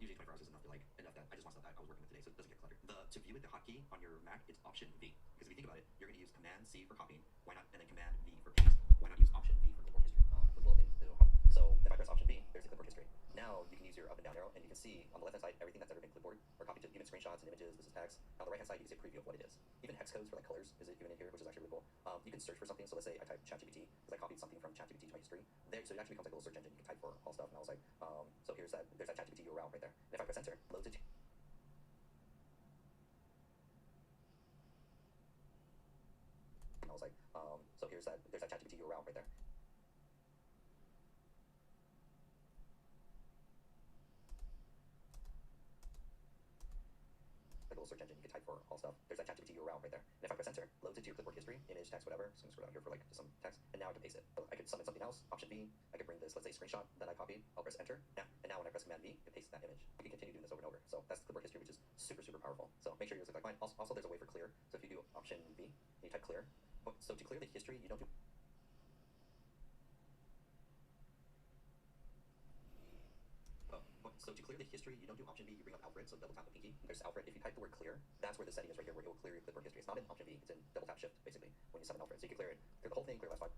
usually 24 hours is enough to like enough that I just want stuff that I was working with today, so it doesn't get cluttered. To view it, the hotkey on your Mac, it's Option V. Because if you think about it, you're going to use Command C for copying. Why not? And then Command V for paste. Why not use Option V for clipboard history? With little thing, little hop. So if I press Option V, there's the clipboard history. Now you can use your up and down arrow, and you can see on the left hand side everything that's ever been clipboard or copied to, even screenshots and images. This is text. On the right hand side, you can see a preview of what it is. Even hex codes for like colors is even in here, which is actually really cool. You can search for something. So let's say I type ChatGPT because I copied something from ChatGPT to my history. There, so it actually becomes like a little search engine. You can type for all stuff. And I was like, so there's that ChatGPT URL right there. And if I press enter, loads it. And I was like, so there's that ChatGPT URL right there. Like a little search engine, you can type for all stuff. There's that ChatGPT URL right there. And if I press enter, loads it to your clipboard history, image, text, whatever. So I'm gonna scroll down here for like just some text, and now I can paste it. So I could summon something else. Option V. I could bring this, let's say, screenshot that I copied. I'll press enter. Now, and now when I press Command V, it pastes that image. You can continue doing this over and over. So that's the clipboard history, which is super, super powerful. So make sure yours look like mine. Also, there's a way for clear. So if you do Option V, and you type clear. So to clear the history, you don't do. So to clear the history, you don't do Option V, you bring up Alfred, so double tap the pinky. There's Alfred. If you type the word clear, that's where the setting is right here, where it will clear your clipboard history. It's not in Option V, it's in double tap shift, basically, when you summon Alfred. So you can clear it, clear the whole thing, clear last 5.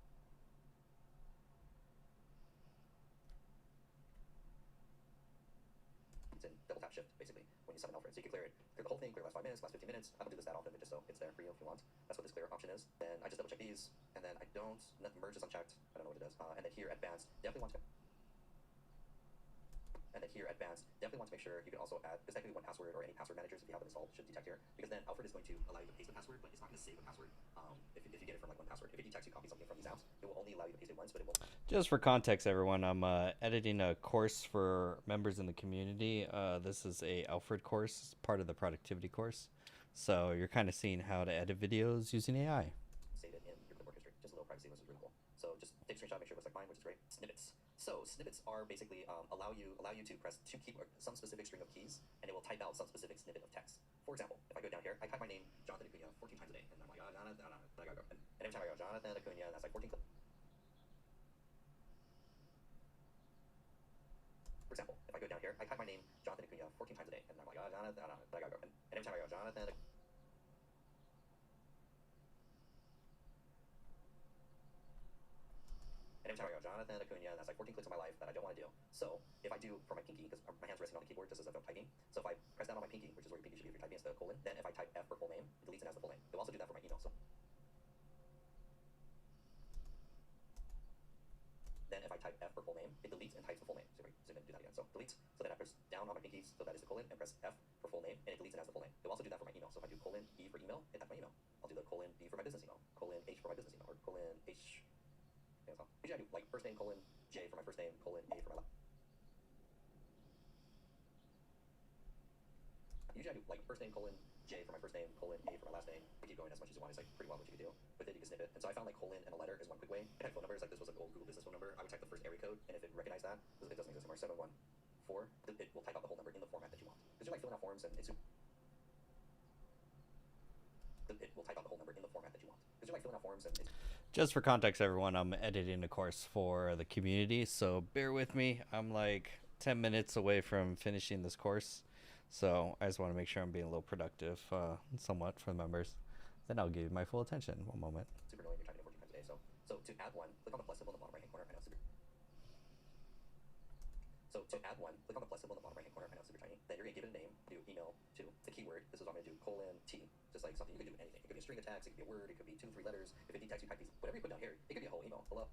It's in double tap shift, basically, when you summon Alfred. So you can clear it, clear the whole thing, clear last 5 minutes, last 15 minutes. I don't do this that often, but just so it's there for you if you want. That's what this clear option is. Then I just double check these, and then I don't, merge is unchecked. I don't know what it does. And then here, advanced, definitely want to. And then here, advanced, definitely want to make sure you can also add, this technically 1Password or any password managers if you have them installed should detect here, because then Alfred is going to allow you to paste the password, but it's not going to save a password if you get it from like 1Password. If it detects you copy something from these apps, it will only allow you to paste it once, but it won't. Just for context, everyone, I'm editing a course for members in the community. This is a Alfred course, part of the productivity course. So you're kind of seeing how to edit videos using AI. Save it in your clipboard history. Just a little privacy, which is really cool. So just take a screenshot, make sure it looks like mine, which is great. Snippets. So snippets are basically allow you to press some specific string of keys, and it will type out some specific snippet of text. For example, if I go down here, I type my name, Jonathan Acuna, 14 times a day, and I'm like, Jonathan, and I gotta go. And every time I go, Jonathan Acuna, that's like 14. For example, if I go down here, I type my name, Jonathan Acuna, 14 times a day, and I'm like, Jonathan, and I gotta go. And every time I go, Jonathan. And every time I go, Jonathan Acuna, that's like 14 clicks on my life that I don't want to do. So if I do for my pinky, because my hand's resting on the keyboard just as if I'm typing. So if I press down on my pinky, which is where your pinky should be if you're typing, it's the colon. Then if I type F for full name, it deletes it as the full name. It will also do that for my email. So then if I type F for full name, it deletes and types the full name. So we zoom in and do that again. So deletes. So then I press down on my pinkies, so that is the colon, and press F for full name, and it deletes it as the full name. It will also do that for my email. So if I do colon E for email, that's my email. I'll do the colon B for my business email, colon H for my business email, or colon H. Usually I do like first name colon J for my first name, colon A for my last. Usually I do like first name colon J for my first name, colon A for my last name. You keep going as much as you want. It's like pretty wild what you can do. But then you can snip it. And so I found like colon and a letter is one quick way. And phone numbers, like this was like old Google business phone number. I would type the first area code, and if it recognized that, because it doesn't exist anymore, 714, it will type out the whole number in the format that you want. Because you're like filling out forms, and it will type out the whole number in the format that you want. Because you're like filling out forms, and just for context, everyone, I'm editing a course for the community, so bear with me. I'm like 10 minutes away from finishing this course, so I just want to make sure I'm being a little productive, somewhat for the members. Then I'll give you my full attention. One moment. Super annoying. You're typing it 14 times a day. So to add one, click on the plus symbol in the bottom right hand corner. I know super. So to add one, click on the plus symbol in the bottom right hand corner. I know super tiny. Then you're gonna give it a name. Do email to the keyword. This is what I'm gonna do. Colon T. Just like something you could do anything. It could be a string of text. It could be a word. It could be 2, 3 letters. If it detects you type these, whatever you put down here, it could be a whole email. Hello.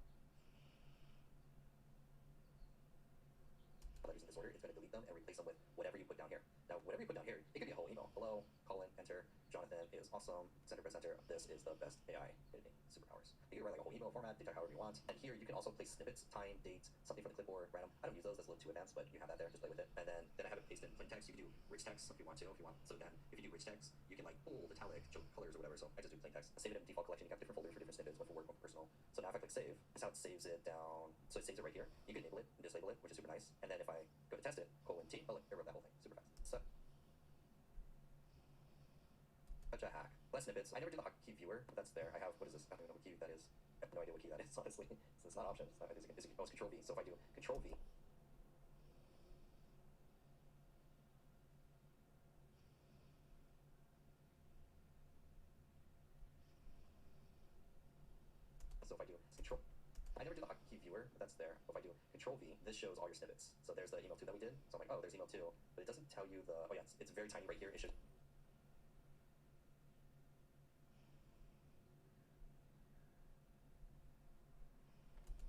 Letters in this order, it's going to delete them and replace them with whatever you put down here. Now, whatever you put down here, it could be a whole email. Hello, colon, enter, Jonathan is awesome, center, press enter, this is the best AI editing superpowers. You can write like a whole email format, detect however you want. And here you can also place snippets, time, date, something from the clipboard, random. I don't use those, that's a little too advanced, but you have that there, just play with it. And then I have it pasted in plain text. You can do rich text if you want to, So then if you do rich text, you can like bold, italic, choke colors or whatever. So I just do plain text. I save it in default collection. You have different folders for different snippets, one for work, one for personal. So now if I click save, this is how it saves it down. So it saves it right here. You can enable it and disable it, which is super nice. And then if I go to test it, colon T, oh look, it wrote that whole thing super fast. So such a hack. Less snippets. I never did the hotkey viewer, but that's there. I have, what is this? I don't even know what key that is. I have no idea what key that is, honestly. So it's not option. It's not, it's control V. So if I do control V, I never do the hotkey viewer, but that's there. If I do Control V, this shows all your snippets. So there's the email 2 that we did. So I'm like, oh, there's email 2, but it doesn't tell you the. Oh yeah, it's very tiny right here. It should.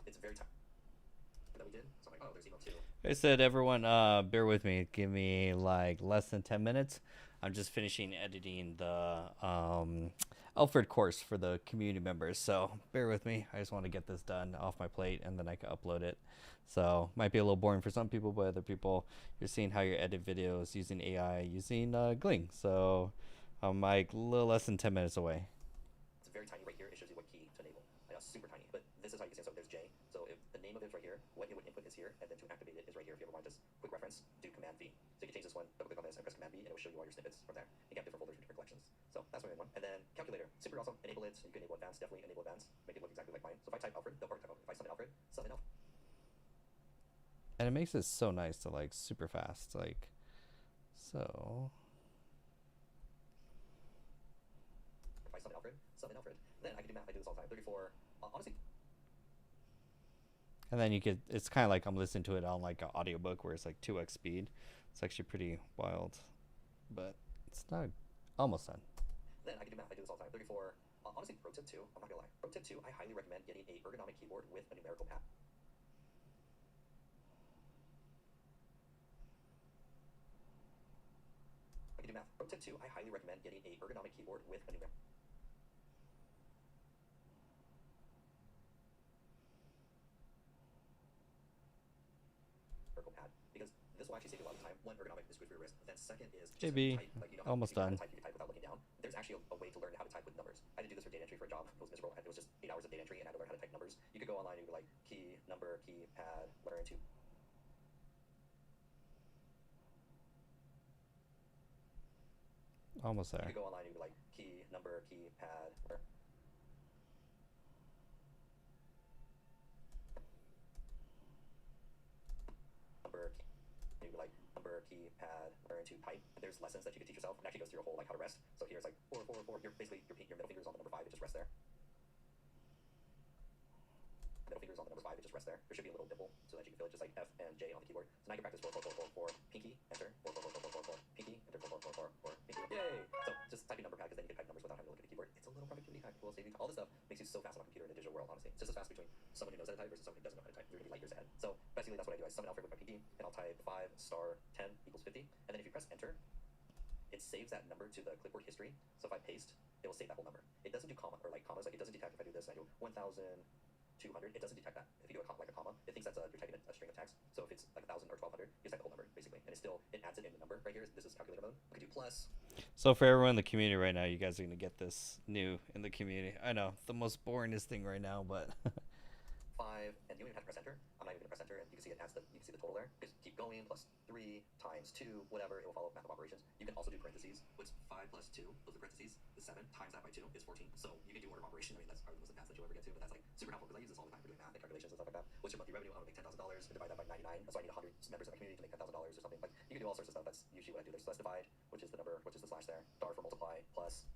It's very tiny that we did. So I'm like, oh, there's email 2. I said, everyone, bear with me. Give me like less than 10 minutes. I'm just finishing editing the Alfred course for the community members. So bear with me. I just want to get this done off my plate and then I can upload it. So might be a little boring for some people, but other people, you're seeing how you edit videos using AI, using Gling. So I'm like a little less than 10 minutes away. It's very tiny right here. It shows you what key to enable. I know, super tiny, but this is how you can see it. So there's J. So if the name of it is right here, what it would input is here, and then to activate it is right here. If you ever want this quick reference, do Command V. So you can change this one, double click on this, and press Command V, and it will show you all your snippets from there. You can have different folders for different collections. So that's my main one. And then calculator, super awesome. Enable it. You can enable advanced, definitely enable advanced. Make it look exactly like mine. So if I type Alfred, they'll type Alfred. If I summon Alfred, summon Alfred. And it makes it so nice to like super fast, like so. If I summon Alfred, summon Alfred. Then I can do math. I do this all the time. 34. Honestly. And then you could, it's kind of like I'm listening to it on like an audiobook where it's like 2x speed. It's actually pretty wild, but it's not almost done. Then I can do math. I do this all the time. 34. Honestly, pro tip 2. I'm not gonna lie. Pro tip 2. I highly recommend getting a ergonomic keyboard with a numerical pad. I can do math. Pro tip 2. I highly recommend getting a ergonomic keyboard with a numerical pad, because this will actually save you a lot of time. One, ergonomic is good for your wrist. Then second is just JB, type, like, you know, almost how done. to type, you can type without looking down. There's actually a way to learn how to type with numbers. I had to do this for data entry for a job. It was miserable. It was just 8 hours of data entry, and I had to learn how to type numbers. You could go online and be like key, number, key, pad, learn to. Almost there. You could go online and be like key, number, key, pad, or number, key. You could be like number, key, pad, learn to type. There's lessons that you could teach yourself. It actually goes through a whole like how to rest. So here's like 4, 4, 4. You're basically your middle finger is on the number 5. It just rests there. Middle fingers on the number 5, it just rests there. There should be a little dimple so that you can feel it, just like F and J on the keyboard. So now you can practice 4, 4, 4, 4, 4, pinky, enter, 4, 4, 4, 4, 4, 4, pinky, enter, 4, 4, 4, 4, 4, pinky. Yay! So just typing number pad, because then you can type numbers without having to look at the keyboard. It's a little productivity hack. Will save you. All this stuff makes you so fast on a computer in the digital world, honestly. It's just as fast between someone who knows how to type versus someone who doesn't know how to type. You're going to be light years ahead. So basically that's what I do. I summon Alfred with my pinky, and I'll type 5 star 10 equals 50. And then if you press enter, it saves that number to the clipboard history. So if I paste, it will save that whole number. It doesn't do comma or like commas. Like it doesn't detect if I do this and I do 1,200. It doesn't detect that. If you do like a comma, it thinks that's you're typing a string of text. So if it's like 1,000 or 1,200, you just type the whole number basically, and it adds it in the number right here. This is calculator mode. We could do plus. So for everyone in the community right now, you guys are gonna get this new in the community. I know, the most boringest thing right now, but 5, and you don't even have to press enter. I'm not even gonna press enter, and you can see it adds you can see the total there. Just keep going, plus 3 times 2, whatever. It will follow math of operations. You can also do parentheses. What's 5 plus 2? Those are parentheses. Is 7 times that by 2 is 14. So you can do order of operation. I mean, that's probably the most advanced that you'll ever get to, but that's like super helpful because I use this all the time for doing math and calculations and stuff like that. What's your monthly revenue? I want to make $10,000 and divide that by 99. So I need 100 members in my community to make $10,000 or something. Like you can do all sorts of stuff. That's usually what I do. So let's divide, which is the number, which is the slash there. Dar for multiply plus.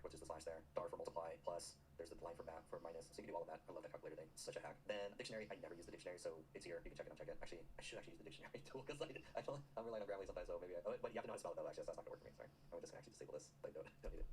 Which is the slash there. Dar for multiply plus. There's the line for math for minus. So you can do all of that. I love that calculator thing. It's such a hack. Then dictionary. I never use the dictionary, so it's here. You can check it. Actually, I should actually use the dictionary tool because I'm relying on Grammarly sometimes. So maybe but you have to know how to spell it though. Actually, that's not gonna work for me. Sorry. I'm just gonna actually disable this. Like don't need it.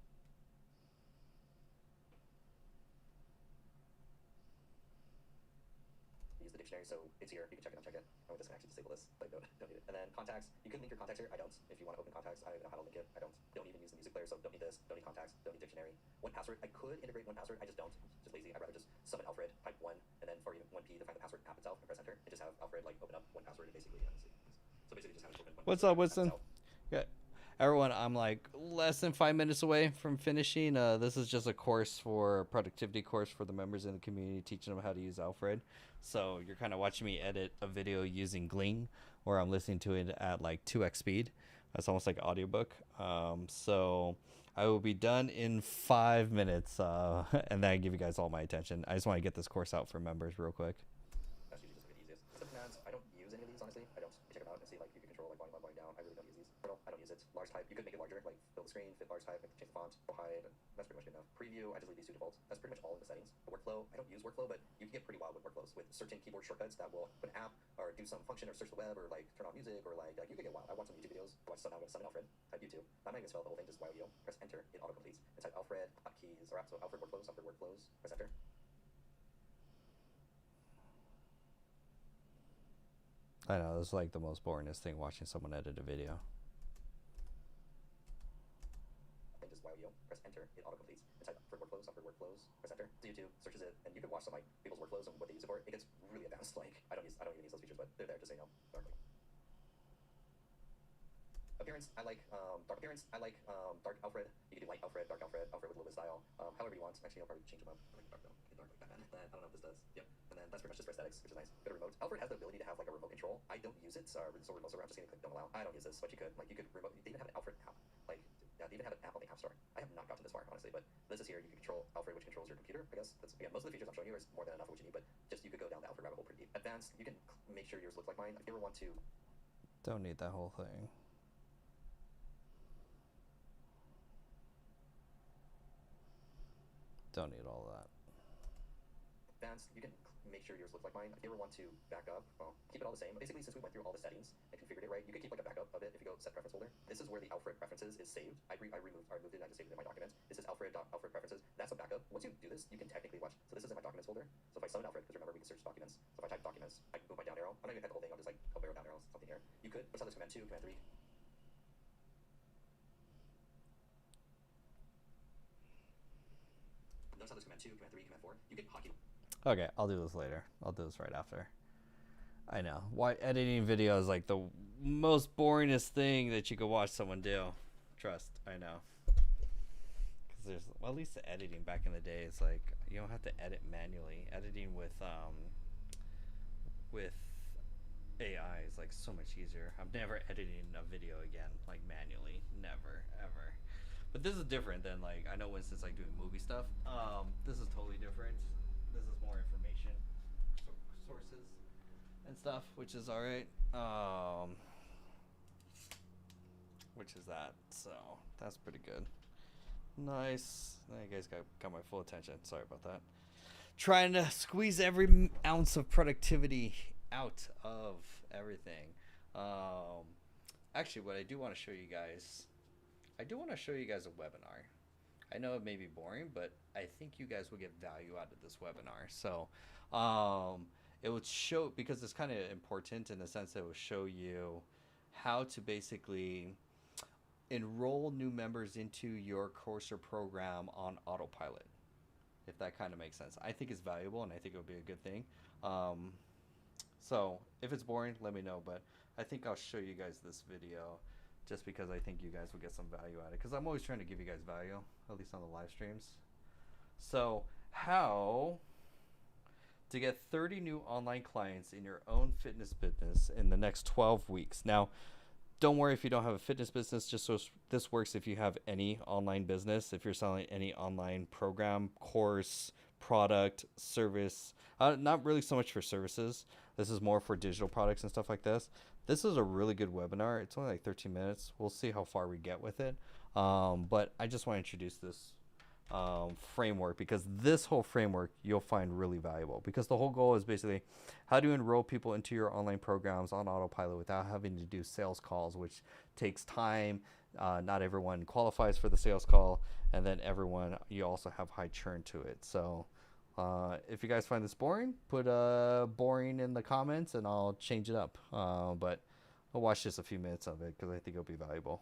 Use the dictionary, so it's here. You can check it. I'm just gonna actually disable this. Like don't need it. And then contacts. You can link your contacts here. I don't. If you want to open contacts, I know how to link it. I don't. Don't even use the music player, so don't need this. Don't need contacts. Don't need dictionary. 1Password. I could integrate 1Password. I just don't. Just lazy. I'd rather just summon Alfred, type 1, and then for 1P to find the password app itself and press enter, and just have Alfred like open up 1Password and basically so basically just have it open 1. what's up, Winston? Yeah. Everyone, I'm like less than 5 minutes away from finishing. This is just a course for productivity course for the members in the community, teaching them how to use Alfred. So you're kind of watching me edit a video using Gling, where I'm listening to it at like 2x speed. That's almost like an audiobook. So I will be done in 5 minutes, and then I give you guys all my attention. I just want to get this course out for members real quick. That's usually just the easiest. Step commands. I don't use any of these, honestly. I don't. You check them out and see, like, you can control, like, volume up, volume down. I really don't use these. Turtle, I don't use it. Large type, you could make it larger, like, fill the screen, fit large type, change the font, hide. That's pretty much good enough. Preview, I just leave these two defaults. That's pretty much all in the settings. The workflow, I don't use workflow, but you can get pretty wild with workflows with certain keyboard shortcuts that will put an app or do some function or search the web or, like, turn on music or, like you can get wild. I watch some YouTube videos. I watch some, I'm going to summon Alfred. Type YouTube. I'm not even spell the whole thing, just YOYO. Press enter, it auto-completes. And type Alfred, hotkeys, or so Alfred workflows, press enter. I know, this is like the most boringest thing watching someone edit a video. And just YOYO, press enter, it auto-completes. And type Alfred workflows, press enter. So YouTube searches it, and you can watch some, like, people's workflows and what they use it for. It gets really advanced. Like, I don't even use those features, but they're there, just so you know. Appearance, I like dark Alfred. You can do light Alfred, dark Alfred, Alfred with a little bit of style. However you want. Actually, I'll probably change them up. I like dark though. Dark like Batman. Then I don't know if this does. Yep. And then that's pretty much just for aesthetics, which is nice. Go to remote. Alfred has the ability to have, like, a remote control. I don't use it, so remote server. I'm just gonna click don't allow. I don't use this, but you could remote. They even have an Alfred app. Like, yeah, they even have an app on the App Store. I have not gotten this far, honestly, but this is here. You can control Alfred, which controls your computer. I guess that's, again, most of the features I'm showing you is more than enough of what you need, but just you could go down the Alfred rabbit hole pretty deep. Advanced, you can make sure yours looks like mine. If you ever want to, don't need that whole thing. Don't need all that. Advanced, you can make sure yours looks like mine. If you ever want to back up, well, keep it all the same. Basically, since we went through all the settings and configured it right, you can keep, like, a backup of it if you go set preference folder. This is where the Alfred preferences is saved. I removed it and I just saved it in my documents. This is Alfred preferences. That's a backup. Once you do this, you can technically watch. So this is in my documents folder. So if I summon Alfred, because remember we can search documents. So if I type documents, I can move my down arrow. I'm not gonna hit the whole thing. I'll just, like, up arrow, down arrow, something here. You could. Let's have this command 2, command 3. Notice how there's command 2, command 3, command 4. You can hotkey. Okay, I'll do this later. I'll do this right after. I know. Why editing video is like the most boringest thing that you could watch someone do. Trust, I know. Because there's, well, at least the editing back in the day is like you don't have to edit manually. Editing with AI is like so much easier. I'm never editing a video again like manually. Never, ever. But this is different than, like, I know Winston's like doing movie stuff. This is totally different. This is more information sources and stuff, which is all right. Which is that. So that's pretty good. Nice. You guys got my full attention. Sorry about that. Trying to squeeze every ounce of productivity out of everything. Actually, what I do want to show you guys. I do want to show you guys a webinar. I know it may be boring, but I think you guys will get value out of this webinar. So it would show, because it's kind of important in the sense that it will show you how to basically enroll new members into your course or program on autopilot, if that kind of makes sense. I think it's valuable, and I think it would be a good thing. So if it's boring, let me know, but I think I'll show you guys this video just because I think you guys will get some value out of it, because I'm always trying to give you guys value, at least on the live streams. So how to get 30 new online clients in your own fitness business in the next 12 weeks. Now, don't worry if you don't have a fitness business, just so this works if you have any online business, if you're selling any online program, course, product, service. Not really so much for services. This is more for digital products and stuff like this. This is a really good webinar. It's only like 13 minutes. We'll see how far we get with it. But I just want to introduce this framework, because this whole framework you'll find really valuable, because the whole goal is basically how to enroll people into your online programs on autopilot without having to do sales calls, which takes time. Not everyone qualifies for the sales call, and then you also have high churn to it. So if you guys find this boring, put boring in the comments and I'll change it up. But I'll watch just a few minutes of it because I think it'll be valuable.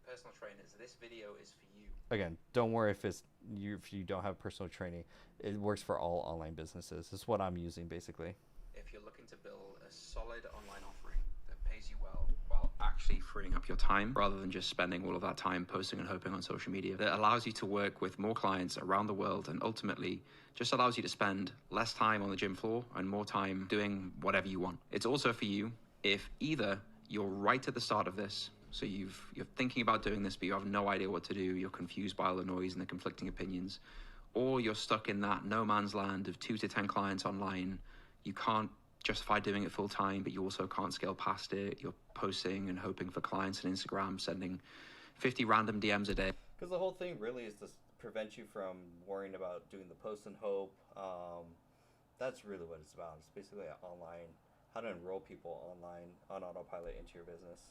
Personal trainers, this video is for you. Again, don't worry if you don't have personal training. It works for all online businesses. This is what I'm using basically. If you're looking to build a solid online offering that pays you well while actually freeing up your time rather than just spending all of that time posting and hoping on social media, that allows you to work with more clients around the world and ultimately just allows you to spend less time on the gym floor and more time doing whatever you want. It's also for you if either you're right at the start of this, so you're thinking about doing this, but you have no idea what to do. You're confused by all the noise and the conflicting opinions, or you're stuck in that no man's land of 2 to 10 clients online. You can't justify doing it full time, but you also can't scale past it. You're posting and hoping for clients on Instagram, sending 50 random DMs a day. Because the whole thing really is to prevent you from worrying about doing the post and hope. That's really what it's about. It's basically online, how to enroll people online on autopilot into your business.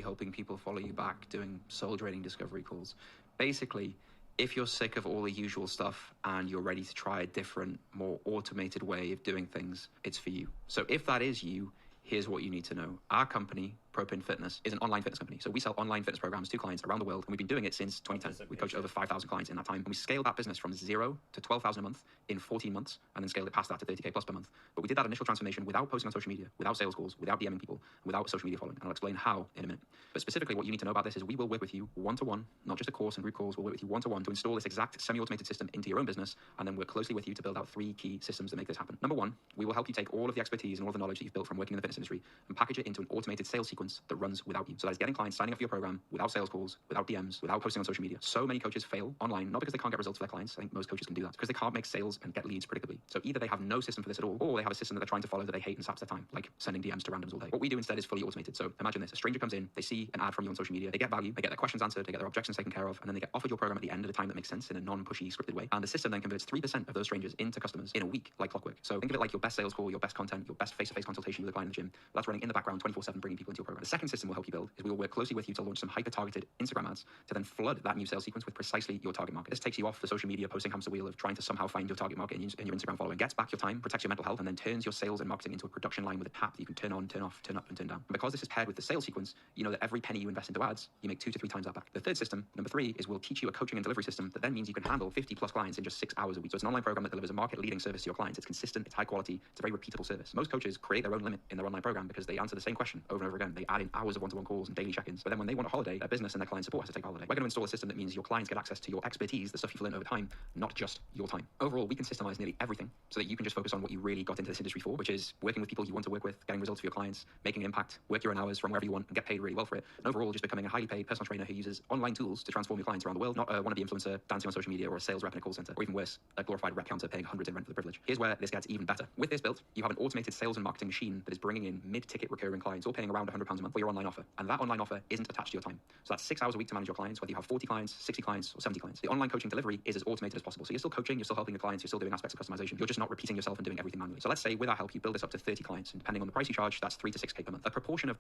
Helping people follow you back, doing soul draining discovery calls. Basically, if you're sick of all the usual stuff and you're ready to try a different, more automated way of doing things, it's for you. So if that is you, here's what you need to know. Our company, Propin Fitness, is an online fitness company. So we sell online fitness programs to clients around the world, and we've been doing it since 2010. We coached over 5,000 clients in that time, and we scaled that business from 0 to 12,000 a month in 14 months, and then scaled it past that to 30K plus per month. But we did that initial transformation without posting on social media, without sales calls, without DMing people, without social media following. And I'll explain how in a minute. But specifically, what you need to know about this is we will work with you one-to-one, not just a course and group calls. We'll work with you one-to-one to install this exact semi-automated system into your own business, and then work closely with you to build out 3 key systems that make this happen. Number 1, we will help you take all of the expertise and all the knowledge that you've built from working in the fitness industry and package it into an automated sales sequence that runs without you. So that is getting clients signing up for your program without sales calls, without DMs, without posting on social media. So many coaches fail online, not because they can't get results for their clients. I think most coaches can do that. Because they can't make sales and get leads predictably. So either they have no system for this at all, or they have a system that they're trying to follow that they hate and saps their time, like sending DMs to randoms all day. What we do instead is fully automated. So imagine this: a stranger comes in, they see an ad from you on social media, they get value, they get their questions answered, they get their objections taken care of, and then they get offered your program at the end of the time that makes sense in a non-pushy, scripted way. And the system then converts 3% of those strangers into customers in a week, like clockwork. So think of it like your best sales call, your best content, your best face-to-face consultation with a client in the gym. That's running in the background 24/7, bringing people into your program. The second system we'll help you build is we will work closely with you to launch some hyper-targeted Instagram ads to then flood that new sales sequence with precisely your target market. This takes you off the social media posting hamster wheel of trying to somehow find your target market in your Instagram following, gets back your time, protects your mental health, and then turns your sales and marketing into a production line with a tap that you can turn on, turn off, turn up, and turn down. And because this is paired with the sales sequence, you know that every penny you invest into ads, you make 2 to 3 times that back. The third system, number 3, is we'll teach you a coaching and delivery system that then means you can handle 50 plus clients in just 6 hours a week. So it's an online program that delivers a market-leading service to your clients. It's consistent, it's high quality, it's a very repeatable service. Most coaches create their own limit in their online program because they answer the same question over and over again. They add in hours of one-to-one calls and daily check-ins. But then when they want a holiday, their business and their client support has to take a holiday. We're going to install a system that means your clients get access to your expertise, the stuff you've learned over time, not just your time. Overall, we can systemize nearly everything so that you can just focus on what you really got into this industry for, which is working with people you want to work with, getting results for your clients, making an impact, work your own hours from wherever you want, and get paid really well for it. And overall, just becoming a highly paid personal trainer who uses online tools to transform your clients around the world, not a wannabe influencer dancing on social media or a sales rep in a call center, or even worse, a glorified rep counter paying hundreds in rent for the privilege. Here's where this gets even better. With this built, you have an automated sales and marketing machine that is bringing in mid-ticket recurring clients, all paying around £100 a month for your online offer. And that online offer isn't attached to your time. So that's 6 hours a week to manage your clients, whether you have 40 clients, 60 clients, or 70 clients. The online coaching delivery is as automated as possible. So you're still coaching, you're still helping your clients, you're still doing aspects of customization. You're just not repeating yourself and doing everything manually. So let's say with our help, you build this up to 30 clients, and depending on the price you charge, that's 3 to 6K per month. A proportion of...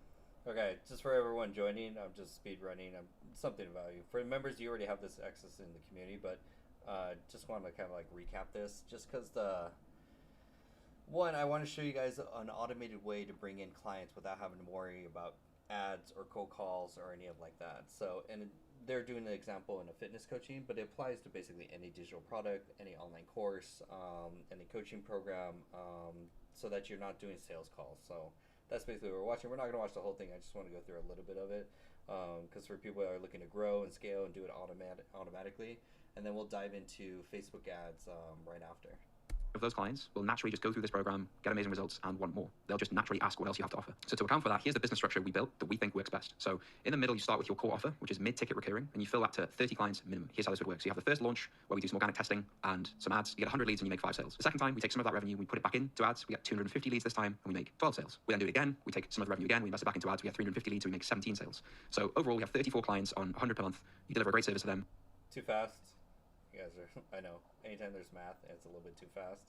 Okay, just for everyone joining, I'm just speed running. I'm something of value. For members, you already have this access in the community, but just want to kind of like recap this, just because I want to show you guys an automated way to bring in clients without having to worry about ads or cold calls or any of like that. So, and they're doing an example in a fitness coaching, but it applies to basically any digital product, any online course, any coaching program, so that you're not doing sales calls. So that's basically what we're watching. We're not going to watch the whole thing. I just want to go through a little bit of it, because for people that are looking to grow and scale and do it automatically, and then we'll dive into Facebook ads right after. Of those clients will naturally just go through this program, get amazing results, and want more. They'll just naturally ask what else you have to offer. So to account for that, here's the business structure we built that we think works best. So in the middle, you start with your core offer, which is mid-ticket recurring, and you fill that to 30 clients minimum. Here's how this would work. So you have the first launch where we do some organic testing and some ads. You get 100 leads and you make 5 sales. The second time, we take some of that revenue, we put it back into ads. We get 250 leads this time, and we make 12 sales. We then do it again. We take some of the revenue again, we invest it back into ads. We get 350 leads, and we make 17 sales. So overall, we have 34 clients on 100 per month. You deliver a great service to them. Too fast. You guys are, I know. Anytime there's math, it's a little bit too fast.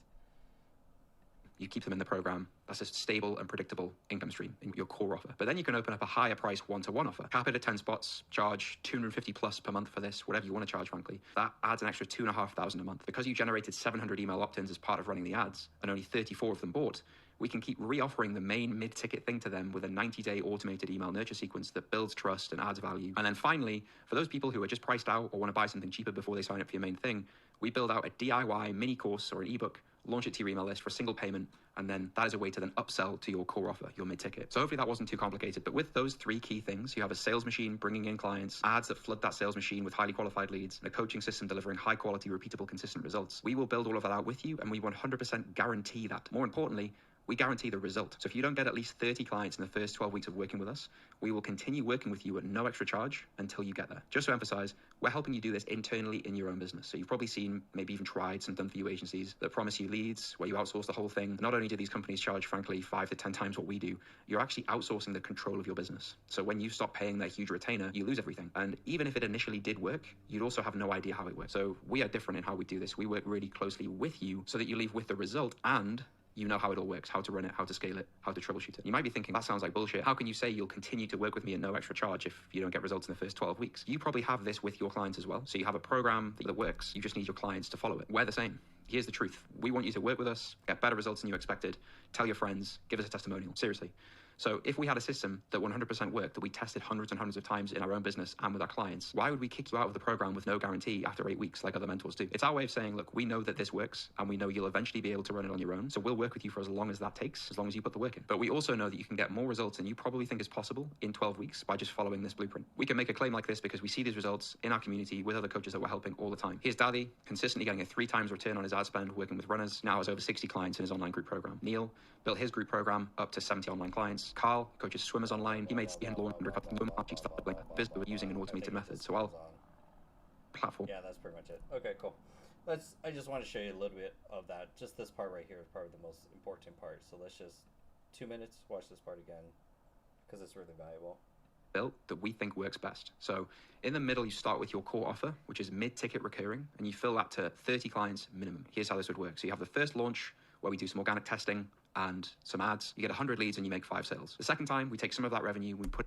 You keep them in the program. That's a stable and predictable income stream in your core offer. But then you can open up a higher price one-to-one offer. Cap it at 10 spots, charge 250 plus per month for this, whatever you want to charge, frankly. That adds an extra $2,500 a month. Because you generated 700 email opt-ins as part of running the ads, and only 34 of them bought, we can keep reoffering the main mid-ticket thing to them with a 90-day automated email nurture sequence that builds trust and adds value. And then finally, for those people who are just priced out or want to buy something cheaper before they sign up for your main thing, we build out a DIY mini course or an ebook, launch it to your email list for a single payment, and then that is a way to then upsell to your core offer, your mid-ticket. So hopefully that wasn't too complicated, but with those 3 key things, you have a sales machine bringing in clients, ads that flood that sales machine with highly qualified leads, and a coaching system delivering high quality, repeatable, consistent results. We will build all of that out with you, and we 100% guarantee that. More importantly, We guarantee the result. So if you don't get at least 30 clients in the first 12 weeks of working with us, we will continue working with you at no extra charge until you get there. Just to emphasize, we're helping you do this internally in your own business. So you've probably seen, maybe even tried some done-for-you agencies that promise you leads, where you outsource the whole thing. Not only do these companies charge, frankly, 5 to 10 times what we do, you're actually outsourcing the control of your business. So when you stop paying that huge retainer, you lose everything. And even if it initially did work, you'd also have no idea how it works. So we are different in how we do this. We work really closely with you so that you leave with the result and you know how it all works, how to run it, how to scale it, how to troubleshoot it. You might be thinking, that sounds like bullshit. How can you say you'll continue to work with me at no extra charge if you don't get results in the first 12 weeks? You probably have this with your clients as well. So you have a program that works. You just need your clients to follow it. We're the same. Here's the truth. We want you to work with us, get better results than you expected. Tell your friends, give us a testimonial. Seriously. So if we had a system that 100% worked, that we tested hundreds and hundreds of times in our own business and with our clients, why would we kick you out of the program with no guarantee after 8 weeks like other mentors do? It's our way of saying, look, we know that this works and we know you'll eventually be able to run it on your own. So we'll work with you for as long as that takes, as long as you put the work in. But we also know that you can get more results than you probably think is possible in 12 weeks by just following this blueprint. We can make a claim like this because we see these results in our community with other coaches that we're helping all the time. Here's Dadi, consistently getting a 3 times return on his ad spend working with runners, now has over 60 clients in his online group program. Neil built his group program up to 70 online clients. Carl coaches swimmers online. He made 300 using an automated method. So I'll platform. Yeah, that's pretty much it. Okay, cool. I just want to show you a little bit of that. Just this part right here is probably the most important part. So let's just 2 minutes, watch this part again, because it's really valuable. Built that we think works best. So in the middle, you start with your core offer, which is mid-ticket recurring, and you fill that to 30 clients minimum. Here's how this would work. So you have the first launch where we do some organic testing and some ads. You get 100 leads and you make 5 sales. The second time, we take some of that revenue, we put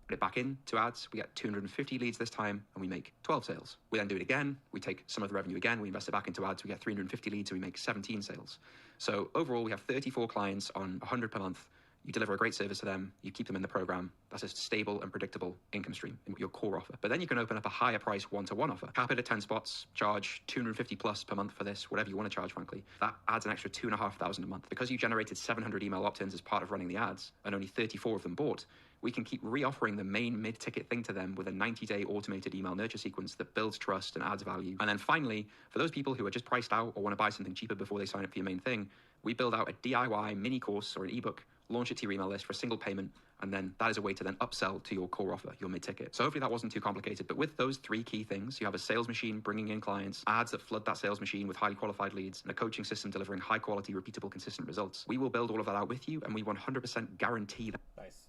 it back into ads. We get 250 leads this time and we make 12 sales. We then do it again. We take some of the revenue again. We invest it back into ads. We get 350 leads and we make 17 sales. So overall, we have 34 clients on 100 per month. You deliver a great service to them, you keep them in the program. That's a stable and predictable income stream in your core offer. But then you can open up a higher price one-to-one offer. Cap it at 10 spots, charge 250 plus per month for this, whatever you want to charge, frankly. That adds an extra 2,500 a month. Because you generated 700 email opt-ins as part of running the ads, and only 34 of them bought, we can keep re-offering the main mid-ticket thing to them with a 90-day automated email nurture sequence that builds trust and adds value. And then finally, for those people who are just priced out or want to buy something cheaper before they sign up for your main thing, we build out a DIY mini course or an ebook, launch it to your email list for a single payment, and then that is a way to then upsell to your core offer, your mid-ticket. So hopefully that wasn't too complicated, but with those 3 key things, you have a sales machine bringing in clients, ads that flood that sales machine with highly qualified leads, and a coaching system delivering high quality, repeatable, consistent results. We will build all of that out with you, and we 100% guarantee that. Nice.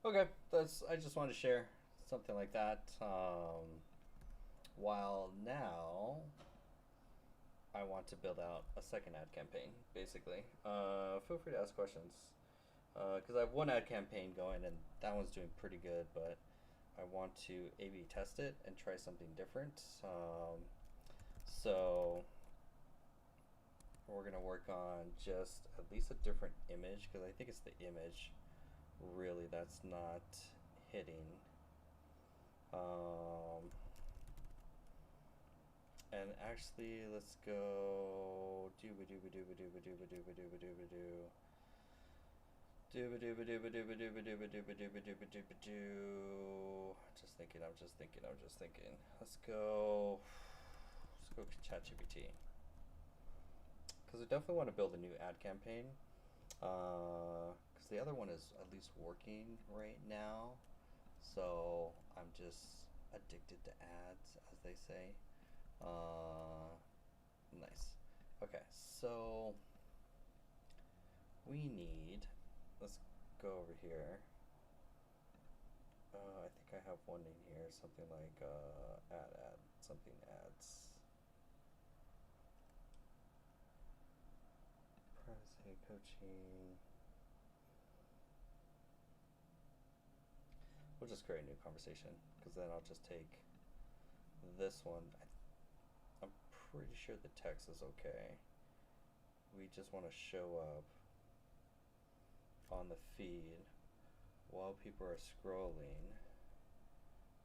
Okay, I just wanted to share something like that. While now, I want to build out a second ad campaign, basically. Feel free to ask questions. Because I have one ad campaign going and that one's doing pretty good, but I want to A/B test it and try something different. So we're going to work on just at least a different image, because I think it's the image really that's not hitting. And actually, let's go Just thinking. Let's go ChatGPT. Because I definitely want to build a new ad campaign. Because the other one is at least working right now. So I'm just addicted to ads, as they say. Nice. Okay, so we need, let's go over here. I think I have one in here, something like ads. Privacy coaching. We'll just create a new conversation, because then I'll just take this one. I'm pretty sure the text is okay. We just want to show up on the feed while people are scrolling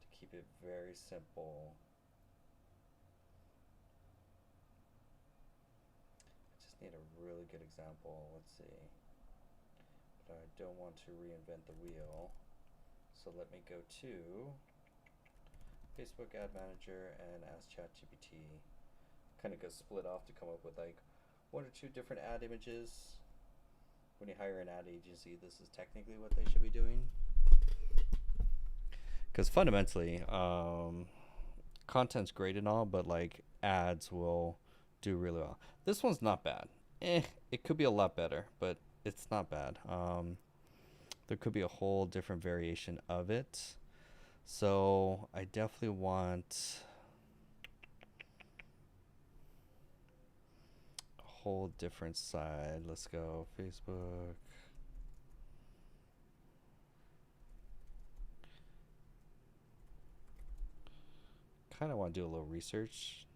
to keep it very simple. I just need a really good example. Let's see. But I don't want to reinvent the wheel. So let me go to Facebook Ad Manager and ask ChatGPT kind of go split off to come up with like one or two different ad images. When you hire an ad agency, this is technically what they should be doing. Because fundamentally, content's great and all, but like ads will do really well. This one's not bad. It could be a lot better, but it's not bad. There could be a whole different variation of it. So I definitely want a whole different side. Let's go Facebook. Kind of want to do a little research.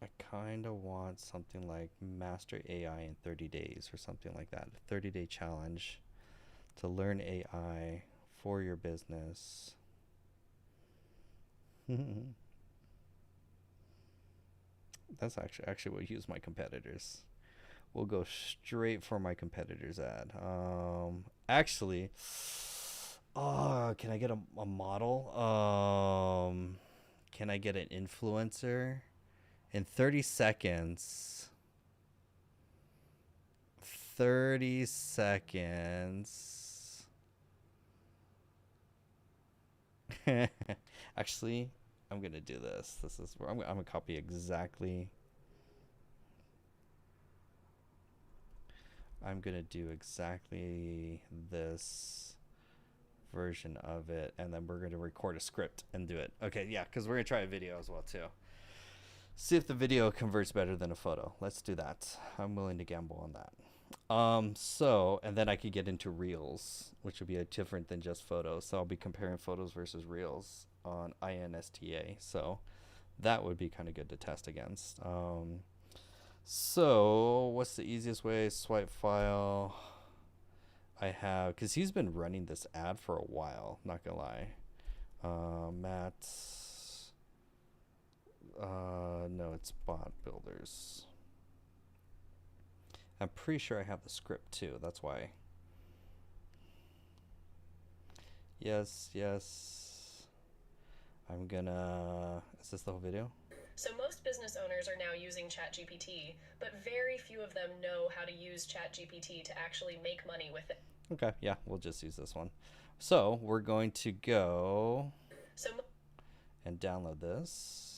I kind of want something like master AI in 30 days or something like that. A 30-day challenge to learn AI for your business. That's actually what use my competitors. We'll go straight for my competitors ad. Actually, can I get a model? Can I get an influencer? In 30 seconds. 30 seconds. Actually, I'm gonna do this. This is where I'm gonna copy exactly. I'm gonna do exactly this version of it, and then we're gonna record a script and do it. Okay, yeah, because we're gonna try a video as well too. See if the video converts better than a photo. Let's do that. I'm willing to gamble on that. And then I could get into reels, which would be different than just photos. So I'll be comparing photos versus reels on INSTA. So that would be kind of good to test against. So what's the easiest way? Swipe file. I have, because he's been running this ad for a while, not gonna lie. Matt. No, it's Bot Builders. I'm pretty sure I have the script too. That's why. Yes. I'm gonna. Is this the whole video? So most business owners are now using ChatGPT, but very few of them know how to use ChatGPT to actually make money with it. Okay, yeah, we'll just use this one. So we're going to go and download this.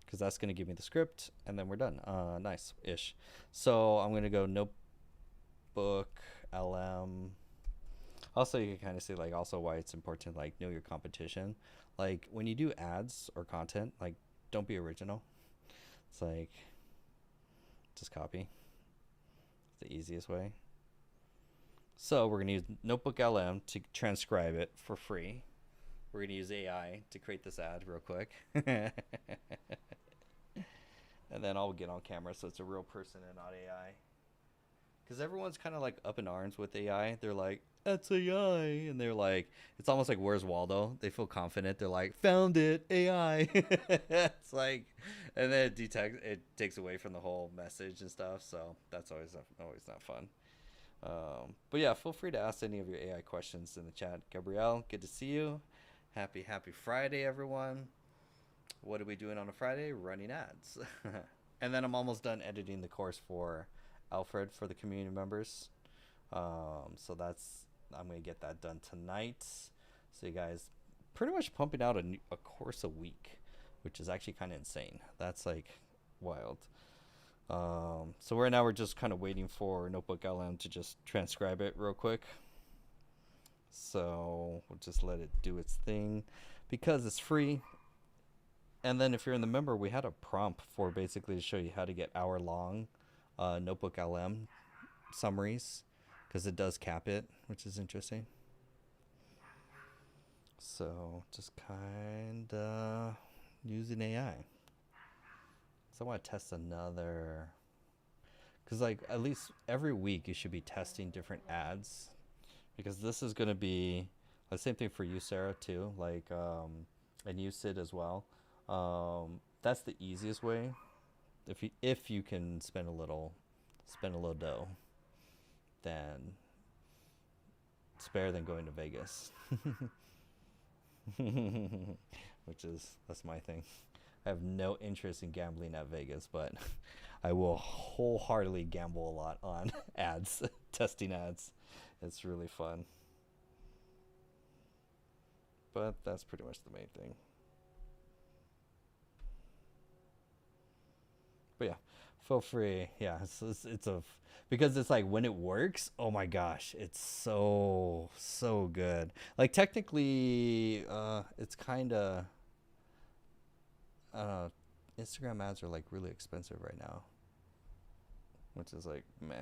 Because that's going to give me the script, and then we're done. Nice-ish. So I'm going to go Notebook, LM. Also, you can kind of see like also why it's important to like know your competition. Like when you do ads or content, like don't be original. It's like just copy. It's the easiest way. So we're going to use Notebook LM to transcribe it for free. We're going to use AI to create this ad real quick. And then I'll get on camera so it's a real person and not AI. Because everyone's kind of like up in arms with AI. They're like, that's AI. And they're like, it's almost like Where's Waldo? They feel confident. They're like, found it, AI. It's like, and then it takes away from the whole message and stuff. So that's always not fun. But yeah, feel free to ask any of your AI questions in the chat. Gabrielle, good to see you. Happy Friday, everyone. What are we doing on a Friday? Running ads. And then I'm almost done editing the course for Alfred for the community members. So I'm going to get that done tonight. So you guys pretty much pumping out a course a week, which is actually kind of insane. That's like wild. So right now we're just kind of waiting for Notebook LM to just transcribe it real quick. So we'll just let it do its thing because it's free. And then if you're in the member, we had a prompt for basically to show you how to get hour-long Notebook LM summaries because it does cap it, which is interesting. So just kind of using AI. So I want to test another, because like at least every week you should be testing different ads, because this is going to be the same thing for you, Sarah, too, like and you, Sid, as well. That's the easiest way. If you can spend a little dough, then it's better than going to Vegas. That's my thing. I have no interest in gambling at Vegas, but I will wholeheartedly gamble a lot on ads, testing ads. It's really fun. But that's pretty much the main thing. But yeah, feel free. Yeah, it's a because it's like when it works, oh my gosh, it's so good. Like technically, it's kind of uh, Instagram ads are like really expensive right now, which is like meh.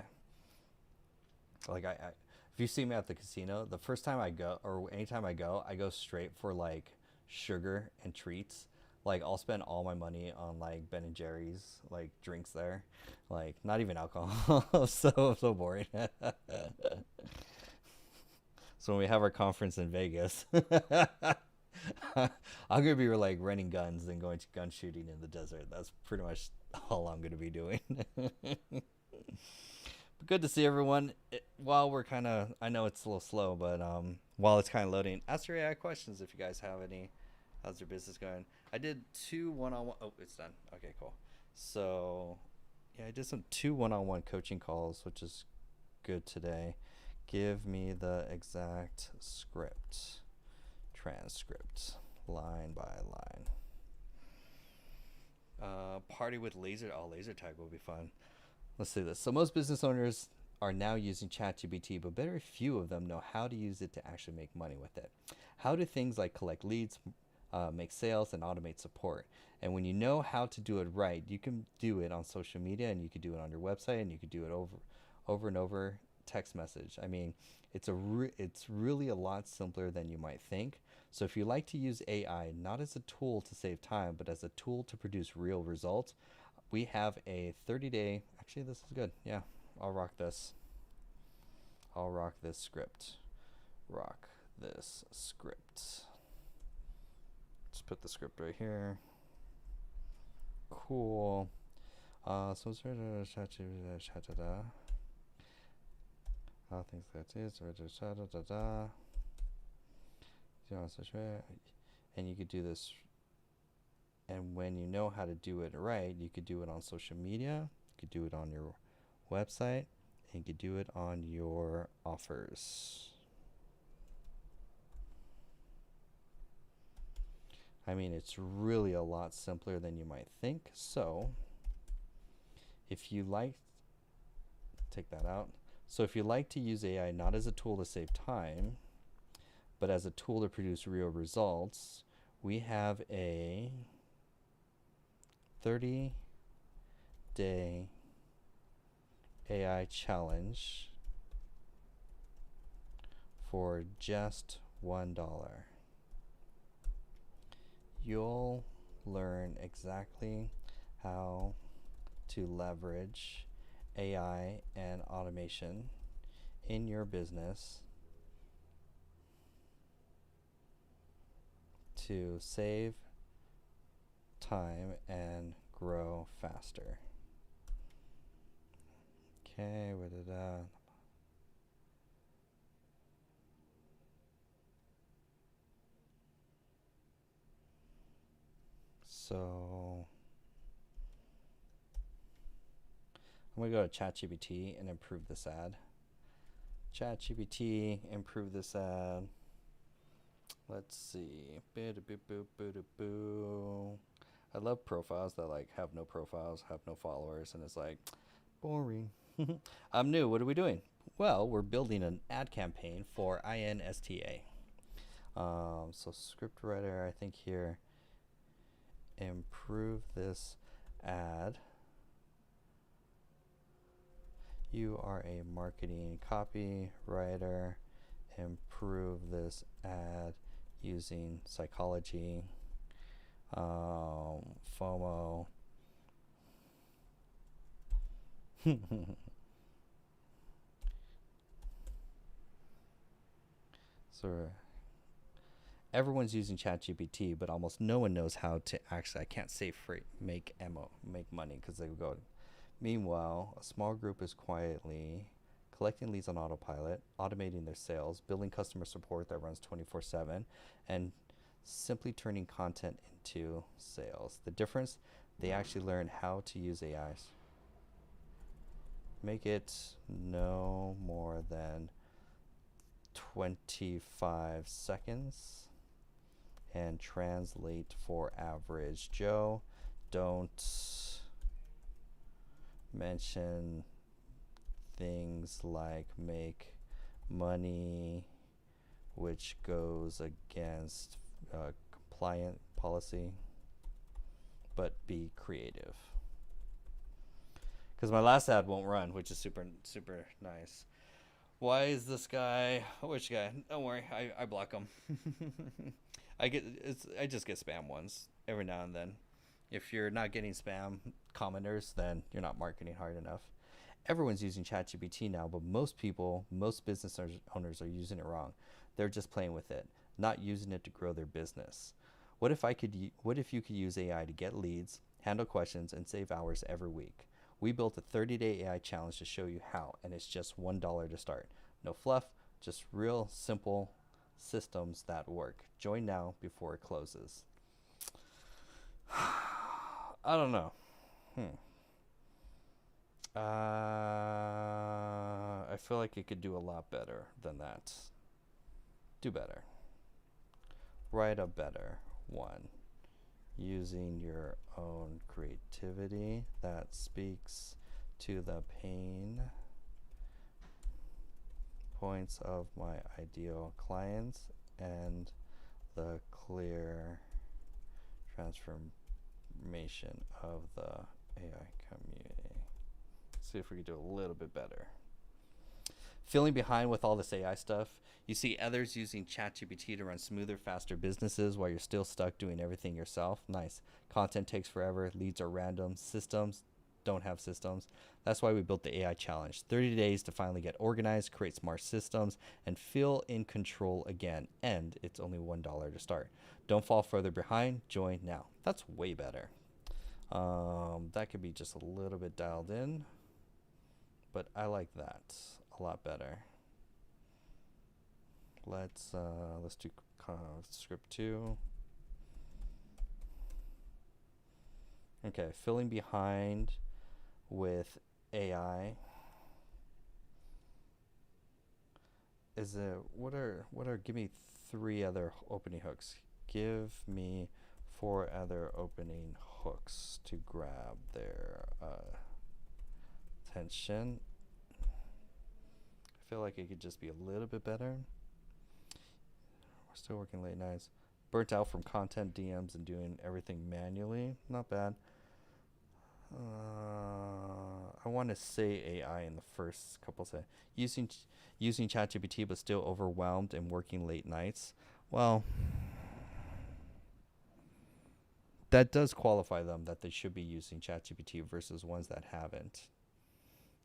Like if you see me at the casino, the first time I go or anytime I go straight for like sugar and treats. Like I'll spend all my money on like Ben and Jerry's like drinks there, like not even alcohol. So boring. So when we have our conference in Vegas, I'm gonna be like renting guns and going to gun shooting in the desert. That's pretty much all I'm gonna be doing. But good to see everyone. While we're kind of, I know it's a little slow, but while it's kind of loading, ask your AI questions if you guys have any. How's your business going? I did 2 one-on-one. Oh, it's done. Okay, cool. So, yeah, I did some 2 one-on-one coaching calls, which is good today. Give me the exact script, transcript, line by line. Party with laser. Oh, laser tag will be fun. Let's see this. So most business owners are now using ChatGPT, but very few of them know how to use it to actually make money with it. How do things like collect leads, make sales, and automate support? And when you know how to do it right, you can do it on social media, and you can do it on your website, and you can do it over and over text message. I mean, it's really a lot simpler than you might think. So if you like to use AI not as a tool to save time, but as a tool to produce real results, we have a 30-day. Actually, this is good. Yeah, I'll rock this. I'll rock this script. Rock this script. Let's put the script right here. Cool. So things that is and you could do this. And when you know how to do it right, you could do it on social media, you could do it on your website, and you could do it on your offers. I mean, it's really a lot simpler than you might think. So if you like, take that out. So if you like to use AI not as a tool to save time, but as a tool to produce real results, we have a 30-day AI challenge for just $1. You'll learn exactly how to leverage AI and automation in your business to save time and grow faster. Okay, where did so I'm gonna go to ChatGPT and improve this ad. ChatGPT, improve this ad. Let's see. I love profiles that like have no profiles, have no followers, and it's like boring. I'm new. What are we doing? Well, we're building an ad campaign for INSTA. So script writer, I think here, improve this ad. You are a marketing copywriter. Improve this ad using psychology, FOMO. So Everyone's using ChatGPT, but almost no one knows how to actually. I can't say free make money because they go. Meanwhile, a small group is quietly collecting leads on autopilot, automating their sales, building customer support that runs 24/7, and simply turning content into sales. The difference, they actually learn how to use AIs. Make it no more than 25 seconds and translate for average Joe. Don't mention things like make money, which goes against compliant policy, but be creative. Because my last ad won't run, which is super nice. Why is this guy? Which guy? Don't worry, I block him. I just get spam ones every now and then. If you're not getting spam commenters, then you're not marketing hard enough. Everyone's using ChatGPT now, but most business owners are using it wrong. They're just playing with it, not using it to grow their business. What if you could use AI to get leads, handle questions, and save hours every week? We built a 30-day AI challenge to show you how, and it's just $1 to start. No fluff, just real simple systems that work. Join now before it closes. I don't know. I feel like it could do a lot better than that. Do better. Write a better one. Using your own creativity that speaks to the pain points of my ideal clients and the clear transformation of the AI community. See if we can do a little bit better. Feeling behind with all this AI stuff. You see others using ChatGPT to run smoother, faster businesses while you're still stuck doing everything yourself. Nice. Content takes forever. Leads are random. Systems don't have systems. That's why we built the AI challenge. 30 days to finally get organized, create smart systems, and feel in control again. And it's only $1 to start. Don't fall further behind. Join now. That's way better. That could be just a little bit dialed in, but I like that a lot better. Let's do script 2. Okay, filling behind with AI. Is it what are give me 3 other opening hooks. Give me 4 other opening hooks to grab their attention. I feel like it could just be a little bit better. We're still working late nights. Burnt out from content DMs and doing everything manually. Not bad. I want to say AI in the first couple seconds. Using ChatGPT but still overwhelmed and working late nights. Well, that does qualify them that they should be using ChatGPT versus ones that haven't.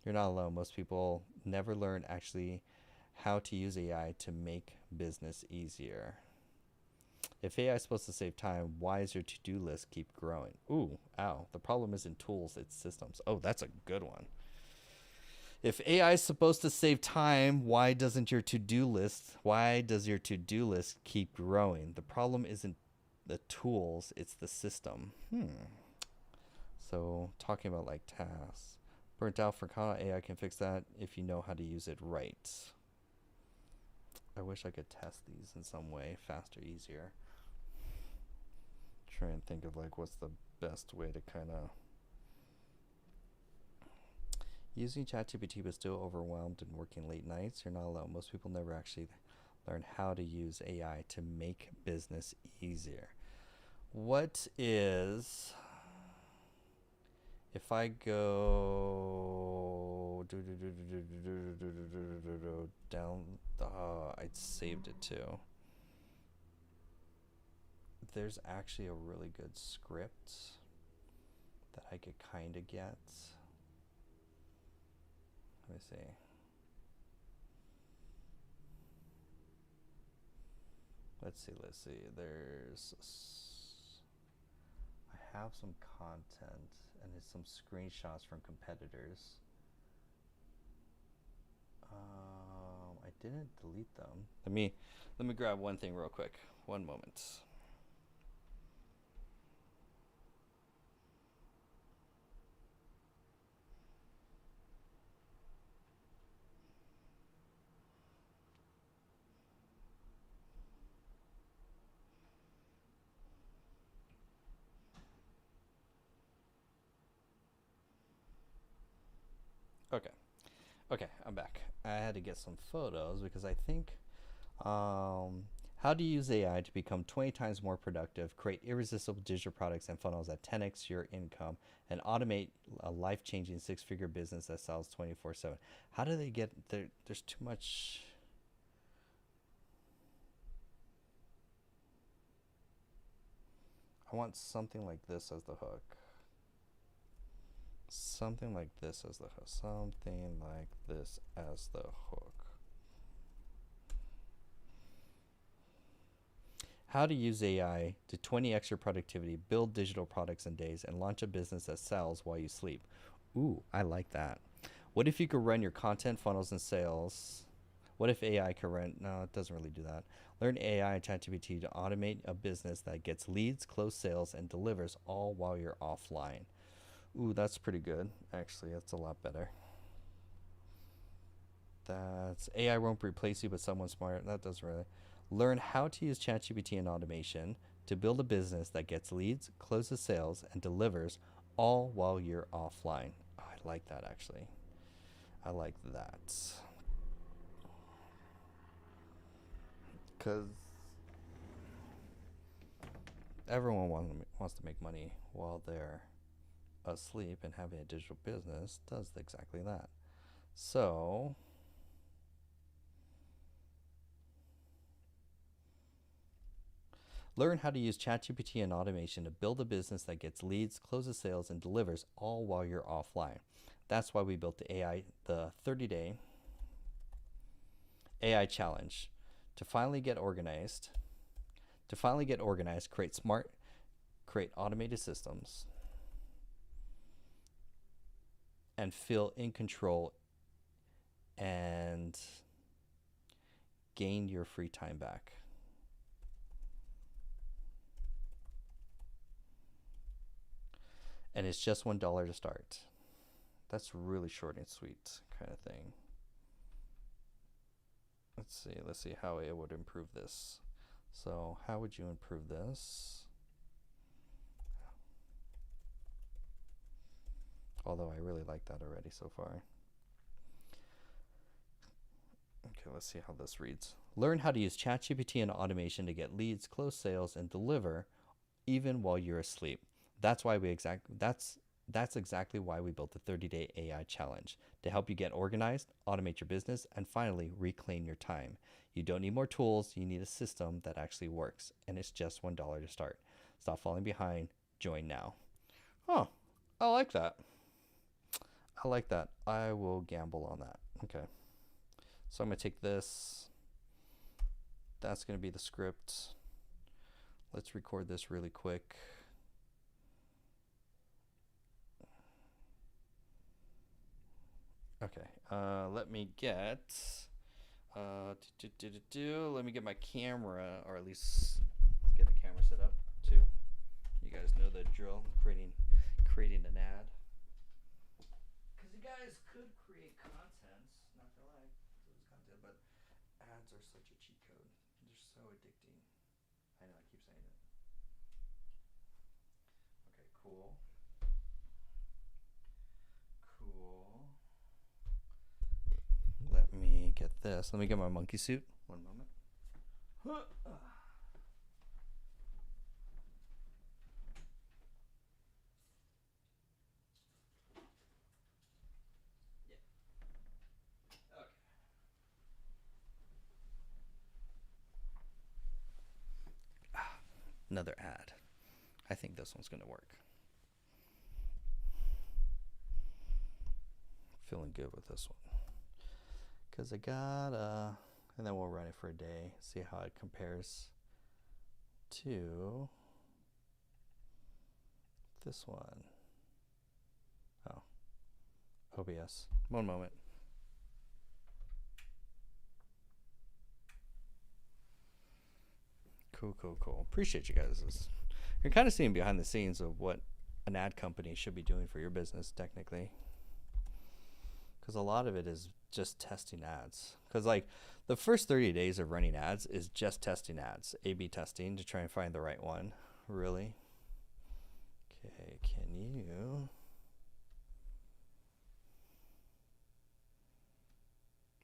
You're not alone. Most people never learn actually how to use AI to make business easier. If AI is supposed to save time, why does your to-do list keep growing? Ooh, ow. The problem isn't tools, it's systems. Oh, that's a good one. If AI is supposed to save time, why does your to-do list keep growing? The problem isn't the tools, it's the system. So talking about like tasks. Burnt out for content, AI can fix that if you know how to use it right. I wish I could test these in some way, faster, easier. Try and think of like what's the best way to kind of using ChatGPT but still overwhelmed and working late nights. You're not alone. Most people never actually learn how to use AI to make business easier. What is if I go down the I saved it too. There's actually a really good script that I could kind of get. Let me see. Let's see. I have some content and it's some screenshots from competitors. I didn't delete them. Let me grab one thing real quick. One moment. Okay. Okay, I'm back. I had to get some photos because I think how to use AI to become 20 times more productive, create irresistible digital products and funnels that 10x your income, and automate a life changing 6-figure business that sells 24/7. How do they get there? There's too much. I want something like this as the hook. Something like this as the hook. Something like this as the hook. How to use AI to 20x your productivity, build digital products in days, and launch a business that sells while you sleep. Ooh, I like that. What if you could run your content, funnels, and sales? What if AI could run? No, it doesn't really do that. Learn AI and ChatGPT to automate a business that gets leads, close sales, and delivers all while you're offline. Ooh, that's pretty good. Actually, that's a lot better. That's AI won't replace you, but someone smart. That doesn't really. Learn how to use ChatGPT and automation to build a business that gets leads, closes sales, and delivers all while you're offline. Oh, I like that actually. I like that. Because everyone wants to make money while they're asleep, and having a digital business does exactly that. So learn how to use ChatGPT and automation to build a business that gets leads, closes sales, and delivers all while you're offline. That's why we built the 30-day AI challenge to finally get organized. Create automated systems, and feel in control and gain your free time back. And it's just $1 to start. That's really short and sweet kind of thing. Let's see how it would improve this. So how would you improve this? Although I really like that already so far. Okay, let's see how this reads. Learn how to use ChatGPT and automation to get leads, close sales, and deliver even while you're asleep. That's exactly why we built the 30-day AI challenge, to help you get organized, automate your business, and finally reclaim your time. You don't need more tools, you need a system that actually works, and it's just $1 to start. Stop falling behind, join now. Oh, I like that. I will gamble on that. Okay. So I'm going to take this. That's going to be the script. Let's record this really quick. Okay, let me get let me get my camera, or at least get the camera set up too. You guys know the drill, creating an ad. Because you guys could create content, not gonna lie, content, but ads are such a cheat code. They're so addicting. I know, I keep saying it. Okay, cool. Let me get this. Let me get my monkey suit. One moment. Yeah. Okay. Another ad. I think this one's going to work. Feeling good with this one. Because I got and then we'll run it for a day, see how it compares to this one. Oh, OBS. One moment. Cool. Appreciate you guys. You're kind of seeing behind the scenes of what an ad company should be doing for your business, technically. Because a lot of it is just testing ads. Because like the first 30 days of running ads is just testing ads, A/B testing to try and find the right one. Really? Okay, can you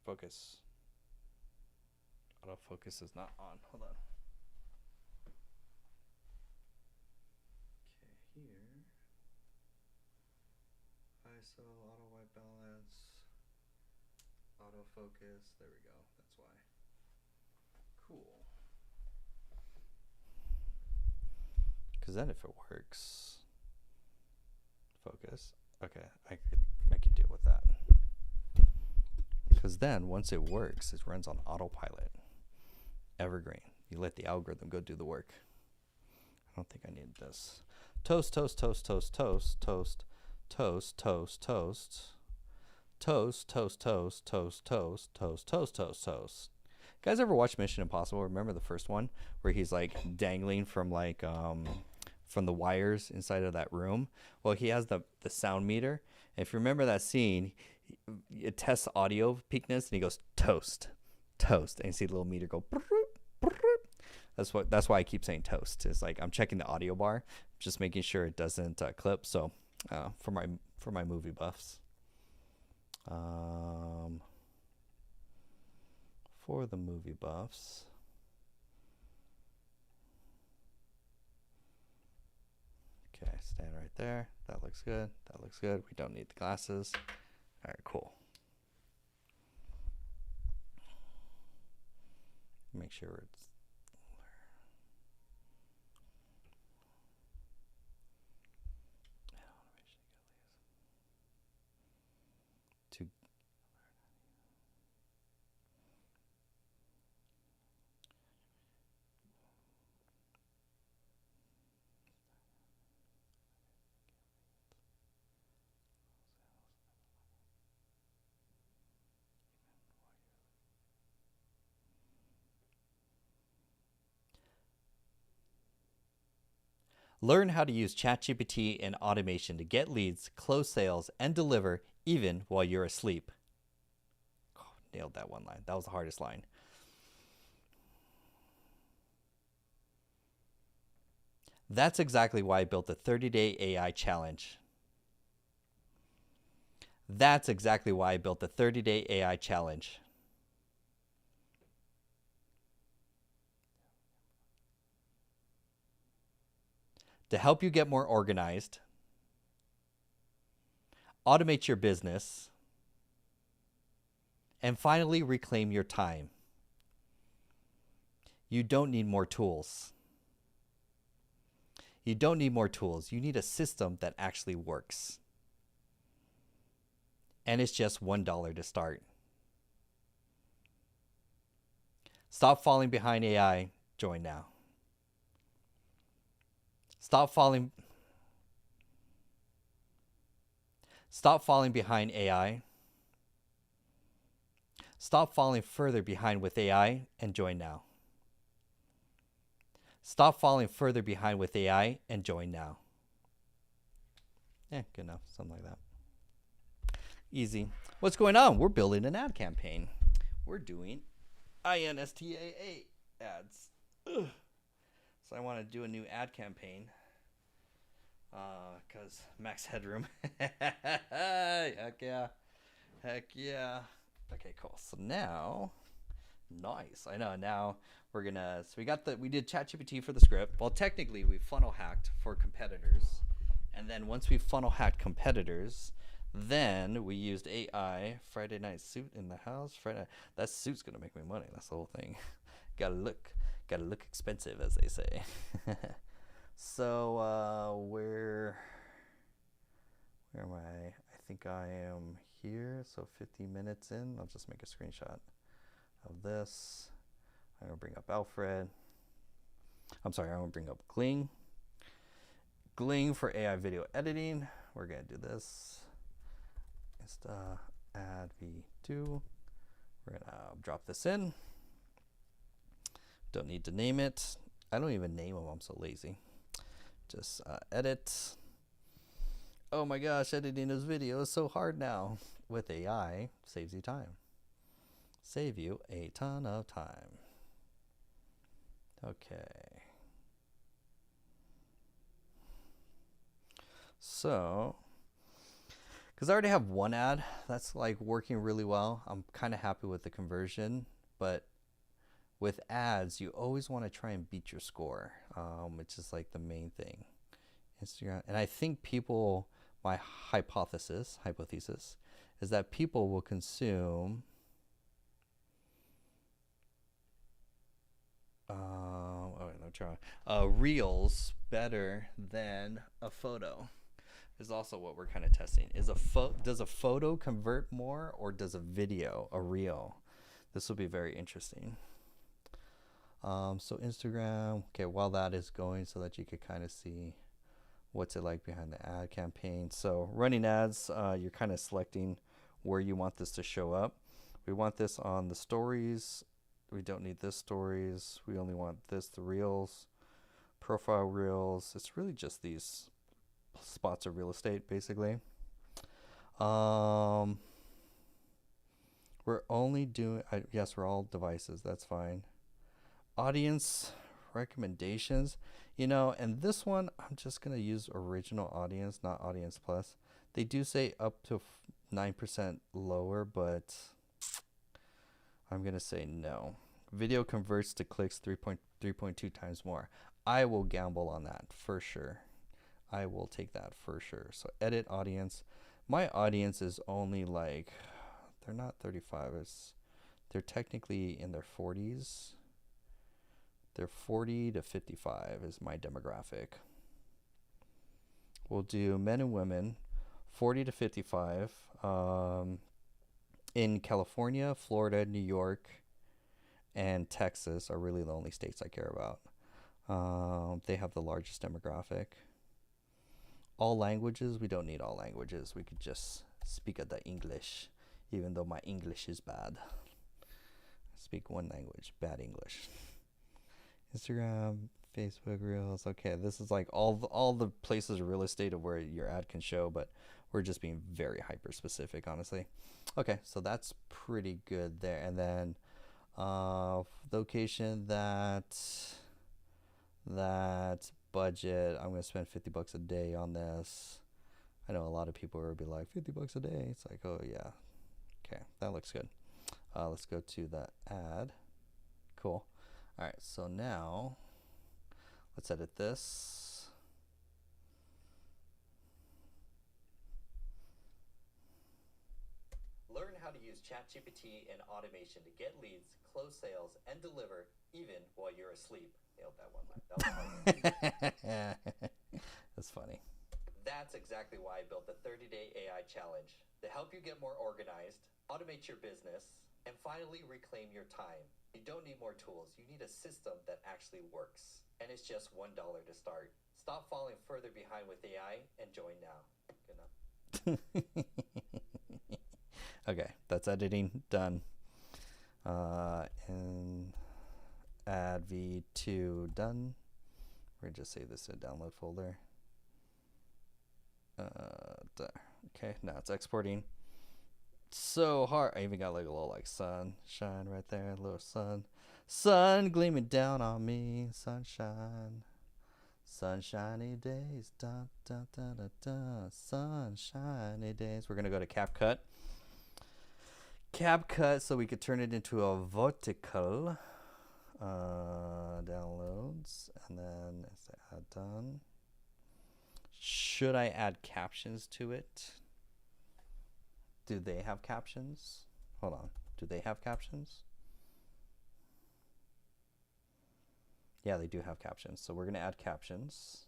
focus? Autofocus is not on. Hold on. Okay, here. ISO, auto white balance, autofocus. There we go. That's why. Cool. Because then if it works, focus. Okay, I could deal with that. Because then once it works, it runs on autopilot. Evergreen. You let the algorithm go do the work. I don't think I need this. Toast. Guys ever watch Mission Impossible? Remember the first one where he's like dangling from like from the wires inside of that room? Well, he has the sound meter. And if you remember that scene, it tests audio peakness and he goes toast, and you see the little meter go. That's why I keep saying toast. It's like I'm checking the audio bar, just making sure it doesn't clip. So for my movie buffs, for the movie buffs, okay, stand right there. That looks good. We don't need the glasses. All right, cool. Make sure it's to learn how to use ChatGPT and automation to get leads, close sales, and deliver even while you're asleep. Oh, nailed that one line. That was the hardest line. That's exactly why I built the 30-day AI challenge. That's exactly why I built the 30-day AI challenge. To help you get more organized, automate your business, and finally reclaim your time. You don't need more tools. You don't need more tools. You need a system that actually works. And it's just $1 to start. Stop falling behind AI. Join now. Stop falling behind AI. Stop falling further behind with AI and join now. Stop falling further behind with AI and join now. Good enough. Something like that. Easy. What's going on? We're building an ad campaign. We're doing INSTAA ads. Ugh. So I want to do a new ad campaign because max headroom. Heck yeah. Okay, cool. So now, nice. I know. Now we're gonna. So we did ChatGPT for the script. Well, technically we funnel hacked for competitors, and then once we funnel hacked competitors, then we used AI. Friday night suit in the house. That suit's gonna make me money. That's the whole thing. Gotta look expensive, as they say. So where am I? I think I am here. So 50 minutes in. I'll just make a screenshot of this. I'm gonna bring up Alfred. I'm sorry, I'm gonna bring up Gling. Gling for AI video editing. We're gonna do this. Insta add v2. We're gonna drop this in. Don't need to name it. I don't even name them, I'm so lazy. Just edit. Oh my gosh, editing this video is so hard now. With AI, saves you time. Save you a ton of time. Okay. So, because I already have one ad that's like working really well, I'm kind of happy with the conversion, but with ads, you always want to try and beat your score, which is like the main thing. Instagram, and I think people, my hypothesis is that people will consume reels better than a photo. Is also what we're kind of testing. Does a photo convert more, or does a video, a reel? This will be very interesting. So Instagram, okay, while that is going, so that you could kind of see what's it like behind the ad campaign. So running ads, you're kind of selecting where you want this to show up. We want this on the stories. We don't need this stories. We only want this, the reels, profile reels. It's really just these spots of real estate, basically. We're only doing, yes, we're all devices. That's fine. Audience recommendations, and this one I'm just gonna use original audience, not audience plus. They do say up to 9% lower, but I'm gonna say no. Video converts to clicks 3.2 times more. I will gamble on that for sure. I will take that for sure. So edit audience. My audience is only like, they're not 35. They're technically in their 40s. They're 40 to 55 is my demographic. We'll do men and women, 40 to 55. In California, Florida, New York, and Texas are really the only states I care about. They have the largest demographic. All languages, we don't need all languages. We could just speak the English, even though my English is bad. I speak one language, bad English. Instagram, Facebook, Reels. Okay, this is like all the places of real estate of where your ad can show, but we're just being very hyper specific, honestly. Okay, so that's pretty good there. And then location, that budget, I'm gonna spend $50 a day on this. I know a lot of people will be like, $50 a day. It's like, oh yeah, okay, that looks good. Let's go to the ad. Cool. All right, so now let's edit this. Learn how to use ChatGPT and automation to get leads, close sales, and deliver even while you're asleep. Nailed that one. That was hard. That's funny. That's exactly why I built the 30-day AI challenge to help you get more organized, automate your business, and finally reclaim your time. You don't need more tools. You need a system that actually works. And it's just $1 to start. Stop falling further behind with AI and join now. Good enough. Okay, that's editing done. And add v2 done. We're gonna just save this in a download folder. Okay, now it's exporting. So hard. I even got like a little like sunshine right there, a little sun gleaming down on me, sunshiny days, da da da da da, sunshiny days. We're gonna go to CapCut, so we could turn it into a vertical. Downloads, and then is the ad done? Should I add captions to it? Do they have captions? Hold on. Do they have captions? Yeah, they do have captions. So we're going to add captions.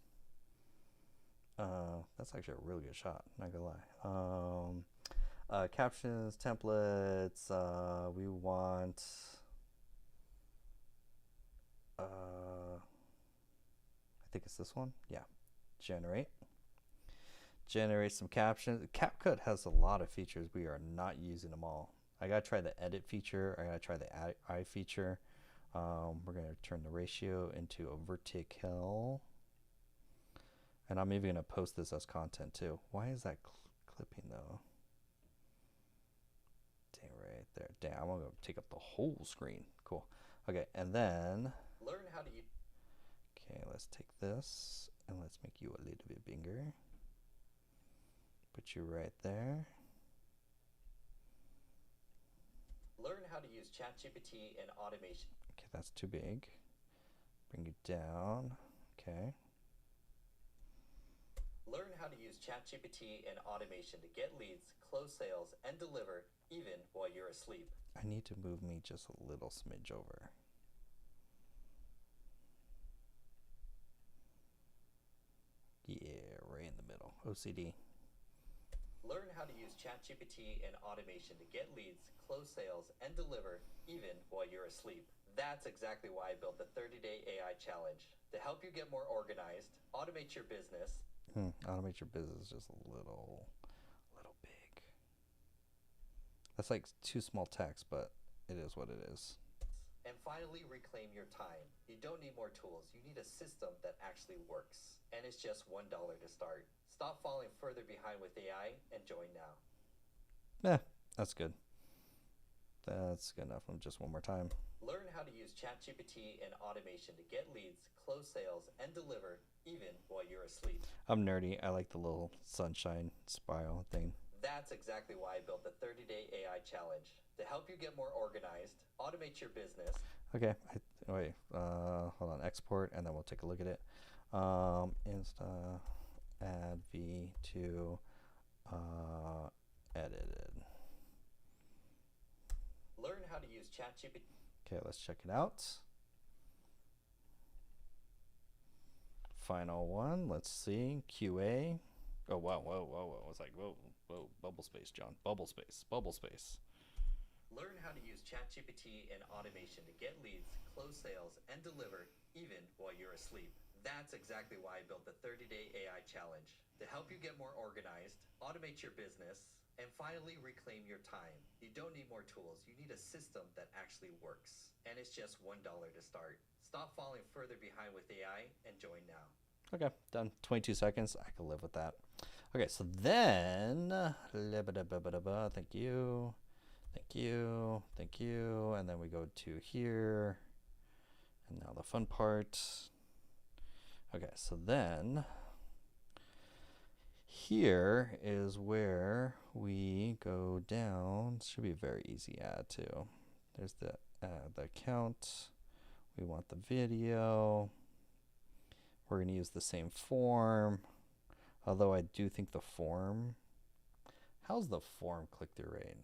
That's actually a really good shot. Not going to lie. Captions, templates. We want... think it's this one. Yeah. Generate. Generate some captions. CapCut has a lot of features. We are not using them all. I gotta try the edit feature. I gotta try the eye feature. We're gonna turn the ratio into a vertical. And I'm even gonna post this as content too. Why is that clipping though? Dang, right there. Damn, I'm gonna take up the whole screen. Cool. Okay, and then Learn how to use. Okay, let's take this and let's make you a little bit bigger. Put you right there. Learn how to use ChatGPT and automation. Okay, that's too big. Bring it down. Okay. Learn how to use ChatGPT and automation to get leads, close sales, and deliver even while you're asleep. I need to move me just a little smidge over. Yeah, right in the middle. OCD. Learn how to use ChatGPT and automation to get leads, close sales, and deliver even while you're asleep. That's exactly why I built the 30-day AI challenge to help you get more organized, automate your business. Automate your business just a little big. That's like too small text, but it is what it is. And finally, reclaim your time. You don't need more tools. You need a system that actually works. And it's just $1 to start. Stop falling further behind with AI and join now. That's good. That's good enough. Just one more time. Learn how to use ChatGPT and automation to get leads, close sales, and deliver even while you're asleep. I'm nerdy. I like the little sunshine spiral thing. That's exactly why I built the 30-day AI challenge to help you get more organized, automate your business. Okay, wait, hold on, export, and then we'll take a look at it. Insta add v2 edited. Learn how to use ChatGPT. Okay, let's check it out. Final one, let's see, QA. Oh, wow, whoa. I was like, whoa, bubble space, John, bubble space. Learn how to use ChatGPT and automation to get leads, close sales, and deliver even while you're asleep. That's exactly why I built the 30-day AI challenge to help you get more organized, automate your business, and finally reclaim your time. You don't need more tools. You need a system that actually works. And it's just $1 to start. Stop falling further behind with AI and join now. Okay, done. 22 seconds. I can live with that. Okay, so then, thank you. And then we go to here. And now the fun part. Okay, so then here is where we go down. Should be a very easy add too. There's the account. We want the video. We're going to use the same form. Although I do think the form. How's the form click-through rate?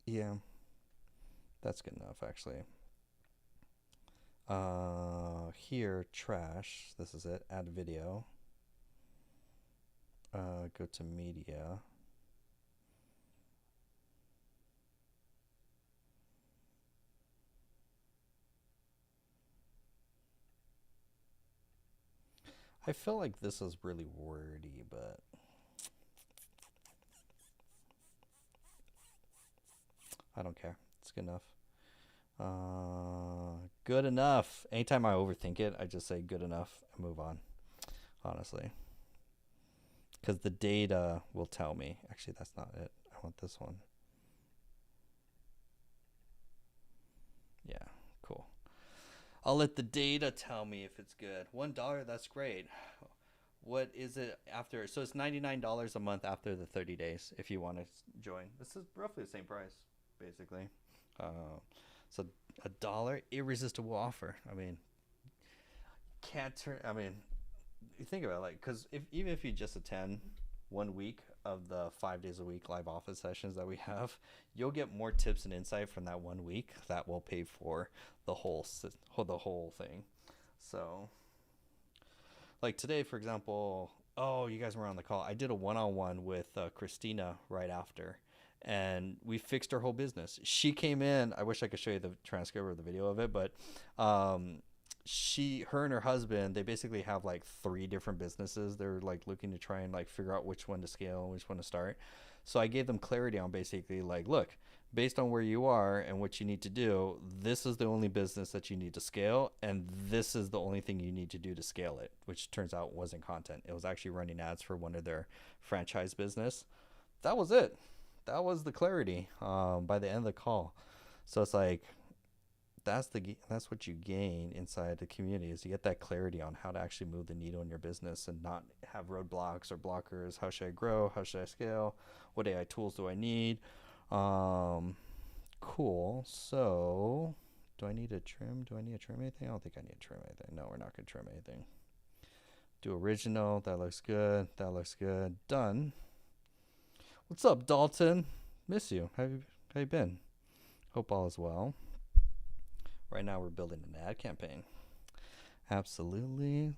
Yeah, that's good enough actually. Here, trash. This is it. Add video. Go to media. I feel like this is really wordy, but I don't care. It's good enough. Good enough. Anytime I overthink it, I just say good enough and move on. Honestly. Because the data will tell me. Actually, that's not it. I want this one. Yeah, cool. I'll let the data tell me if it's good. $1, that's great. What is it after? So it's $99 a month after the 30 days if you want to join. This is roughly the same price, basically. So $1, irresistible offer. I mean, can't turn. I mean, you think about it, like, because even if you just attend 1 week of the 5 days a week live office sessions that we have, you'll get more tips and insight from that 1 week that will pay for the whole thing. So, like today, for example, oh, you guys were on the call. I did a one-on-one with Christina right after. and we fixed her whole business. She came in. I wish I could show you the transcript or the video of it, but her and her husband, they basically have like 3 different businesses. They're like looking to try and like figure out which one to scale and which one to start. So I gave them clarity on basically like, look, based on where you are and what you need to do, this is the only business that you need to scale, and this is the only thing you need to do to scale it, which turns out wasn't content. It was actually running ads for one of their franchise business. That was it. That was the clarity by the end of the call. So it's like, that's what you gain inside the community, is you get that clarity on how to actually move the needle in your business and not have roadblocks or blockers. How should I grow? How should I scale? What AI tools do I need? Cool. So do I need to trim? Do I need to trim anything? I don't think I need to trim anything. No, we're not going to trim anything. Do original. That looks good. That looks good. Done. What's up, Dalton? Miss you. How you been? Hope all is well. Right now we're building an ad campaign. Absolutely.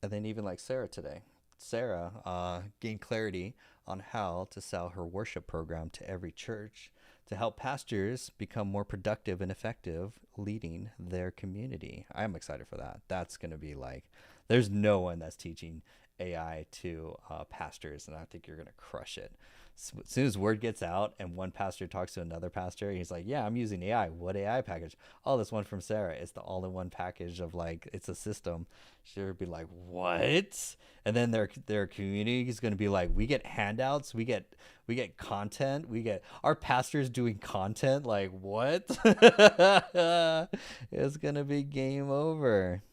And then even like Sarah today. Sarah gained clarity on how to sell her worship program to every church to help pastors become more productive and effective leading their community. I'm excited for that. That's going to be like, there's no one that's teaching AI to pastors, and I think you're going to crush it. As soon as word gets out and one pastor talks to another pastor, he's like, yeah, I'm using AI. What AI package? Oh, this one from Sarah. It's the all-in-one package of like, it's a system. She'll be like, what? And then their community is going to be like, we get handouts, we get content, we get our pastors doing content. Like, what? It's going to be game over.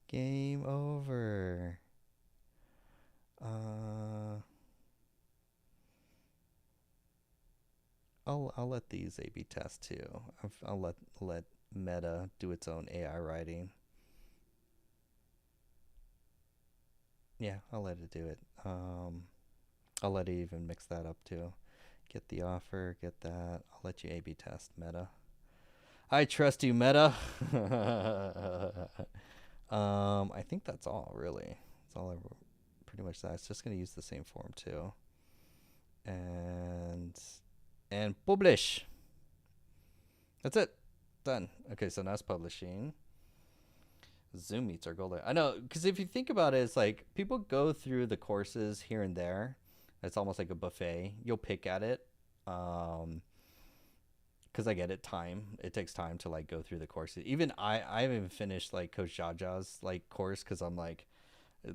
Game over. I'll let these A/B test too. I'll let Meta do its own AI writing. Yeah, I'll let it do it. I'll let it even mix that up too. Get the offer, get that. I'll let you A/B test, Meta. I trust you, Meta. I think that's all, really. That's all pretty much that. It's just going to use the same form too. And publish. That's it. Done. Okay, so now it's publishing. Zoom meets our goal. I know, because if you think about it, it's like people go through the courses here and there. It's almost like a buffet. You'll pick at it. Because I get it, it takes time to like go through the courses. Even I haven't even finished like Coach Jaja's like course, because I'm like I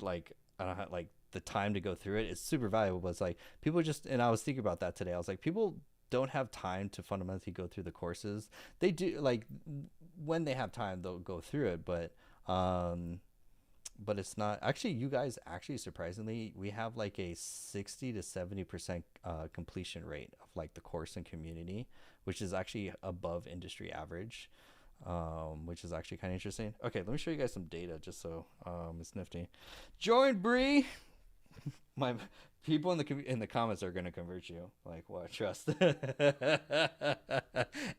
don't have like the time to go through it. It's super valuable, but it's like people just, and I was thinking about that today. I was like, people don't have time to fundamentally go through the courses. They do, like when they have time, they'll go through it, but it's not actually, you guys actually, surprisingly, we have like a 60 to 70% completion rate of like the course and community, which is actually above industry average, which is actually kind of interesting. Okay, let me show you guys some data just so it's nifty. Join Bree. My people in the comments are gonna convert you. Like, what? Trust.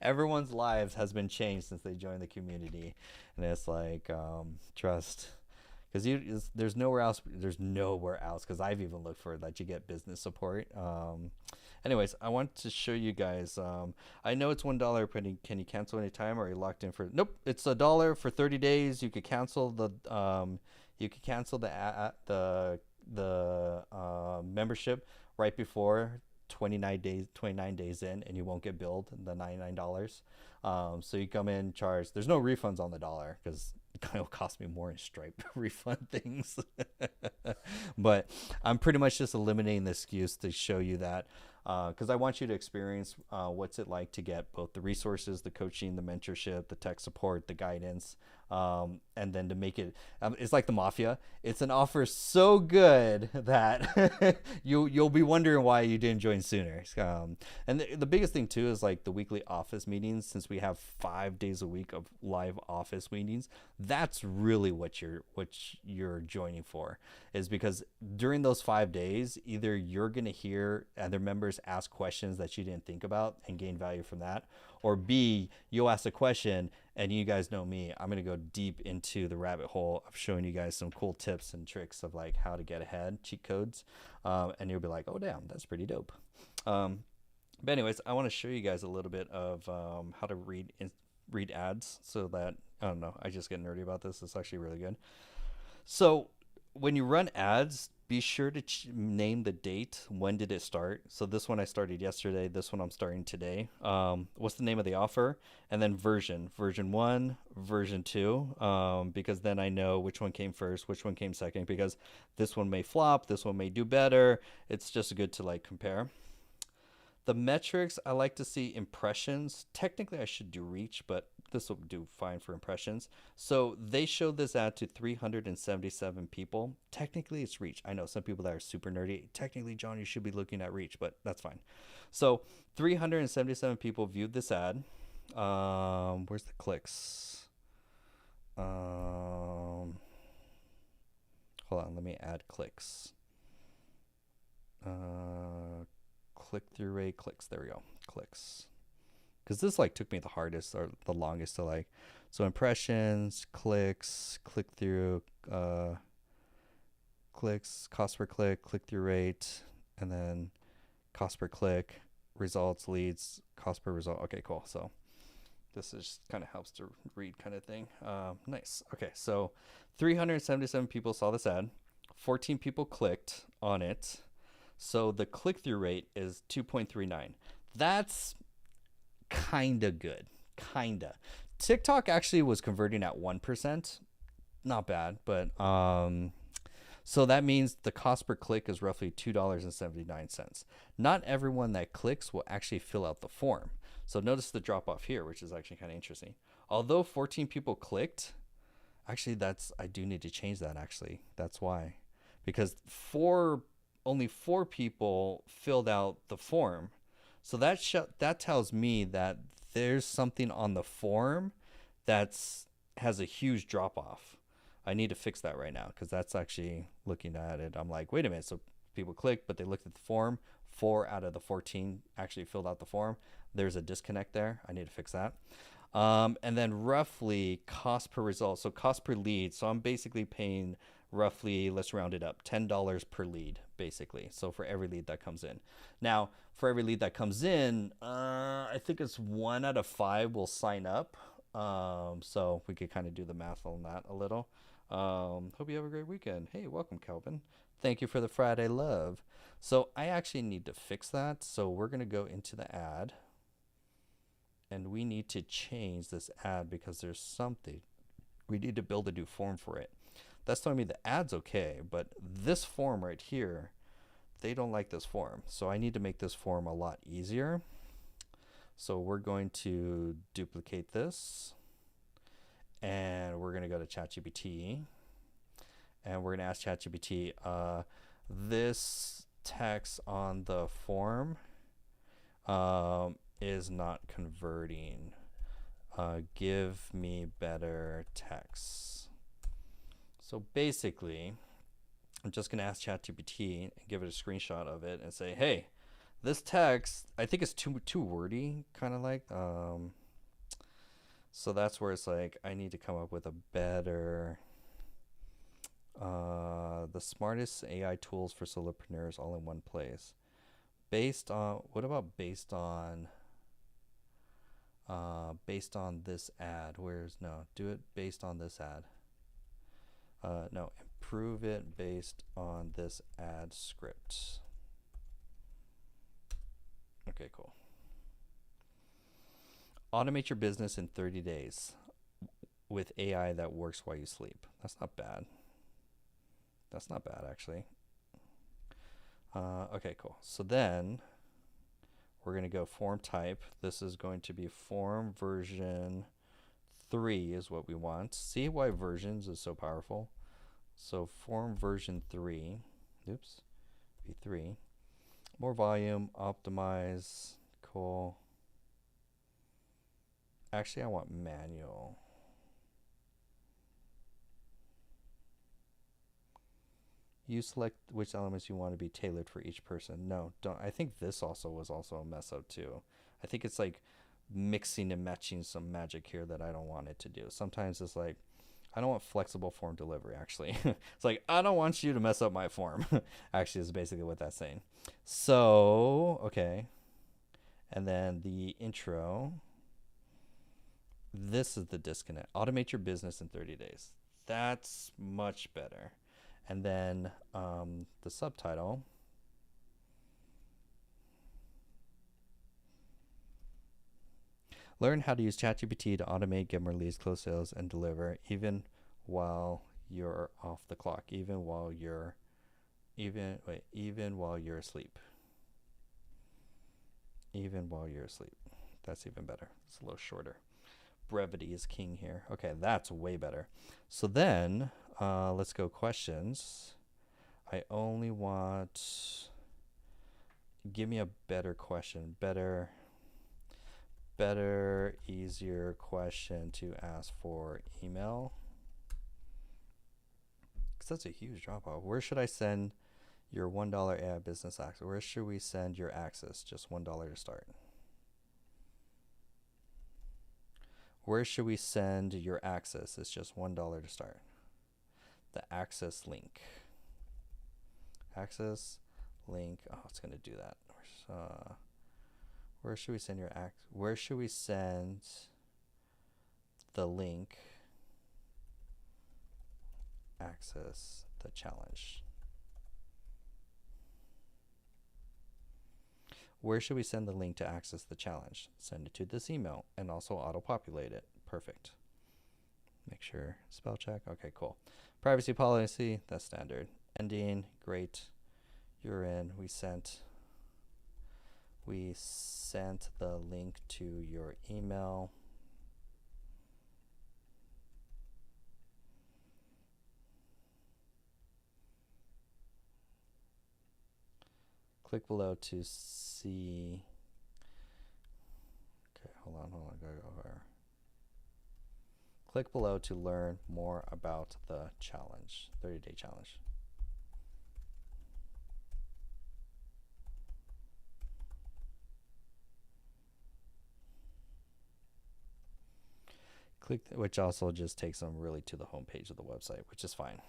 Everyone's lives has been changed since they joined the community, and it's like trust. Because there's nowhere else. Because I've even looked for that you get business support. Anyways, I want to show you guys. I know it's $1, but can you cancel anytime, or are you locked in for? Nope, it's $1 for 30 days. You could cancel the membership right before 29 days in, and you won't get billed the $99. So you come in, charge. There's no refunds on the dollar, because it kind of cost me more in Stripe refund things. But I'm pretty much just eliminating the excuse to show you that, because I want you to experience what's it like to get both the resources, the coaching, the mentorship, the tech support, the guidance, and then to make it, it's like the mafia. It's an offer so good that you'll be wondering why you didn't join sooner. And the biggest thing too is like the weekly office meetings. Since we have 5 days a week of live office meetings, that's really what you're joining for, is because during those 5 days, either you're going to hear other members ask questions that you didn't think about and gain value from that, or B, you'll ask a question And you guys know me, I'm going to go deep into the rabbit hole of showing you guys some cool tips and tricks of like how to get ahead, cheat codes. And you'll be like, oh, damn, that's pretty dope. But anyways, I want to show you guys a little bit of how to read ads so that, I don't know, I just get nerdy about this. It's actually really good. So when you run ads, be sure to name the date. When did it start? So this one I started yesterday. This one I'm starting today. What's the name of the offer? And then version 1, version 2, because then I know which one came first, which one came second, because this one may flop, this one may do better. It's just good to like compare. The metrics, I like to see impressions. Technically, I should do reach, but this will do fine for impressions. So they showed this ad to 377 people. Technically, it's reach. I know some people that are super nerdy. Technically, John, you should be looking at reach, but that's fine. So 377 people viewed this ad. Where's the clicks? Hold on, let me add clicks. Click-through rate, clicks. There we go, clicks. Because this like took me the hardest or the longest to like. So impressions, clicks, click-through, clicks, cost per click, click-through rate, and then cost per click, results, leads, cost per result. Okay, cool. So this is kind of helps to read kind of thing. Nice. Okay, so 377 people saw this ad. 14 people clicked on it. So the click-through rate is 2.39. That's kind of good. Kinda. TikTok actually was converting at 1%. Not bad, but so that means the cost per click is roughly $2.79. Not everyone that clicks will actually fill out the form. So notice the drop off here, which is actually kind of interesting. Although 14 people clicked, actually I do need to change that actually. That's why. Because only 4 people filled out the form. So that tells me that there's something on the form has a huge drop off. I need to fix that right now because that's actually looking at it. I'm like, wait a minute. So people clicked, but they looked at the form. 4 out of the 14 actually filled out the form. There's a disconnect there. I need to fix that. And then roughly cost per result. So cost per lead. So I'm basically paying roughly, let's round it up, $10 per lead, basically. So for every lead that comes in. Now, for every lead that comes in, I think it's 1 out of 5 will sign up. So we could kind of do the math on that a little. Hope you have a great weekend. Hey, welcome, Calvin. Thank you for the Friday love. So I actually need to fix that. So we're going to go into the ad. And we need to change this ad because there's something. We need to build a new form for it. That's telling me the ad's okay, but this form right here, they don't like this form. So I need to make this form a lot easier. So we're going to duplicate this. And we're going to go to ChatGPT. And we're going to ask ChatGPT, this text on the form is not converting. Give me better text. So basically, I'm just going to ask ChatGPT and give it a screenshot of it and say, hey, this text, I think it's too wordy, kind of like. So that's where it's like, I need to come up with a better, the smartest AI tools for solopreneurs all in one place. What about based on this ad? Do it based on this ad. No, improve it based on this ad script. Okay, cool. Automate your business in 30 days with AI that works while you sleep. That's not bad. That's not bad, actually. Okay, cool. So then we're going to go form type. This is going to be form version 3 is what we want. See why versions is so powerful? So form version 3, oops, v3, more volume, optimize, cool. Actually, I want manual. You select which elements you want to be tailored for each person. No, don't. I think this was also a mess up too. I think it's like mixing and matching some magic here that I don't want it to do. Sometimes it's like, I don't want flexible form delivery, actually. It's like, I don't want you to mess up my form. Actually, is basically what that's saying. So, okay. And then the intro. This is the disconnect. Automate your business in 30 days. That's much better. And then the subtitle. Learn how to use ChatGPT to automate, get more leads, close sales, and deliver even while you're off the clock, even while you're asleep. Even while you're asleep. That's even better. It's a little shorter. Brevity is king here. Okay, that's way better. So then, let's go questions. I only want, give me a better question, better, easier question to ask for email. Because that's a huge drop off. Where should I send your $1 AI business access? Where should we send your access? Just $1 to start. Where should we send your access? It's just $1 to start. The access link. Access link. Oh, it's going to do that. Where should we send your where should we send the link? Access the challenge. Where should we send the link to access the challenge? Send it to this email and also auto-populate it. Perfect. Make sure spell check. Okay, cool. Privacy policy, that's standard. Ending, great. You're in. We sent the link to your email. Click below to see. Okay, hold on, gotta go over. Click below to learn more about the challenge, 30-day challenge. Which also just takes them really to the homepage of the website, which is fine.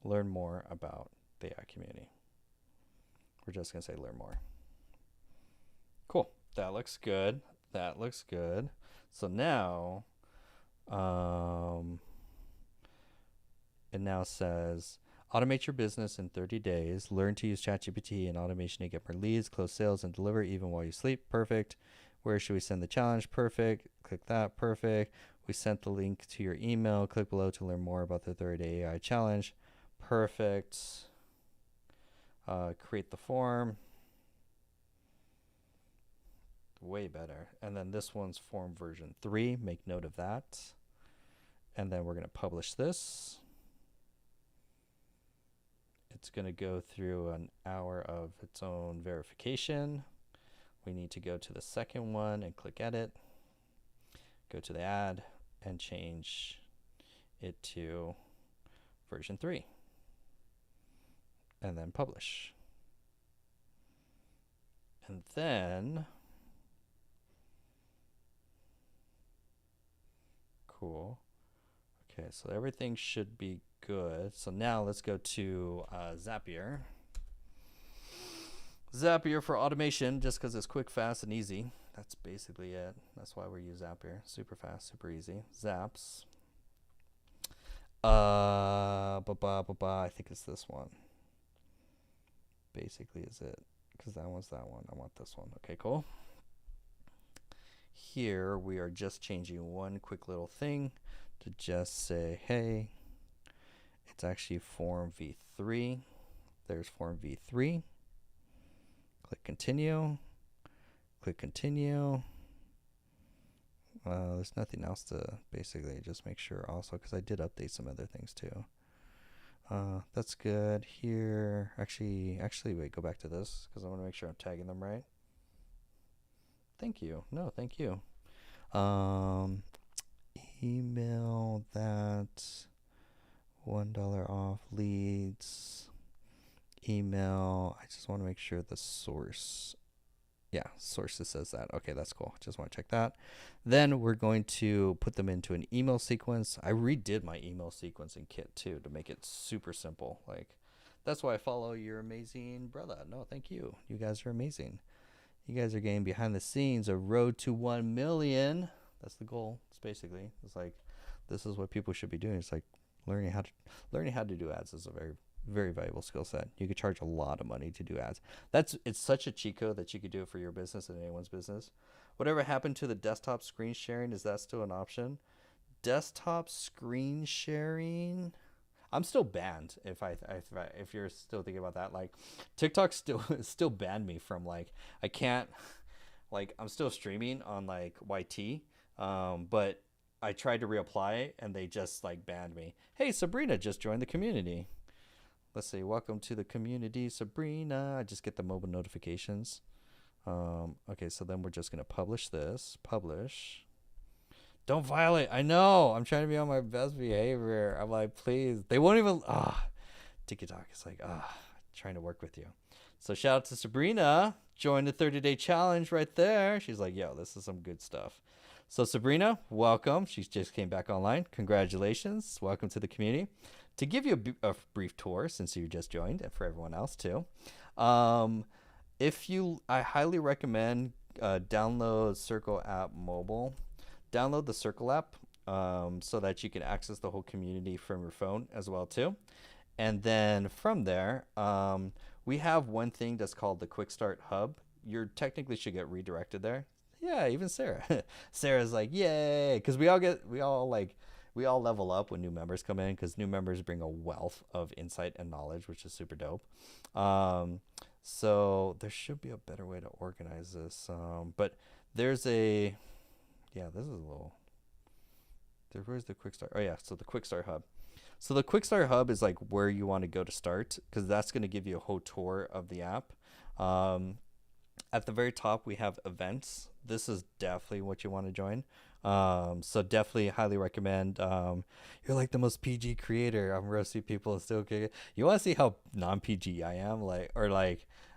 Learn more about the AI community. We're just going to say learn more. Cool. That looks good. That looks good. So now, it now says, automate your business in 30 days. Learn to use ChatGPT and automation to get more leads, close sales, and deliver even while you sleep. Perfect. Where should we send the challenge? Perfect. Click that. Perfect. We sent the link to your email. Click below to learn more about the 30-day AI challenge. Perfect. Create the form. Way better. And then this one's form version 3. Make note of that. And then we're going to publish this. It's going to go through an hour of its own verification. We need to go to the second one and click edit. Go to the ad and change it to version 3. And then publish. And then, cool. Okay, so everything should be good. So now let's go to Zapier. Zapier for automation, just because it's quick, fast, and easy. That's basically it. That's why we use Zapier. Super fast, super easy. Zaps. I think it's this one. Basically is it. Because that one's that one. I want this one. Okay, cool. Here we are just changing one quick little thing to just say, hey, it's actually form v3. There's form v3. Click continue. Click continue. There's nothing else to basically just make sure also, because I did update some other things too. That's good here. Actually, wait, go back to this because I want to make sure I'm tagging them right. Thank you. No, thank you. Email that $1 off leads. Email. I just want to make sure the source Yeah, sources says that. Okay, that's cool. Just want to check that. Then we're going to put them into an email sequence. I redid my email sequencing kit too to make it super simple. Like, that's why I follow your amazing brother. No, thank you. You guys are amazing. You guys are getting behind the scenes a road to 1 million. That's the goal. It's basically, it's like, this is what people should be doing. It's like learning how to do ads is a very, very valuable skill set. You could charge a lot of money to do ads. It's such a cheat code that you could do it for your business and anyone's business. Whatever happened to the desktop screen sharing? Is that still an option? Desktop screen sharing? I'm still banned if you're still thinking about that. Like, TikTok still banned me from, like, I can't, like, I'm still streaming on like YT, but I tried to reapply and they just like banned me. Hey, Sabrina just joined the community. Let's see. Welcome to the community, Sabrina. I just get the mobile notifications. Okay, so then we're just gonna publish this. Publish. Don't violate. I know. I'm trying to be on my best behavior. I'm like, please. They won't even. TikTok is like, trying to work with you. So shout out to Sabrina. Join the 30-day challenge right there. She's like, yo, this is some good stuff. So Sabrina, welcome. She just came back online. Congratulations. Welcome to the community. To give you a brief tour, since you just joined, and for everyone else too, I highly recommend download Circle app mobile. Download the Circle app so that you can access the whole community from your phone as well too. And then from there, we have one thing that's called the Quick Start Hub. You technically should get redirected there. Yeah, even Sarah. Sarah's like, yay, because we all level up when new members come in, because new members bring a wealth of insight and knowledge, which is super dope. So there should be a better way to organize this. But there's this is a little. Where's the Quick Start? Oh yeah, so the Quick Start Hub. So the Quick Start Hub is like where you want to go to start, because that's going to give you a whole tour of the app. At the very top, we have events. This is definitely what you want to join. So definitely highly recommend. You're like the most PG creator. I'm roasting people still. You want to see how non-PG I am, like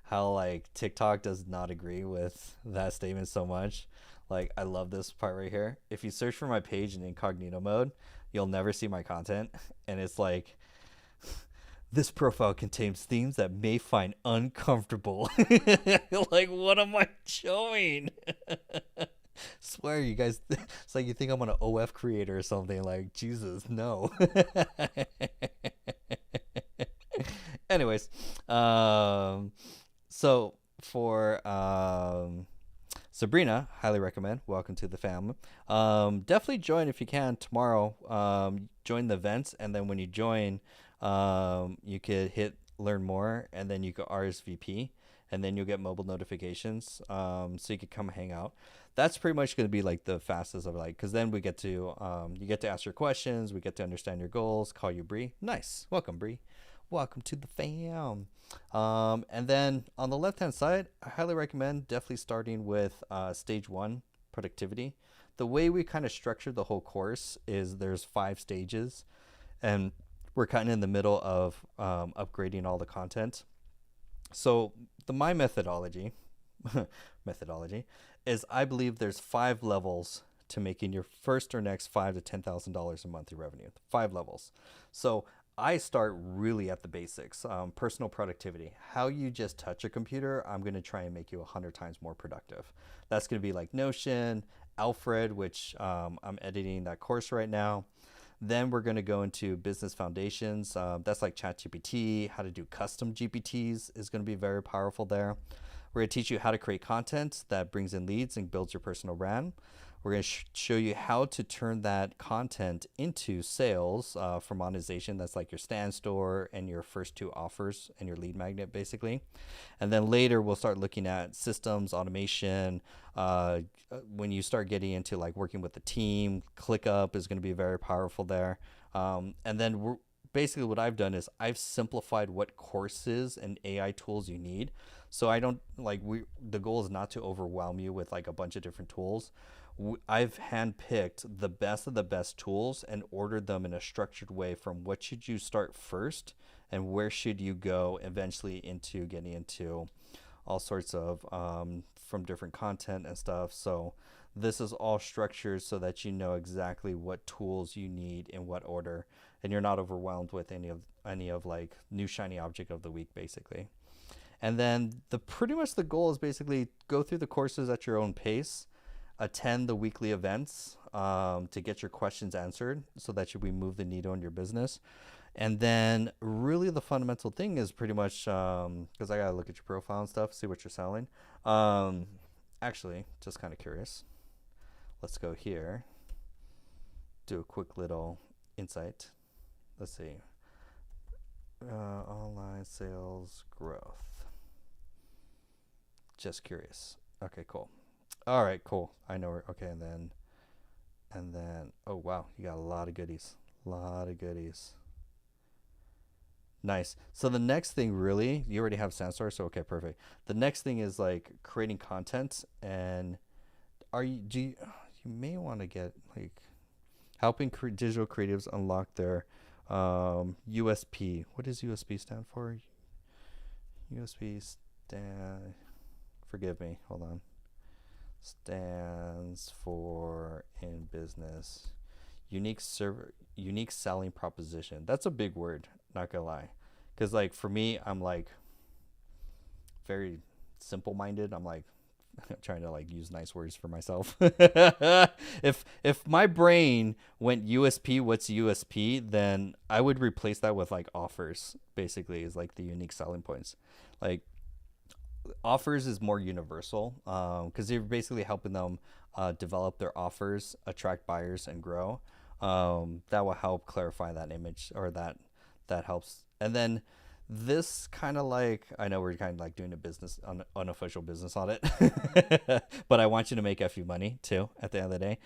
how like TikTok does not agree with that statement so much. Like, I love this part right here. If you search for my page in incognito mode, you'll never see my content, and it's like, this profile contains themes that may find uncomfortable. Like, what am I showing? Swear, you guys, it's like you think I'm an OF creator or something. Like, Jesus, no. Anyways, so for Sabrina, highly recommend. Welcome to the family. Definitely join if you can tomorrow. Join the events, and then when you join, you could hit learn more, and then you could RSVP, and then you'll get mobile notifications. So you could come hang out. That's pretty much going to be like the fastest of, like, because then we get to you get to ask your questions, we get to understand your goals, call you Bree. Nice. Welcome, Bree. Welcome to the fam. And then on the left hand side, I highly recommend definitely starting with stage 1, productivity. The way we kind of structured the whole course is there's 5 stages, and we're kind of in the middle of upgrading all the content. So my methodology is, I believe there's 5 levels to making your first or next $5,000 to $10,000 in monthly revenue. 5 levels. So I start really at the basics. Personal productivity. How you just touch a computer, I'm going to try and make you 100 times more productive. That's going to be like Notion, Alfred, which I'm editing that course right now. Then we're going to go into business foundations. That's like ChatGPT. How to do custom GPTs is going to be very powerful there. We're going to teach you how to create content that brings in leads and builds your personal brand. We're going to show you how to turn that content into sales for monetization. That's like your stand store and your first 2 offers and your lead magnet, basically. And then later we'll start looking at systems, automation. When you start getting into like working with the team, ClickUp is going to be very powerful there. And then basically what I've done is I've simplified what courses and AI tools you need. So I don't the goal is not to overwhelm you with like a bunch of different tools. I've handpicked the best of the best tools and ordered them in a structured way from what should you start first and where should you go eventually into getting into all sorts of from different content and stuff. So this is all structured so that you know exactly what tools you need in what order, and you're not overwhelmed with any of like new shiny object of the week, basically. And then the pretty much the goal is basically go through the courses at your own pace, attend the weekly events to get your questions answered so that we move the needle in your business. And then really the fundamental thing is pretty much because I gotta look at your profile and stuff, see what you're selling. Actually, just kind of curious. Let's go here. Do a quick little insight. Let's see. Online sales growth. Just curious. Okay, cool. All right, cool. I know where. Okay, and then. Oh wow, you got a lot of goodies. Nice. So the next thing, really, you already have Sandstorm, so okay, perfect. The next thing is like creating content, and you may want to get like helping digital creatives unlock their USP. What does USP stand for? USP stand. Forgive me. Hold on. Stands for in business. Unique selling proposition. That's a big word, not gonna lie. Because like for me, I'm like very simple minded. I'm like trying to like use nice words for myself. If my brain went USP, what's USP, then I would replace that with like offers, basically, is like the unique selling points. Like offers is more universal because you're basically helping them develop their offers, attract buyers, and grow. That will help clarify that image, or that helps. And then this kind of like, I know we're kind of like doing a business unofficial business audit, but I want you to make a few money too at the end of the day.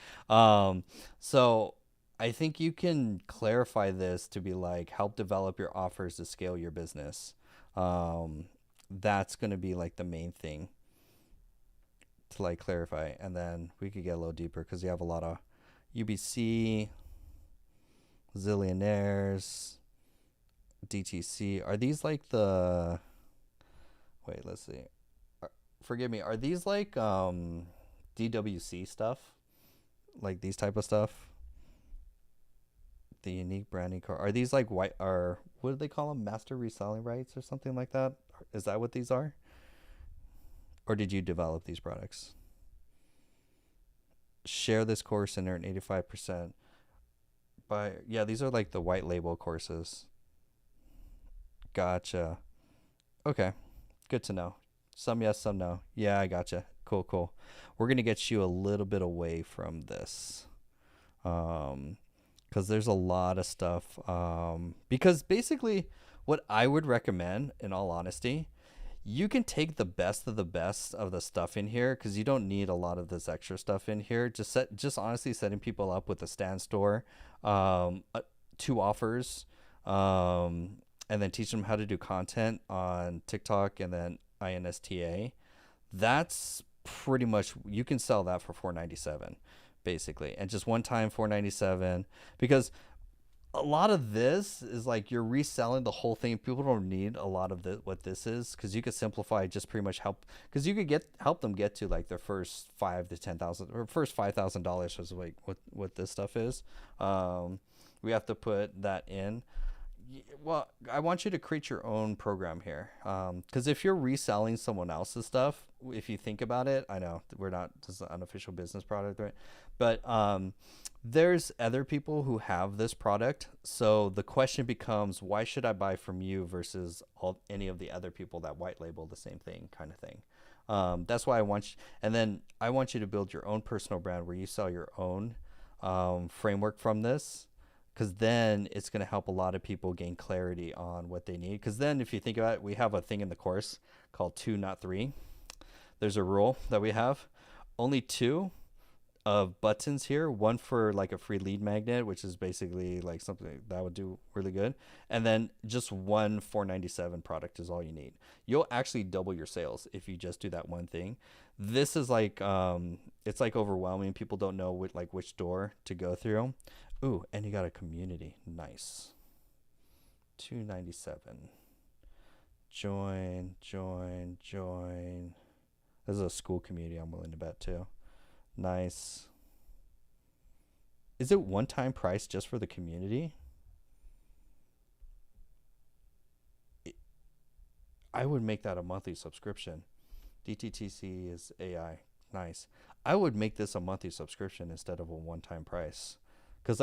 So I think you can clarify this to be like help develop your offers to scale your business. That's going to be like the main thing to like clarify. And then we could get a little deeper because you have a lot of UBC, Zillionaires, DTC. Are these like the, wait, let's see. Forgive me. Are these like DWC stuff? Like these type of stuff? The unique branding card. Are these like what do they call them? Master reselling rights or something like that? Is that what these are? Or did you develop these products? Share this course and earn 85%. Yeah, these are like the white label courses. Gotcha. Okay. Good to know. Some yes, some no. Yeah, I gotcha. Cool. We're going to get you a little bit away from this. Because there's a lot of stuff. Because basically what I would recommend, in all honesty, you can take the best of the stuff in here, because you don't need a lot of this extra stuff in here. Just honestly setting people up with a stand store, 2 offers, and then teach them how to do content on TikTok and then INSTA. That's pretty much, you can sell that for $497 basically, and just one time $497, because a lot of this is like you're reselling the whole thing. People don't need a lot of what this is, because you could simplify, just pretty much help, because you could help them get to like their first $5,000 to $10,000 or first $5,000 was like what this stuff is. We have to put that in. Well, I want you to create your own program here, because if you're reselling someone else's stuff, if you think about it, I know we're not, this is an unofficial business product, right? But there's other people who have this product. So the question becomes, why should I buy from you versus any of the other people that white label the same thing, kind of thing. That's why I want you, and then I want you to build your own personal brand where you sell your own framework from this, because then it's going to help a lot of people gain clarity on what they need. Because then if you think about it, we have a thing in the course called 2, not 3. There's a rule that we have. Only 2 of buttons here, one for like a free lead magnet, which is basically like something that would do really good, and then just one $497 product is all you need. You'll actually double your sales if you just do that one thing. This is like it's like overwhelming. People don't know which door to go through. Ooh, and you got a community. Nice. $297. Join. This is a school community I'm willing to bet too. Nice. Is it one-time price just for the community? I would make that a monthly subscription. DTTC is AI. Nice. I would make this a monthly subscription instead of a one-time price. Because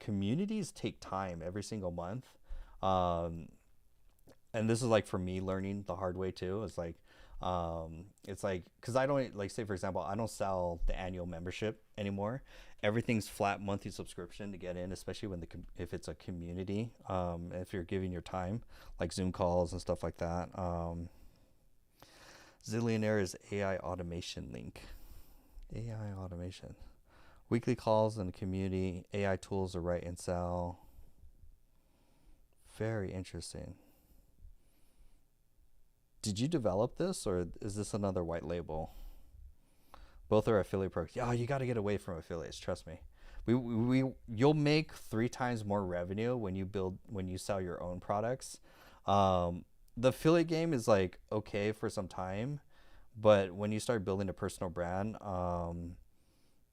communities take time every single month. And this is like for me learning the hard way too. It's like because I don't like, say for example, I don't sell the annual membership anymore. Everything's flat monthly subscription to get in, especially when if it's a community, if you're giving your time, like Zoom calls and stuff like that. Zillionaire is AI automation link. AI automation. Weekly calls in the community. AI tools to write and sell. Very interesting. Did you develop this, or is this another white label? Both are affiliate programs. Yeah, you got to get away from affiliates. Trust me. You'll make 3 times more revenue when you sell your own products. The affiliate game is like okay for some time, but when you start building a personal brand,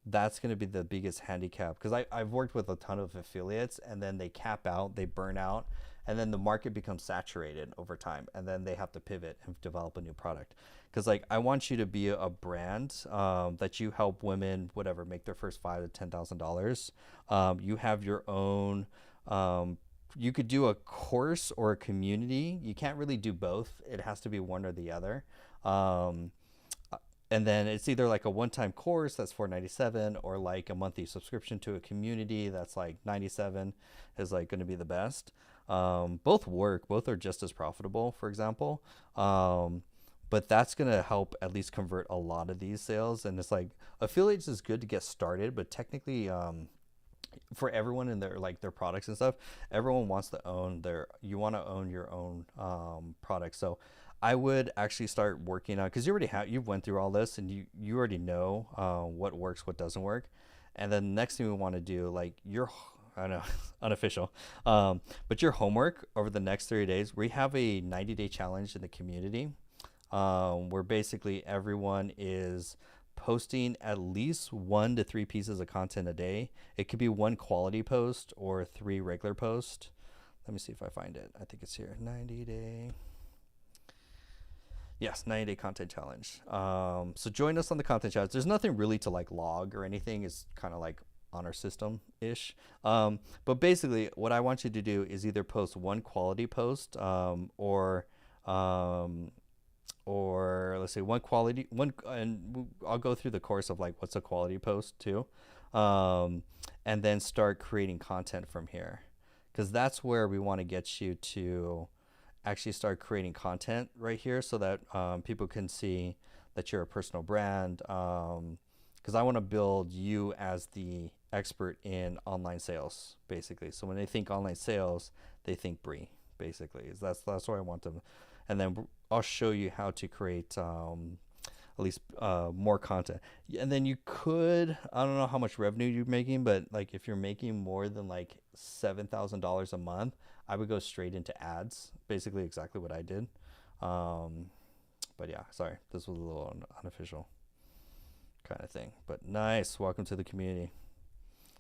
that's going to be the biggest handicap. Because I've worked with a ton of affiliates, and then they cap out, they burn out, and then the market becomes saturated over time, and then they have to pivot and develop a new product. Because I want you to be a brand that you help women, whatever, make their first $5,000 to $10,000. You have your own. You could do a course or a community. You can't really do both. It has to be one or the other. And then it's either like a one-time course that's $497, or like a monthly subscription to a community that's like $97 is like going to be the best. Both work. Both are just as profitable, for example. But that's going to help at least convert a lot of these sales. And it's like affiliates is good to get started, but technically for everyone in their products and stuff, everyone wants to own you want to own your own products. So I would actually start working on, because you've went through all this, and you already know what works, what doesn't work. And then the next thing we want to do, I know, unofficial, but your homework over the next 30 days, we have a 90-day challenge in the community where basically everyone is posting at least 1 to 3 pieces of content a day. It could be 1 quality post or 3 regular posts. Let me see if I find it. I think it's here. 90-day. Yes, 90-day content challenge. So join us on the content challenge. There's nothing really to log or anything. It's kind of like honor system-ish. But basically, what I want you to do is either post 1 quality post or let's say 1 quality, and I'll go through the course of what's a quality post too. And then start creating content from here. Because that's where we want to get you to actually start creating content right here, so that people can see that you're a personal brand. Because I want to build you as the expert in online sales, basically. So when they think online sales, they think Bree, basically. That's what I want them. And then I'll show you how to create at least more content. And then you could, I don't know how much revenue you're making, but if you're making more than $7,000 a month, I would go straight into ads, basically exactly what I did. But yeah, sorry, this was a little unofficial kind of thing, but nice. Welcome to the community.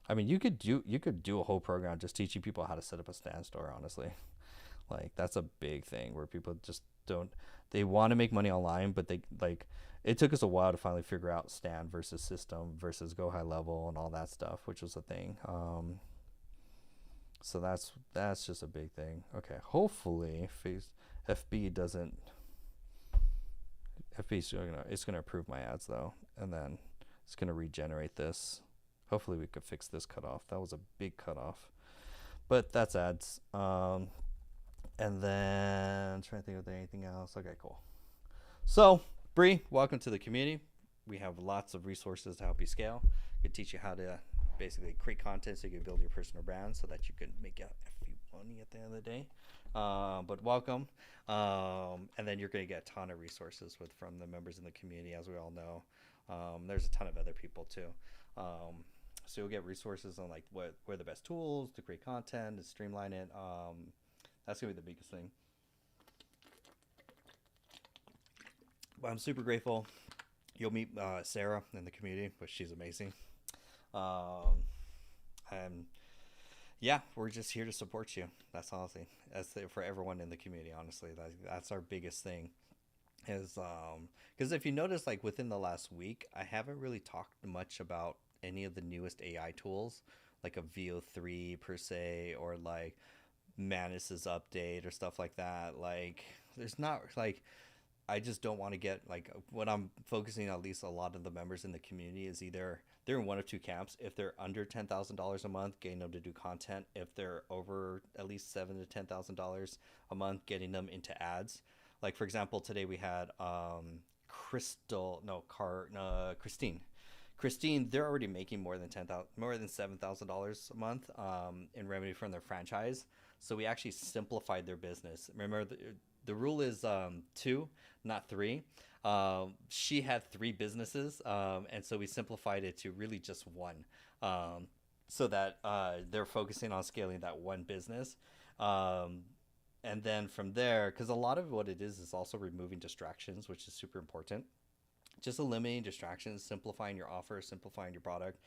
I mean, you could do a whole program just teaching people how to set up a Stan store, honestly. That's a big thing where people just they want to make money online, but it took us a while to finally figure out Stan versus system versus go high level and all that stuff, which was a thing. So that's just a big thing. Okay, hopefully FB doesn't. FB's gonna approve my ads though, and then it's gonna regenerate this. Hopefully we could fix this cutoff. That was a big cutoff, but that's ads. And then I'm trying to think of anything else. Okay, cool. So Bree, welcome to the community. We have lots of resources to help you scale. We can teach you how to basically create content so you can build your personal brand so that you can make a few money at the end of the day. But welcome. And then you're going to get a ton of resources from the members in the community, as we all know. There's a ton of other people too. So you'll get resources on what are the best tools to create content and streamline it. That's going to be the biggest thing. But I'm super grateful. You'll meet Sarah in the community, but she's amazing. Um, and yeah, we're just here to support you. That's honestly, for everyone in the community. Honestly, that's our biggest thing. Is because if you notice, like within the last week, I haven't really talked much about any of the newest AI tools, like a VO3 per se, or like Manus's update or stuff like that. Like, there's not like I just don't want to get like what I'm focusing on, at least a lot of the members in the community is either they're in one of two camps. If they're under $10,000 a month, getting them to do content. If they're over at least $7,000 to $10,000 a month, getting them into ads. Like for example, today we had Christine. Christine, they're already making more than $7,000 a month in revenue from their franchise. So we actually simplified their business. Remember, the rule is two, not three. She had three businesses, and so we simplified it to really just one, so that they're focusing on scaling that one business. And then from there, because a lot of what it is also removing distractions, which is super important. Just eliminating distractions, simplifying your offer, simplifying your product,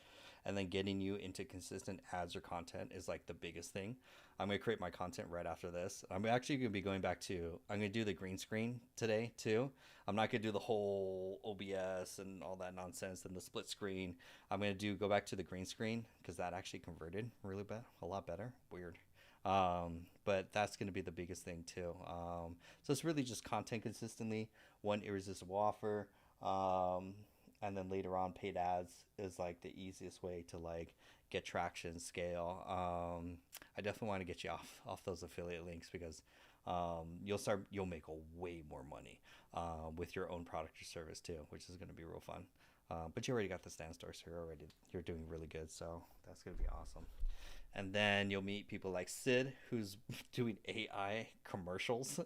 and then getting you into consistent ads or content is like the biggest thing. I'm going to create my content right after this. I'm actually going to be going back to, I'm going to do the green screen today too. I'm not going to do the whole OBS and all that nonsense and the split screen. I'm going to go back to the green screen because that actually converted really a lot better. Weird. But that's going to be the biggest thing too. So it's really just content consistently, one irresistible offer. And then later on, paid ads is like the easiest way to like get traction, scale. I definitely want to get you off those affiliate links because you'll make a way more money with your own product or service too, which is going to be real fun. But you already got the stand store, so you're doing really good. So that's going to be awesome. And then you'll meet people like Sid, who's doing AI commercials.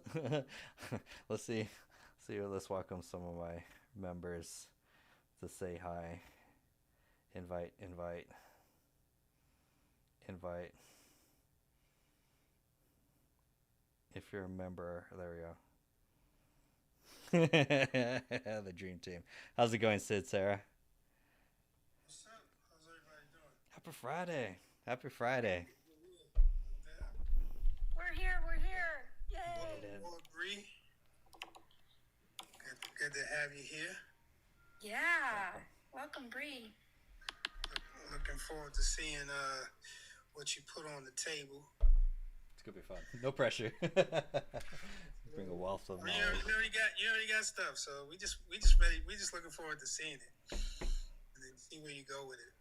Let's welcome some of my members to say hi. Invite. If you're a member, there we go. The dream team. How's it going, Sid, Sarah? What's up? How's everybody doing? Happy Friday. Happy Friday. We're here. Yay! Welcome, Bree. Good to have you here. Yeah. Welcome, Bree. Looking forward to seeing what you put on the table. It's gonna be fun. No pressure. Bring a wealth of knowledge. You already got stuff, so we just ready. We just looking forward to seeing it and then see where you go with it.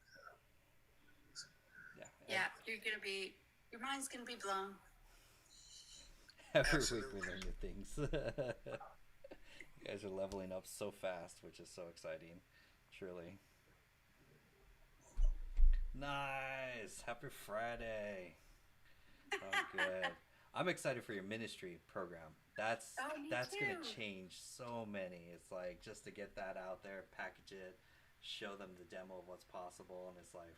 Yeah, your mind's gonna be blown. Every Absolutely. week we learn new things. You guys are leveling up so fast, which is so exciting. Truly. Nice. Happy Friday. Oh, good. I'm excited for your ministry program. That's Me gonna too. change so many. It's like just to get that out there, package it, show them the demo of what's possible, and it's like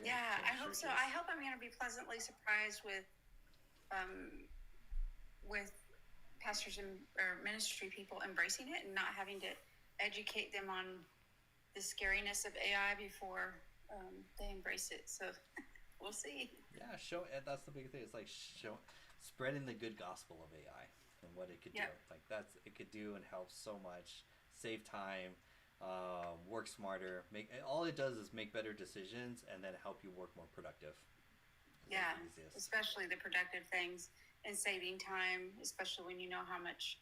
Yeah, I change hope so. churches. I hope I'm gonna be pleasantly surprised with pastors or ministry people embracing it and not having to educate them on the scariness of AI before they embrace it. So we'll see. Yeah, that's the big thing. It's like spreading the good gospel of AI and what it could do. Like it could do and help so much. Save time, work smarter. All it does is make better decisions and then help you work more productive. Yeah, the easiest. especially the productive things and saving time, especially when you know how much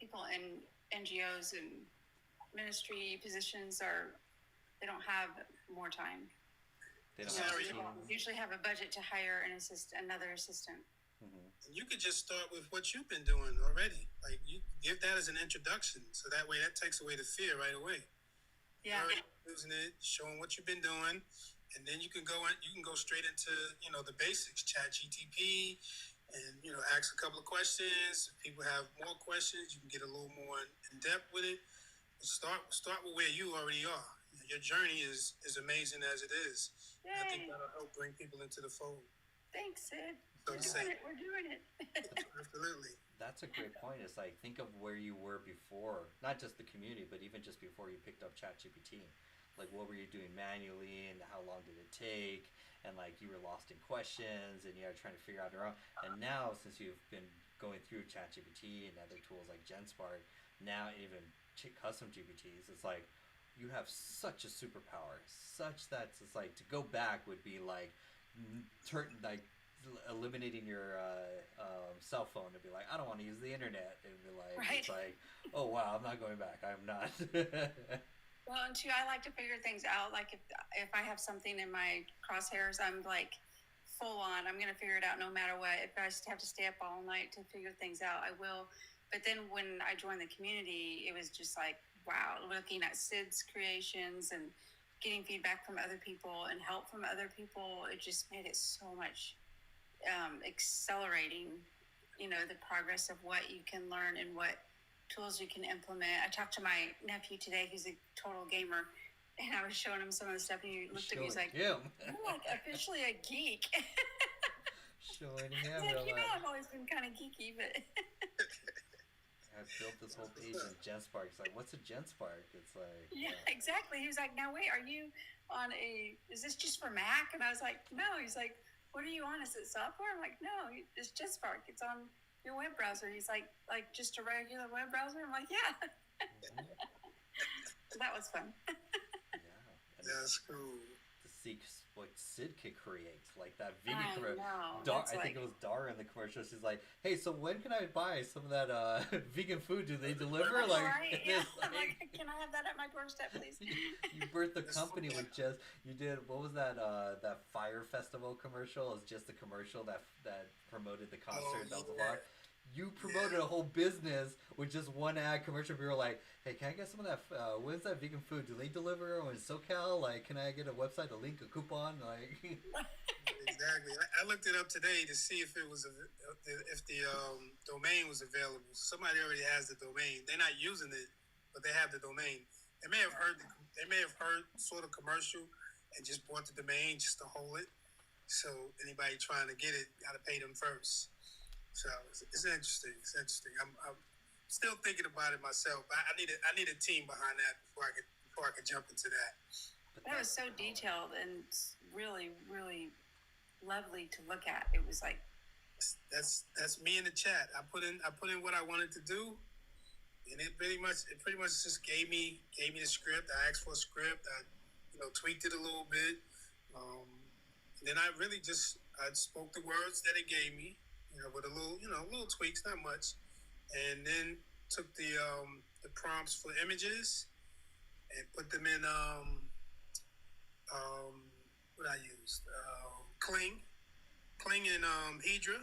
people in NGOs and ministry positions they don't have more time. They don't Yeah, have we They teams. usually have a budget to hire another assistant. Mhm. You could just start with what you've been doing already. Like you give that as an introduction, so that way that takes away the fear right away. Yeah, You're already using it, showing what you've been doing, and then you can go straight into the basics, chat GTP, and ask a couple of questions. If people have more questions, you can get a little more in depth with it. But start with where you already are. Your journey is amazing as it is. And I think Yay. that'll help bring people into the fold. Thanks, Sid. So We're to say, doing it. absolutely. that's a great point. It's like, think of where you were before, not just the community, but even just before you picked up ChatGPT. Like, what were you doing manually, and how long did it take? And like, you were lost in questions, and you were trying to figure out your own. And now, since you've been going through ChatGPT and other tools like GenSpark, now even custom GPTs, it's like you have such a superpower, such that it's like to go back would be like eliminating your cell phone to be like, I don't want to use the internet, and be like, Right. it's like, oh wow, I'm not going back. I'm not. Well, and two, I like to figure things out. Like if I have something in my crosshairs, I'm like full on. I'm gonna figure it out no matter what. If I just have to stay up all night to figure things out, I will. But then when I joined the community, it was just like, wow, looking at Sid's creations and getting feedback from other people and help from other people. It just made it so much accelerating, the progress of what you can learn and what tools you can implement. I talked to my nephew today, who's a total gamer, and I was showing him some of the stuff, and he looked at me, he's like, him. you're like officially a geek. Showing It's him. like, You're like, I've always been kind of geeky, but I've built this whole page in GenSpark. It's like, what's a GenSpark? It's like, yeah, exactly. He was like, now wait, are you on is this just for Mac? And I was like, no. He's like, what are you on? Is it software? I'm like, no, it's GenSpark. It's on your web browser. He's like just a regular web browser? I'm like, yeah. So that was fun. yeah. And That's cool. to see what Sid could create, like that I vegan commercial. know. I think it was Dara in the commercial. She's like, "Hey, so when can I buy some of that vegan food? Do they deliver?" Right, Like, yeah. it's I'm like, can I have that at my doorstep, please? you birthed the company with just you did what was that that Fire Festival commercial? It's just a commercial that promoted the concert. That was a lot. You promoted a whole business with just one ad commercial. People were like, "Hey, can I get some of that? When's that vegan food? Do they deliver? Or in SoCal? Like, can I get a website, a link, a coupon? Like." Exactly. I looked it up today to see if it was if the domain was available. Somebody already has the domain. They're not using it, but they have the domain. They may have heard sort of commercial and just bought the domain just to hold it. So anybody trying to get it got to pay them first. So it's interesting. It's interesting. I'm still thinking about it myself. I need a team behind that before I could jump into that. That was so detailed and really, really lovely to look at. It was like, That's me in the chat. I put in what I wanted to do, and it pretty much just gave me the script. I asked for a script. I tweaked it a little bit. And then I really I spoke the words that it gave me, with a little tweaks, not much, and then took the prompts for images and put them in what I used Kling and Hedra,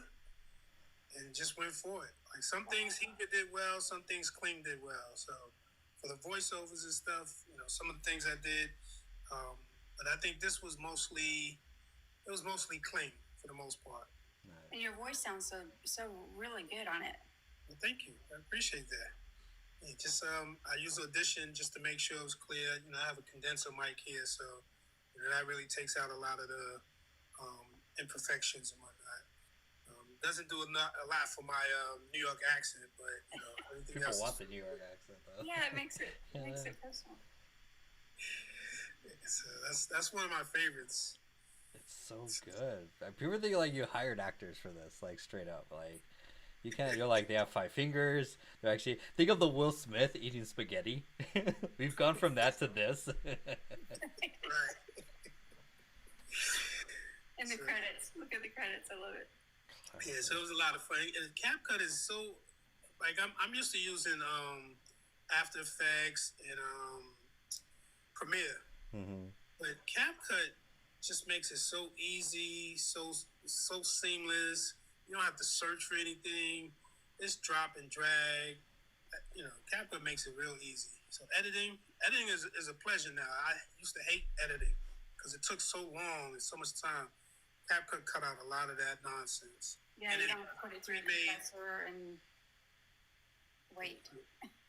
and just went for it. Like some things Hedra did well, some things Kling did well. So for the voiceovers and stuff, some of the things I did, but I think this was mostly Kling for the most part. and your voice sounds so really good on it. Well, thank you. I appreciate that. Yeah, just I use Audition just to make sure it was clear. I have a condenser mic here, so that really takes out a lot of the imperfections and whatnot. Doesn't do a lot for my New York accent, but everything People else. want the New York accent though. Yeah, it makes it personal. That's one of my favorites. It's so good. People think like you hired actors for this, like straight up. Like you can't. You're like they have 5 fingers. They're actually think of the Will Smith eating spaghetti. We've gone from that to this. Right. And the credits. Look at the credits. I love it. Yeah, so it was a lot of fun. And CapCut is so like I'm used to using After Effects and Premiere, but CapCut just makes it so easy, so seamless. You don't have to search for anything. It's drop and drag. CapCut makes it real easy. So editing is a pleasure now. I used to hate editing because it took so long and so much time. CapCut cut out a lot of that nonsense. Yeah, And you it don't put it through the remade- compressor and wait.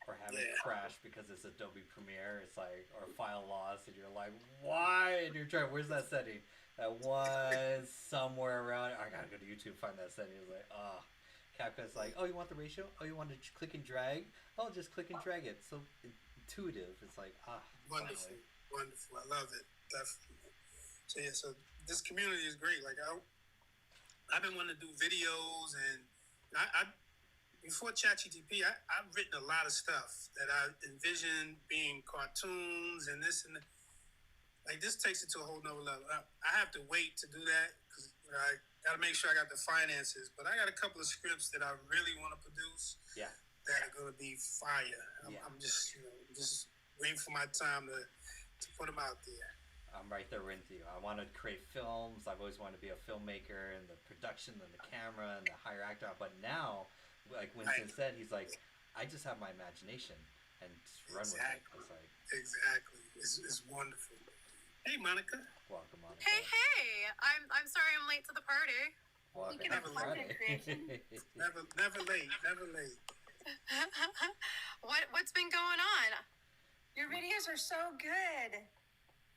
Or have it Yeah. crash because it's Adobe Premiere. It's like or file loss, and you're like, why? And you're trying. Where's that setting? That was somewhere around. I gotta go to YouTube find that setting. It's like, CapCut's like, oh, you want the ratio? Oh, you want to click and drag? Oh, just click and drag it. So intuitive. It's like, Wonderful, finally. wonderful. I love it, definitely. So yeah, so this community is great. Like I've been wanting to do videos, and I before ChatGTP, I've written a lot of stuff that I envisioned being cartoons and this and that. Like this takes it to a whole nother level. I have to wait to do that because I got to make sure I got the finances. But I got a couple of scripts that I really want to produce Yeah. that are going to be fire. I'm just just waiting for my time to put them out there. I'm right there with you. I want to create films. I've always wanted to be a filmmaker, and the production and the camera and the hire actor. But now, like Winston said, he's like, I just have my imagination and just run with it. It's like, Exactly. It's wonderful. Hey, Monica. welcome on. Hey! I'm sorry I'm late to the party. Welcome. can have Happy content Friday. Never late. Never late. What's been going on? Your videos are so good.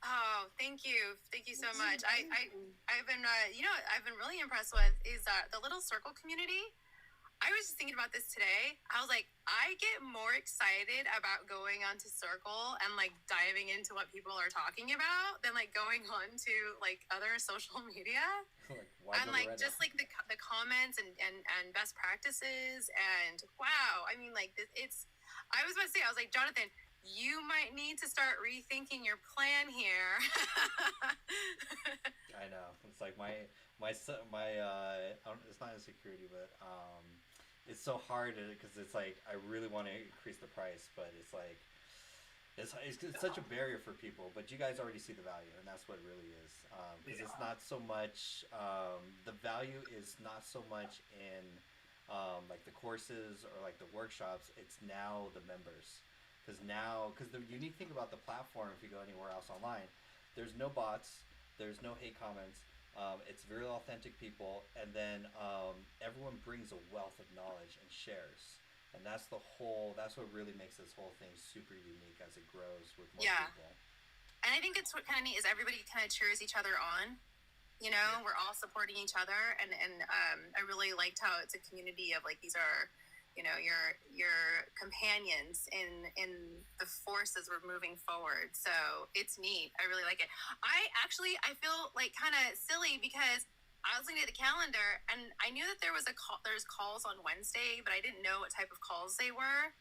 Oh, thank you so much. I've been I've been really impressed with is the Little Circle community. I was just thinking about this today. I was like, I get more excited about going onto Circle and like diving into what people are talking about than like going on to like other social media. Like, why And go to like Reddit? just like the comments and best practices, and wow, I mean like it's I was about to say, I was like, Jonathan, you might need to start rethinking your plan here. I know. It's like my it's not insecurity, but it's so hard because it's like I really want to increase the price, but it's like it's such a barrier for people. But you guys already see the value, and that's what it really is. Because it's not so much the value is not so much in like the courses or like the workshops. It's now the members. Because the unique thing about the platform, if you go anywhere else online, there's no bots, there's no hate comments. It's very authentic people, and then everyone brings a wealth of knowledge and shares, and that's what really makes this whole thing super unique as it grows with more Yeah. people. And I think it's what kind of neat is everybody kind of cheers each other on. You know, we're all supporting each other, and I really liked how it's a community of like these are, you know, your companions in the force as we're moving forward. So it's neat. I really like it. I feel like kind of silly because I was looking at the calendar and I knew that there's calls on Wednesday, but I didn't know what type of calls they were.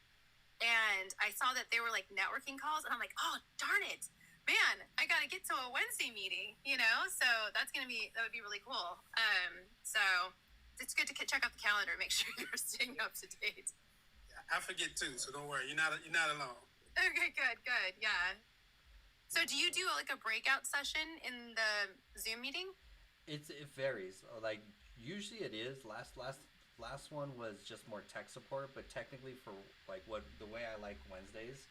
And I saw that they were like networking calls, and I'm like, oh darn it, man, I got to get to a Wednesday meeting, you know? So that would be really cool. So it's good to check out the calendar, make sure you're staying up to date. I forget too, so don't worry. You're not alone. Okay, good, yeah. So do you do like a breakout session in the Zoom meeting? It varies. Like usually it is. Last one was just more tech support, but technically for like the way I like Wednesdays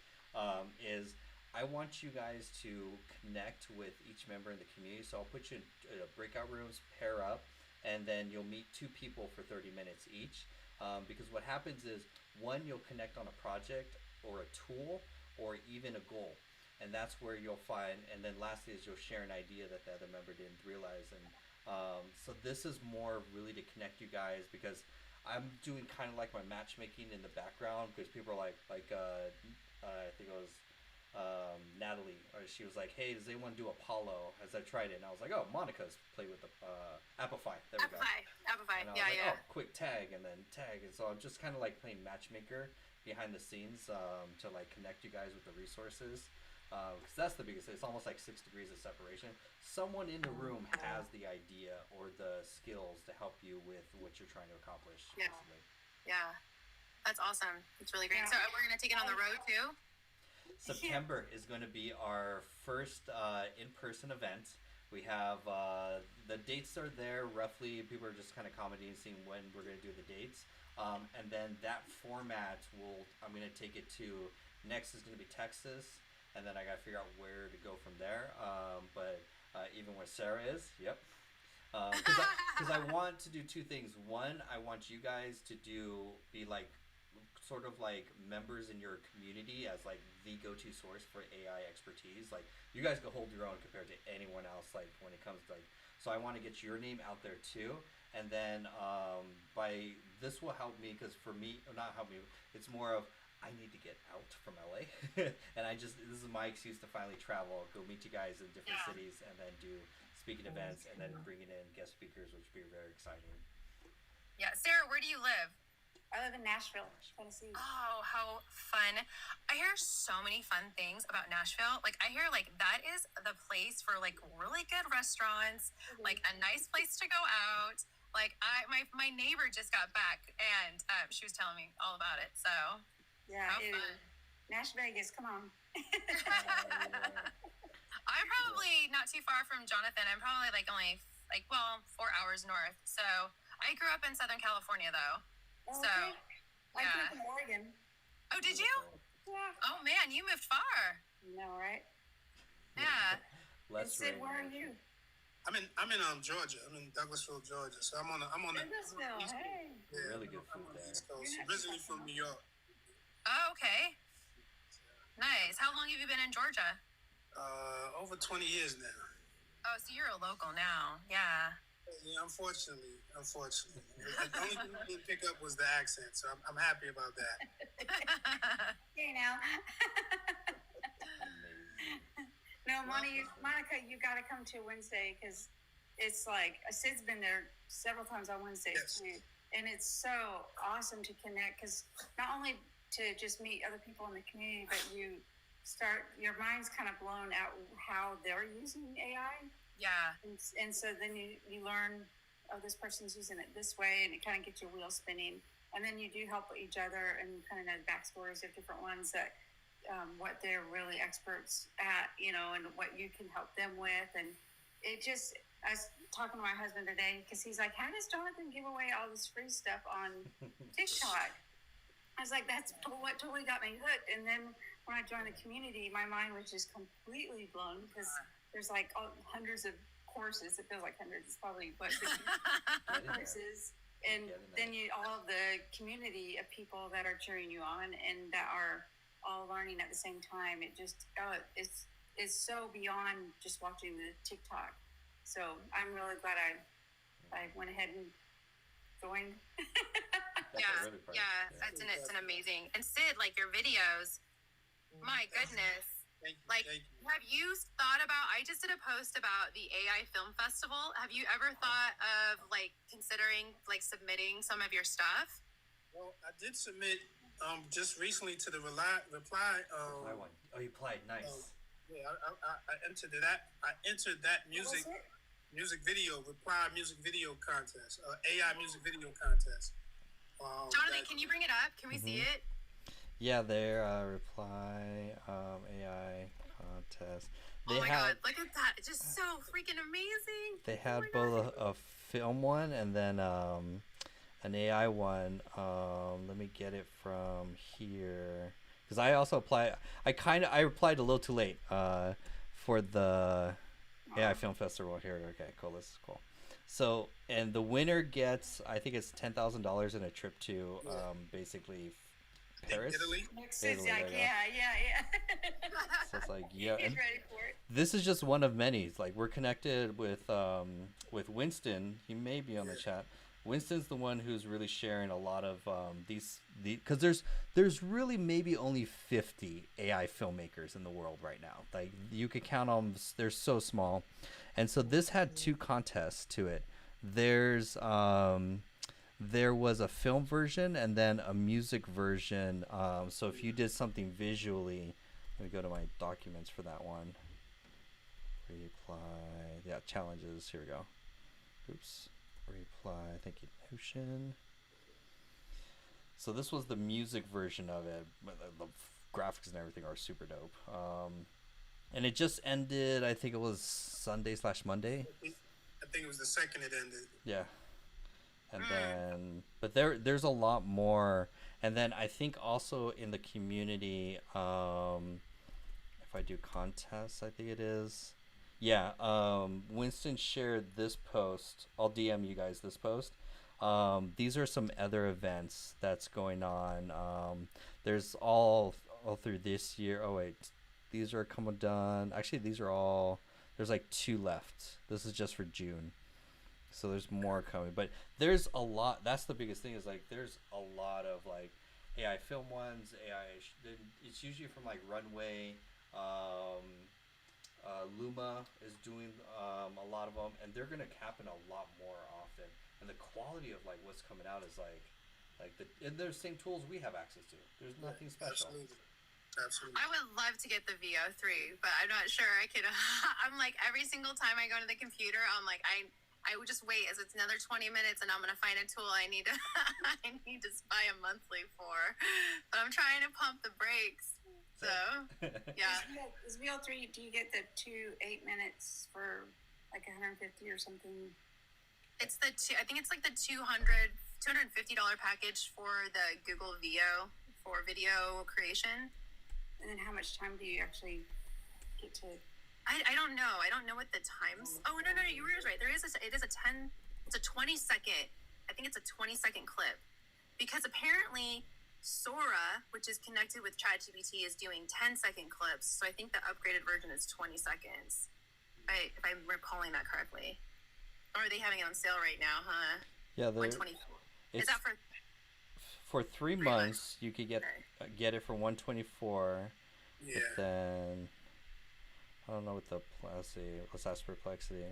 is I want you guys to connect with each member in the community. So I'll put you in breakout rooms, pair up, and then you'll meet two people for 30 minutes each. Because what happens is, one, you'll connect on a project or a tool or even a goal. And that's where you'll find, and then lastly is you'll share an idea that the other member didn't realize. And so this is more really to connect you guys, because I'm doing kind of like my matchmaking in the background, because people are like I think it was Natalie, or she was like, hey, does anyone do Apollo? As I tried it, and I was like, oh, Monica's played with the Apify. There we go. Apify, And I was yeah, like, yeah. oh, quick tag, and then tag. And so I'm just kind of like playing matchmaker behind the scenes to like connect you guys with the resources. Because that's the biggest, it's almost like 6 degrees of separation. Someone in the room has the idea or the skills to help you with what you're trying to accomplish. Yeah. Basically. Yeah, that's awesome. It's really great. Yeah. So we're gonna take it on the road too. September is going to be our first in-person event. We have the dates are there roughly. People are just kind of commenting, seeing when we're going to do the dates, and then that format I'm going to take it to. Next is going to be Texas, and then I got to figure out where to go from there. But even where Sarah is, yep. Because I want to do two things. One, I want you guys to be like sort of like members in your community as like the go-to source for AI expertise. Like you guys can hold your own compared to anyone else, like when it comes to like So I want to get your name out there too. And then by this will help me because for me, not help me, it's more of I need to get out from LA, and this is my excuse to finally travel, go meet you guys in different cities, and then do speaking events, and then bringing in guest speakers, which would be very exciting. Yeah, Sarah, where do you live? I live in Nashville, Tennessee. Oh, how fun. I hear so many fun things about Nashville. Like, I hear, like, that is the place for, like, really good restaurants, like, a nice place to go out. Like, my neighbor just got back, and she was telling me all about it, so... Yeah, Nash Vegas, come on. I'm probably not too far from Jonathan. I'm probably like only 4 hours north. So I grew up in Southern California though. Oh, so okay. I grew yeah. up in Oregon. Oh, did you? Yeah. Oh man, you moved far. No, right? Yeah. And Sid, where are you? I'm in Georgia. I'm in Douglasville, Georgia. So I'm on the Douglasville. East Coast. Hey. Yeah, Really good I'm food on the there. East Coast. Originally from New York. Oh, okay. Nice. How long have you been in Georgia? Over 20 years now. Oh, so you're a local now. Yeah. Yeah, unfortunately. The only thing I didn't pick up was the accent, so I'm happy about that. Hey now. No, Monica, you got to come to Wednesday because it's like Sid's been there several times on Wednesdays Yes. too, and it's so awesome to connect because not only to just meet other people in the community, but your mind's kind of blown out how they're using AI, Yeah. and so then you learn, oh, this person's using it this way, and it kind of gets your wheels spinning, and then you do help each other and kind of know the backstories of different ones that. What they're really experts at, and what you can help them with. And I was talking to my husband today because he's like, how does Jonathan give away all this free stuff on TikTok? I was like, that's what totally got me hooked. And then when I joined the community, my mind was just completely blown because there's like hundreds of courses. It feels like hundreds. It's probably 50 courses. And then all of the community of people that are cheering you on and that are all learning at the same time. It just it's so beyond just watching the TikTok. So I'm really glad I went ahead and joined. Yeah. It's an amazing. And Sid, like your videos, my goodness. Thank you. Like, have you thought about? I just did a post about the AI Film Festival. Have you ever thought of like considering like submitting some of your stuff? Well, I did submit just recently to the reply. Oh, you applied. Nice. Yeah, I entered that. I entered that music video contest, AI music video contest. Jonathan, can you bring it up? Can we see it? Yeah, their reply AI contest. Oh my god, look at that. It's just so freaking amazing. They had both a film one and then an AI one. Let me get it from here because I also applied. I replied a little too late for the AI Film Festival here. Okay, cool. This is cool. So, and the winner gets, I think it's $10,000 in a trip to basically Paris. Italy. Italy, Like, yeah. So it's like, yeah. He's And ready for it. this is just one of many. It's like we're connected with Winston. He may be on the chat. Winston's the one who's really sharing a lot of these because there's really maybe only 50 AI filmmakers in the world right now. Like you could count on, they're so small, and so this had two contests to it. There was a film version and then a music version. So if you did something visually, let me go to my documents for that one. Reply, yeah, challenges. Here we go. Oops. Reply, thank you, Notion. So this was the music version of it. The graphics and everything are super dope. And it just ended, I think it was Sunday/Monday. I think it was the second it ended. Yeah. And then, but there's a lot more. And then I think also in the community, if I do contests, I think it is. Yeah, Winston shared this post. I'll DM you guys this post. These are some other events that's going on. There's all through this year. Oh wait, these are coming done. Actually, these are all There's like 2 left. This is just for June. So there's more coming, but there's a lot. That's the biggest thing is like there's a lot of like AI film ones. It's usually from like Runway. Luma is doing a lot of them, and they're gonna happen a lot more often. And the quality of like what's coming out is like and they're the same tools we have access to. There's nothing special. Absolutely. I would love to get the VO3, but I'm not sure I could. I'm like every single time I go to the computer, I'm like I would just wait as it's another 20 minutes and I'm gonna find a tool I need to I need to buy a monthly for. But I'm trying to pump the brakes. So yeah. Is VL3? Do you get the 8 minutes for like 150 or something? It's the I think it's like the $250 package for the Google VO for video creation. And then how much time do you actually get to? I don't know. I don't know what the times. Oh no, you were right. It's a 20 second. I think it's a 20-second clip, because apparently Sora, which is connected with ChatGPT, is doing 10-second clips. So I think the upgraded version is 20 seconds. If I'm recalling that correctly. Or are they having it on sale right now, huh? Yeah, 124. Is that for 3 months? You could get it for 124. Yeah. But then I don't know what let's see. Let's ask Perplexity.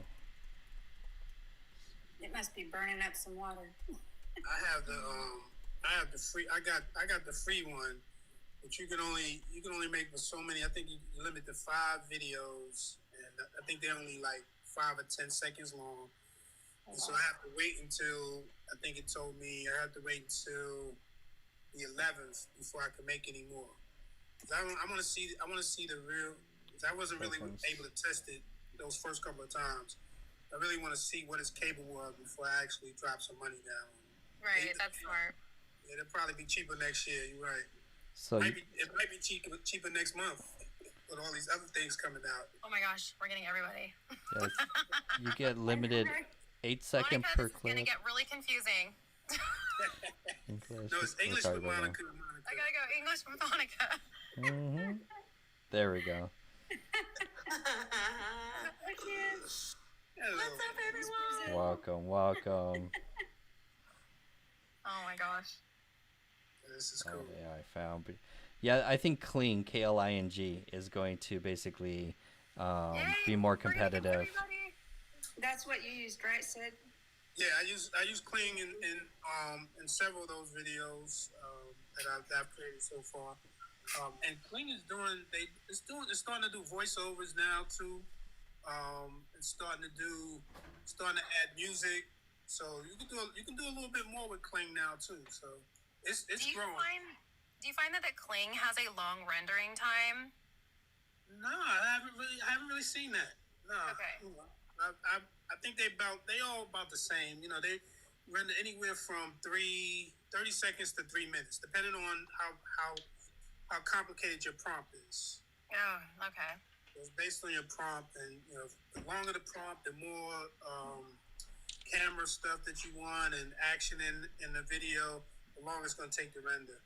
It must be burning up some water. I have the free. I got the free one, but you can only make for so many. I think you limit to 5 videos, and I think they're only like 5 or 10 seconds long. And so I have to wait until, I think it told me I have to wait until the 11th before I can make any more. I want to see the real. I wasn't really able to test it those first couple of times. I really want to see what it's capable of before I actually drop some money down. Right, that's smart. Yeah, it'll probably be cheaper next year. You're right. So it might be cheaper next month with all these other things coming out. Oh my gosh, we're getting everybody. yes, you get limited 8-second Monica, per this is gonna clip. get really confusing. No, it's English with Monica. I gotta go English with Monica. Mm-hmm. There we go. Hello. What's up, everyone? Welcome. Oh my gosh. This is cool. Oh, yeah, I found. But yeah, I think Kling, Kling, is going to basically be more competitive. That's what you used, right, Sid? Yeah, I use Kling in several of those videos that I've created so far. And Kling is it's starting to do voiceovers now too. It's starting to add music. So you can do a little bit more with Kling now too. So it's growing. Do you find that the Kling has a long rendering time? No, I haven't really seen that. No. Okay. I think they all about the same. You know, they render anywhere from 30 seconds to 3 minutes, depending on how complicated your prompt is. Oh, okay. It's based on your prompt, and you know, the longer the prompt, the more camera stuff that you want and action in the video, the longer it's going to take to render.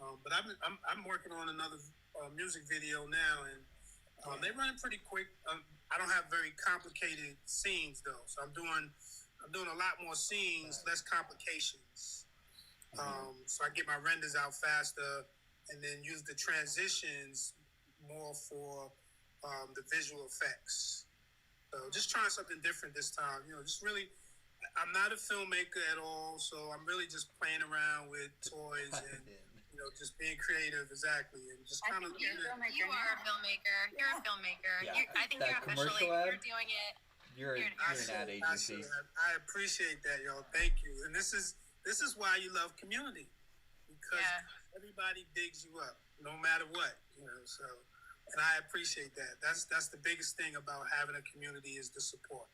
But I'm working on another music video now, and they run pretty quick. I don't have very complicated scenes though, so I'm doing a lot more scenes, less complications. So I get my renders out faster, and then use the transitions more for the visual effects. So just trying something different this time. You know, just really, I'm not a filmmaker at all, so I'm really just playing around with toys and you know, just being creative, exactly, and just kind of. You are a filmmaker. You're a filmmaker. Yeah. I think That you're officially commercial ad? you're doing it. You're an ad agency. I appreciate that, y'all. Thank you. And this is why you love community, because everybody digs you up, no matter what. You know, so, and I appreciate that. That's the biggest thing about having a community is the support.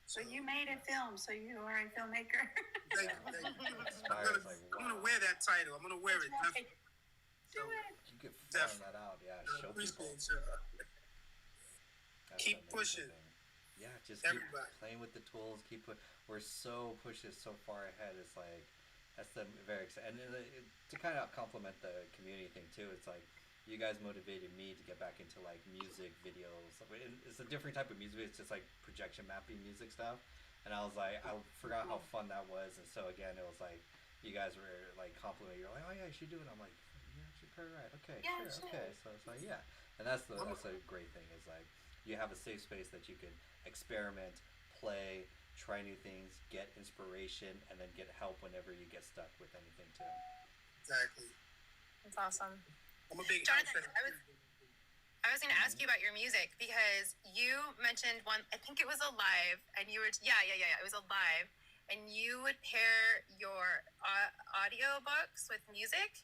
So you made a film, so you are a filmmaker. Thank you. I'm gonna wear that title. I'm gonna wear it. Do it. You could find that out. Yeah, show people. Keep pushing. Yeah, just Everybody. keep playing with the tools. We're so pushing so far ahead. It's like that's the very exciting. And to kind of complement the community thing too. It's like you guys motivated me to get back into like music videos. It's a different type of music. It's just like projection mapping music stuff. And I was like, I forgot how fun that was. And so again, it was like, you guys were like complimenting. You're like, oh yeah, you should do it. I'm like, you're actually pretty right. Okay, Yeah, sure, sure. okay. So it's like, yeah. And that's a great thing is like, you have a safe space that you can experiment, play, try new things, get inspiration, and then get help whenever you get stuck with anything too. Exactly. That's awesome. I'm a big Jonathan, fan. I was going to ask you about your music because you mentioned one, I think it was a live, and you were, yeah, it was a live, and you would pair your audio books with music.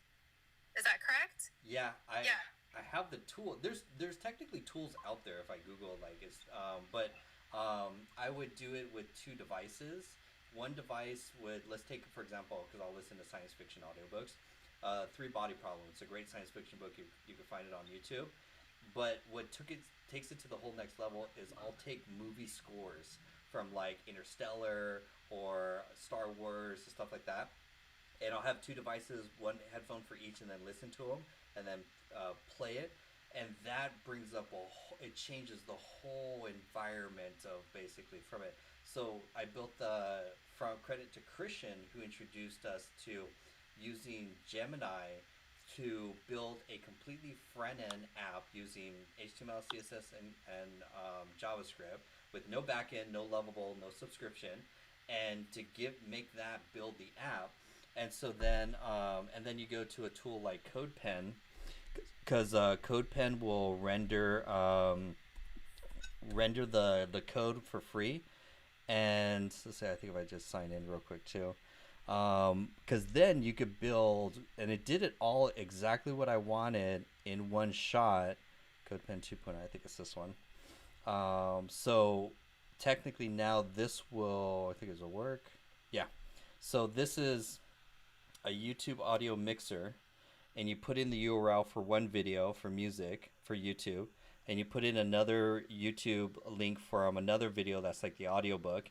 Is that correct? Yeah, I Yeah. I have the tool. There's technically tools out there if I Google like it's but I would do it with two devices. One device would, let's take for example, because I'll listen to science fiction audiobooks. Three Body Problem. It's a great science fiction book. You can find it on YouTube. But what takes it to the whole next level is I'll take movie scores from like Interstellar or Star Wars and stuff like that, and I'll have two devices, one headphone for each, and then listen to them, and then play it, and that brings up it changes the whole environment of basically from it. So I built from credit to Christian, who introduced us to using Gemini to build a completely front-end app using HTML, CSS, and JavaScript with no backend, no Lovable, no subscription, and to make that build the app. And so then, and then you go to a tool like CodePen, because CodePen will render the code for free. And let's say, I think if I just sign in real quick too, because then you could build, and it did it all exactly what I wanted in one shot. CodePen 2.0, I think it's this one. So technically now this will, I think it'll work. Yeah. So this is a YouTube audio mixer, and you put in the URL for one video for music for YouTube, and you put in another YouTube link from another video that's like the audiobook,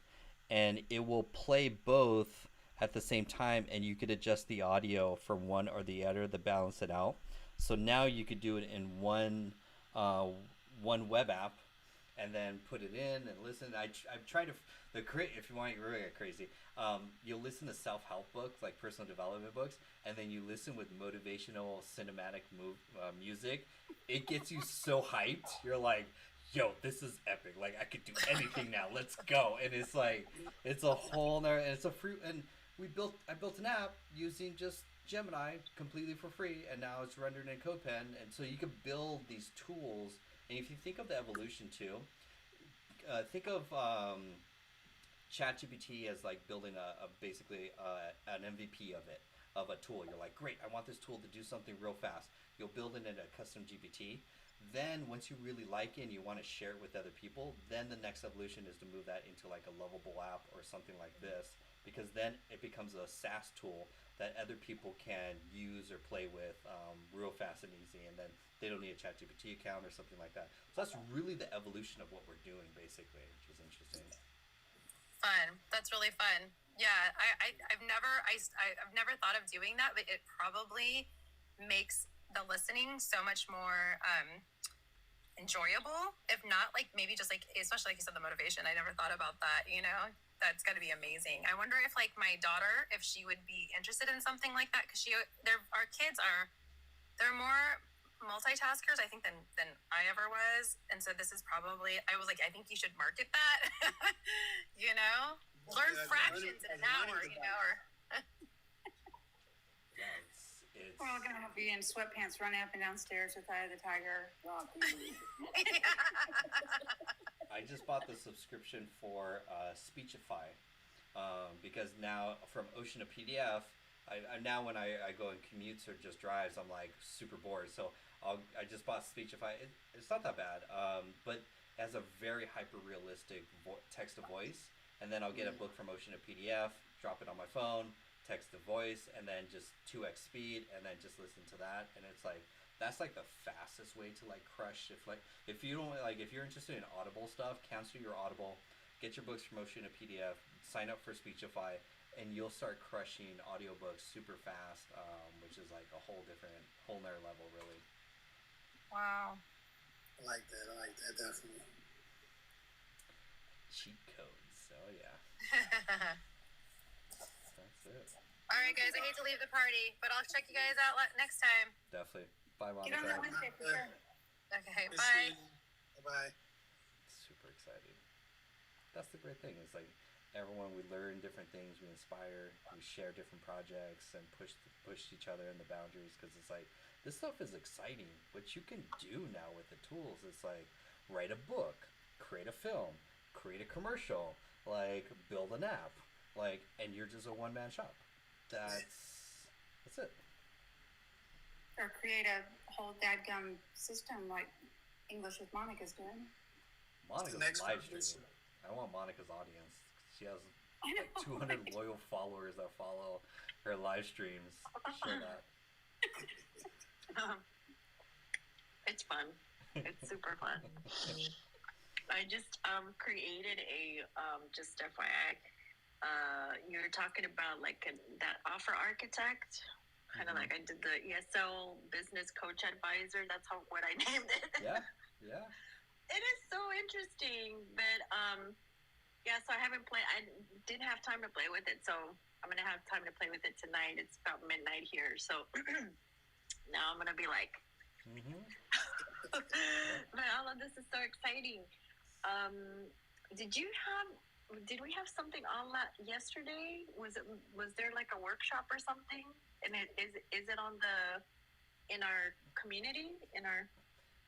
and it will play both at the same time, and you could adjust the audio from one or the other to balance it out. So now you could do it in one web app, and then put it in and listen. I've tried to if you want to really get crazy, you'll listen to self-help books like personal development books, and then you listen with motivational cinematic music. It gets you so hyped. You're like, yo, this is epic. Like, I could do anything now. Let's go. And it's like, it's a whole nother, and it's a free, and I built an app using just Gemini completely for free, and now it's rendered in CodePen, and so you can build these tools. And if you think of the evolution too, think of ChatGPT as like building basically an MVP of a tool. You're like, great, I want this tool to do something real fast. You'll build it in a custom GPT. Then once you really like it and you want to share it with other people, then the next evolution is to move that into like a lovable app or something like this, because then it becomes a SaaS tool that other people can use or play with real fast and easy, and then they don't need a ChatGPT account or something like that. So that's really the evolution of what we're doing, basically, which is interesting. Fun. That's really fun. Yeah, I've never thought of doing that, but it probably makes the listening so much more enjoyable. If not, like maybe just like, especially like you said, the motivation. I never thought about that. You know, that's got to be amazing. I wonder if like my daughter, if she would be interested in something like that, because our kids they're more multitaskers, I think, than I ever was. And so this is probably, I was like, I think you should market that. You know, learn fractions in an hour. You know, or. We're all gonna have you in sweatpants running up and downstairs with Eye of the Tiger. I just bought the subscription for Speechify because now from Ocean to PDF, I now when I go in commutes or just drives, I'm like super bored. So I just bought Speechify. It's not that bad, but it has a very hyper realistic text to voice. And then I'll get a book from Ocean to PDF, drop it on my phone, text to voice, and then just 2x speed, and then just listen to that. And it's like, that's like the fastest way to like crush. If you don't like, if you're interested in Audible stuff, cancel your Audible, get your books from Ocean to PDF, sign up for Speechify, and you'll start crushing audiobooks super fast, which is like a whole nother level, really. Wow. I like that definitely. Cheat codes. Oh yeah, that's it. All right, guys. I hate to leave the party, but I'll check you guys out next time. Definitely. Bye, Get on that Monica. Wednesday for sure. Okay. Good Bye. seeing you. Bye-bye. Super excited. That's the great thing. It's like everyone, we learn different things, we inspire, we share different projects, and push each other in the boundaries. Because it's like this stuff is exciting. What you can do now with the tools, it's like write a book, create a film, create a commercial, like build an app, like, and you're just a one-man shop. That's it. Or create a whole dadgum system like English with Monica's doing. Monica's next live one? streaming. I want Monica's audience. She has I know. like 200 loyal followers that follow her live streams. Share that. It's fun. It's super fun. I just created a just FYI. You were talking about like that offer architect, kind of like I did the ESL business coach advisor. That's what I named it. Yeah. It is so interesting, but so I haven't played. I didn't have time to play with it, so I'm gonna have time to play with it tonight. It's about midnight here, so now I'm gonna be like, but all of this is so exciting. Did we have something on that yesterday? Was there like a workshop or something? And is it in our community in our?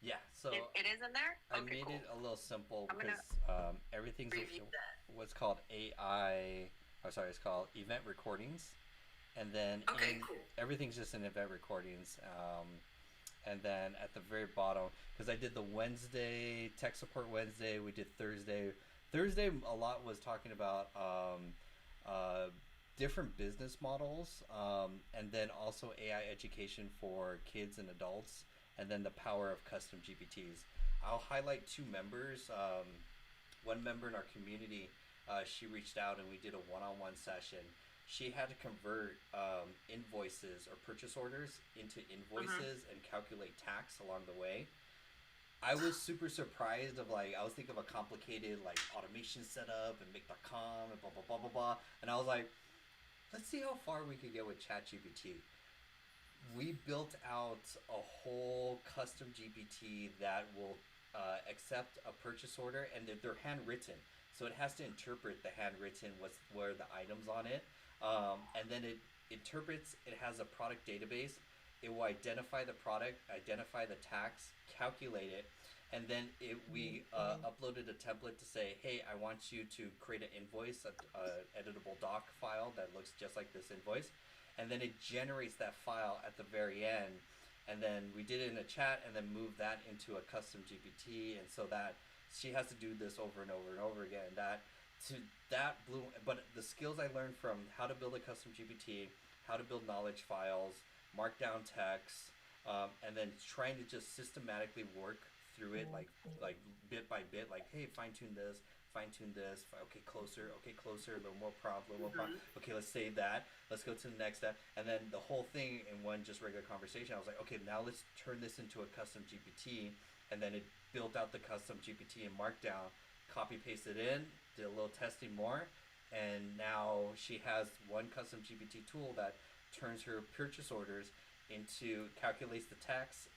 Yeah, so it is in there. I Okay, made cool. it a little simple I'm gonna because everything's review that. what's called it's called event recordings, and then Okay, cool. everything's just in event recordings. And then at the very bottom, because I did the Wednesday tech support Wednesday, we did Thursday. Thursday a lot was talking about different business models, and then also AI education for kids and adults, and then the power of custom GPTs. I'll highlight two members. One member in our community, she reached out and we did a one-on-one session. She had to convert invoices or purchase orders into invoices and calculate tax along the way. I was super surprised of I was thinking of a complicated automation setup and make.com and blah blah blah blah blah, and I was like, let's see how far we could get with ChatGPT. We built out a whole custom GPT that will accept a purchase order, and they're handwritten, so it has to interpret the handwritten where the items on it, and then it interprets. It has a product database. It will identify the product, identify the tax, calculate it, and then we uploaded a template to say, hey, I want you to create an invoice, a editable doc file that looks just like this invoice, and then it generates that file at the very end, and then we did it in a chat, and then moved that into a custom GPT, and so that she has to do this over and over and over again. That blew. But the skills I learned from how to build a custom GPT, how to build knowledge files, markdown text, and then trying to just systematically work through it, like bit by bit, hey, fine tune this, okay, closer, a little more prompt, okay, let's save that, let's go to the next step, and then the whole thing in one just regular conversation. I was like, okay, now let's turn this into a custom GPT, and then it built out the custom GPT in Markdown, copy pasted in, did a little testing more, and now she has one custom GPT tool that turns her purchase orders calculates the tax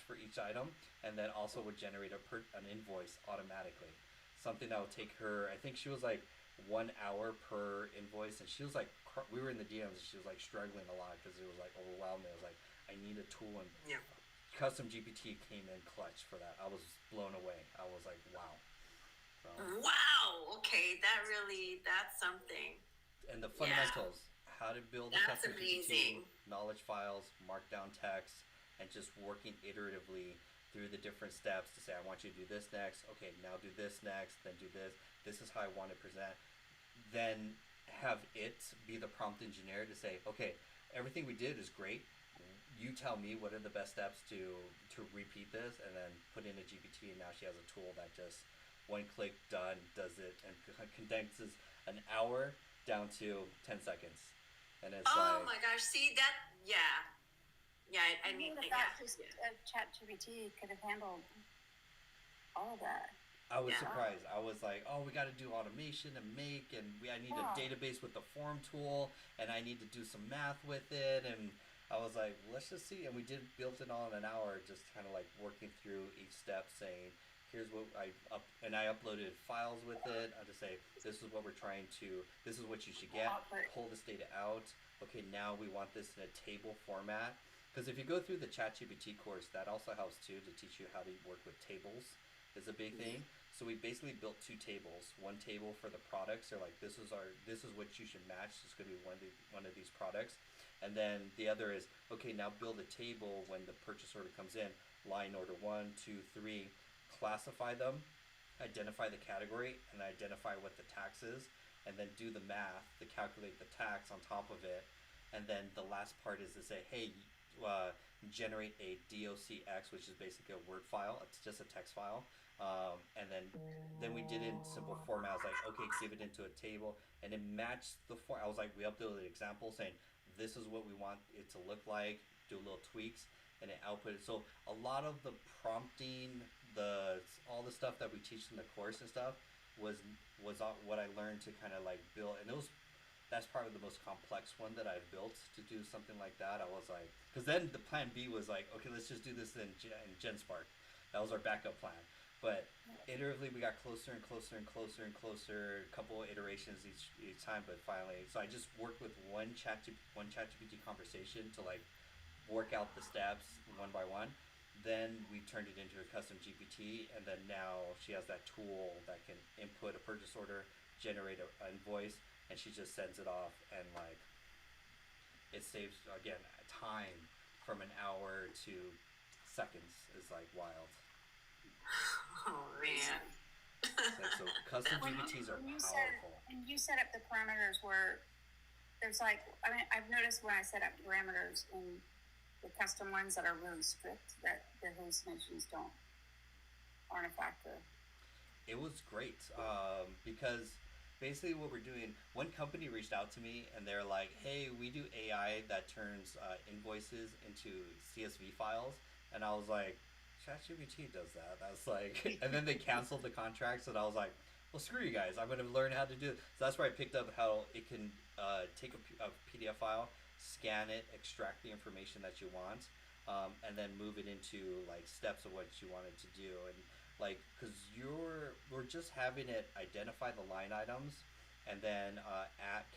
for each item, and then also would generate an invoice automatically. Something that would take her, I think she was 1 hour per invoice, and she was we were in the DMs, and she was struggling a lot because it was overwhelming. I was like, I need a tool, and custom GPT came in clutch for that. I was blown away. I was like, wow. Wow. Okay, that's something. And the fundamentals. How to build a That's custom amazing. GPT, knowledge files, markdown text, and just working iteratively through the different steps to say, I want you to do this next. Okay, now do this next, then do this. This is how I want to present. Then have it be the prompt engineer to say, okay, everything we did is great. You tell me what are the best steps to repeat this, and then put in a GPT, and now she has a tool that just one click done does it and condenses an hour down to 10 seconds. And it's Oh my gosh! See that? Yeah. Yeah, I mean, What yeah, about just ChatGPT could have handled all of that? I was Yeah. surprised. I was like, "Oh, we got to do automation and make, and I need a Yeah. database with the form tool, and I need to do some math with it." And I was like, "Let's just see." And we did built it all in an hour, just kind of like working through each step, saying, "Here's what I uploaded files with it. I just say, this is what we're trying to. This is what you should get. Output. Pull this data out. Okay, now we want this in a table format." Because if you go through the ChatGPT course, that also helps too to teach you how to work with tables. Is a big thing. So we basically built two tables. One table for the products. They're like, this is what you should match. It's going to be one of these products. And then the other is, okay, now build a table when the purchase order comes in. Line order 1, 2, 3. Classify them, identify the category, and identify what the tax is, and then do the math to calculate the tax on top of it. And then the last part is to say, hey, generate a docx, which is basically a Word file. It's just a text file. And then we did it in simple format. I was like, okay, give it into a table, and it matched the form. I was like, we uploaded an example saying this is what we want it to look like. Do little tweaks, and it outputted. So a lot of the prompting, all the stuff that we teach in the course and stuff was what I learned to kind of like build, and that's probably the most complex one that I've built to do something like that. I was like, because then the plan B was like, okay, let's just do this in GenSpark. That was our backup plan. But iteratively, we got closer and closer and closer and closer. A couple of iterations each time, but finally, so I just worked with one ChatGPT conversation to like work out the steps one by one. Then we turned it into a custom GPT, and then now she has that tool that can input a purchase order, generate an invoice, and she just sends it off, and like it saves again time from an hour to seconds is like wild. Oh man. So custom GPTs are When you powerful. you set up the parameters where there's like, I mean, I've noticed when I set up parameters in the custom ones that are really strict, that the hallucinations aren't a factor. It was great because basically what we're doing, one company reached out to me and they're like, hey, we do AI that turns invoices into CSV files. And I was like, ChatGPT does that. That's like, and then they canceled the contracts, and I was like, well, screw you guys. I'm going to learn how to do it. So that's where I picked up how it can take a PDF file, scan it, extract the information that you want, and then move it into like steps of what you want it to do. And like, because we're just having it identify the line items, and then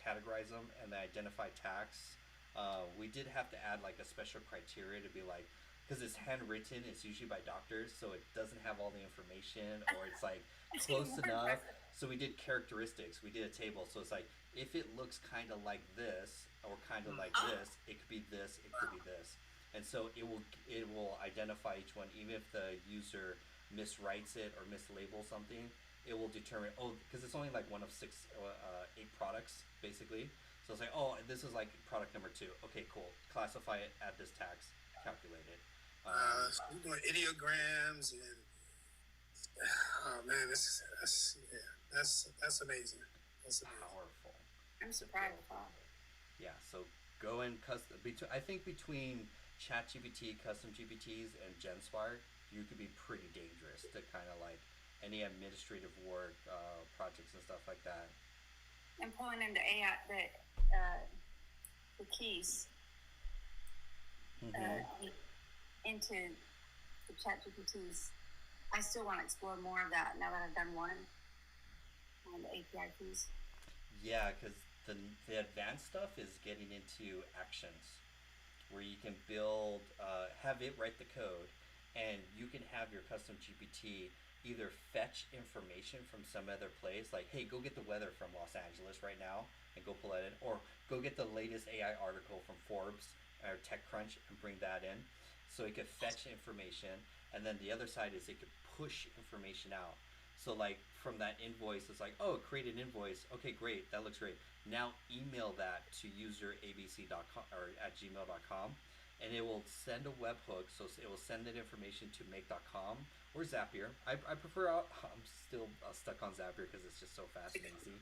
categorize them, and then identify tax. We did have to add like a special criteria to be like, because it's handwritten, it's usually by doctors, so it doesn't have all the information, or it's like close enough. So we did characteristics. We did a table. So it's like, if it looks kind of like this, or kind of like this, it could be this, it could be this. And so it will identify each one, even if the user miswrites it or mislabels something. It will determine, because it's only like one of 8 products basically. So it's like, this is like product number 2. Okay, cool. Classify it, add this tax, calculate it. So we're doing ideograms and oh man, that's amazing. That's amazing. Powerful. I'm surprised with that. Yeah. So go and I think between ChatGPT, custom GPTs, and GenSpark, you could be pretty dangerous to kind of like any administrative work, projects and stuff like that. And pulling into AI the keys into the ChatGPTs. I still want to explore more of that now that I've done one on the API keys. Yeah, because the advanced stuff is getting into actions, where you can build, have it write the code, and you can have your custom GPT either fetch information from some other place, like, hey, go get the weather from Los Angeles right now, and go pull that in, or go get the latest AI article from Forbes or TechCrunch and bring that in. So it could fetch information, and then the other side is it could push information out. So like from that invoice, it's like, create an invoice. Okay, great, that looks great. Now email that to userabc.com or at gmail.com, and it will send a webhook. So it will send that information to make.com or Zapier. I prefer, I'm still stuck on Zapier because it's just so fast and easy.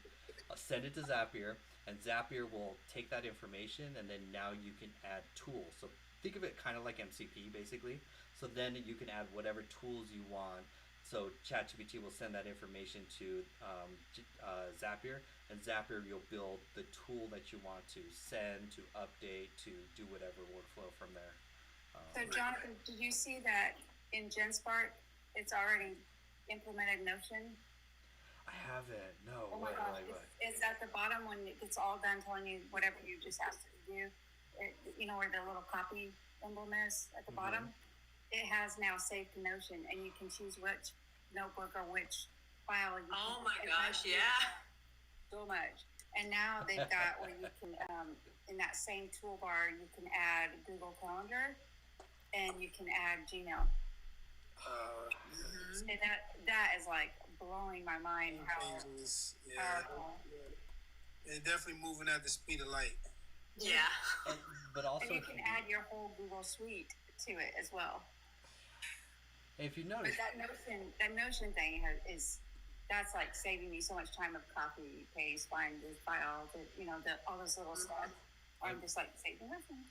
I'll send it to Zapier, and Zapier will take that information, and then now you can add tools. So think of it kind of like MCP basically. So then you can add whatever tools you want. So ChatGPT will send that information to Zapier, and Zapier you'll build the tool that you want to send, to update, to do whatever workflow from there. So Jonathan, did you see that in GenSpark, it's already implemented Notion? I haven't. No. Oh my gosh, it's at the bottom when it's all done, telling you whatever you just asked it to do. You know where the little copy emblem is at the bottom? It has now saved to Notion, and you can choose which notebook or which file. Oh my gosh, yeah. So much. And now they've got where you can, in that same toolbar, you can add Google Calendar, and you can add Gmail. And that is like blowing my mind. How powerful. They're definitely moving at the speed of light. Yeah. But also, and you can add your whole Google Suite to it as well. If you notice, but that Notion thing that's like saving me so much time of copy, paste, find the file, all those little stuff. I'm just like saving Notion.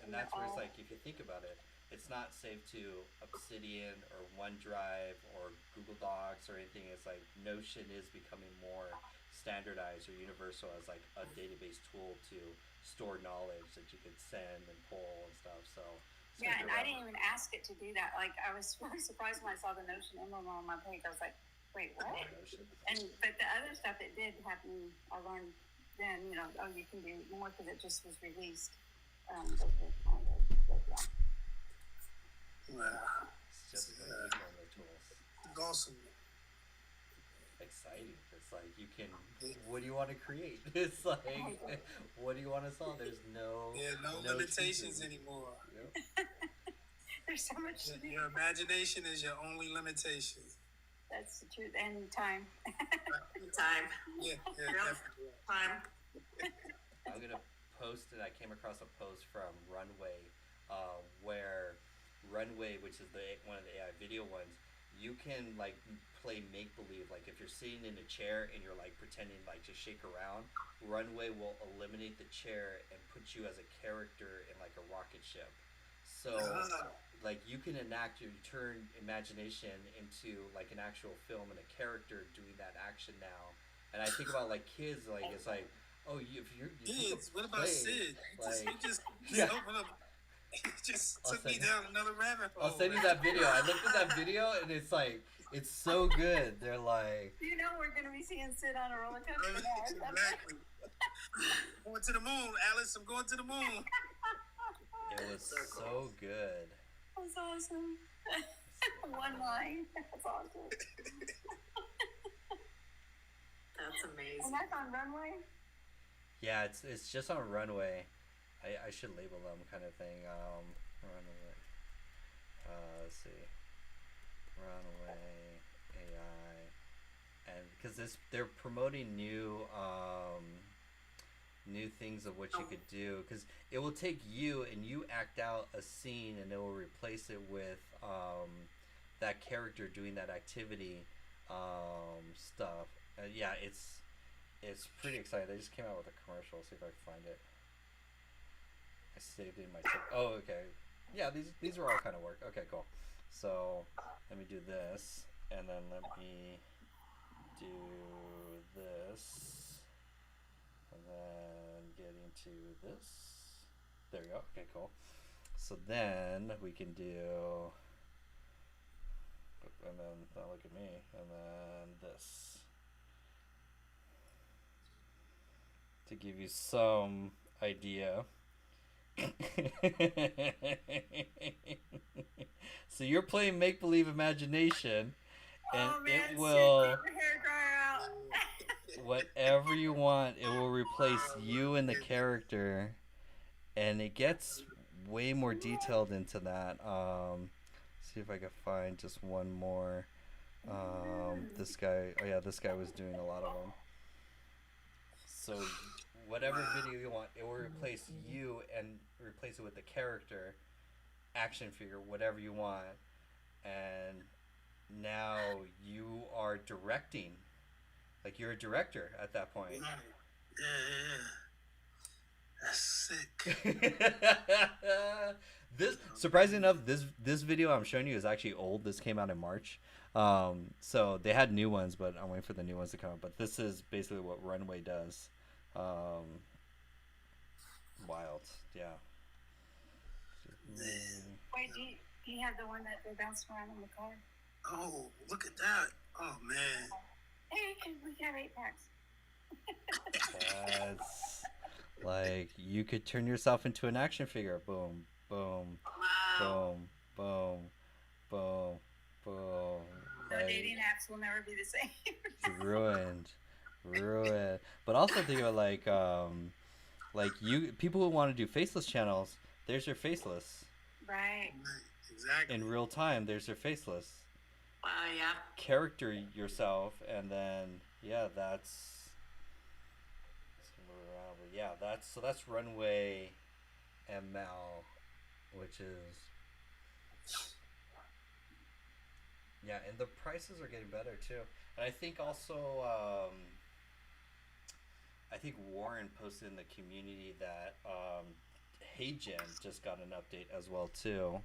And that's where it's like, if you think about it, it's not saved to Obsidian or OneDrive or Google Docs or anything. It's like Notion is becoming more standardized or universal as like a database tool to store knowledge that you could send and pull and stuff. So yeah, and I didn't even ask it to do that. Like, I was really surprised when I saw the Notion emblem on my page. I was like, wait, what? But the other stuff it did have me, I learned then, you can do more because it just was released. It's just one of the tools. It's awesome. Exciting. It's like you can. What do you want to create? It's like, what do you want to solve? There's no limitations anymore. Yep. There's so much to do. Your imagination is your only limitation. That's the truth. And time. Time. Yeah, definitely. Time. I'm gonna post it. I came across a post from Runway, where Runway, which is one of the AI video ones, you can like play make believe. Like if you're sitting in a chair and you're like pretending like to shake around, Runway will eliminate the chair and put you as a character in like a rocket ship. So like you can turn imagination into like an actual film and a character doing that action now. And I think about like kids, like it's like, oh, if you're kids, what about Sid? You just open up. It just took me down another rabbit hole. I'll send you that video. I looked at that video and it's like, it's so good. They're like, we're gonna be seeing Sid on a roller coaster. Exactly. Going to the moon, Alice. I'm going to the moon. It was so good. That's awesome. One line. That's awesome. That's amazing. And that's on Runway? Yeah, it's just on Runway. I should label them kind of thing. Runway. Let's see. Runway AI, and because they're promoting new things of what you could do, because it will take you and you act out a scene and it will replace it with that character doing that activity stuff. Yeah, it's pretty exciting. They just came out with a commercial. See if I can find it. I saved it in my oh, okay. Yeah, these are all kind of work. Okay, cool. So let me do this, and then let me do this, and then get into this. There we go. Okay, cool. So then we can do, and then look at me, and then this, to give you some idea. So you're playing make-believe imagination, and it will whatever you want, it will replace you and the character, and it gets way more detailed into that. See if I can find just one more. This guy was doing a lot of them. So whatever video you want, it will replace you and replace it with the character, action figure, whatever you want. And now you are directing. Like you're a director at that point. Yeah. That's sick. This, surprisingly enough, this video I'm showing you is actually old. This came out in March. So they had new ones, but I'm waiting for the new ones to come out. But this is basically what Runway does. Wild, yeah. Wait, do you have the one that they bounce around in the car? Oh, look at that. Oh, man. Hey, we can have 8 packs. That's like you could turn yourself into an action figure. Boom, boom, Wow. boom, boom, boom, boom. The Like, dating apps will never be the same. ruined. But also think about like you people who want to do faceless channels. There's your faceless Right. Exactly. in real time. There's your faceless Wow, yeah. character yourself, and then yeah, that's Runway ML, which is yeah, and the prices are getting better too. And I think also I think Warren posted in the community that HeyGen just got an update as well too.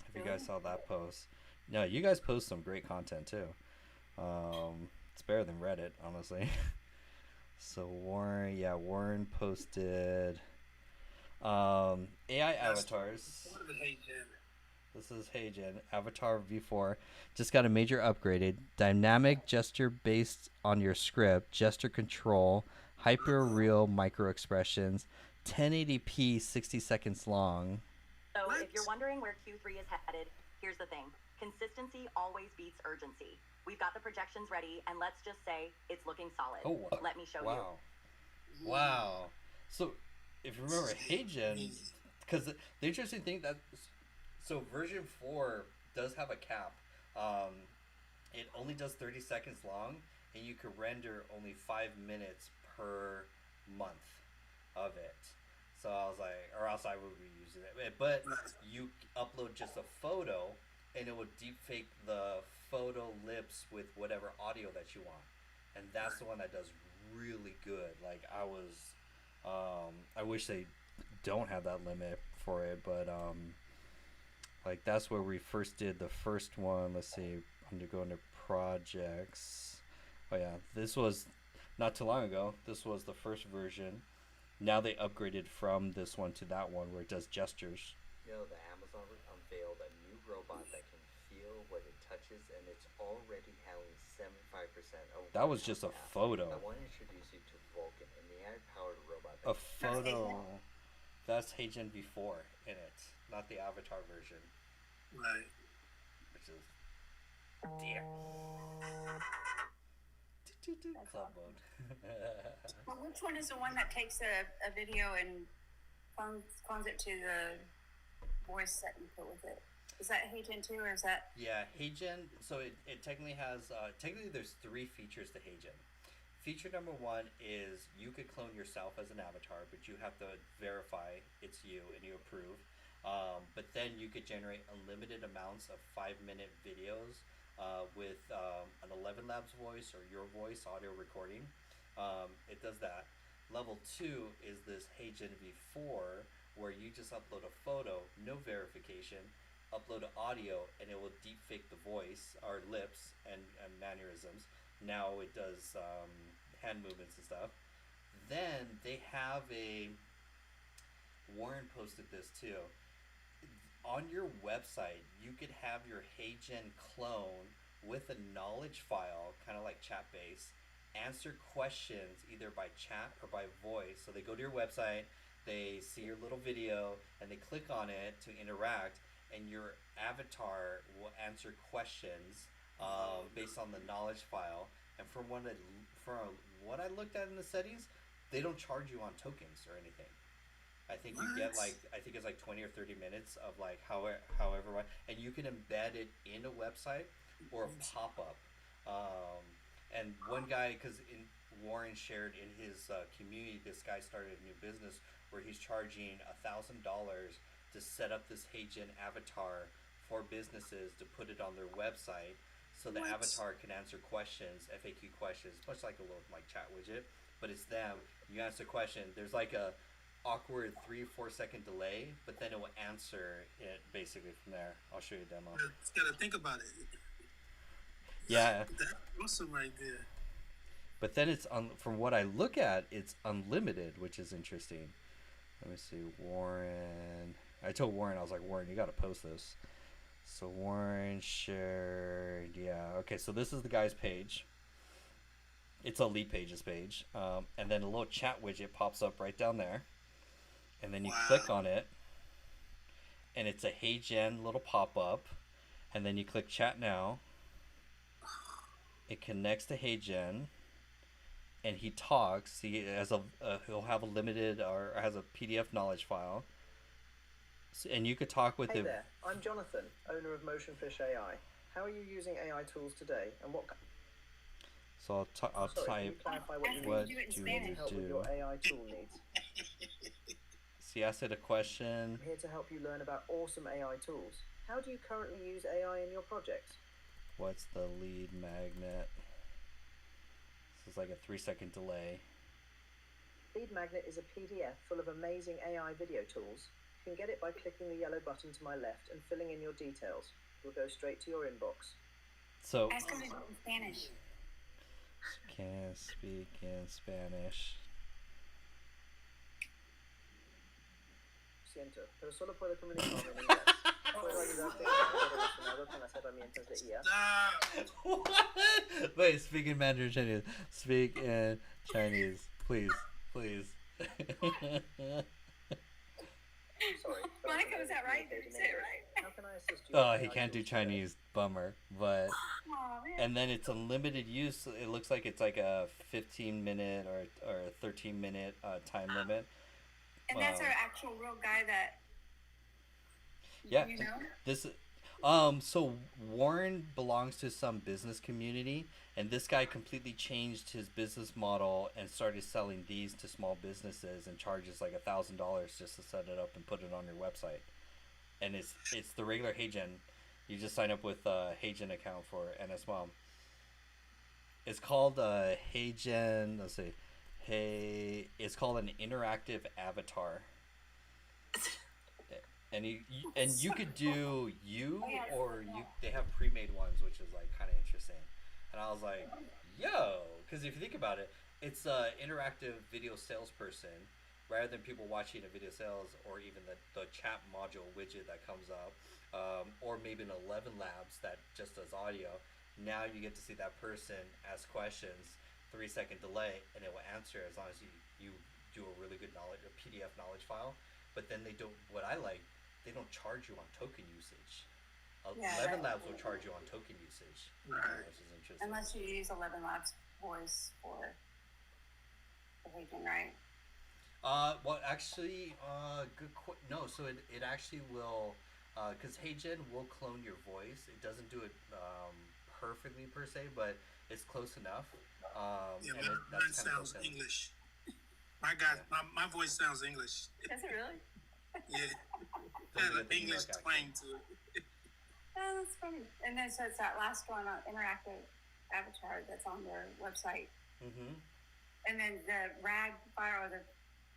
If you guys saw that post, no, you guys post some great content too. It's better than Reddit, honestly. So Warren posted AI avatars. What did Hey Jen? This is HeyGen. Avatar V4 just got a major upgraded. Dynamic gesture based on your script, gesture control, hyper real micro expressions, 1080p 60 seconds long. So What? if you're wondering where Q3 is headed, here's the thing. Consistency always beats urgency. We've got the projections ready, and let's just say it's looking solid. Oh, Let me show wow. Wow. So if you remember HeyGen, because the interesting thing so version 4 does have a cap. It only does 30 seconds long, and you could render only 5 minutes per month of it. So I was like, or else I would be using it. But you upload just a photo, and it would deepfake the photo lips with whatever audio that you want. And that's the one that does really good. Like I wish they don't have that limit for it, but like that's where we first did the first one. Let's see, I'm gonna go into projects. Oh yeah, this was not too long ago. This was the first version. Now they upgraded from this one to that one where it does gestures. You know, the Amazon unveiled a new robot that can feel what it touches, and it's already handling 75% of. That was just a photo. I want to introduce you to Vulcan, an AI-powered robot. A photo. That's HeyGen V4 in it, not the Avatar version, Right. which is dear. Club mode. Well, which one is the one that takes a video and clones it to the voice that you put with it? Is that HeyGen 2 or is that? Yeah, HeyGen. So it technically has technically there's 3 features to HeyGen. Feature number 1 is you could clone yourself as an avatar, but you have to verify it's you and you approve. But then you could generate unlimited amounts of 5-minute videos with an 11 Labs voice or your voice audio recording. It does that. Level 2 is this HeyGen V4 where you just upload a photo, no verification, upload audio, and it will deepfake the voice or lips and mannerisms. Now it does hand movements and stuff. Then they have Warren posted this too. On your website, you could have your HeyGen clone with a knowledge file, kind of like chat based, answer questions either by chat or by voice. So they go to your website, they see your little video, and they click on it to interact, and your avatar will answer questions based on the knowledge file. And from what I looked at in the settings, they don't charge you on tokens or anything. I think you get I think it's like 20 or 30 minutes of like however, and you can embed it in a website or a pop-up. And one guy, because Warren shared in his community, this guy started a new business where he's charging $1,000 to set up this HeyGen avatar for businesses to put it on their website, so the avatar can answer questions, FAQ questions, much like a little like chat widget, but it's them. You answer a question. There's like a awkward 3-4 second delay, but then it will answer it basically from there. I'll show you a demo. Just gotta think about it. Yeah. That's awesome right there. But then it's from what I look at, it's unlimited, which is interesting. Let me see, Warren. I told Warren, I was like, Warren, you got to post this. So Warren shared, yeah. Okay, so this is the guy's page. It's a Lead Pages page. And then a little chat widget pops up right down there. And then you click on it. And it's a Hey Jen little pop-up. And then you click Chat Now. It connects to Hey Jen. And he talks. He has he'll have a limited or has a PDF knowledge file. So, and you could talk with him. Hey there, I'm Jonathan, owner of Motionfish AI. How are you using AI tools today, and what? So I'll Sorry, can you type clarify what you what do do to help with do. your AI tool needs? So he asked it a question. I'm here to help you learn about awesome AI tools. How do you currently use AI in your projects? What's the lead magnet? This is like a 3-second delay. Lead Magnet is a PDF full of amazing AI video tools. You can get it by clicking the yellow button to my left and filling in your details. It will go straight to your inbox. So Ask him in Spanish. can speak in Spanish. Siento, pero solo puedo comunicarme en inglés. Puedo ayudarte a ser relacionado con las herramientas de IA. What? Wait, speak in Mandarin Chinese. Speak in Chinese, please, please. Sorry. Monica, was that right? Did you say it right? How can I assist you? Oh, he can't do Chinese. Bummer. But Aw, man. and then it's unlimited use. It looks like it's like a 15-minute or a 13-minute time limit. And that's our actual real guy that, Yeah. you know? This so Warren belongs to some business community, and this guy completely changed his business model and started selling these to small businesses and charges like $1,000 just to set it up and put it on your website. And it's the regular HeyGen. You just sign up with a HeyGen account for NSMom. It's called HeyGen. Let's see. It's called an interactive avatar. And you could do or you. They have pre-made ones, which is like kind of interesting. And I was like, yo, because if you think about it, it's a interactive video salesperson, rather than people watching a video sales or even the chat module widget that comes up, or maybe an 11 Labs that just does audio. Now you get to see that person ask questions, 3-second delay, and it will answer as long as you do a really good a PDF knowledge file. But then they don't. What I like. They don't charge you on token usage. 11 Labs will charge you on token usage, which is interesting. Unless you use 11 Labs voice for the region, right? Well, actually, no. So it actually will, because HeyGen will clone your voice. It doesn't do it perfectly per se, but it's close enough. Yeah, and mine sounds English. My guy, my voice sounds English. Does it really? Yeah. There's an English twang to it. Oh, that's funny. And then so it's that last one, interactive avatar that's on their website. Mm-hmm. And then the RAG file,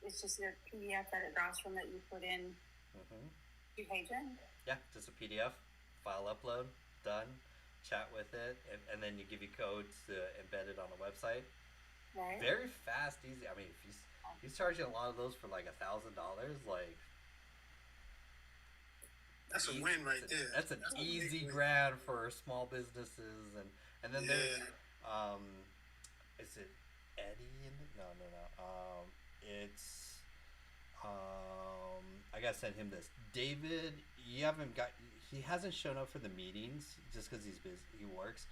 it's just a PDF that it draws from that you put in to HeyGen. Yeah, just a PDF, file upload, done. Chat with it, and then you give you codes to embed it on the website. Right. Very fast, easy. I mean, if he's charging a lot of those for like $1,000, like. That's a win right there. That's an easy grab for small businesses, and then there's is it Eddie in it? No. It's I gotta send him this. David, he hasn't shown up for the meetings just because he's busy. He works.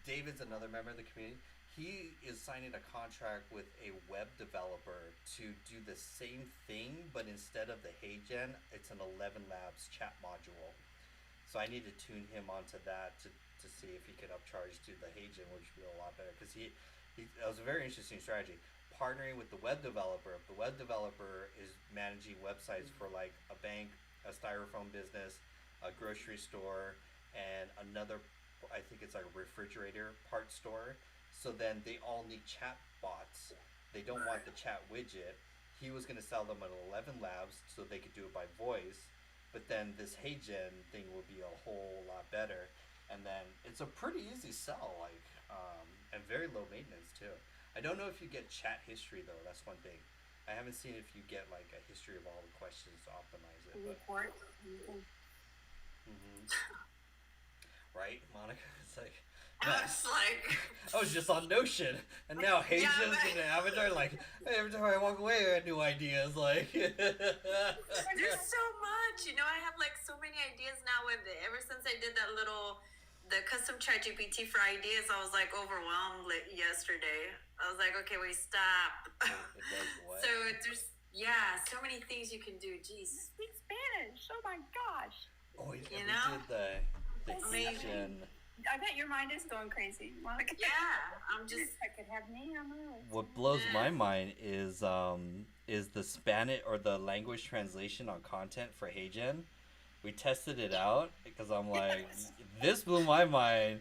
David's another member of the community. He is signing a contract with a web developer to do the same thing, but instead of the HeyGen, it's an 11 Labs chat module. So I need to tune him onto that to see if he can upcharge to the HeyGen, which would be a lot better. Because that was a very interesting strategy. Partnering with the web developer. If the web developer is managing websites for like a bank, a styrofoam business, a grocery store, and another, I think it's like a refrigerator part store. So then they all need chat bots they don't want the chat widget. He was going to sell them at 11 Labs so they could do it by voice, but then this HeyGen thing will be a whole lot better. And then it's a pretty easy sell, like, and very low maintenance too. I don't know if you get chat history though. That's one thing. I haven't seen if you get like a history of all the questions to optimize it. But, Report. right, Monica? It's like, I was like, I was just on Notion, and now HeyGen's in the avatar. Like every time I walk away, I have new ideas. Like, there's so much. You know, I have like so many ideas now with it. Ever since I did the custom chat GPT for ideas, I was like overwhelmed yesterday. I was like, okay, wait, stop. it does what? So there's, so many things you can do. Jeez. Speak Spanish. Oh my gosh. Oh, yeah, You we know? did the Amazing. HeyGen. I bet your mind is going crazy, Monica. Yeah, I'm just. I could have me on my list. What blows my mind is the Spanish or the language translation on content for HeyGen. We tested it out because I'm like, this blew my mind.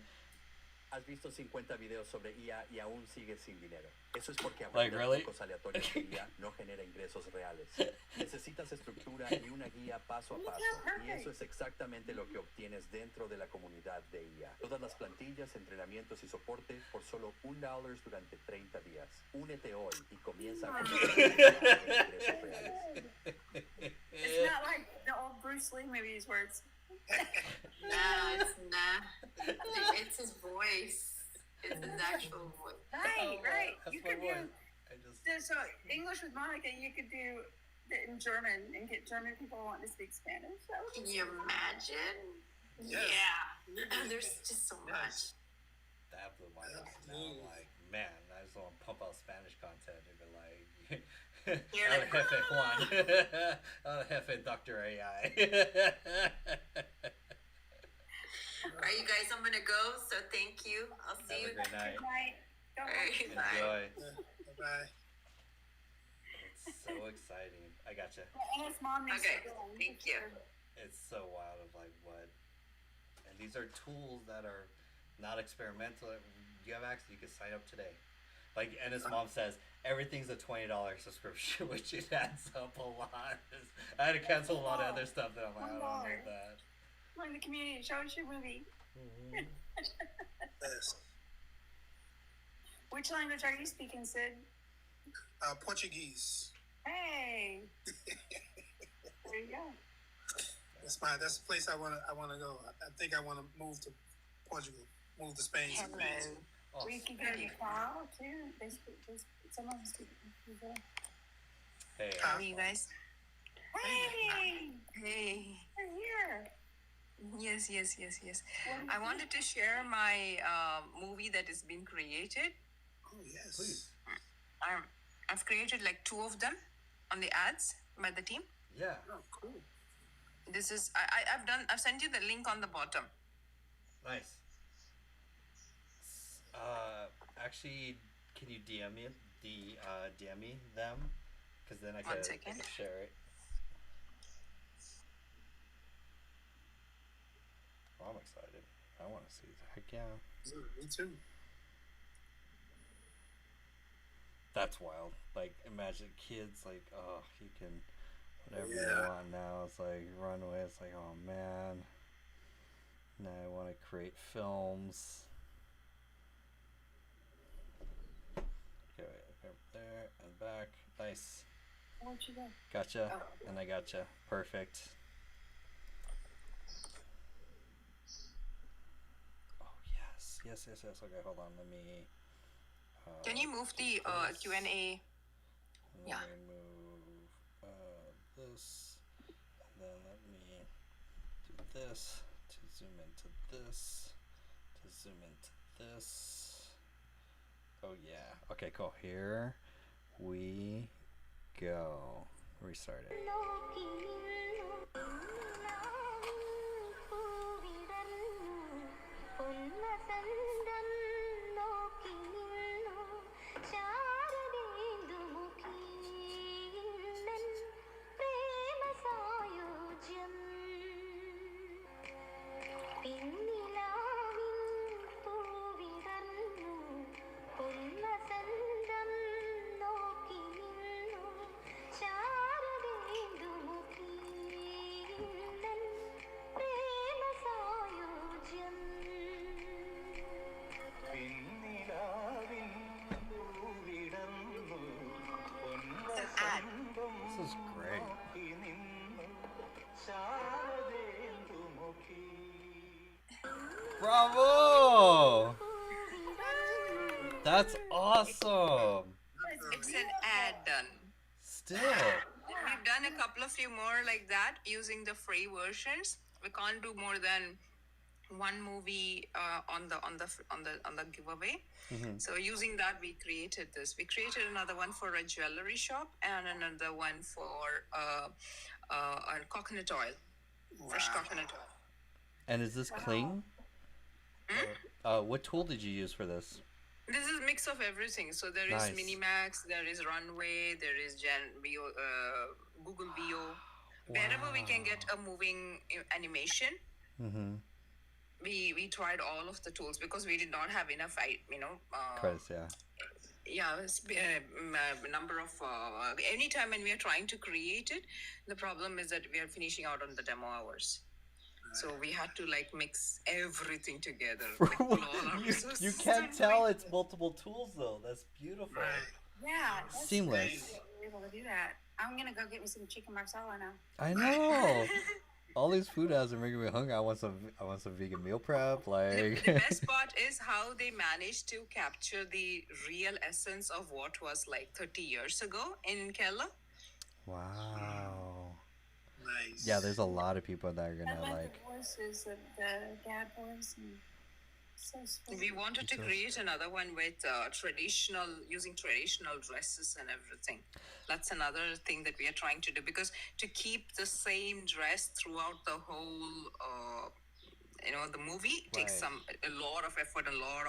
Has visto 50 videos sobre IA y aún sigues sin dinero. Eso es porque Like, aprender really? trucos aleatorios de IA no genera ingresos reales. Necesitas estructura y una guía paso a paso. Y eso es exactamente lo que obtienes dentro de la comunidad de IA. Todas las plantillas, entrenamientos y soporte por solo $1 durante 30 días. Únete hoy y comienza a generar ingresos reales. It's not like the old Bruce Lee movies where it's Nah, it's not. It's his voice. It's his actual voice. right. That's You my could voice. so English with Monica. You could do it in German and get German people wanting to speak Spanish. That would Can be you imagine? Yes. Yeah. There's just so much. That blew my mind. Now I'm like, man, I just want to pump out Spanish content and be like, You're El like, Jefe Juan, El Jefe Dr. AI. all right, you guys, I'm gonna go. So thank you. I'll see you. Have a great night. Good night. Go All right, bye. Enjoy. Bye. It's so exciting. I gotcha. And his mom needs Okay, to go. thank you. It's so wild of like what, and these are tools that are not experimental. You have access. You can sign up today. Like, and his mom says everything's a $20 subscription, which it adds up a lot. I had to cancel a lot of other stuff that I'm like, I don't need that. Like the community, show us your movie. Yes. Which language are you speaking, Sid? Portuguese. Hey. There you go. That's the place I wanna go. I think I wanna move to Portugal. Move to Spain. Hello. Oh, We could go to Nepal too. They speak. Some of them speak. hey, How are you guys? Hey, Hey. we're here. Yes. What I wanted to share my movie that has been created. Oh yes. please. I've created like 2 of them on the ads by the team. Yeah. Oh, cool. This is I've sent you the link on the bottom. Nice. Actually, can you DM me DM me them? Because then I One can second. share it. Oh, I'm excited. I want to see it. Heck yeah. Me too. That's wild. Like, imagine kids, like, oh, you can, whatever you Yeah. want now. It's like, run away. It's like, oh, man. Now I want to create films. Okay, wait, up there and back. Nice. Where'd you go? Gotcha. Oh. And I gotcha. Perfect. Oh, yes. Yes. Okay, hold on. Let me. Can you move the this. Q&A? And Yeah. Let me move this, and then let me do this to zoom into this, to zoom into this. Oh yeah. Okay, cool. Here we go. Restart it. Bravo! That's awesome. It's an ad done. Still. We've done a couple of few more like that using the free versions. We can't do more than one movie on the giveaway. So using that, we created this. We created another one for a jewelry shop and another one for a coconut oil, fresh coconut oil. And is this cling? What tool did you use for this? This is a mix of everything. So there is Nice. Minimax, there is Runway, there is Google VO. Wherever we can get a moving animation, we tried all of the tools because we did not have enough, Chris, yeah. it's a number of anytime when we are trying to create it, the problem is that we are finishing out on the demo hours. So we had to like mix everything together. Like, pull all our You resources. can't tell it's multiple tools though. That's beautiful. Yeah, that's Seamless. great that you're able to do that. I'm gonna go get me some chicken marsala now. I know. All these food ads are making me hungry. I want some vegan meal prep. The Like best part is how they managed to capture the real essence of what was like 30 years ago in Kerala. wow. Nice. Yeah, there's a lot of people that are gonna I like. the voices of the dad voice and so sweet. We wanted to create another one with using traditional dresses and everything. That's another thing that we are trying to do because to keep the same dress throughout the whole, the movie takes Right. a lot of effort, a lot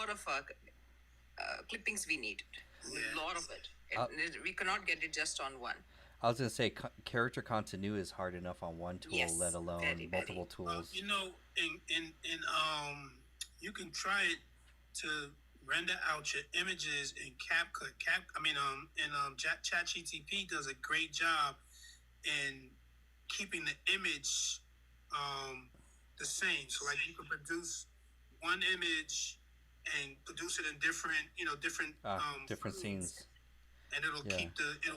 of clippings we needed. A lot of it. We cannot get it just on one. I was gonna say character continuity is hard enough on one tool, Yes, let alone very, multiple tools. You know, in you can try it to render out your images in CapCut. ChatGTP does a great job in keeping the image the same. So like you can produce one image and produce it in different Different scenes. and it'll Yeah.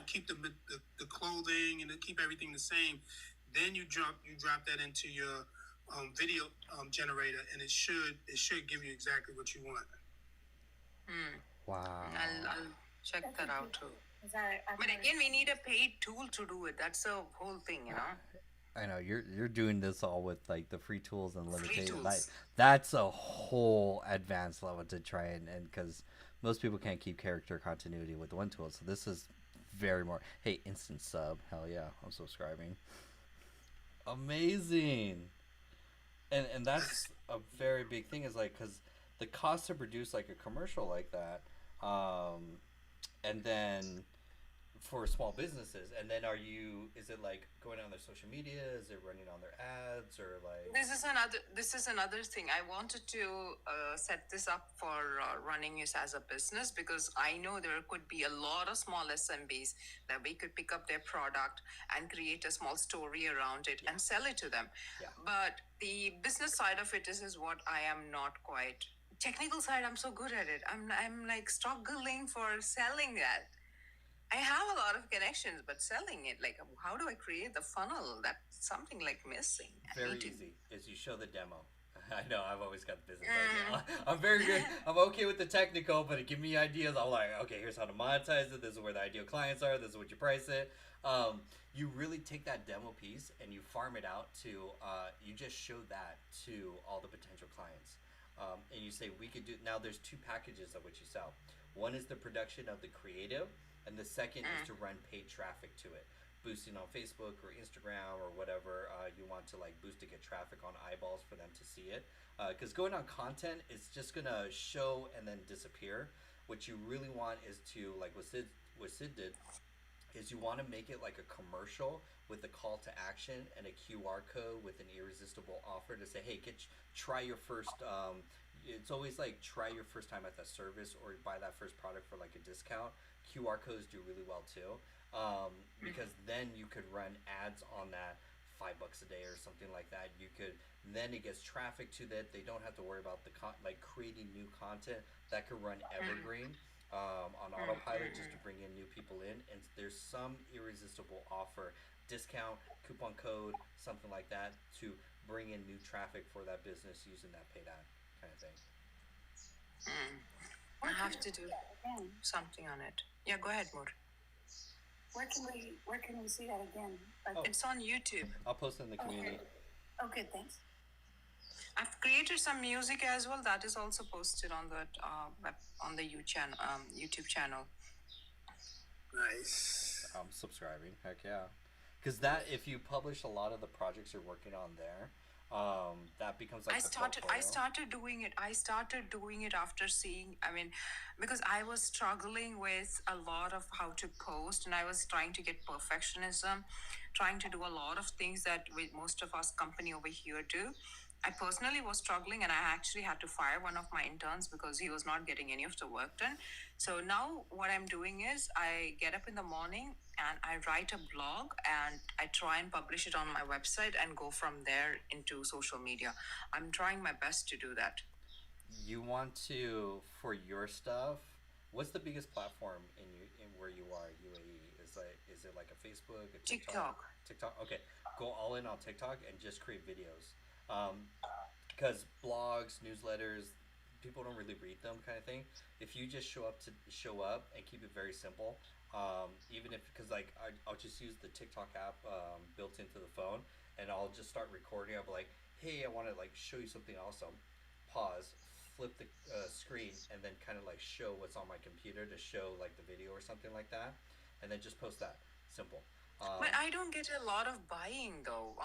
keep the clothing and it'll keep everything the same. Then you drop that into your video generator, and it should give you exactly what you want. Wow. I'll check that out too. 'Cause I've But again, we need a paid tool to do it. That's the whole thing, I know you're doing this all with like the free tools and limited. tools. Like that's a whole advanced level to try and because most people can't keep character continuity with one tool. So this is very more. Hey, instant sub, hell yeah, I'm subscribing. Amazing. And that's a very big thing is like because the cost to produce like a commercial like that, and then for small businesses, and then is it like going on their social media, is it running on their ads, or like This is another thing. I wanted to set this up for running it as a business because I know there could be a lot of small SMBs that we could pick up their product and create a small story around it and sell it to them. Yeah. But the business side of it is what I am not quite. Technical side, I'm so good at it. I'm like struggling for selling that. I have a lot of connections, but selling it, like, how do I create the funnel? That's something like missing. I very need to- easy is you show the demo. I know I've always got the business idea. I'm very good. I'm okay with the technical, but give me ideas. I'm like, okay, here's how to monetize it. This is where the ideal clients are. This is what you price it. You really take that demo piece and you farm it out to. You just show that to all the potential clients, and you say we could do. Now there's two packages of what you sell. One is the production of the creative, and the second is to run paid traffic to it. Boosting on Facebook or Instagram or whatever you want to like boost to get traffic on eyeballs for them to see it. Because going on content is just gonna show and then disappear. What you really want is to like what Sid did is you want to make it like a commercial with a call to action and a QR code with an irresistible offer to say, hey, try your first. It's always like try your first time at that service or buy that first product for like a discount. QR codes do really well too, because then you could run ads on that $5 a day or something like that. Then it gets traffic to that. They don't have to worry about like creating new content that could run evergreen on autopilot just to bring in new people in. And there's some irresistible offer discount, coupon code, something like that to bring in new traffic for that business using that paid ad kind of thing. I have to do something on it. Yeah, go ahead, Moore. Where can we see that again? It's on YouTube. I'll post it in the community. Okay, thanks. I've created some music as well. That is also posted on the on the YouTube channel. Nice. I'm subscribing. Heck yeah. Because that, if you publish a lot of the projects you're working on there, that becomes like I the started doing it. I started doing it after seeing, because I was struggling with a lot of how to post, and I was trying to get perfectionism, trying to do a lot of things that most of us company over here do. I personally was struggling, and I actually had to fire one of my interns because he was not getting any of the work done. So now what I'm doing is I get up in the morning and I write a blog and I try and publish it on my website and go from there into social media. I'm trying my best to do that. You want to, for your stuff, what's the biggest platform in where you are, UAE? Is it like a Facebook, a TikTok? TikTok. Okay, go all in on TikTok and just create videos. Because blogs, newsletters, people don't really read them, kind of thing. If you just show up and keep it very simple, even if, because like I'll just use the TikTok app built into the phone, and I'll just start recording. I'll be like, hey, I want to like show you something awesome. Pause, flip the screen, and then kind of like show what's on my computer to show like the video or something like that, and then just post that. Simple. But I don't get a lot of buying though.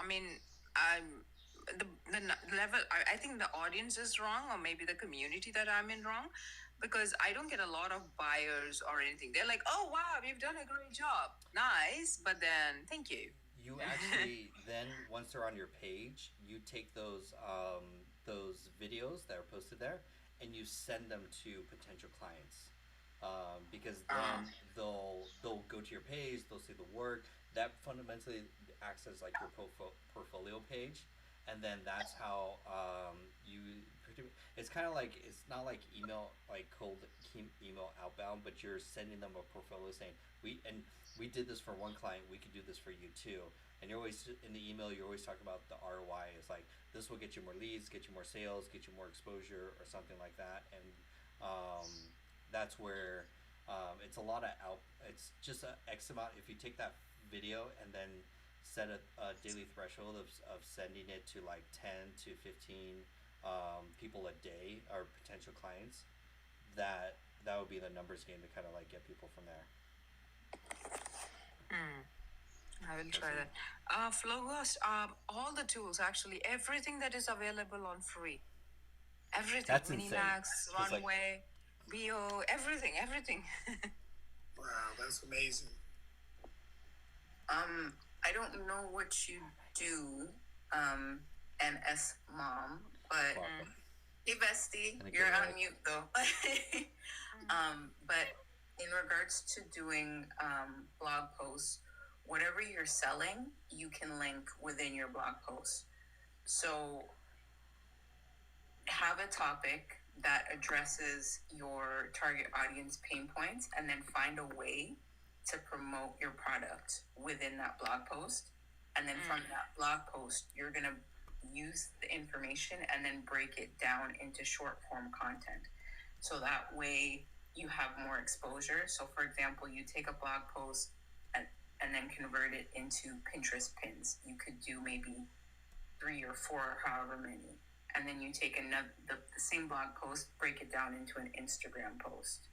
The level, I think the audience is wrong, or maybe the community that I'm in wrong, because I don't get a lot of buyers or anything. They're like, oh wow, you've done a great job, nice, but then thank you. You actually then, once they're on your page, you take those videos that are posted there and you send them to potential clients, because then they'll go to your page, they'll see the work that fundamentally acts as like your portfolio page. And then that's how it's kind of like, it's not like email, like cold email outbound, but you're sending them a portfolio saying, we did this for one client, we could do this for you too. And you're always, in the email, you're always talking about the ROI. It's like, this will get you more leads, get you more sales, get you more exposure, or something like that. And that's where it's a lot of it's just a X amount. If you take that video and then set a daily threshold of sending it to like 10 to 15 people a day, or potential clients, that would be the numbers game to kind of like get people from there. I will try that. Flowghost, all the tools, actually, everything that is available on free. Everything. That's insane. Minimax, Runway, Bio, everything. Wow, that's amazing. I don't know what you do, MS Mom, but hey Bestie, you're on mute though. But in regards to doing blog posts, whatever you're selling, you can link within your blog post. So have a topic that addresses your target audience pain points, and then find a way to promote your product within that blog post. And then from that blog post, you're going to use the information and then break it down into short form content. So that way you have more exposure. So for example, you take a blog post and then convert it into Pinterest pins. You could do maybe 3 or 4 or however many. And then you take the same blog post, break it down into an Instagram post.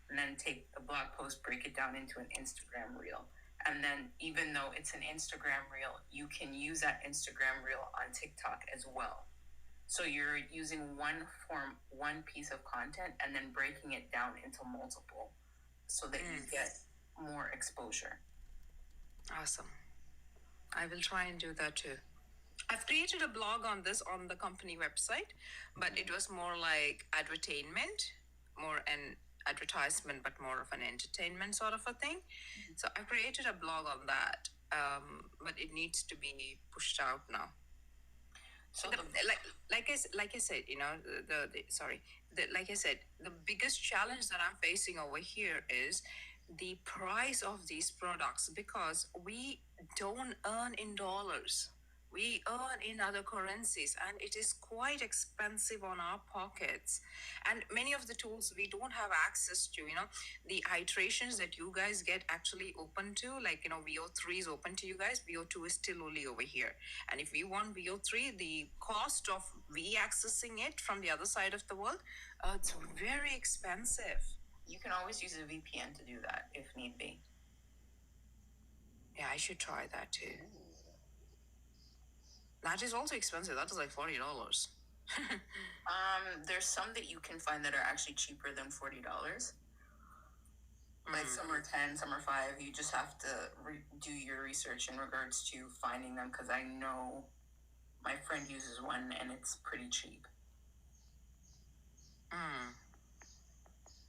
And then take the blog post, break it down into an Instagram reel. And then even though it's an Instagram reel, you can use that Instagram reel on TikTok as well. So you're using one piece of content and then breaking it down into multiple so that you get more exposure. Awesome. I will try and do that too. I've created a blog on this on the company website, but it was more like advertainment, more an advertisement, but more of an entertainment sort of a thing. So I created a blog on that, but it needs to be pushed out now. So like I said, you know, like I said, the biggest challenge that I'm facing over here is the price of these products, because we don't earn in dollars. We earn in other currencies, and it is quite expensive on our pockets. And many of the tools we don't have access to, the iterations that you guys get actually open to, like, VO3 is open to you guys, VO2 is still only over here. And if we want VO3, the cost of accessing it from the other side of the world, it's very expensive. You can always use a VPN to do that if need be. Yeah, I should try that too. That is also expensive. That is like $40. There's some that you can find that are actually cheaper than $40. Like some are 10, some are 5. You just have to do your research in regards to finding them, because I know my friend uses one and it's pretty cheap.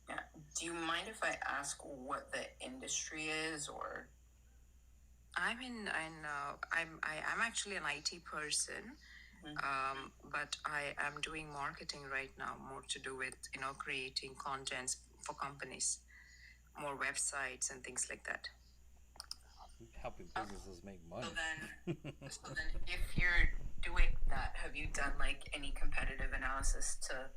Yeah. Do you mind if I ask what the industry is, or? I'm actually an IT person, but I am doing marketing right now, more to do with creating contents for companies, more websites and things like that. Helping businesses make money. So then, if you're doing that, have you done like any competitive analysis to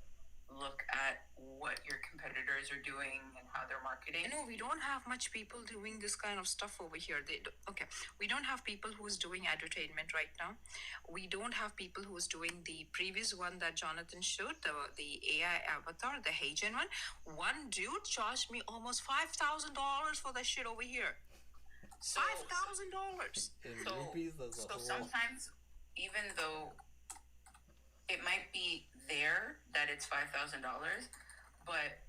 look at what your competitors are doing and how they're marketing? We don't have much people doing this kind of stuff over here. We don't have people who's doing entertainment right now. We don't have people who's doing the previous one that Jonathan showed, the AI avatar, the Heijen one. One dude charged me almost $5,000 for that shit over here. $5,000. So sometimes, even though it might be there that it's $5,000, but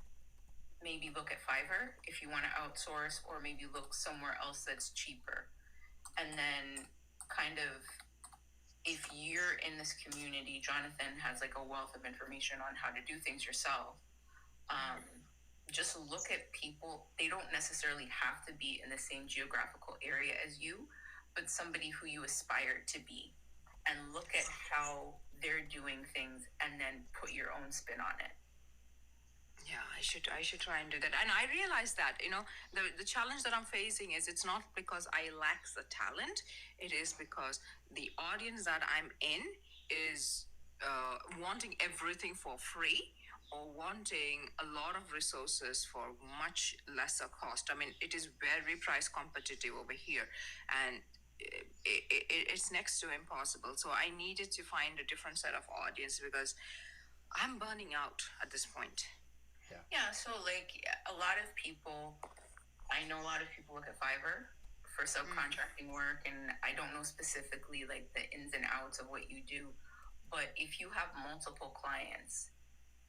maybe look at Fiverr if you want to outsource, or maybe look somewhere else that's cheaper. And then kind of, if you're in this community, Jonathan has like a wealth of information on how to do things yourself. Just look at people. They don't necessarily have to be in the same geographical area as you, but somebody who you aspire to be, and look at how they're doing things and then put your own spin on it. Yeah, I should try and do that. And I realize that, the challenge that I'm facing is, it's not because I lack the talent. It is because the audience that I'm in is wanting everything for free, or wanting a lot of resources for much lesser cost. I mean, it is very price competitive over here, and it's next to impossible. So I needed to find a different set of audience, because I'm burning out at this point. Yeah, so like a lot of people, I know a lot of people look at Fiverr for subcontracting work, and I don't know specifically like the ins and outs of what you do, but if you have multiple clients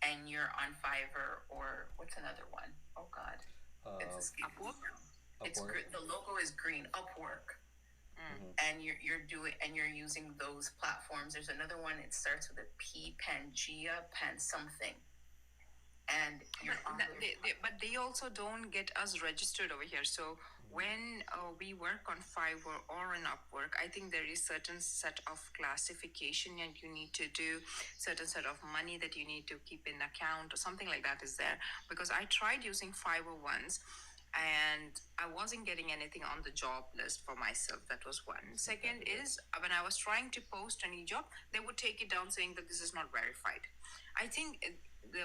and you're on Fiverr, or what's another one? Oh God, it's Upwork. The logo is green. Upwork. And you're using those platforms. There's another one. It starts with a P, Pangea, Pan something. And you're but they also don't get us registered over here. So when we work on Fiverr or on Upwork, I think there is certain set of classification and you need to do, certain set of money that you need to keep in account, or something like that is there. Because I tried using Fiverr once, and I wasn't getting anything on the job list for myself. That was one. Second is, when I was trying to post any job, they would take it down saying that this is not verified. I think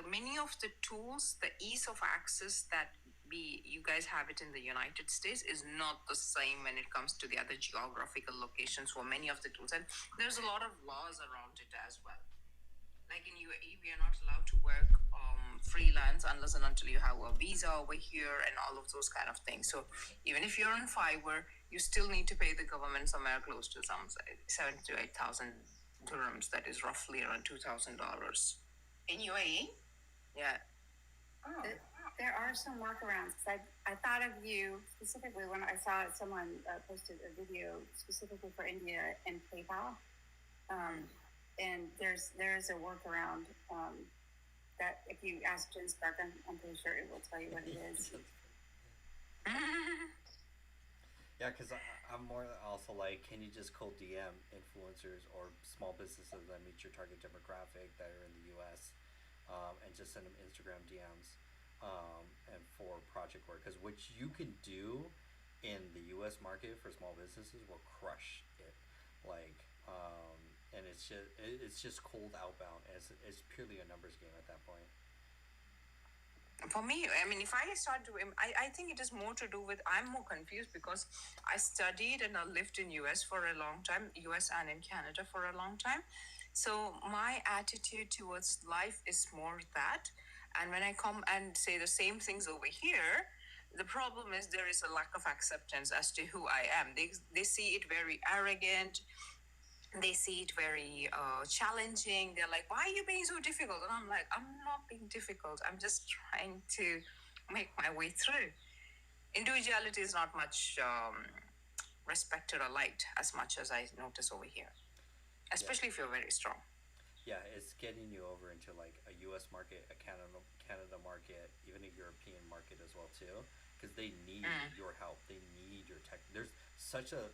many of the tools, the ease of access that you guys have it in the United States is not the same when it comes to the other geographical locations for many of the tools. And there's a lot of laws around it as well. Like in UAE, we are not allowed to work freelance unless and until you have a visa over here and all of those kind of things. So even if you're on Fiverr, you still need to pay the government somewhere close to some 7,000 to 8,000 dirhams. That is roughly around $2,000 in UAE. Yeah. Oh. There are some workarounds. I thought of you specifically when I saw someone posted a video specifically for India and PayPal. And there is a workaround that if you ask Jen Spark, I'm pretty sure it will tell you what it is. Yeah, because I'm more also like, can you just cold DM influencers or small businesses that meet your target demographic that are in the U.S. And just send them Instagram DMs and for project work? Because what you can do in the U.S. market for small businesses will crush it. Like, and it's just cold outbound. It's purely a numbers game at that point. For me, I mean, if I start doing, I think it is more to do with, I'm more confused because I studied and I lived in US for a long time, US and in Canada for a long time. So my attitude towards life is more that. And when I come and say the same things over here, the problem is there is a lack of acceptance as to who I am. They see it very arrogant. They see it very challenging. They're like, why are you being so difficult? And I'm like, I'm not being difficult. I'm just trying to make my way through. Individuality is not much respected or liked as much as I notice over here, especially if you're very strong. Yeah, it's getting you over into like a U.S. market, a Canada market, even a European market as well too, because they need your help. They need your tech. There's such a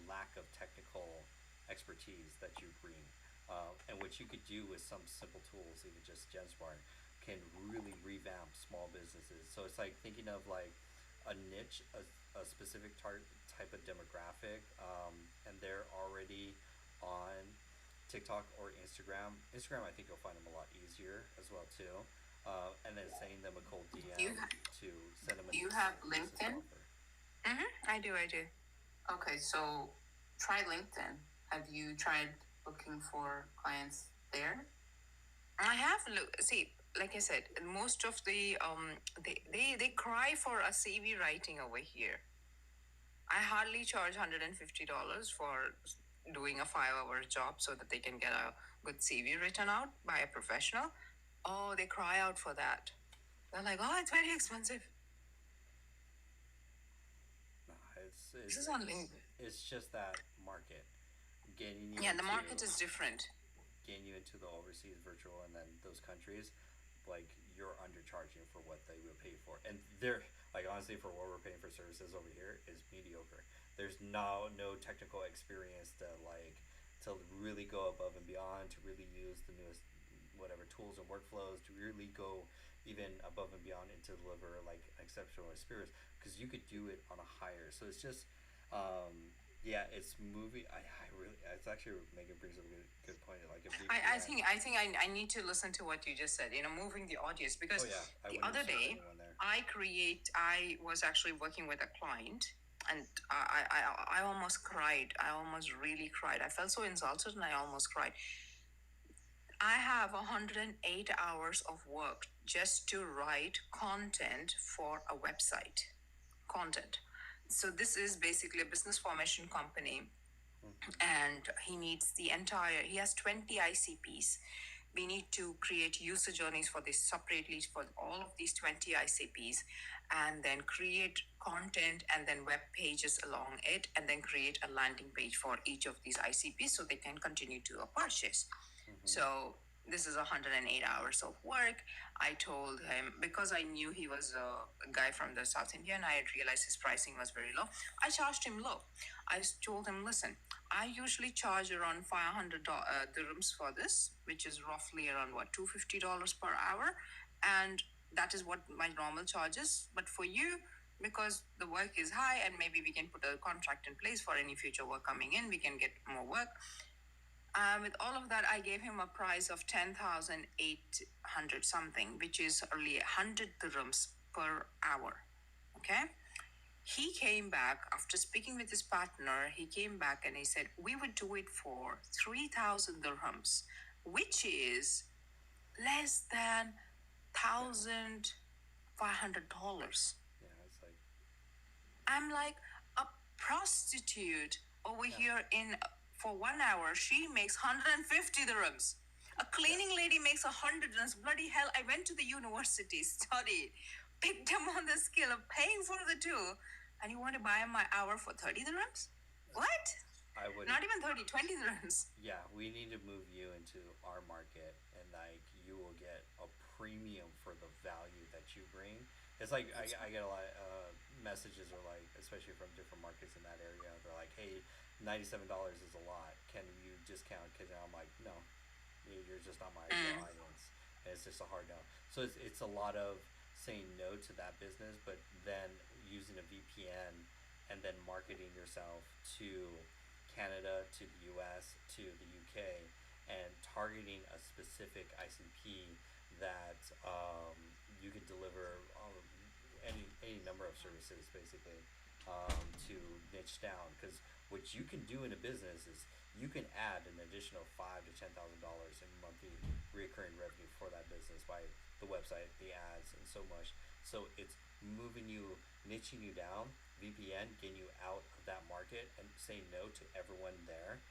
lack of technical expertise that you bring, and what you could do with some simple tools, even just GenSmart, can really revamp small businesses. So it's like thinking of like a niche, a specific type of demographic, and they're already on TikTok or Instagram. Instagram, I think you'll find them a lot easier as well too. And then sending them a cold DM to send them. Do you have LinkedIn? I do. Okay, so try LinkedIn. Have you tried looking for clients there? I have see, like I said, most of the they cry for a CV writing over here. I hardly charge $150 for doing a 5-hour job so that they can get a good CV written out by a professional. Oh, they cry out for that. They're like, oh, it's very expensive. No, This is on LinkedIn. It's just that market. Getting you the market is different. Getting you into the overseas virtual and then those countries, like you're undercharging for what they would pay for, and they're like honestly for what we're paying for services over here is mediocre. There's no technical experience to really go above and beyond, to really use the newest whatever tools and workflows, to really go even above and beyond and to deliver like an exceptional experience, because you could do it on a higher. So it's just it's moving. It's actually Megan brings up a good point. Like I think I need to listen to what you just said. Moving the audience, because the other day I was actually working with a client, and I almost cried. I almost really cried. I felt so insulted, and I almost cried. I have 108 hours of work just to write content for a website. Content. So this is basically a business formation company, and he has 20 ICPs. We need to create user journeys for this separately for all of these 20 ICPs, and then create content and then web pages along it, and then create a landing page for each of these ICPs so they can continue to purchase. So this is 108 hours of work. I told him, because I knew he was a guy from the South India, and I had realized his pricing was very low, I charged him low. I told him, listen, I usually charge around 500 dirhams for this, which is roughly around $250 per hour, and that is what my normal charge is. But for you, because the work is high and maybe we can put a contract in place for any future work coming in, we can get more work. With all of that, I gave him a price of 10,800 something, which is only 100 dirhams per hour. Okay? He came back after speaking with his partner. He came back and he said, we would do it for 3,000 dirhams, which is less than $1,500. Yeah, it's like, I'm like, a prostitute over here for 1 hour, she makes 150 dirhams. A cleaning lady makes 100 dirhams. Bloody hell, I went to the university, studied, picked him on the scale of paying for the two, and you want to buy my hour for 30 dirhams? What? I would Not even 30, 20 dirhams. Yeah, we need to move you into our market, and like you will get a premium for the value that you bring. It's like I get a lot of messages, or like especially from different markets in that area. They're like, hey, $97 is a lot. Can you discount? Because I'm like, no, you're just not my ideal audience. And it's just a hard no. So it's a lot of saying no to that business, but then using a VPN and then marketing yourself to Canada, to the US, to the UK, and targeting a specific ICP that you can deliver any number of services basically to niche down. Because what you can do in a business is you can add an additional $5,000 to $10,000 in monthly recurring revenue for that business by the website, the ads, and so much. So it's niching you down, VPN, getting you out of that market and saying no to everyone there,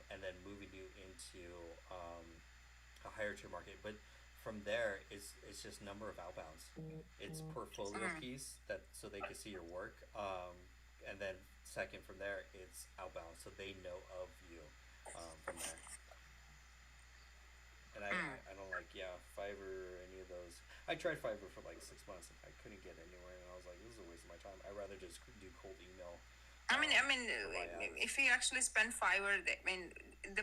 and then moving you into a higher tier market. But from there, it's just number of outbounds. It's portfolio piece that so they can see your work, and then second from there, it's outbound so they know of you from there. And I don't like Fiverr or any of those. I tried Fiverr for like 6 months and I couldn't get anywhere, and I was like, this is a waste of my time. I'd rather just do cold email. If you actually spend Fiverr,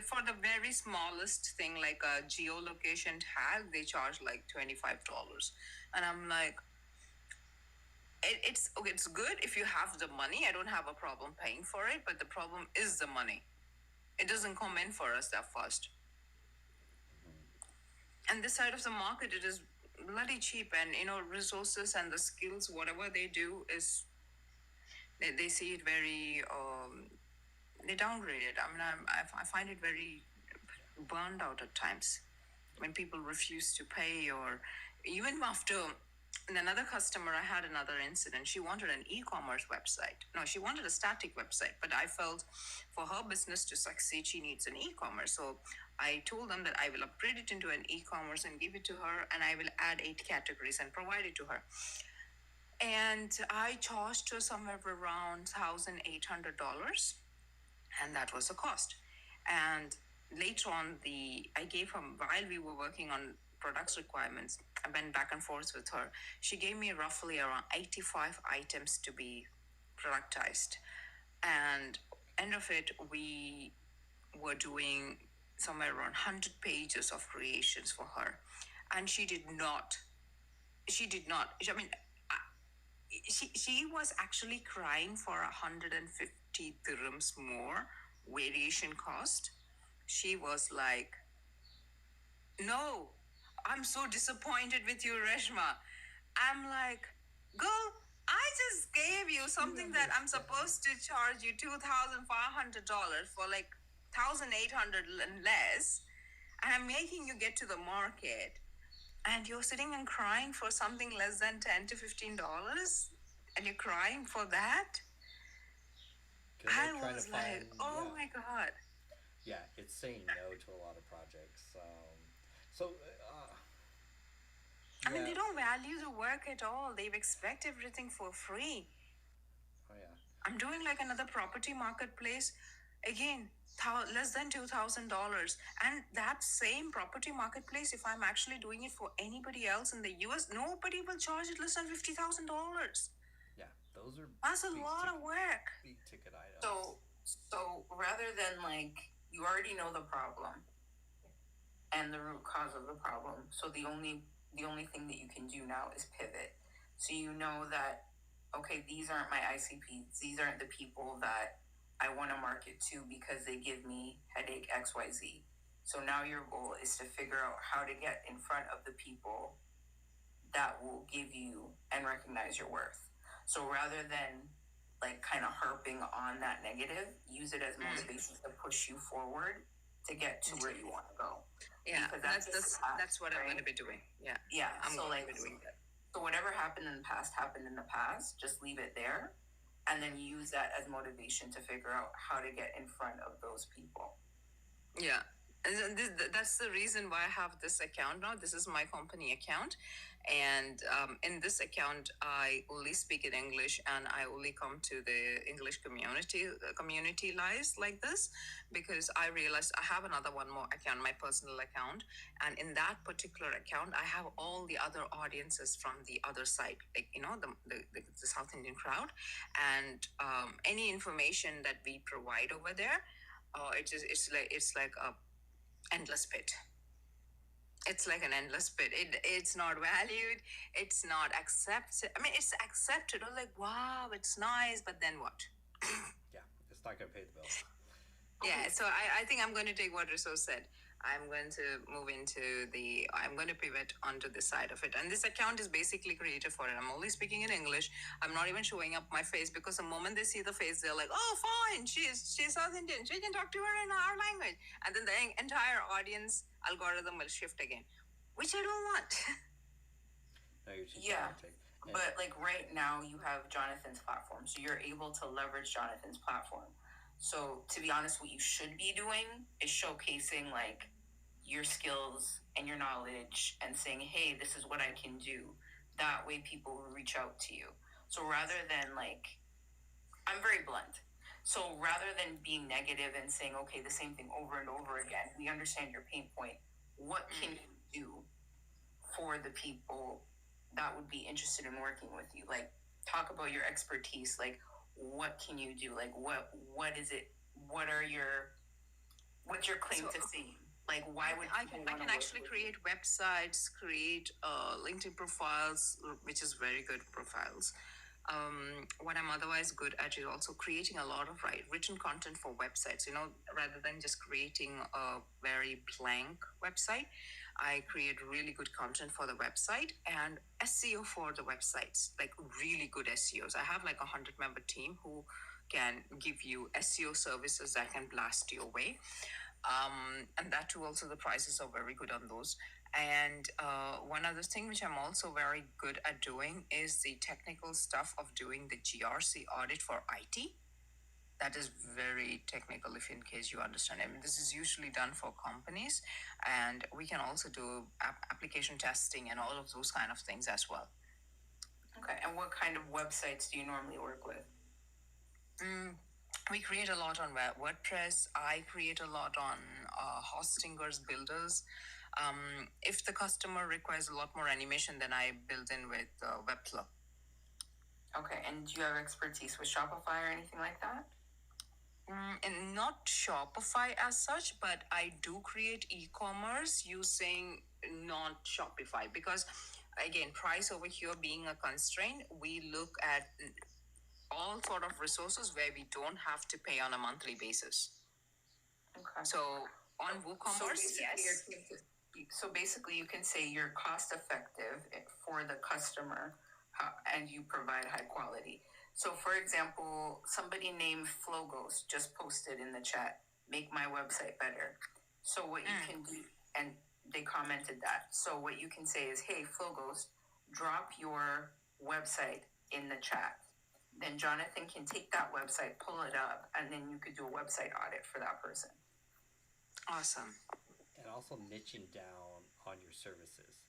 for the very smallest thing like a geolocation tag, they charge like $25, and I'm like, it's good if you have the money. I don't have a problem paying for it, but the problem is the money. It doesn't come in for us that fast. And this side of the market, it is bloody cheap, and resources and the skills, whatever they do is. They see it very, they downgrade it. I find it very burned out at times when people refuse to pay, or even after another customer, I had another incident. She wanted an e-commerce website. No, she wanted a static website, but I felt for her business to succeed, she needs an e-commerce. So I told them that I will upgrade it into an e-commerce and give it to her, and I will add 8 categories and provide it to her. And I charged her somewhere around $1,800, and that was the cost. And later on, I gave her, while we were working on products requirements, I went back and forth with her. She gave me roughly around 85 items to be productized. And end of it, we were doing somewhere around 100 pages of creations for her. And she did not, she was actually crying for 150 dirhams more variation cost. She was like, no, I'm so disappointed with you, Reshma. I'm like, girl, I just gave you something that I'm supposed to charge you $2,500 for like $1,800 and less, and I'm making you get to the market. And you're sitting and crying for something less than $10 to $15, and you're crying for that? I was like, my God. Yeah, it's saying no to a lot of projects. They don't value the work at all. They expect everything for free. Oh, yeah. I'm doing like another property marketplace. Again, less than $2,000. And that same property marketplace, if I'm actually doing it for anybody else in the US, nobody will charge it less than $50,000. Yeah, those are. That's a lot of work. Big ticket items. So rather than like, you already know the problem and the root cause of the problem. So the only thing that you can do now is pivot. So you know that, okay, these aren't my ICPs. These aren't the people that I want to market to because they give me headache XYZ. So now your goal is to figure out how to get in front of the people that will give you and recognize your worth. So rather than like kind of harping on that negative, use it as motivation to push you forward to get to where you want to go. Yeah, that's what I'm going to be doing. Yeah. Yeah. I'm so going to be doing that. So whatever happened in the past, just leave it there. And then use that as motivation to figure out how to get in front of those people. Yeah. And that's the reason why I have this account now. This is my company account. And in this account, I only speak in English, and I only come to the English community lives like this, because I realized I have another one more account, my personal account. And in that particular account, I have all the other audiences from the other side, like, the South Indian crowd. And any information that we provide over there, it's like a endless pit. it's like an endless pit. It's not valued. It's not accepted. I mean, it's accepted. I was like, wow, it's nice, but then what? Yeah, it's not gonna pay the bills. Yeah, so I think I'm going to take what Riso said. I'm going to I'm going to pivot onto this side of it. And this account is basically created for it. I'm only speaking in English. I'm not even showing up my face because the moment they see the face, they're like, oh, fine, she's South Indian. We can talk to her in our language. And then the entire audience algorithm will shift again, which I don't want. No, you're too Yeah. dramatic. But like right now, you have Jonathan's platform, so you're able to leverage Jonathan's platform. So to be honest, what you should be doing is showcasing like your skills and your knowledge and saying, hey, this is what I can do. That way people will reach out to you. So rather than like, I'm very blunt. So rather than being negative and saying, okay, the same thing over and over again, we understand your pain point. What can you do for the people that would be interested in working with you? Like, talk about your expertise. Like, what can you do? Like, what is it? What's your claim to fame? Like, why would I can actually create websites, create LinkedIn profiles, which is very good profiles. What I'm otherwise good at is also creating a lot of written content for websites. You know, rather than just creating a very blank website, I create really good content for the website and SEO for the websites, like really good SEOs. I have like a 100-member team who can give you SEO services that can blast you away. And that too, also the prices are very good on those. And one other thing which I'm also very good at doing is the technical stuff of doing the GRC audit for IT. That is very technical, if in case you understand. I mean, this is usually done for companies, and we can also do application testing and all of those kind of things as well. Okay, and what kind of websites do you normally work with? We create a lot on WordPress. I create a lot on Hostingers, builders. If the customer requires a lot more animation, then I build in with Webflow. Okay, and do you have expertise with Shopify or anything like that? And not Shopify as such, but I do create e-commerce using not Shopify because, again, price over here being a constraint, we look at all sort of resources where we don't have to pay on a monthly basis. Okay. So on WooCommerce, yes. So basically, you can say you're cost effective for the customer, and you provide high quality. So, for example, somebody named Flogos just posted in the chat, "Make my website better." So what you can do, and they commented that. So what you can say is, "Hey, Flogos, drop your website in the chat." Then Jonathan can take that website, pull it up, and then you could do a website audit for that person. Awesome. And also niching down on your services.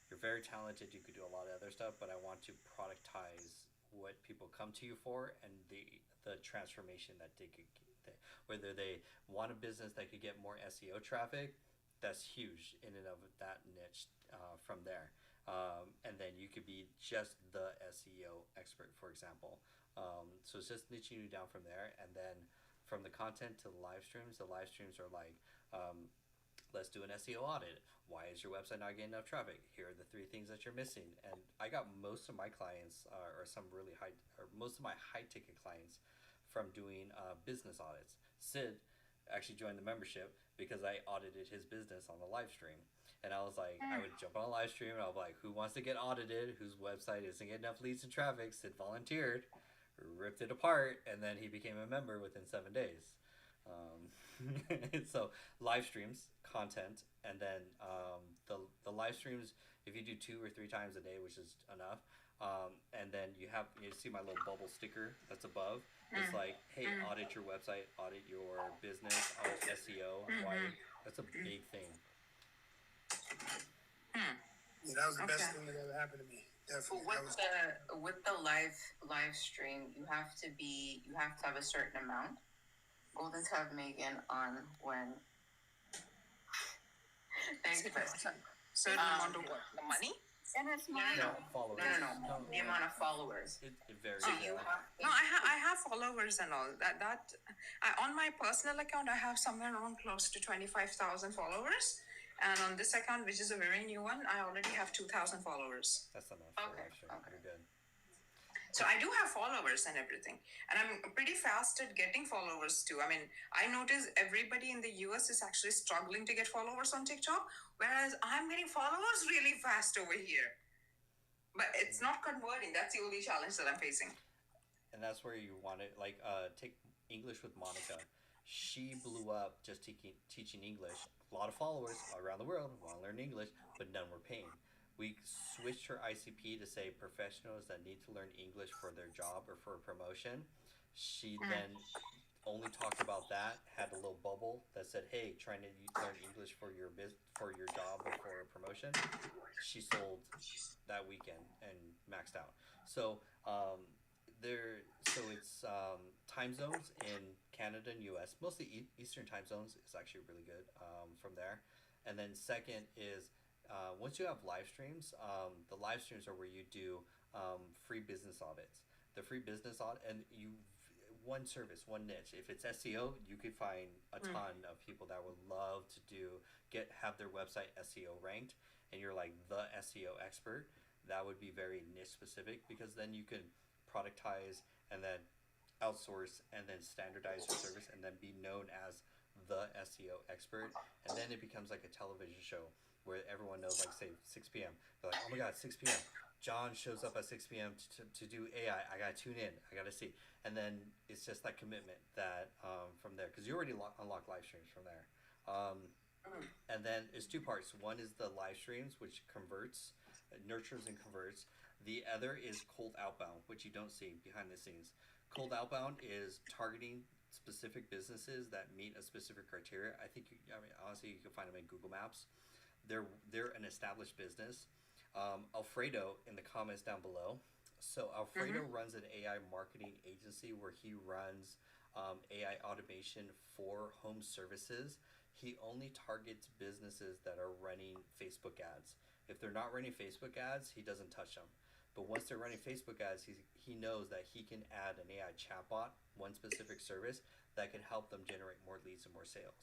You're very talented. You could do a lot of other stuff, but I want to productize what people come to you for and the transformation that they could get. Whether they want a business that could get more SEO traffic, that's huge in and of that niche from there. And then you could be just the SEO expert, for example. So it's just niching you down from there. And then from the content to the live streams are like, let's do an SEO audit. Why is your website not getting enough traffic? Here are the 3 things that you're missing. And I got most of my clients, most of my high ticket clients from doing business audits. Sid actually joined the membership because I audited his business on the live stream. And I was like, I would jump on a live stream and I was like, who wants to get audited? Whose website isn't getting enough leads and traffic? Sid volunteered, ripped it apart, and then he became a member within 7 days. So live streams, content, and then the live streams, if you do 2 or 3 times a day, which is enough, and then you see my little bubble sticker that's above. It's like, hey, audit your website, audit your business, audit SEO. Why? That's a big thing. Yeah, that was the best thing that ever happened to me. Definitely. With the live stream, you have to have a certain amount. Golden Tab Megan on when. Thank you. Certain amount of what? The money? No, followers. No. The amount of followers. It varies. So you have. No, I have followers and all that. On my personal account, I have somewhere around close to 25,000 followers, And on this account, which is a very new one, I already have 2,000 followers. That's enough for Okay, live stream. You're good. So I do have followers and everything. And I'm pretty fast at getting followers too. I mean, I notice everybody in the US is actually struggling to get followers on TikTok, whereas I'm getting followers really fast over here. But it's not converting. That's the only challenge that I'm facing. And that's where you want it. Like, take English with Monica. She blew up just teaching English. A lot of followers around the world want to learn English, but none were paying. We switched her ICP to say professionals that need to learn English for their job or for a promotion. She then only talked about that, had a little bubble that said, hey, trying to learn English for your job or for a promotion. She sold that weekend and maxed out. So it's time zones in Canada and US, mostly Eastern time zones is actually really good from there. And then second is once you have live streams, the live streams are where you do free business audits. The free business audit, and one service, one niche. If it's SEO, you could find a ton of people that would love to have their website SEO ranked, and you're like the SEO expert. That would be very niche specific, because then you can productize and then outsource and then standardize your service and then be known as the SEO expert, and then it becomes like a television show where everyone knows, like, say 6 p.m. They're like, oh my God, 6 p.m. John shows up at 6 p.m. to do AI. I gotta tune in. I gotta see. And then it's just that commitment that from there, because you already unlock live streams from there. And then it's two parts. One is the live streams, which nurtures and converts. The other is cold outbound, which you don't see behind the scenes. Cold outbound is targeting specific businesses that meet a specific criteria. I mean, honestly, you can find them in Google Maps. They're an established business. Alfredo in the comments down below. So Alfredo runs an AI marketing agency where he runs AI automation for home services. He only targets businesses that are running Facebook ads. If they're not running Facebook ads, he doesn't touch them. But once they're running Facebook ads, he knows that he can add an AI chatbot, one specific service that can help them generate more leads and more sales.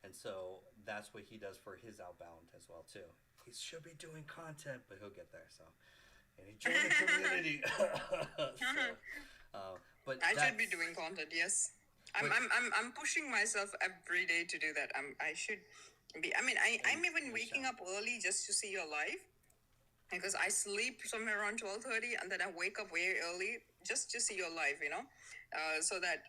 And so that's what he does for his outbound as well too. He should be doing content, but he'll get there. So, and he joined the community. But I should be doing content. Yes, I'm pushing myself every day to do that. I should be. I mean, I'm even waking up early just to see your live, because I sleep somewhere around 12:30, and then I wake up way early just to see your live. So that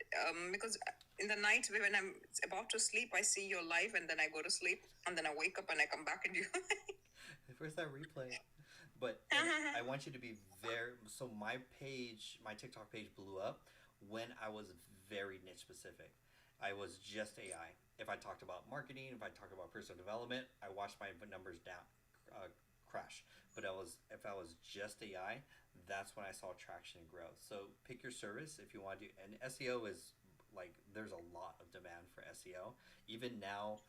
because in the night when I'm about to sleep, I see your live, and then I go to sleep, and then I wake up and I come back and do. Where's that replay? But I want you to be so my TikTok page blew up when I was very niche specific. I was just AI. If I talked about marketing, if I talked about personal development, I watched my numbers crash. But if I was just AI, that's when I saw traction and growth. So pick your service if you want to do, and SEO is like, there's a lot of demand for SEO. Even now,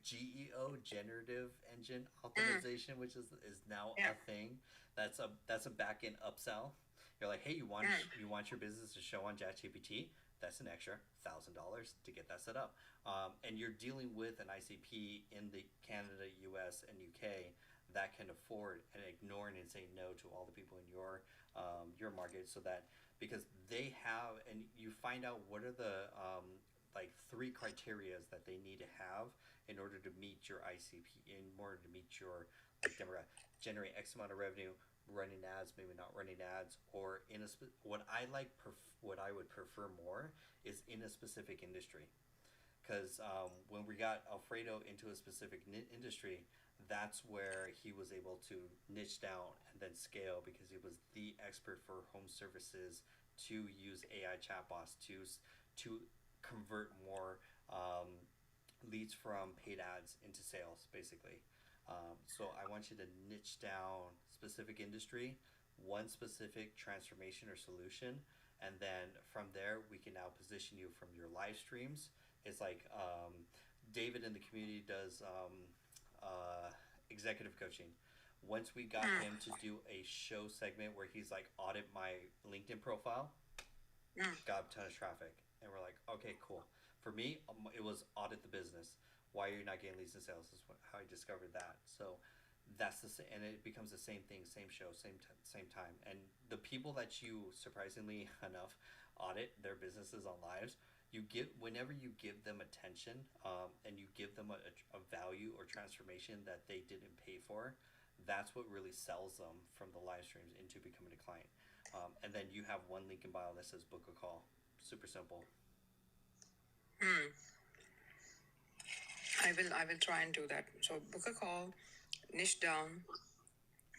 GEO, generative engine optimization, which is now a thing. That's a back end upsell. You're like, hey, you want your business to show on ChatGPT? That's an extra $1,000 to get that set up. And you're dealing with an ICP in the Canada, US, and UK that can afford and ignoring and saying no to all the people in your market, so that, because they have, and you find out what are the like 3 criterias that they need to have in order to meet your ICP, in order to meet your generate X amount of revenue, running ads, maybe not running ads, or in what I would prefer more is in a specific industry. Because when we got Alfredo into a specific industry, that's where he was able to niche down and then scale, because he was the expert for home services to use AI chatbots to convert more leads from paid ads into sales, basically. So I want you to niche down specific industry, one specific transformation or solution, and then from there we can now position you from your live streams. It's like David in the community does executive coaching. Once we got him to do a show segment where he's like, audit my LinkedIn profile, got a ton of traffic, and we're like, okay, cool. For me, it was audit the business. Why you're not getting leads and sales is how I discovered that. So that's and it becomes the same thing, same show, same time. And the people that you surprisingly enough audit their businesses on lives, whenever you give them attention, and you give them a value or transformation that they didn't pay for, that's what really sells them from the live streams into becoming a client. And then you have one link in bio that says book a call. Super simple. I will try and do that. So book a call, niche down,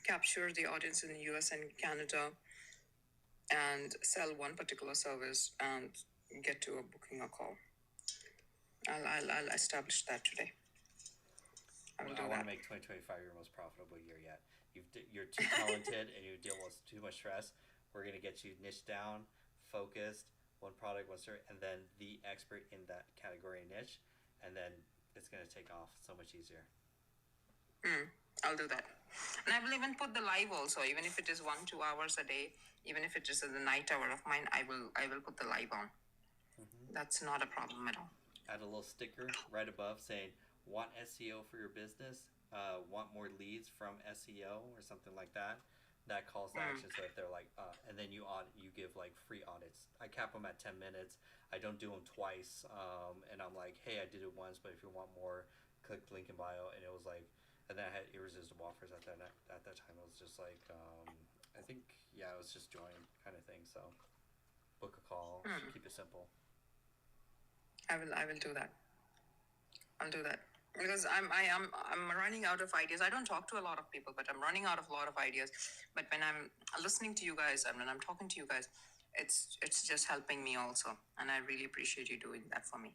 capture the audience in the US and Canada, and sell one particular service and get to a booking a call. I'll establish that today. I want to make 2025 your most profitable year yet. You're too talented and you deal with too much stress. We're going to get you niche down, focused, one product, one service, and then the expert in that category niche, and then it's going to take off so much easier. I'll do that. And I will even put the live also, even if it is 1-2 hours a day, even if it is the night hour of mine, I will put the live on. That's not a problem at all. Add a little sticker right above saying, want SEO for your business, want more leads from SEO or something like that. That calls to action. So if they're like, and then you give like free audits. I cap them at 10 minutes. I don't do them twice. And I'm like, hey, I did it once, but if you want more, click link in bio. And it was like, and then I had irresistible offers at that time. It was just like, I think, it was just join kind of thing. So book a call, keep it simple. I will do that. I'll do that. Because I'm running out of ideas. I don't talk to a lot of people, but I'm running out of a lot of ideas. But when I'm listening to you guys and when I'm talking to you guys, it's just helping me also. And I really appreciate you doing that for me.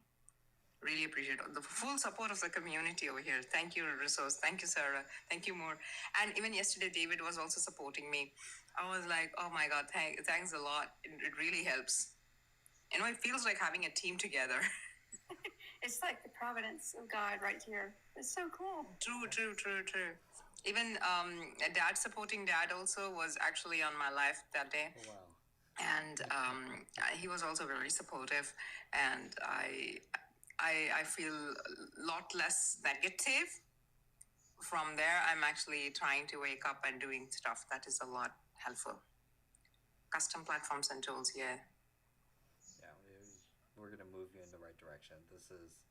Really appreciate the full support of the community over here. Thank you, Resource. Thank you, Sarah. Thank you, Moore. And even yesterday, David was also supporting me. I was like, oh my God, thanks a lot. It really helps. You know, it feels like having a team together. It's like the providence of God right here. It's so cool. True. Even Dad supporting Dad also was actually on my live that day. Oh, wow. And he was also very supportive. And I feel a lot less negative. From there, I'm actually trying to wake up and doing stuff that is a lot helpful. Custom platforms and tools, yeah. We're gonna move you in the right direction. This is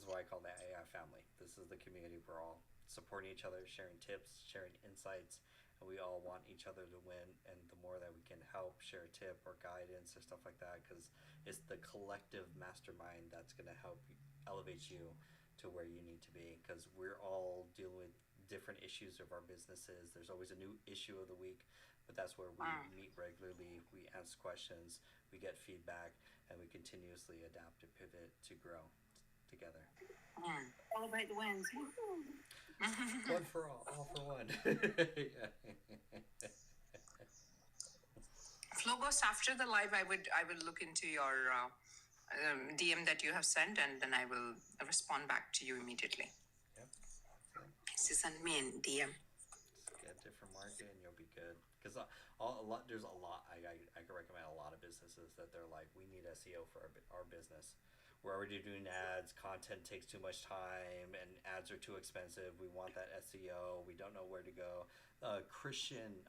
why I call that AI family. This is the community. We're all supporting each other, sharing tips, sharing insights, and we all want each other to win. And the more that we can help, share a tip or guidance or stuff like that, because it's the collective mastermind that's gonna help elevate you to where you need to be. Because we're all dealing with different issues of our businesses. There's always a new issue of the week, but that's where we meet regularly. We answer questions, we get feedback, and we continuously adapt and pivot to grow together. Celebrate the wins. One for all for one. Flowghost, after the live, I will look into your DM that you have sent, and then I will respond back to you immediately. Yep. So send me a DM. Get a different market, and you'll be good. Because there's a lot. I can recommend a lot of businesses that they're like, we need SEO for our business. We're already doing ads. Content takes too much time, and ads are too expensive. We want that SEO. We don't know where to go. Christian,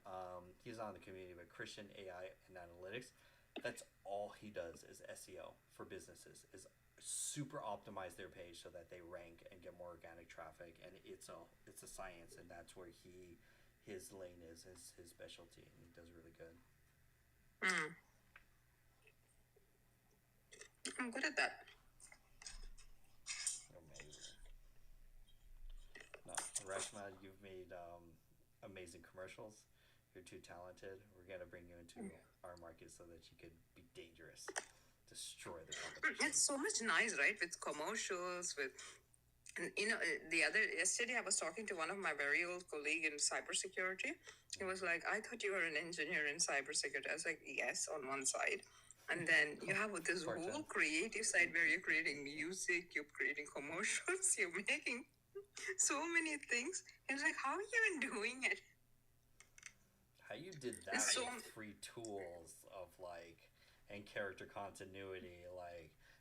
he's on the community, but Christian AI and Analytics, that's all he does is SEO for businesses. Is super optimize their page so that they rank and get more organic traffic, and it's a science, and that's where his lane is his specialty, and he does really good. I'm good at that. Amazing. No, Reshma, you've made amazing commercials. You're too talented. We're gonna bring you into our market so that you could be dangerous, destroy the competition. It's so much nice, right? With commercials, with. And yesterday I was talking to one of my very old colleague in cybersecurity. He was like, I thought you were an engineer in cybersecurity. I was like, yes, on one side. And then you have this whole creative side where you're creating music, you're creating commercials, you're making so many things. He was like, how are you even doing it? How you did that with free tools of and character continuity,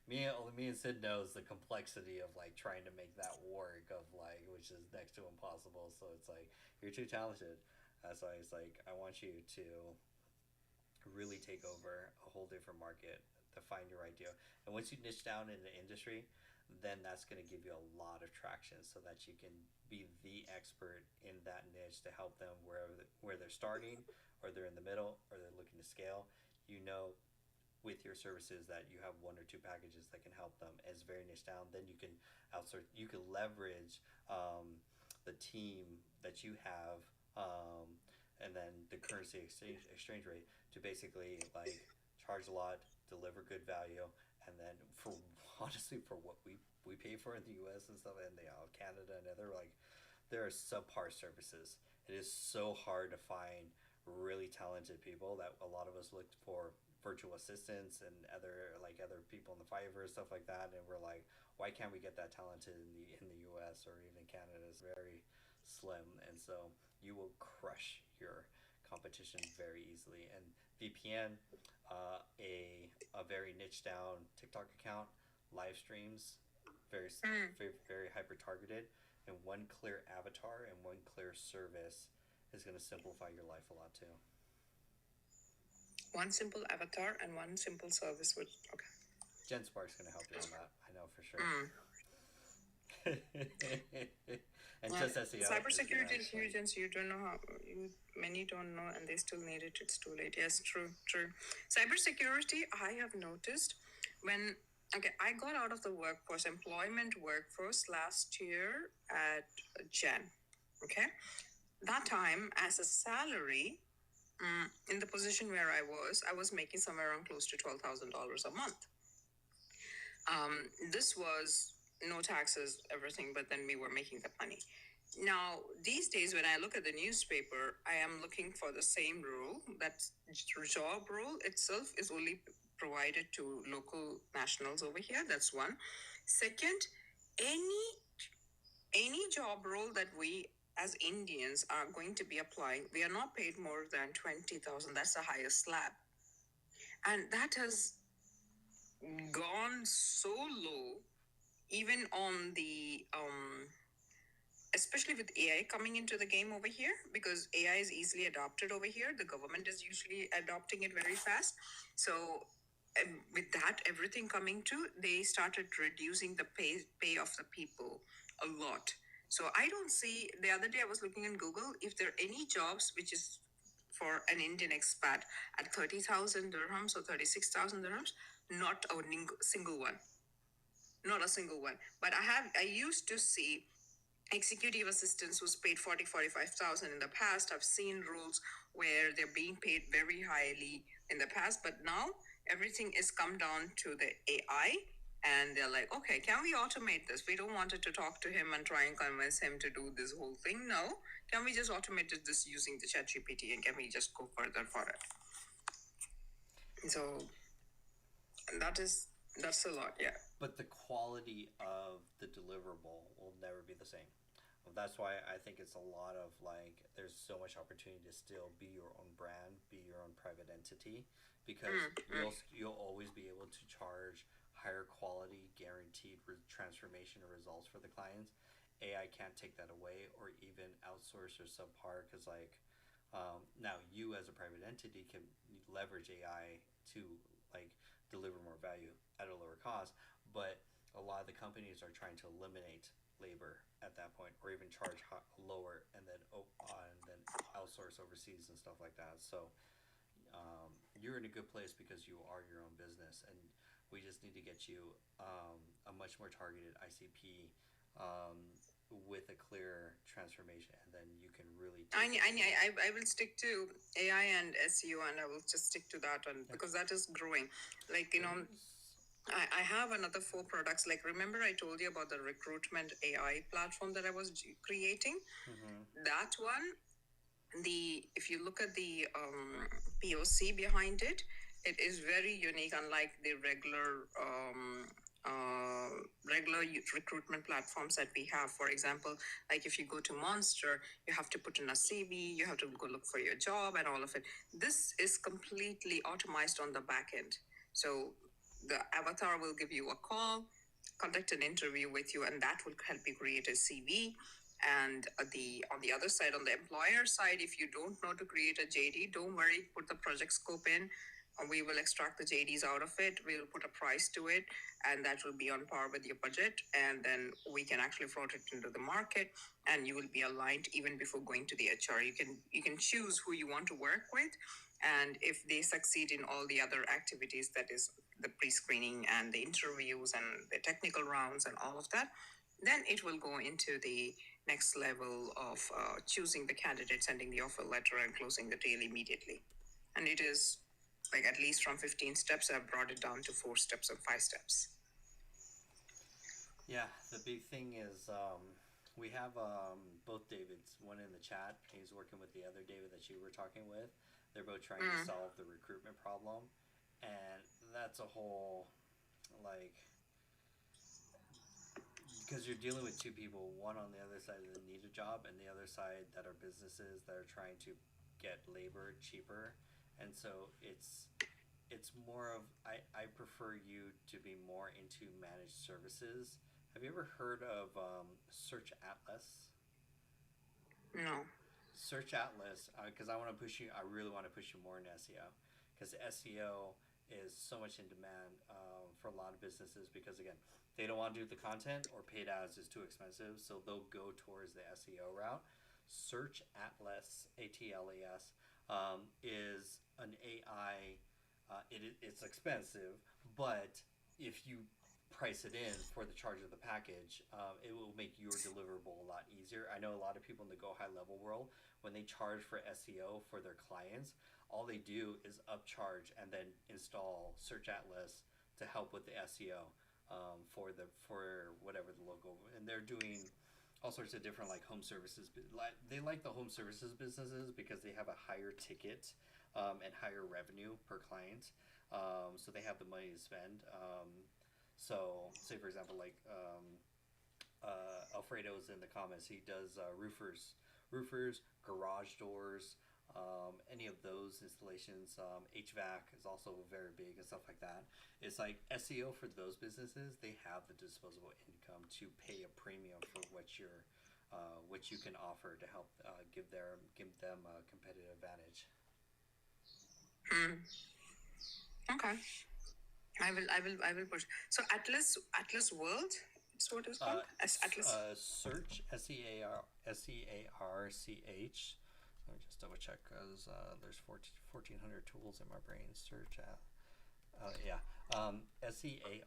me and Sid knows the complexity of like trying to make that work of like, which is next to impossible. So it's like you're too talented. So it's like I want you to really take over a whole different market to find your idea. And once you niche down in the industry, then that's going to give you a lot of traction so that you can be the expert in that niche to help them where they're starting, or they're in the middle, or they're looking to scale. You know, with your services that you have one or two packages that can help them. It's very niche down. Then you can outsource. You can leverage the team that you have, and then the currency exchange rate to basically like charge a lot, deliver good value, and then for honestly for what we pay for in the U.S. and stuff, and Canada and other like there are subpar services. It is so hard to find really talented people that a lot of us looked for virtual assistants and other people in the Fiverr, stuff like that, and we're like, why can't we get that talented in the US or even Canada? Is very slim, and so you will crush your competition very easily. And VPN, a very niche down TikTok account, live streams, very very hyper targeted, and one clear avatar and one clear service is going to simplify your life a lot too. One simple avatar and one simple service would okay. Jen Spark's going to help you on that. I know for sure. And just SEO. Cybersecurity intelligence, you don't know how, many don't know and they still need it. It's too late. Yes, true. Cybersecurity, I have noticed when, I got out of the employment workforce last year at Gen. Okay. That time as a salary, in the position where I was making somewhere around close to $12,000 a month. This was no taxes, everything, but then we were making the money. Now, these days, when I look at the newspaper, I am looking for the same role. That job role itself is only provided to local nationals over here. That's one. Second, any job role that we as Indians are going to be applying, we are not paid more than 20,000. That's the highest slab. And that has gone so low, even on the, especially with AI coming into the game over here, because AI is easily adopted over here. The government is usually adopting it very fast. So with that, everything coming to, they started reducing the pay of the people a lot. So I don't see, the other day I was looking in Google, if there are any jobs which is for an Indian expat at 30,000 dirhams or 36,000 dirhams, not a single one. Not a single one. But I used to see executive assistants who's paid 45,000 in the past. I've seen roles where they're being paid very highly in the past, but now everything is come down to the AI. And they're like, okay, can we automate this? We don't want it to talk to him and try and convince him to do this whole thing. No. Can we just automate this using the ChatGPT, and can we just go further for it? So that's a lot, yeah. But the quality of the deliverable will never be the same. That's why I think it's a lot of like, there's so much opportunity to still be your own brand, be your own private entity, because you'll always be able to charge higher quality, guaranteed transformation or results for the clients. AI can't take that away or even outsource or subpar, because like now you as a private entity can leverage AI to like deliver more value at a lower cost, but a lot of the companies are trying to eliminate labor at that point, or even charge lower and then outsource overseas and stuff like that. So you're in a good place because you are your own business, and we just need to get you a much more targeted ICP with a clear transformation, and then you can really. I will stick to AI and SEO, and I will just stick to that one because that is growing. Like I have another 4 products. Like remember I told you about the recruitment AI platform that I was creating. That one, if you look at the POC behind it. It is very unique, unlike the regular recruitment platforms that we have. For example, like if you go to Monster, you have to put in a CV, you have to go look for your job and all of it. This is completely automized on the back end. So the avatar will give you a call, conduct an interview with you, and that will help you create a CV. And on the other side, on the employer side, if you don't know to create a JD, don't worry, put the project scope in. We will extract the JDs out of it. We'll put a price to it, and that will be on par with your budget. And then we can actually float it into the market, and you will be aligned even before going to the HR. You can choose who you want to work with, and if they succeed in all the other activities, that is the pre-screening and the interviews and the technical rounds and all of that, then it will go into the next level of choosing the candidate, sending the offer letter, and closing the deal immediately. And it is like at least from 15 steps, I've brought it down to 4 steps and 5 steps. Yeah, the big thing is we have both Davids, one in the chat. He's working with the other David that you were talking with. They're both trying to solve the recruitment problem. And that's a whole, like, because you're dealing with two people, one on the other side that need a job and the other side that are businesses that are trying to get labor cheaper. And so it's more of, I prefer you to be more into managed services. Have you ever heard of Search Atlas? No. Search Atlas, because I want to push you, I really want to push you more in SEO, because SEO is so much in demand for a lot of businesses, because again, they don't want to do the content, or paid ads is too expensive, so they'll go towards the SEO route. Search Atlas, ATLAS, is an AI. It's expensive, but if you price it in for the charge of the package, it will make your deliverable a lot easier. I know a lot of people in the Go High Level world, when they charge for SEO for their clients, all they do is upcharge and then install Search Atlas to help with the SEO for whatever the logo, and they're doing all sorts of different like home services. They like the home services businesses because they have a higher ticket and higher revenue per client, so they have the money to spend. So say for example, like Alfredo's in the comments, he does roofers, garage doors, any of those installations. HVAC is also very big and stuff like that. It's like SEO for those businesses, they have the disposable income to pay a premium for what you can offer to help give them a competitive advantage. Okay. I will push. So Atlas World, it's what it's called? Atlas. Search SEARCH. Let me just double check, because there's 1,400 tools in my brain. Search at SEARCHATLAS,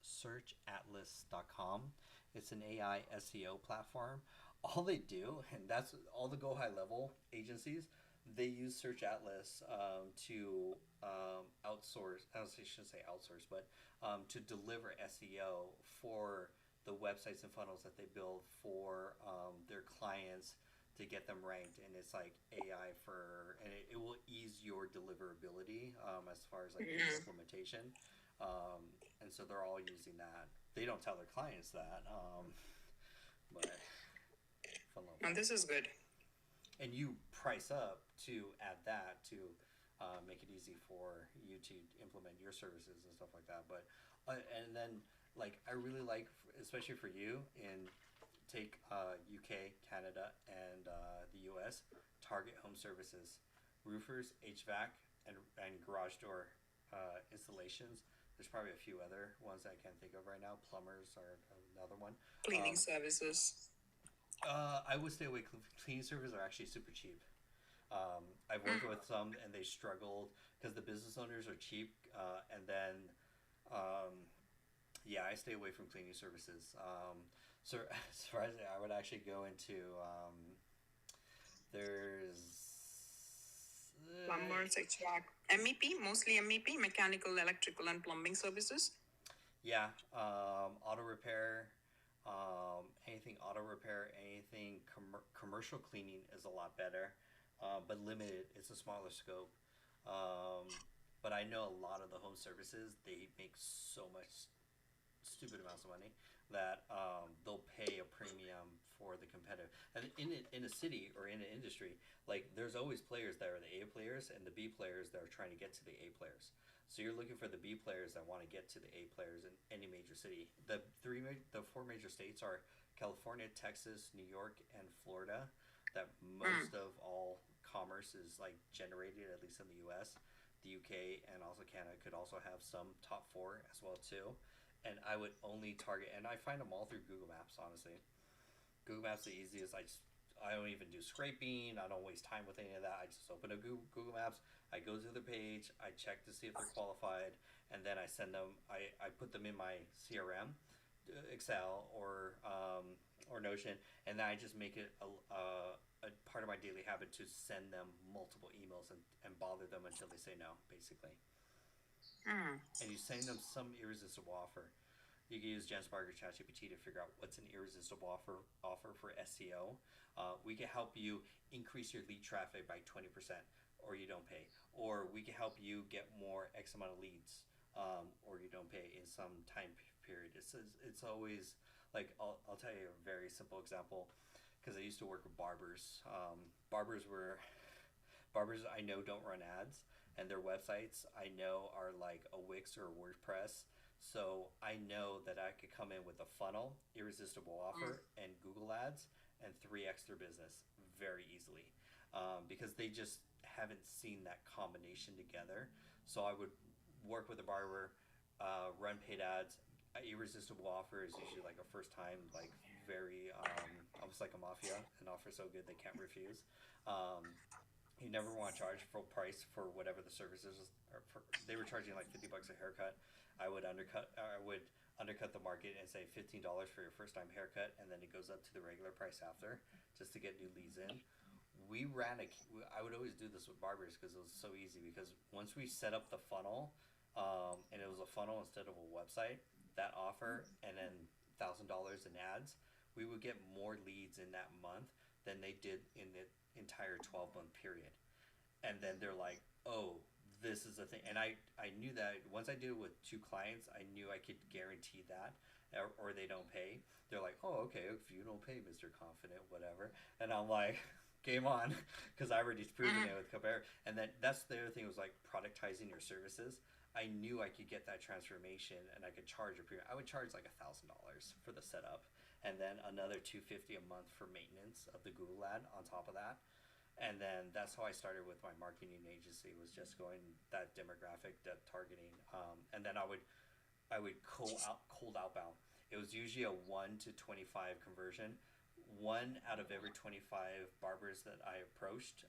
searchatlas.com. It's an AI SEO platform. All they do, and that's all the Go High Level agencies, they use Search Atlas to outsource, I shouldn't say outsource, but to deliver SEO for the websites and funnels that they build for their clients to get them ranked. And it's like AI and it will ease your deliverability as far as like the implementation. And so they're all using that. They don't tell their clients that, but fun level. And this is good. And you price up to add that to make it easy for you to implement your services and stuff like that. But and then like I really like, especially for you, in take UK, Canada, and the US, target home services, roofers, HVAC, and garage door installations. There's probably a few other ones that I can't think of right now. Plumbers are another one. Cleaning services. I would stay away. Cleaning services are actually super cheap. I've worked with some, and they struggled because the business owners are cheap, and then I stay away from cleaning services. So surprisingly, I would actually go into there's plumbers, HVAC, MEP, mostly MEP, mechanical, electrical, and plumbing services. Yeah, auto repair. Anything auto repair, anything commercial cleaning is a lot better, but limited. It's a smaller scope. But I know a lot of the home services, they make so much stupid amounts of money that they'll pay a premium for the competitive. And in a city or in an industry, like there's always players that are the A players and the B players that are trying to get to the A players. So you're looking for the B players that want to get to the A players in any major city. The four major states are California, Texas, New York, and Florida. That most of all commerce is like generated, at least in the U.S. The UK and also Canada could also have some top four as well too. And I would only target, and I find them all through Google Maps, honestly. Google Maps the easiest. I don't even do scraping. I don't waste time with any of that. I just open up Google Maps. I go to the page. I check to see if they're qualified, and then I send them. I put them in my CRM, Excel or Notion, and then I just make it a part of my daily habit to send them multiple emails and bother them until they say no, basically. And you send them some irresistible offer. You can use Genspark or ChatGPT to figure out what's an irresistible offer for SEO. We can help you increase your lead traffic by 20%, or you don't pay. Or we can help you get more X amount of leads, or you don't pay in some time period. It's always like, I'll tell you a very simple example, because I used to work with barbers. Barbers I know don't run ads, and their websites I know are like a Wix or a WordPress. So I know that I could come in with a funnel, irresistible offer, and Google Ads, and 3x their business very easily, because they just haven't seen that combination together. So I would work with a barber, run paid ads. Irresistible offer is usually like a first time, like very almost like a mafia, an offer so good they can't refuse. You never want to charge full price for whatever the services are. They were charging like $50 a haircut. I would undercut the market and say $15 for your first time haircut, and then it goes up to the regular price after, just to get new leads in. I would always do this with barbers because it was so easy, because once we set up the funnel, and it was a funnel instead of a website, that offer, and then $1,000 in ads, we would get more leads in that month than they did in the entire 12-month period. And then they're like, oh, this is the thing. And I knew that once I did it with 2 clients, I knew I could guarantee that, or they don't pay. They're like, oh, okay, if you don't pay, Mr. Confident, whatever. And I'm like, game on, because I already proven it with Compare. And then that's the other thing, was like productizing your services. I knew I could get that transformation, and I could charge a premium. I would charge like $1,000 for the setup, and then another $250 a month for maintenance of the Google ad on top of that. And then that's how I started with my marketing agency, was just going that demographic, that targeting. And then I would cold outbound. It was usually a 1 to 25 conversion. 1 out of every 25 barbers that I approached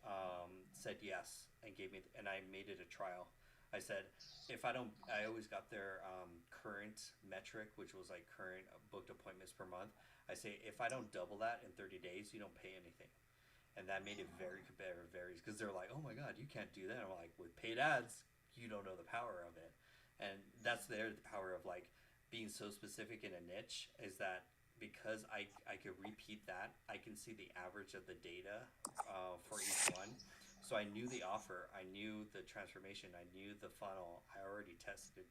said yes and gave me, and I made it a trial. I said, I always got their current metric, which was like current booked appointments per month. I say, if I don't double that in 30 days, you don't pay anything. And that made it very competitive, because they're like, oh my God, you can't do that. And I'm like, with paid ads, you don't know the power of it. And that's the power of like being so specific in a niche, is that because I could repeat that, I can see the average of the data for each one. So I knew the offer, I knew the transformation, I knew the funnel, I already tested,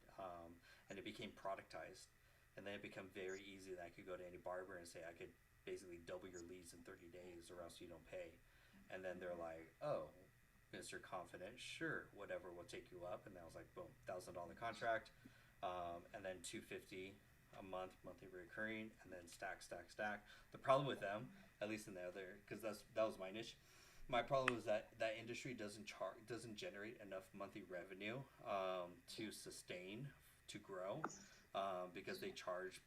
and it became productized. And then it became very easy that I could go to any barber and say, I could basically double your leads in 30 days or else you don't pay. And then they're like, oh, Mr. Confident, sure, whatever, we'll take you up. And I was like, boom, $1,000 contract, and then $250 a month, monthly recurring, and then stack. The problem with them, at least in the other, because that was my niche, my problem was that industry doesn't generate enough monthly revenue to sustain, to grow, because they charge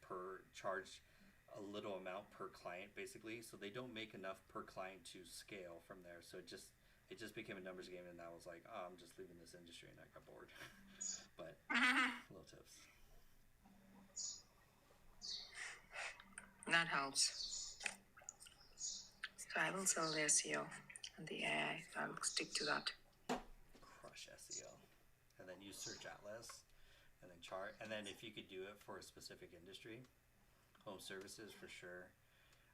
a little amount per client, basically. So they don't make enough per client to scale from there. So it just became a numbers game, and I was like, oh, I'm just leaving this industry, and I got bored. But little tips. That helps. So I will sell the SEO and the AI. I'll stick to that. Crush SEO, and then use Search Atlas, and then chart. And then if you could do it for a specific industry, home services for sure.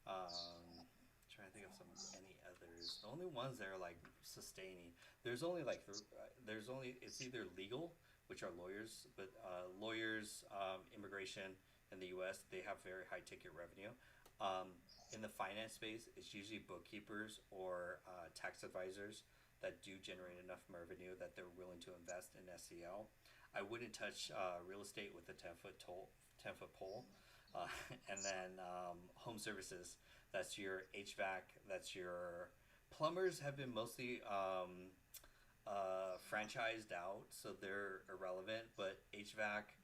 Trying to think of any others. The only ones that are like sustaining. There's only it's either legal, which are lawyers, but lawyers, immigration in the U.S., they have very high ticket revenue. In the finance space, it's usually bookkeepers or tax advisors that do generate enough revenue that they're willing to invest in SEO. I wouldn't touch real estate with a 10-foot pole. And then home services, that's your HVAC, that's your plumbers have been mostly franchised out, so they're irrelevant, but HVAC,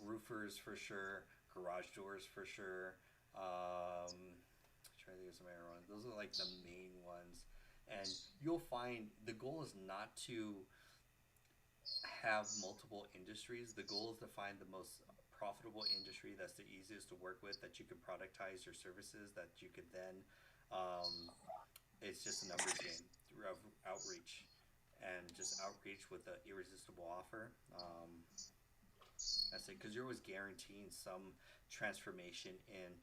roofers for sure, garage doors for sure. Trying to think of some other ones. Those are like the main ones. And you'll find the goal is not to have multiple industries. The goal is to find the most profitable industry that's the easiest to work with, that you can productize your services, that you could then it's just a numbers game through outreach, and just outreach with an irresistible offer. That's it, because you're always guaranteeing some transformation in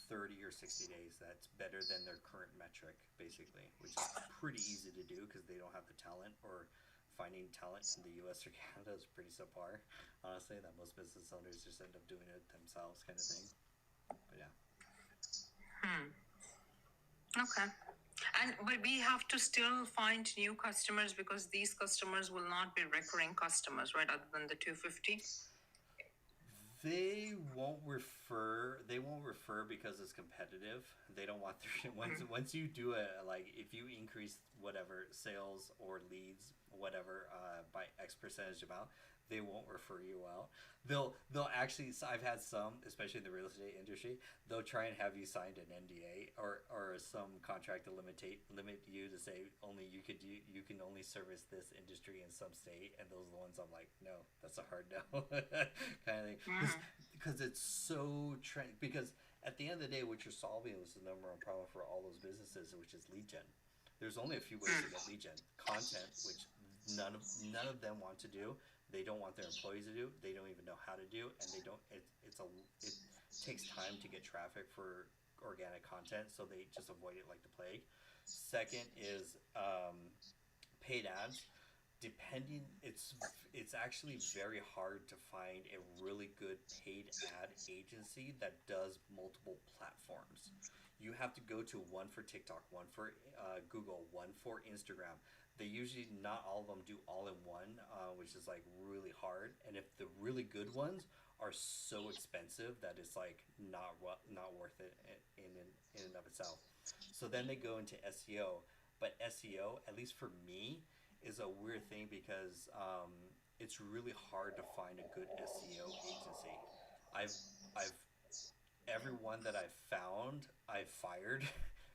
30 or 60 days that's better than their current metric, basically, which is pretty easy to do because they don't have the talent, or finding talent in the US or Canada is pretty subpar, honestly, that most business owners just end up doing it themselves, kind of thing. But yeah. Okay. But we have to still find new customers, because these customers will not be recurring customers, right? Other than the 250. They won't refer because it's competitive. They don't want once you do like, if you increase whatever sales or leads, whatever, by X percentage amount, they won't refer you out. They'll actually, so I've had some, especially in the real estate industry, they'll try and have you signed an NDA or some contract to limit you to say only you can only service this industry in some state, and those are the ones I'm like, no, that's a hard no kind of thing, because it's so because at the end of the day, what you're solving is the number one problem for all those businesses, which is lead gen. There's only a few ways to get lead gen. Content, which none of them want to do. They don't want their employees to do. They don't even know how to do, and they don't. It takes time to get traffic for organic content, so they just avoid it like the plague. Second is paid ads. It's actually very hard to find a really good paid ad agency that does multiple platforms. You have to go to one for TikTok, one for Google, one for Instagram. They usually, not all of them do all in one, which is like really hard. And if the really good ones are so expensive that it's like not worth it in and of itself. So then they go into SEO. But SEO, at least for me, is a weird thing, because it's really hard to find a good SEO agency. I've everyone that I've found, I've fired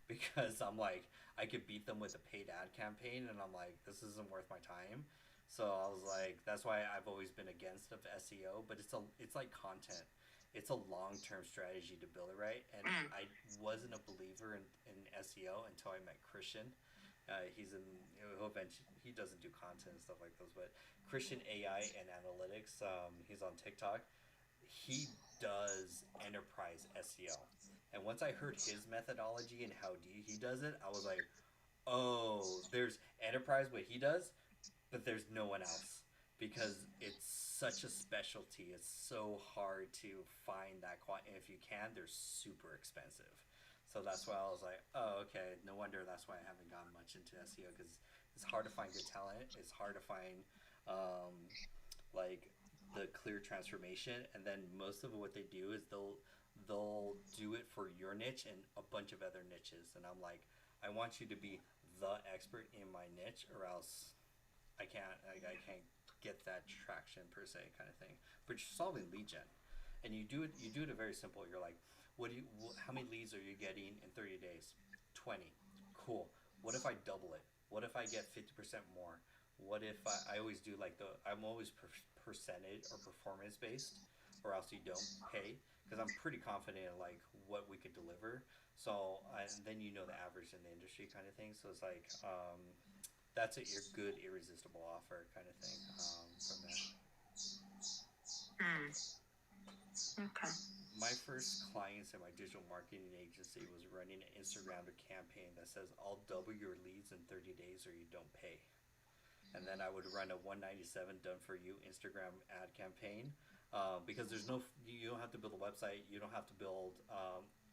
because I'm like, I could beat them with a paid ad campaign, and I'm like, this isn't worth my time. So I was like, that's why I've always been against of SEO. But it's like content. It's a long-term strategy to build it right. And I wasn't a believer in SEO until I met Christian. He doesn't do content and stuff like those, but Christian AI and Analytics, he's on TikTok. He does enterprise SEO. And once I heard his methodology and how he does it, I was like, oh, there's enterprise what he does, but there's no one else, because it's such a specialty. It's so hard to find that and if you can, they're super expensive. So that's why I was like, oh, okay, no wonder that's why I haven't gotten much into SEO, because it's hard to find good talent. It's hard to find like the clear transformation, and then most of what they do is they'll do it for your niche and a bunch of other niches, and I'm like, I want you to be the expert in my niche, or else I can't get that traction per se, kind of thing. But you're solving lead gen, and you do it very simple. You're like, how many leads are you getting in 30 days? 20. Cool. What if I double it? What if I get 50% more? What if I always do like I'm always percentage or performance based, or else you don't pay, because I'm pretty confident in like what we could deliver. So and then you know the average in the industry, kind of thing. So it's like that's a good irresistible offer, kind of thing, from that. Okay. My first clients in my digital marketing agency was running an Instagram campaign that says, I'll double your leads in 30 days or you don't pay. And then I would run a 197 done for you Instagram ad campaign. because you don't have to build a website, you don't have to build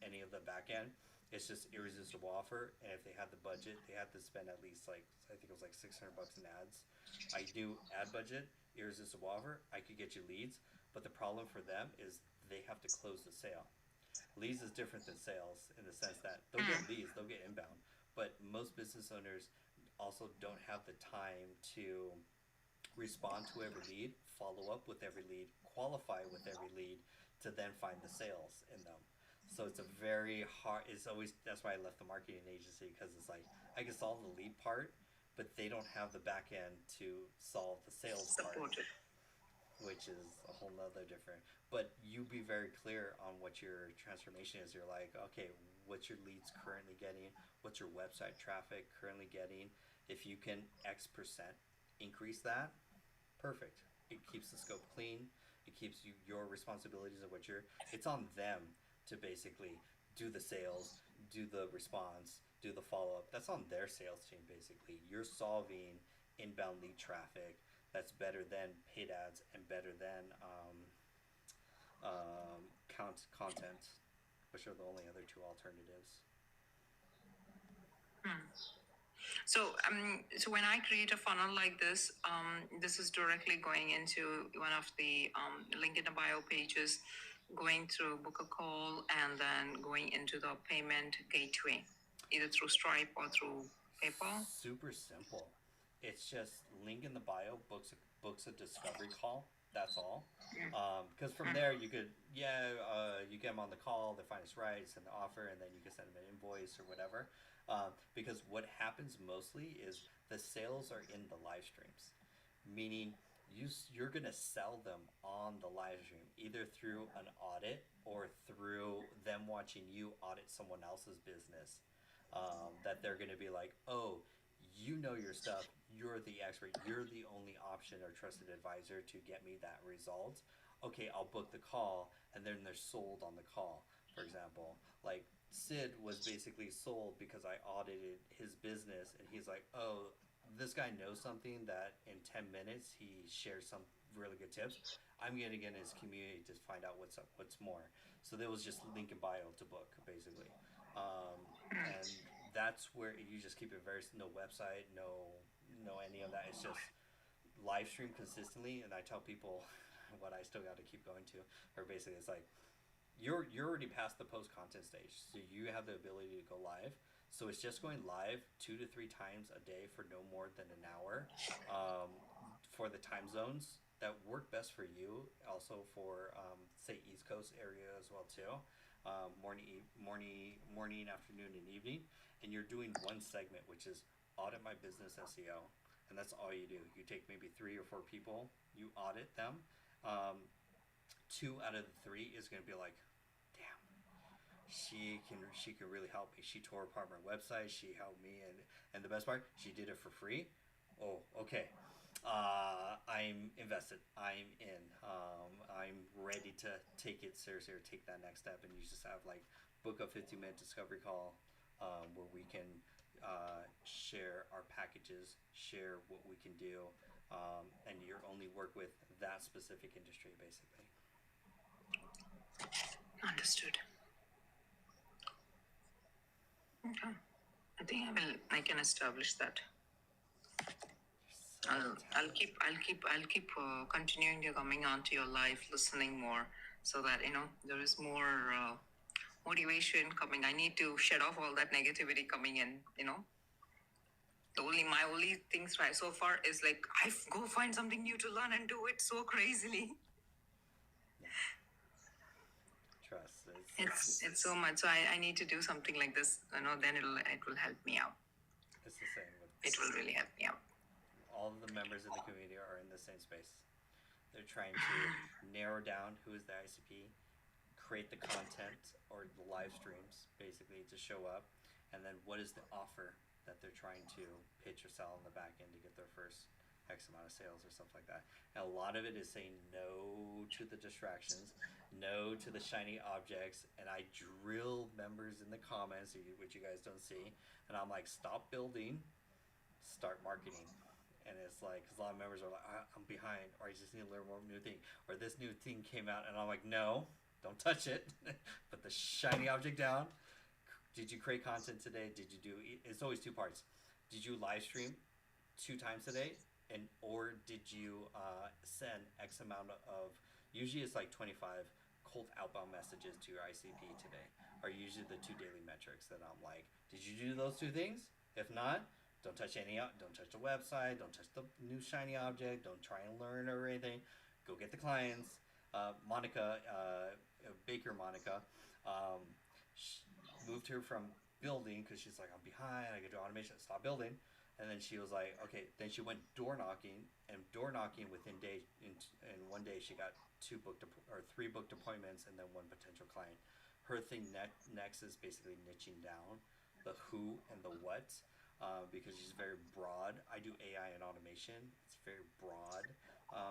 any of the back end. It's just irresistible offer, and if they had the budget, they had to spend at least like I think it was like $600 in ads. I do ad budget, irresistible offer. I could get you leads, but the problem for them is they have to close the sale. Leads is different than sales in the sense that they'll get leads, they'll get inbound, but most business owners also don't have the time to respond to every lead, follow up with every lead, qualify with every lead to then find the sales in them. So it's a very hard, that's why I left the marketing agency, because it's like, I can solve the lead part, but they don't have the back end to solve the sales part, which is a whole nother different. But you be very clear on what your transformation is. You're like, okay, what's your leads currently getting? What's your website traffic currently getting? If you can X% increase that, perfect. It keeps the scope clean. It keeps your responsibilities of it's on them to basically do the sales, do the response, do the follow-up. That's on their sales team, basically. You're solving inbound lead traffic that's better than paid ads and better than content, which are the only other two alternatives. So when I create a funnel like this, this is directly going into one of the link in the bio pages, going through book a call, and then going into the payment gateway, either through Stripe or through PayPal. Super simple. It's just link in the bio, books a discovery call. That's all. Because from there you could you get them on the call, they find us right, send the offer, and then you can send them an invoice or whatever. Because what happens mostly is the sales are in the live streams, meaning you're going to sell them on the live stream, either through an audit or through them watching you audit someone else's business. That they're going to be like, oh, you know your stuff, you're the expert, you're the only option or trusted advisor to get me that result. Okay, I'll book the call, and then they're sold on the call. For example, like Sid was basically sold because I audited his business, and he's like, oh, this guy knows something that in 10 minutes he shares some really good tips. I'm going to get in his community to find out what's more. So there was just link in bio to book, basically. And that's where you just keep it no website, no any of that. It's just live stream consistently. And I tell people what I still got to keep going to, or basically it's like, you're already past the post content stage, so you have the ability to go live. So it's just going live 2 to 3 times a day for no more than an hour, for the time zones that work best for you. Also for say East Coast area as well too, morning, afternoon, and evening. And you're doing one segment, which is audit my business SEO, and that's all you do. You take maybe 3 or 4 people, you audit them. 2 out of the 3 is going to be like, damn, she can really help me. She tore apart my website. She helped me, and the best part, she did it for free. Oh, okay. I'm invested. I'm in. I'm ready to take it seriously or take that next step. And you just have like book a 15-minute discovery call where we can share our packages, share what we can do, and you only work with that specific industry, basically. Understood. Okay. I think I can establish that. I'll keep continuing to coming on to your live, listening more, so that there is more motivation coming. I need to shed off all that negativity coming in. My only things right so far is like I go find something new to learn and do it so crazily. Trust. It's so much. So I need to do something like this. Then it will help me out. It's the same with. It will really help me out. All of the members of the community are in the same space. They're trying to narrow down who is the ICP, create the content or the live streams, basically, to show up, and then what is the offer that they're trying to pitch or sell on the back end to get their first X amount of sales or stuff like that. And a lot of it is saying no to the distractions, no to the shiny objects, and I drill members in the comments, which you guys don't see, and I'm like, stop building, start marketing. and it's like, because a lot of members are like, I'm behind, or I just need to learn more new thing, or this new thing came out, and I'm like, no, don't touch it. Put the shiny object down. Did you create content today? Did you do? It's always two parts. Did you live stream 2 times a day, or did you send X amount of? Usually it's like 25 cold outbound messages to your ICP today. Are usually the 2 daily metrics that I'm like, did you do those 2 things? If not, don't touch don't touch the website, don't touch the new shiny object, don't try and learn or anything. Go get the clients. Monica, Baker Monica, moved her from building because she's like, I'm behind, I gotta do automation, stop building. And then she was like, okay, then she went door knocking, and door knocking within days, in 1 day she got 3 booked appointments and then 1 potential client. Her thing next is basically niching down the who and the what, because she's very broad. I do AI and automation. It's very broad.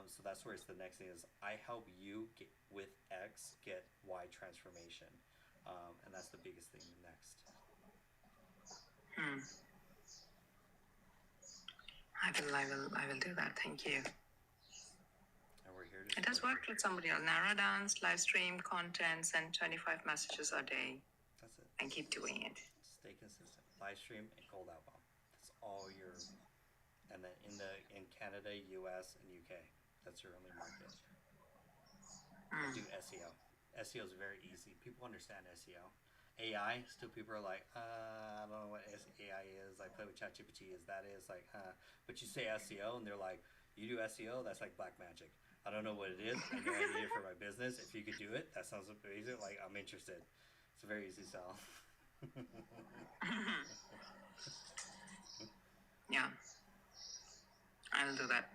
So that's where it's the next thing is I help you get with X get Y transformation. And that's the biggest thing next. I will do that. Thank you. And we're here to It has worked with somebody else. Narrow down, live stream content, send 25 messages a day. That's it. And keep doing it. Stay consistent. Live stream and cold outbound. That's all your. And then in Canada, US, and UK, that's your only market. Do SEO. SEO is very easy. People understand SEO. AI, still people are like, I don't know what AI is. I play with ChatGPT. But you say SEO, and they're like, you do SEO? That's like black magic. I don't know what it is. I know I need it for my business. If you could do it, that sounds amazing. Like, I'm interested. It's a very easy sell. Yeah. I'll do that.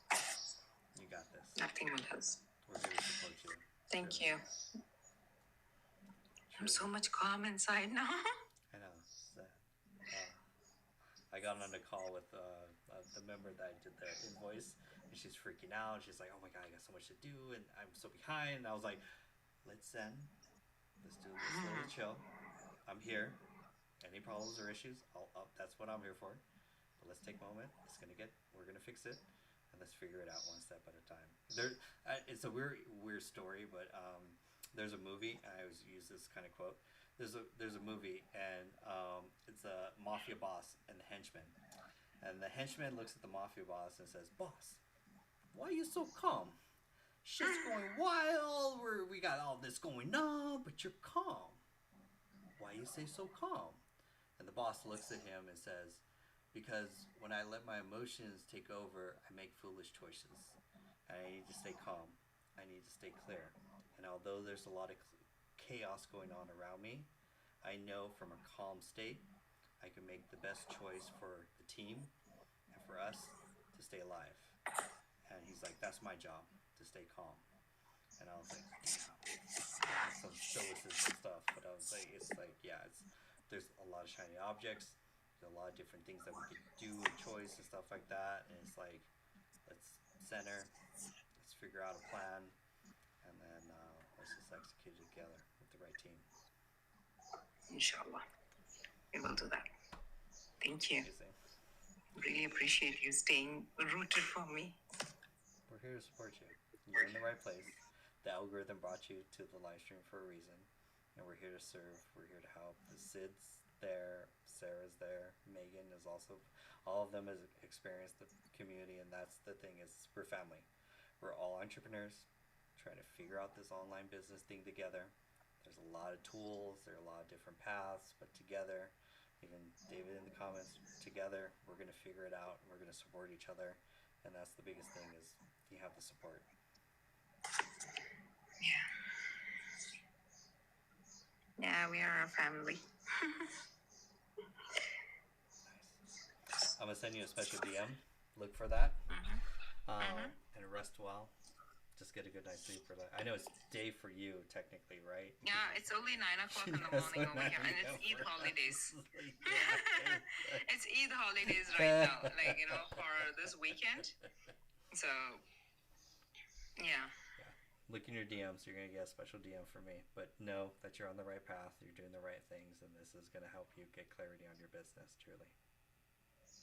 Amazing. You got this. Nothing else. We're here to support you. Thank you. I'm so much calm inside now. I know. I got on a call with the member that I did the invoice, and she's freaking out. She's like, oh my God, I got so much to do, and I'm so behind. And I was like, let's do this little chill. I'm here. Any problems or issues, that's what I'm here for. But let's take a moment. We're gonna fix it, and let's figure it out one step at a time. It's a weird story, but there's a movie. I always use this kind of quote. There's a movie, and it's a mafia boss and the henchman. And the henchman looks at the mafia boss and says, "Boss, why are you so calm? Shit's going wild. We got all this going on, but you're calm. Why you say so calm?" And the boss looks at him and says, "Because when I let my emotions take over, I make foolish choices. And I need to stay calm. I need to stay clear. And although there's a lot of chaos going on around me, I know from a calm state, I can make the best choice for the team and for us to stay alive." And he's like, "That's my job, to stay calm." And I was like, damn, some stoicism stuff. But I was like, there's a lot of shiny objects. There's a lot of different things that we could do with choice and stuff like that. And it's like, let's center, let's figure out a plan, and then let's just execute it together with the right team. Inshallah. We will do that. Thank you. Amazing. Really appreciate you staying rooted for me. We're here to support you. You're in the right place. The algorithm brought you to the live stream for a reason. And we're here to serve. We're here to help. The Sid's there. Sarah's there. Megan is also. All of them has experienced the community, and that's the thing is we're family. We're all entrepreneurs trying to figure out this online business thing together. There's a lot of tools. There are a lot of different paths, but together, even David in the comments, together we're going to figure it out. We're going to support each other, and that's the biggest thing is you have the support. Yeah, we are a family. Nice. I'm gonna send you a special DM. Look for that. And rest well. Just get a good night's sleep for that. I know it's day for you technically, right? Yeah, it's only 9 o'clock in the morning over here, and it's Eid holidays. It's Eid holidays right now, for this weekend. So, yeah. Look in your DMs. You're gonna get a special DM from me. But know that you're on the right path. You're doing the right things, and this is gonna help you get clarity on your business. Truly.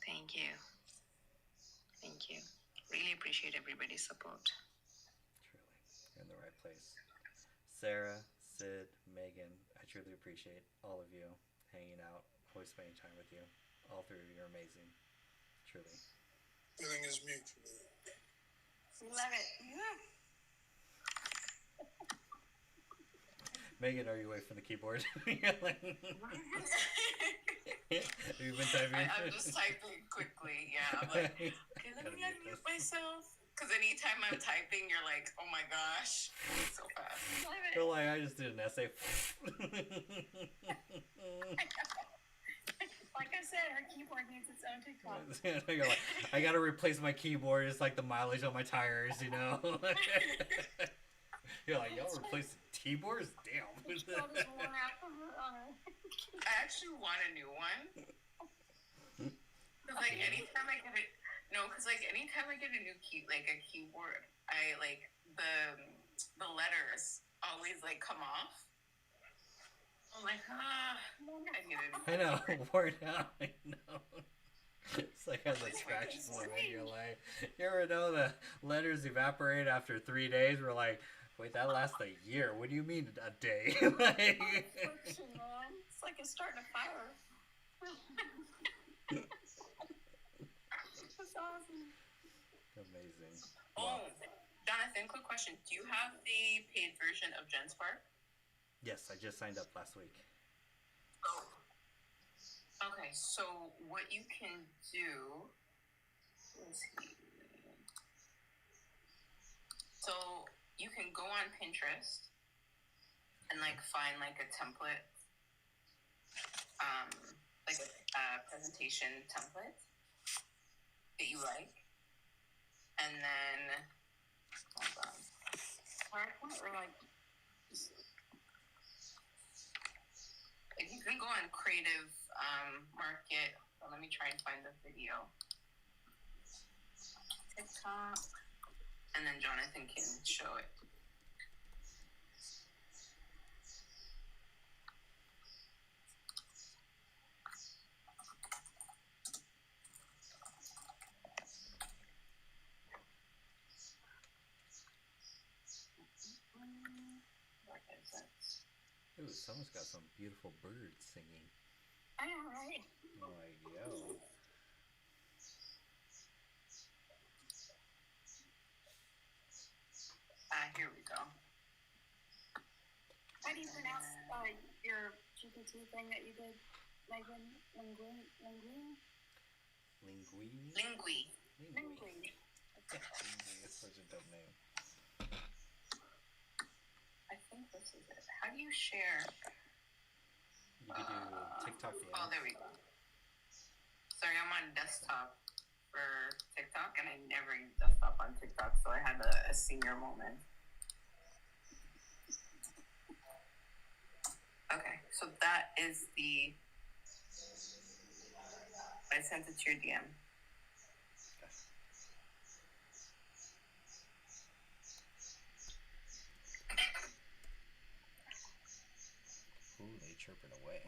Thank you. Thank you. Really appreciate everybody's support. Truly, you're in the right place. Sarah, Sid, Megan, I truly appreciate all of you hanging out, always spending time with you. All three of you are amazing. Truly. Feeling is mutual. We love it. Yeah. Megan, are you away from the keyboard? Have you been typing? I'm just typing quickly. Yeah, I'm like, okay, let me unmute myself. Because anytime I'm typing, you're like, oh my gosh, it's so fast. Feel like I just did an essay. Like I said, her keyboard needs its own TikTok. You're like, I gotta replace my keyboard. It's like the mileage on my tires, you know. You're like, y'all replace the keyboards? Damn. I actually want a new one. Cause like anytime I get it, anytime I get a new keyboard, I like the letters always like come off. I'm like, I need a new I know, worn out. I know. It's like has like scratches on it. You're like, you ever know the letters evaporate after 3 days? We're like, wait, that lasts a year. What do you mean a day? Like, Friction, man. It's like it's starting a fire. That's awesome. amazing. Oh, Jonathan, quick question. Do you have the paid version of GenSpark? Yes, I just signed up last week. Oh. Okay, so what you can do, let's see. So you can go on Pinterest and like find like a template, like a presentation template that you like, and then hold on. PowerPoint or like you can go on Creative Market. Well, let me try and find the video. TikTok, and then Jonathan can show it. Ooh, someone's got some beautiful birds singing. I know, right? I'm like, yo. Here we go. How do you pronounce your GPT thing that you did, Megan? Linguini? Linguini? Lingui. Linguini. It's such a dope name. I think this is it. How do you share? You could do TikTok. Oh, there we go. Sorry, I'm on desktop for TikTok, and I never use desktop on TikTok, so I had a senior moment. Okay, so that is I sent it to your DM. Ooh, they chirping away.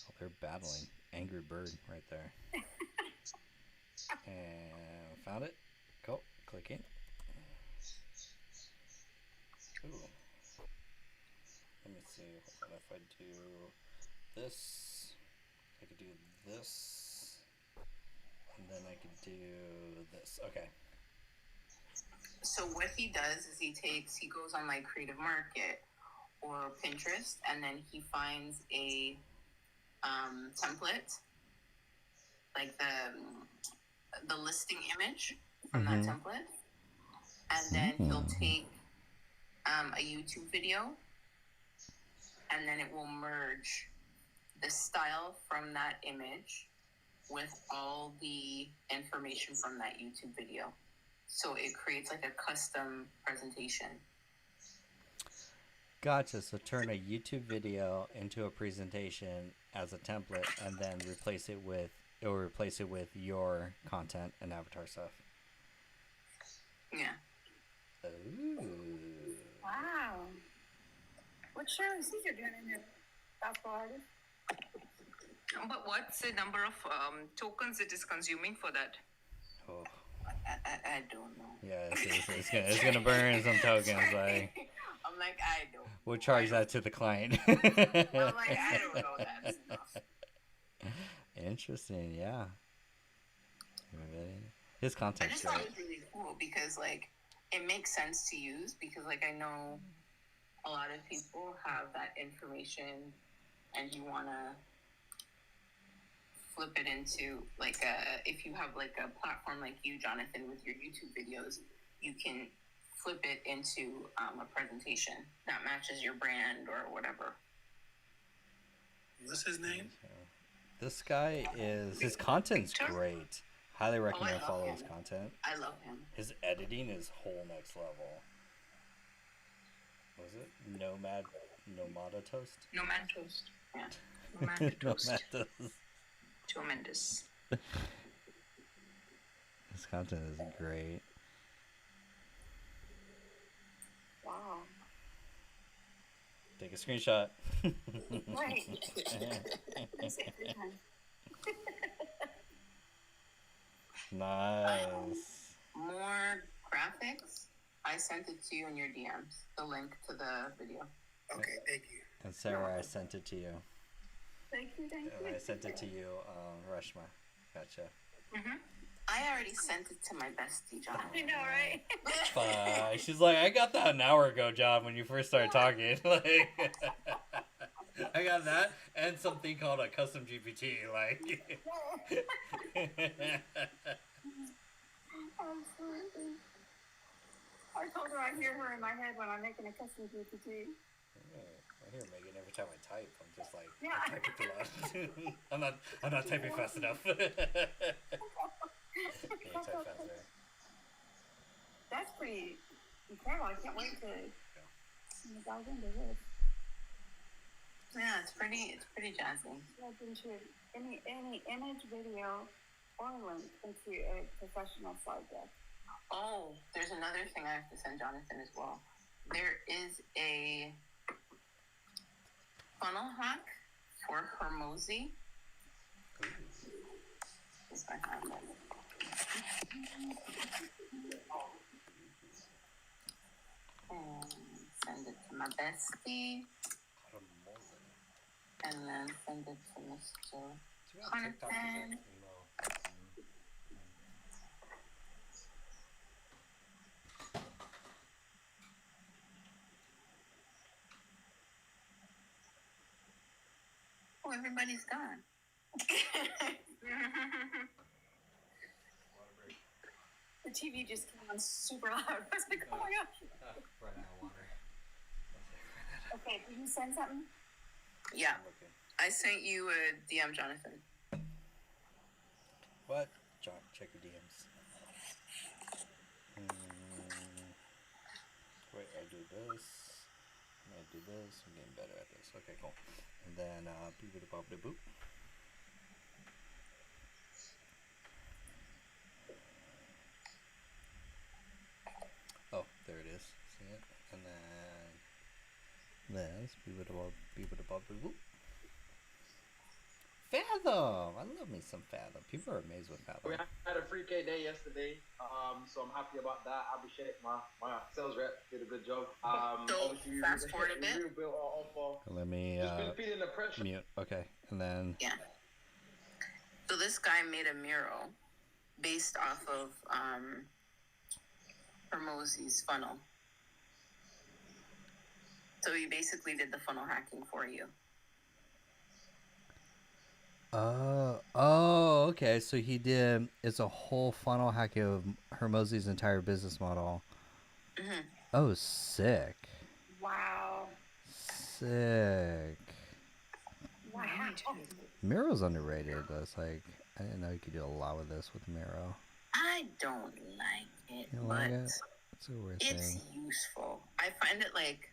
Oh, they're battling. Angry bird right there. And found it. Go. Clicking. Ooh. Let me see. What if I do this? I could do this. And then I could do this. Okay. So what he does is he goes on like Creative Market or Pinterest, and then he finds a template, like the listing image from that template, and then he'll take a YouTube video, and then it will merge the style from that image with all the information from that YouTube video. So it creates like a custom presentation. Gotcha. So turn a YouTube video into a presentation as a template, and then replace it with your content and avatar stuff. Yeah. Ooh. Wow. What Shirley Caesar doing in here? Gospel artist? But what's the number of tokens it is consuming for that? Oh. I don't know. Yeah, it's gonna burn some tokens. Like, I'm like, I don't. we'll charge that to the client. I'm like, I don't know. That's enough. Interesting, yeah. His I content's just thought great. it was really cool because, like, it makes sense to use because, like, I know a lot of people have that information and you want to flip it into, like, if you have, like, a platform like you, Jonathan, with your YouTube videos, you can flip it into a presentation that matches your brand or whatever. What's his name? This guy his content's great. Highly recommend love follow him. his content. I love him. His editing is whole next level. What was it? Nomada Toast? Nomad Toast. Yeah. Nomad Toast. Nomad Toast. Tremendous. His content is great. Wow. Take a screenshot. Right. That's it every time. Nice. More graphics. I sent it to you in your DMs. The link to the video. Okay, thank you. And Sarah, I sent it to you. Thank you, thank you. I sent it to you, Rashma. Gotcha. I already sent it to my bestie, John. I know, right? Fine. She's like, I got that an hour ago, John, when you first started talking. Like, I got that and something called a custom GPT. Like, Absolutely. I told her I hear her in my head when I'm making a custom GPT. I hear Megan every time I type. I'm just like, Yeah. I'm typing too loud. I'm not typing fast enough. Can you type faster? That's pretty incredible. I can't wait to dive into this. Yeah, it's pretty jazzy. Dive into any image, video, or link into a professional slide deck. Oh, there's another thing I have to send Jonathan as well. There is a funnel hack for Hermosi. If I have that. And send it to my bestie. And then send it to Mr. Jonathan. Oh, everybody's gone. The TV just came on super loud. I was like, oh my gosh. Run out of water. Okay, did you send something? Yeah. I sent you a DM, Jonathan. What? John, check your DMs. Wait, I do this. I do this. I'm getting better at this. Okay, cool. And then, boop-a-boop-a-boop. Oh, there it is. See it? And then this, boop-a-boop-a-boop. Fathom! I love me some Fathom. People are amazed with Fathom. We had a free K day yesterday, so I'm happy about that. Abhishek, my sales rep, did a good job. So fast forward a bit. Let me Just been feeling the pressure. mute. Okay, and then Yeah. So this guy made a mural based off of Hermosi's funnel. So he basically did the funnel hacking for you. Oh, okay. So he did. It's a whole funnel hack of Hermosi's entire business model. Mm-hmm. Oh, sick! Wow. Sick. Wow. Miro's underrated. That's like I didn't know you could do a lot with this with Miro. I don't like it, You don't but like it? It's a weird it's thing. useful. I find it like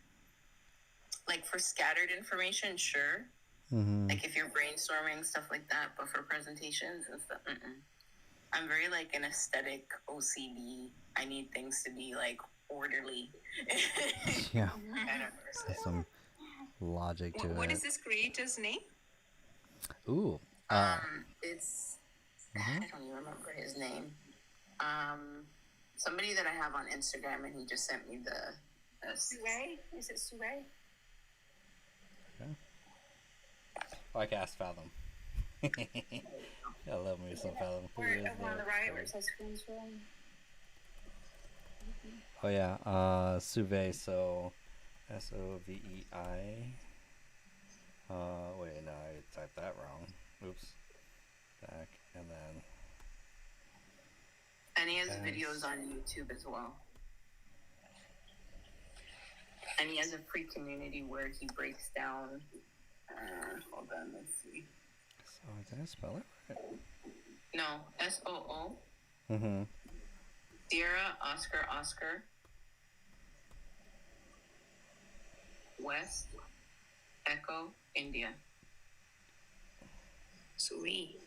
for scattered information, sure. Mm-hmm. Like if you're brainstorming stuff like that, but for presentations and stuff, I'm very like an aesthetic OCD. I need things to be like orderly. Yeah. Kind of person. There's some logic to What it. is this creator's name? Ooh, It's mhm. I don't even remember his name. Somebody that I have on Instagram, and he just sent me the. Sue? Is it Sue? Okay. I can ask Fathom. I love me some Fathom. Who Or is over on the that? right where it says Queen's Room. Oh yeah, Suve. So, SOVEI. Wait, no, I typed that wrong. Oops. Back and then. And he has S- videos on YouTube as well. And he has a free community where he breaks down. Hold on, let's see. So did I spell it right? No, SOO. Mhm. Sierra Oscar West Echo India. Sweet.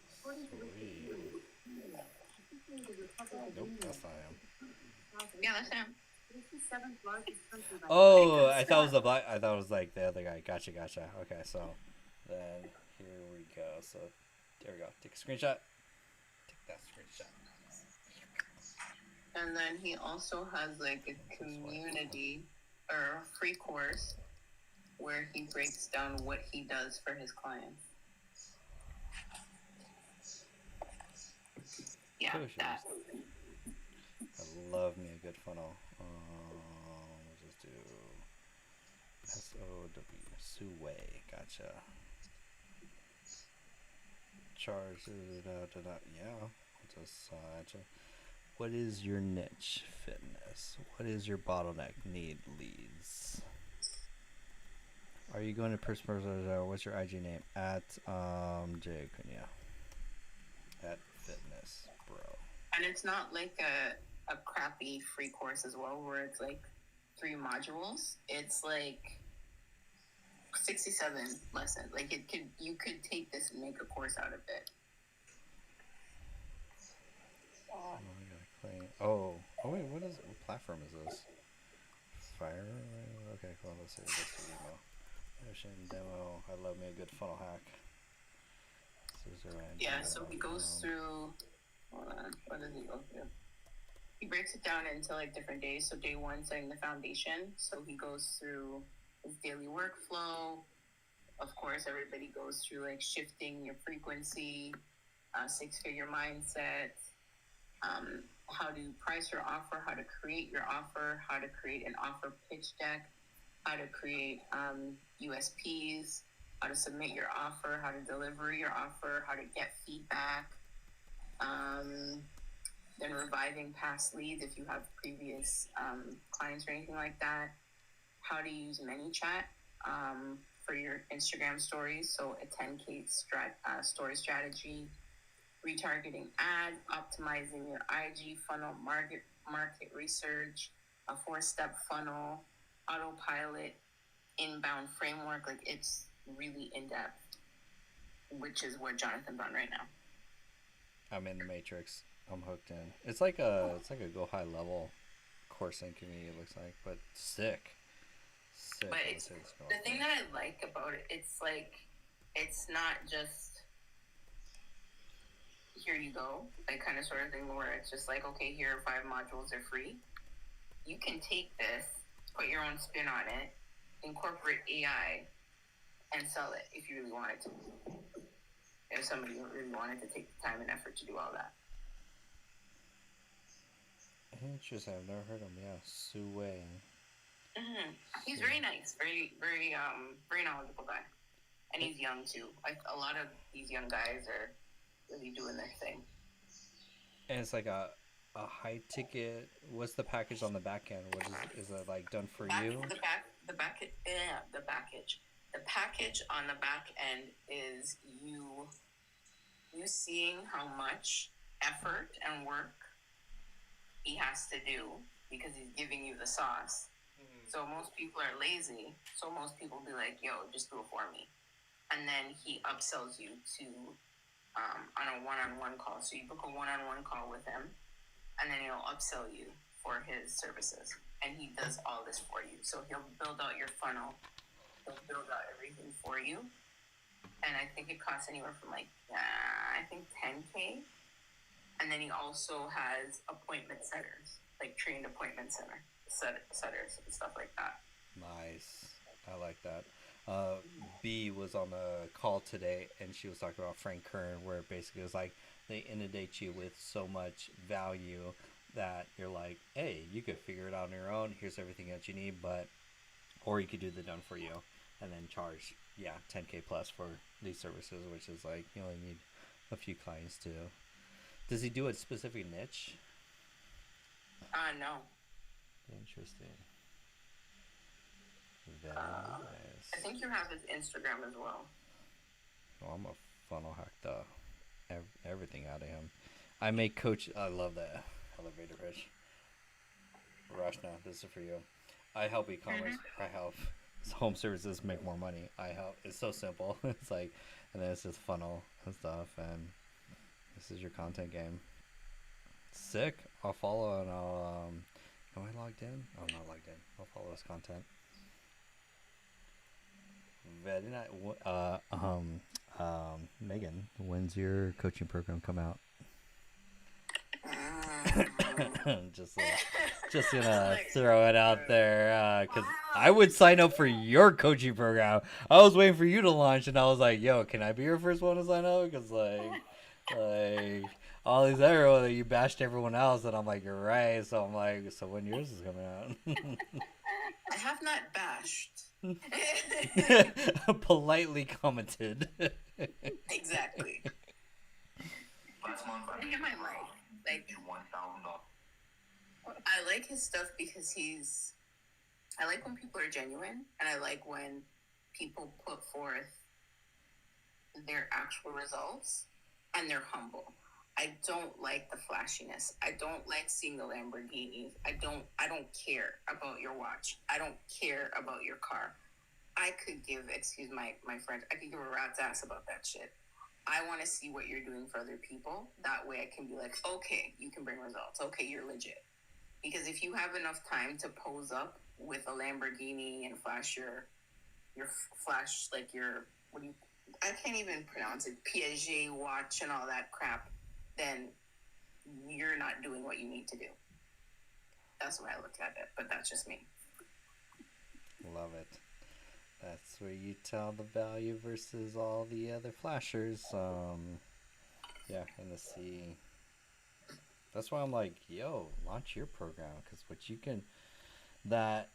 Nope, that's not him. Yeah, that's him. Oh, I thought it was the black. I thought it was like the other guy. Gotcha. Okay, so then here we go. So there we go. Take a screenshot. Take that screenshot. And then he also has like a community or a free course where he breaks down what he does for his clients. Yeah, that. I love me a good funnel. We'll just do SOW. Suway. Gotcha. Charge. Yeah. Just what is your niche? Fitness. What is your bottleneck? Need leads. Are you going to personal? What's your IG name? At Jay Cunha. At Fitness Bro. And it's not like a crappy free course as well, where it's like 3 modules. It's like 67 lessons. Like you could take this and make a course out of it. Oh, I gotta clean. Oh wait, what platform is this? Fire? Okay, cool. Let's see. Email. Ocean demo. I love me a good funnel hack. Yeah, so he goes through. Hold on. What does he go through? He breaks it down into like different days. So day 1, setting the foundation. So he goes through his daily workflow. Of course, everybody goes through like shifting your frequency, 6-figure mindset, how to price your offer, how to create your offer, how to create an offer pitch deck, how to create USPs, how to submit your offer, how to deliver your offer, how to get feedback, then reviving past leads if you have previous clients or anything like that, how to use ManyChat for your Instagram stories, so a 10K story strategy, retargeting ads, optimizing your IG funnel, market research, a 4-step funnel, autopilot, inbound framework. Like, it's really in depth, which is what Jonathan's on right now. I'm in the matrix. I'm hooked in. It's like a go high level coursing community. It looks like, but sick. But it's the thing that I like about it. It's like it's not just here you go, like kind of sort of thing where it's just like, okay, here are 5 modules, they're free. You can take this, put your own spin on it, incorporate AI, and sell it if you really wanted to. If somebody really wanted to take the time and effort to do all that. Interesting. I've never heard of him. Yeah, Sue Wei. Mm-hmm. He's very nice, very knowledgeable guy, and he's young too. Like a lot of these young guys are really doing their thing. And it's like a high ticket. What's the package on the back end? What is it like done for you? The package on the back end is you seeing how much effort and work he has to do because he's giving you the sauce. Mm-hmm. So most people are lazy. So most people be like, yo, just do it for me. And then he upsells you to on a one-on-one call. So you book a one-on-one call with him, and then he'll upsell you for his services. And he does all this for you. So he'll build out your funnel. He'll build out everything for you. and I think it costs anywhere from like I think 10K. And then he also has appointment setters, like trained appointment setters and stuff like that. Nice. I like that. B was on the call today, and she was talking about Frank Kern, where it basically was like they inundate you with so much value that you're like, hey, you could figure it out on your own. Here's everything that you need, or you could do the done for you, and then charge 10K plus for these services, which is like you only need a few clients to. Does he do a specific niche? No. Interesting. Very nice. I think you have his Instagram as well. Oh, I'm a funnel hack everything out of him. I make coach. I love that elevator pitch. Rashna, this is for you. I help e-commerce. I help home services make more money. I help. It's so simple. It's like, and then it's just funnel and stuff, and this is your content game. Sick. I'll follow and I'll. Am I logged in? I'm not logged in. I'll follow his content. Very nice. Megan, when's your coaching program come out? just gonna throw it out there because I would sign up for your coaching program. I was waiting for you to launch, and I was like, "Yo, can I be your first one to sign up?" Because like all these other ones, you bashed everyone else, and I'm like, "You're right." So I'm like, "So when yours is coming out?" I have not bashed. Politely commented. Exactly. What do you might like I like his stuff because I like when people are genuine, and I like when people put forth their actual results and they're humble. I don't like the flashiness. I don't like seeing the Lamborghinis. I don't care about your watch. I don't care about your car. I could give, excuse my French, I could give a rat's ass about that shit. I want to see what you're doing for other people. That way I can be like, okay, you can bring results. Okay, you're legit. Because if you have enough time to pose up with a Lamborghini and flash your flash, like your, I can't even pronounce it, Piaget watch and all that crap, then you're not doing what you need to do. That's the way I look at it, but that's just me. Love it. That's where you tell the value versus all the other flashers. And the C. That's why I'm like, yo, launch your program, because what you can, that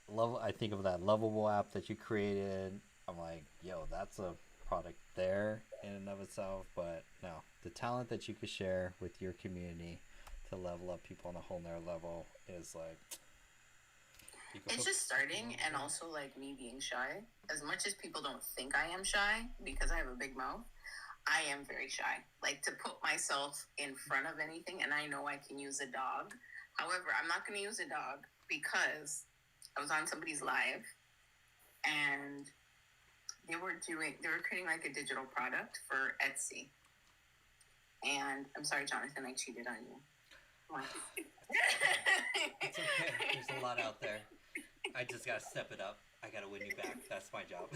level. I think of that Lovable app that you created. I'm like, yo, that's a product there in and of itself. But no, the talent that you could share with your community to level up people on a whole nother level is like. It's just starting, and also like me being shy. As much as people don't think I am shy because I have a big mouth, I am very shy. Like to put myself in front of anything, and I know I can use a dog. However, I'm not going to use a dog because I was on somebody's live, and they were creating like a digital product for Etsy. And I'm sorry, Jonathan, I cheated on you. It's okay. There's a lot out there. I just gotta step it up. I gotta win you back. That's my job.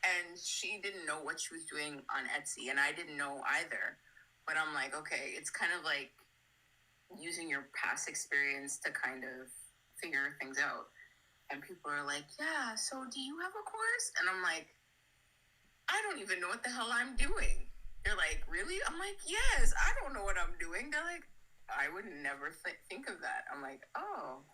And she didn't know what she was doing on Etsy, and I didn't know either. But I'm like, okay, it's kind of like using your past experience to kind of figure things out. And people are like, yeah, so do you have a course? And I'm like, I don't even know what the hell I'm doing. They're like, really? I'm like, yes, I don't know what I'm doing. They're like, I would never think of that. I'm like, oh.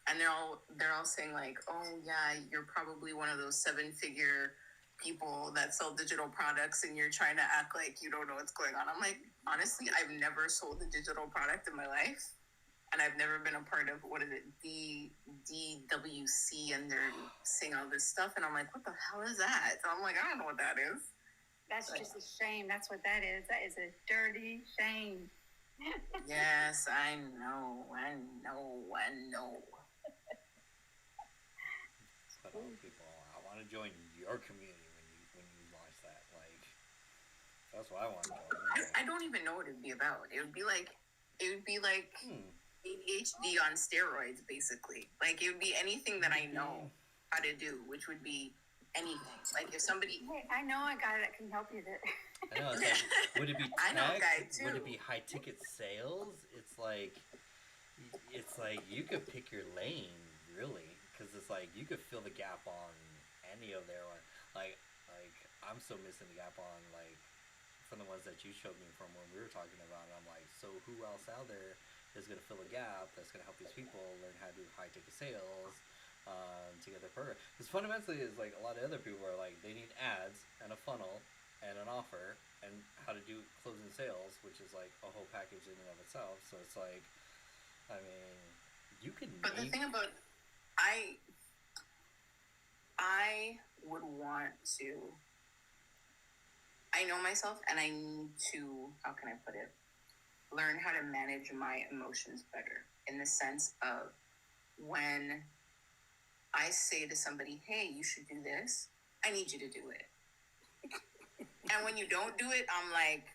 And they're all saying like, oh yeah, you're probably one of those 7-figure people that sell digital products, and you're trying to act like you don't know what's going on. I'm like, honestly, I've never sold a digital product in my life, and I've never been a part of, what is it, DWC, and they're saying all this stuff, and I'm like, what the hell is that? So I'm like, I don't know what that is. That's just a shame. That's what that is. That is a dirty shame. Yes, I know. But people, I want to join your community when you launch that. Like, that's what I want to join. I don't even know what it'd be about. It would be like ADHD on steroids, basically. Like, it would be anything that I know how to do, which would be anything. Like if somebody, Hey, I know a guy that can help you there. I know. It's like, would it be I know a guy tech? too. Would it be high ticket sales? It's like you could pick your lane really, because it's like you could fill the gap on any of their one. Like I'm still missing the gap on like from the ones that you showed me from when we were talking about it. I'm like, so who else out there is going to fill a gap that's going to help these people learn how to do high ticket sales to get their program? Because fundamentally, is like a lot of other people are like they need ads and a funnel and an offer and how to do closing sales, which is like a whole package in and of itself. So it's like, I mean, you can. But the thing about I would want to. I know myself, and I need to. How can I put it? Learn how to manage my emotions better. In the sense of when I say to somebody, "Hey, you should do this," I need you to do it. And when you don't do it, I'm like,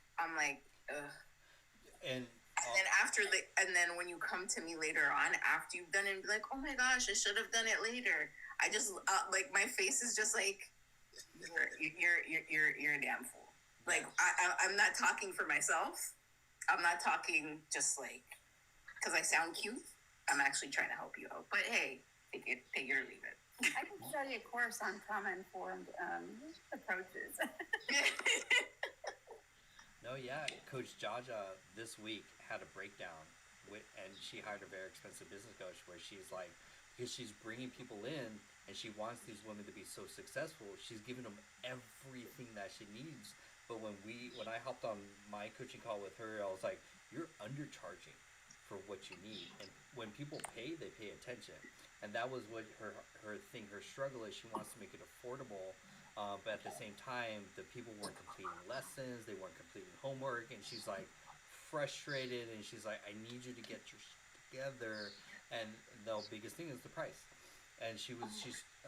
ugh. And then when you come to me later on after you've done it, and be like, "Oh my gosh, I should have done it later." I just like my face is just like, you're a damn fool. Like I'm not talking for myself. I'm not talking just like because I sound cute. I'm actually trying to help you out. But hey, take it or leave it. I can study a course on trauma-informed approaches. No, yeah, Coach Jaja this week had a breakdown and she hired a very expensive business coach where she's like, because she's bringing people in and she wants these women to be so successful, she's giving them everything that she needs. But when I hopped on my coaching call with her, I was like, you're undercharging for what you need. And when people pay, they pay attention. And that was what her thing, her struggle is. She wants to make it affordable. But at the same time, the people weren't completing lessons, they weren't completing homework, and she's like frustrated, and she's like, I need you to get your shit together. And the biggest thing is the price. And she's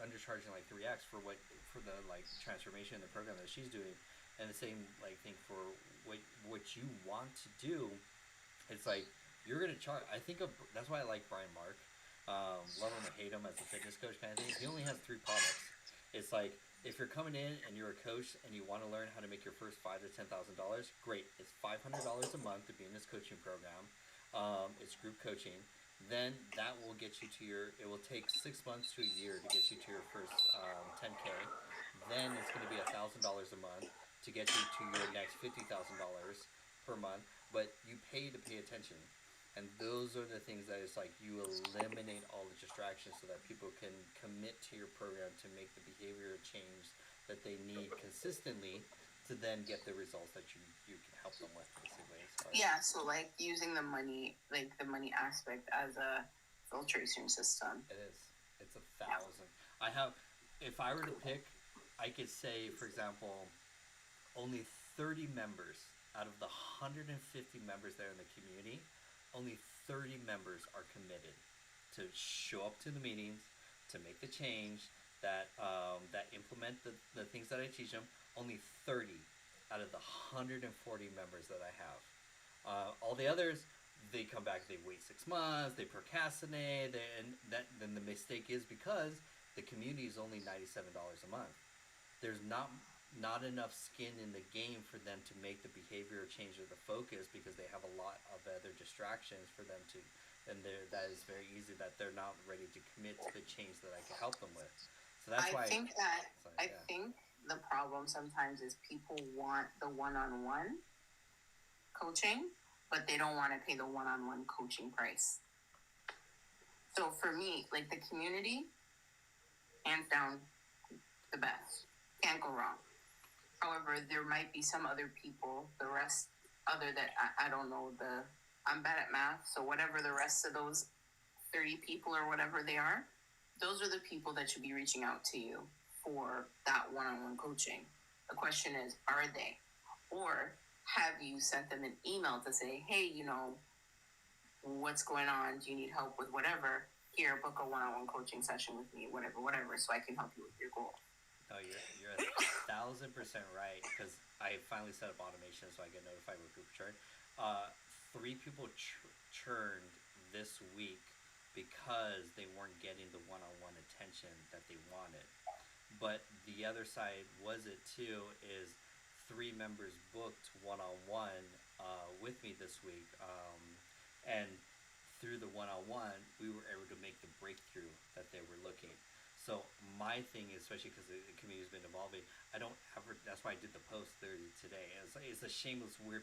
undercharging like 3x for the like transformation in the program that she's doing. And the same like thing for what you want to do. It's like you're gonna charge. I think that's why I like Brian Mark. Love him or hate him as a fitness coach kind of thing. He only has 3 products. It's like if you're coming in and you're a coach and you want to learn how to make your first $5,000 to $10,000, great. It's $500 a month to be in this coaching program. It's group coaching. Then that will get you to it will take 6 months to a year to get you to your first 10K. Then it's going to be $1,000 a month to get you to your next $50,000 per month. But you pay to pay attention. And those are the things that it's like you eliminate all the distractions so that people can commit to your program to make the behavior change that they need consistently to then get the results that you can help them with, basically. So, yeah, so like using the money aspect as a filtration system. It is. It's 1,000. If I were to pick, I could say, for example, only 30 members out of the 150 members there in the community, only 30 members are committed to show up to the meetings, to make the change, that implement the things that I teach them. Only 30 out of the 140 members that I have. All the others, they come back, they wait 6 months, they procrastinate, then the mistake is because the community is only $97 a month. There's not enough skin in the game for them to make the behavior change or the focus because they have a lot of other distractions for them to, and that is very easy that they're not ready to commit to the change that I can help them with. So that's why I think the problem sometimes is people want the one-on-one coaching, but they don't want to pay the one-on-one coaching price. So for me, like the community, hands down, the best. Can't go wrong. However, there might be some other people, the rest other that I don't know, I'm bad at math, so whatever the rest of those 30 people or whatever they are, those are the people that should be reaching out to you for that one-on-one coaching. The question is, are they? Or have you sent them an email to say, hey, what's going on? Do you need help with whatever? Here, book a one-on-one coaching session with me, whatever, so I can help you with your goal. No, you're 1,000% right, because I finally set up automation so I get notified with group churn. 3 people churned this week because they weren't getting the one-on-one attention that they wanted. But the other side was it too is 3 members booked one-on-one with me this week, and through the one-on-one, we were able to make the breakthrough that they were looking. So my thing is, especially because the community has been evolving, I don't ever. That's why I did the post 30 today. It's a shameless, weird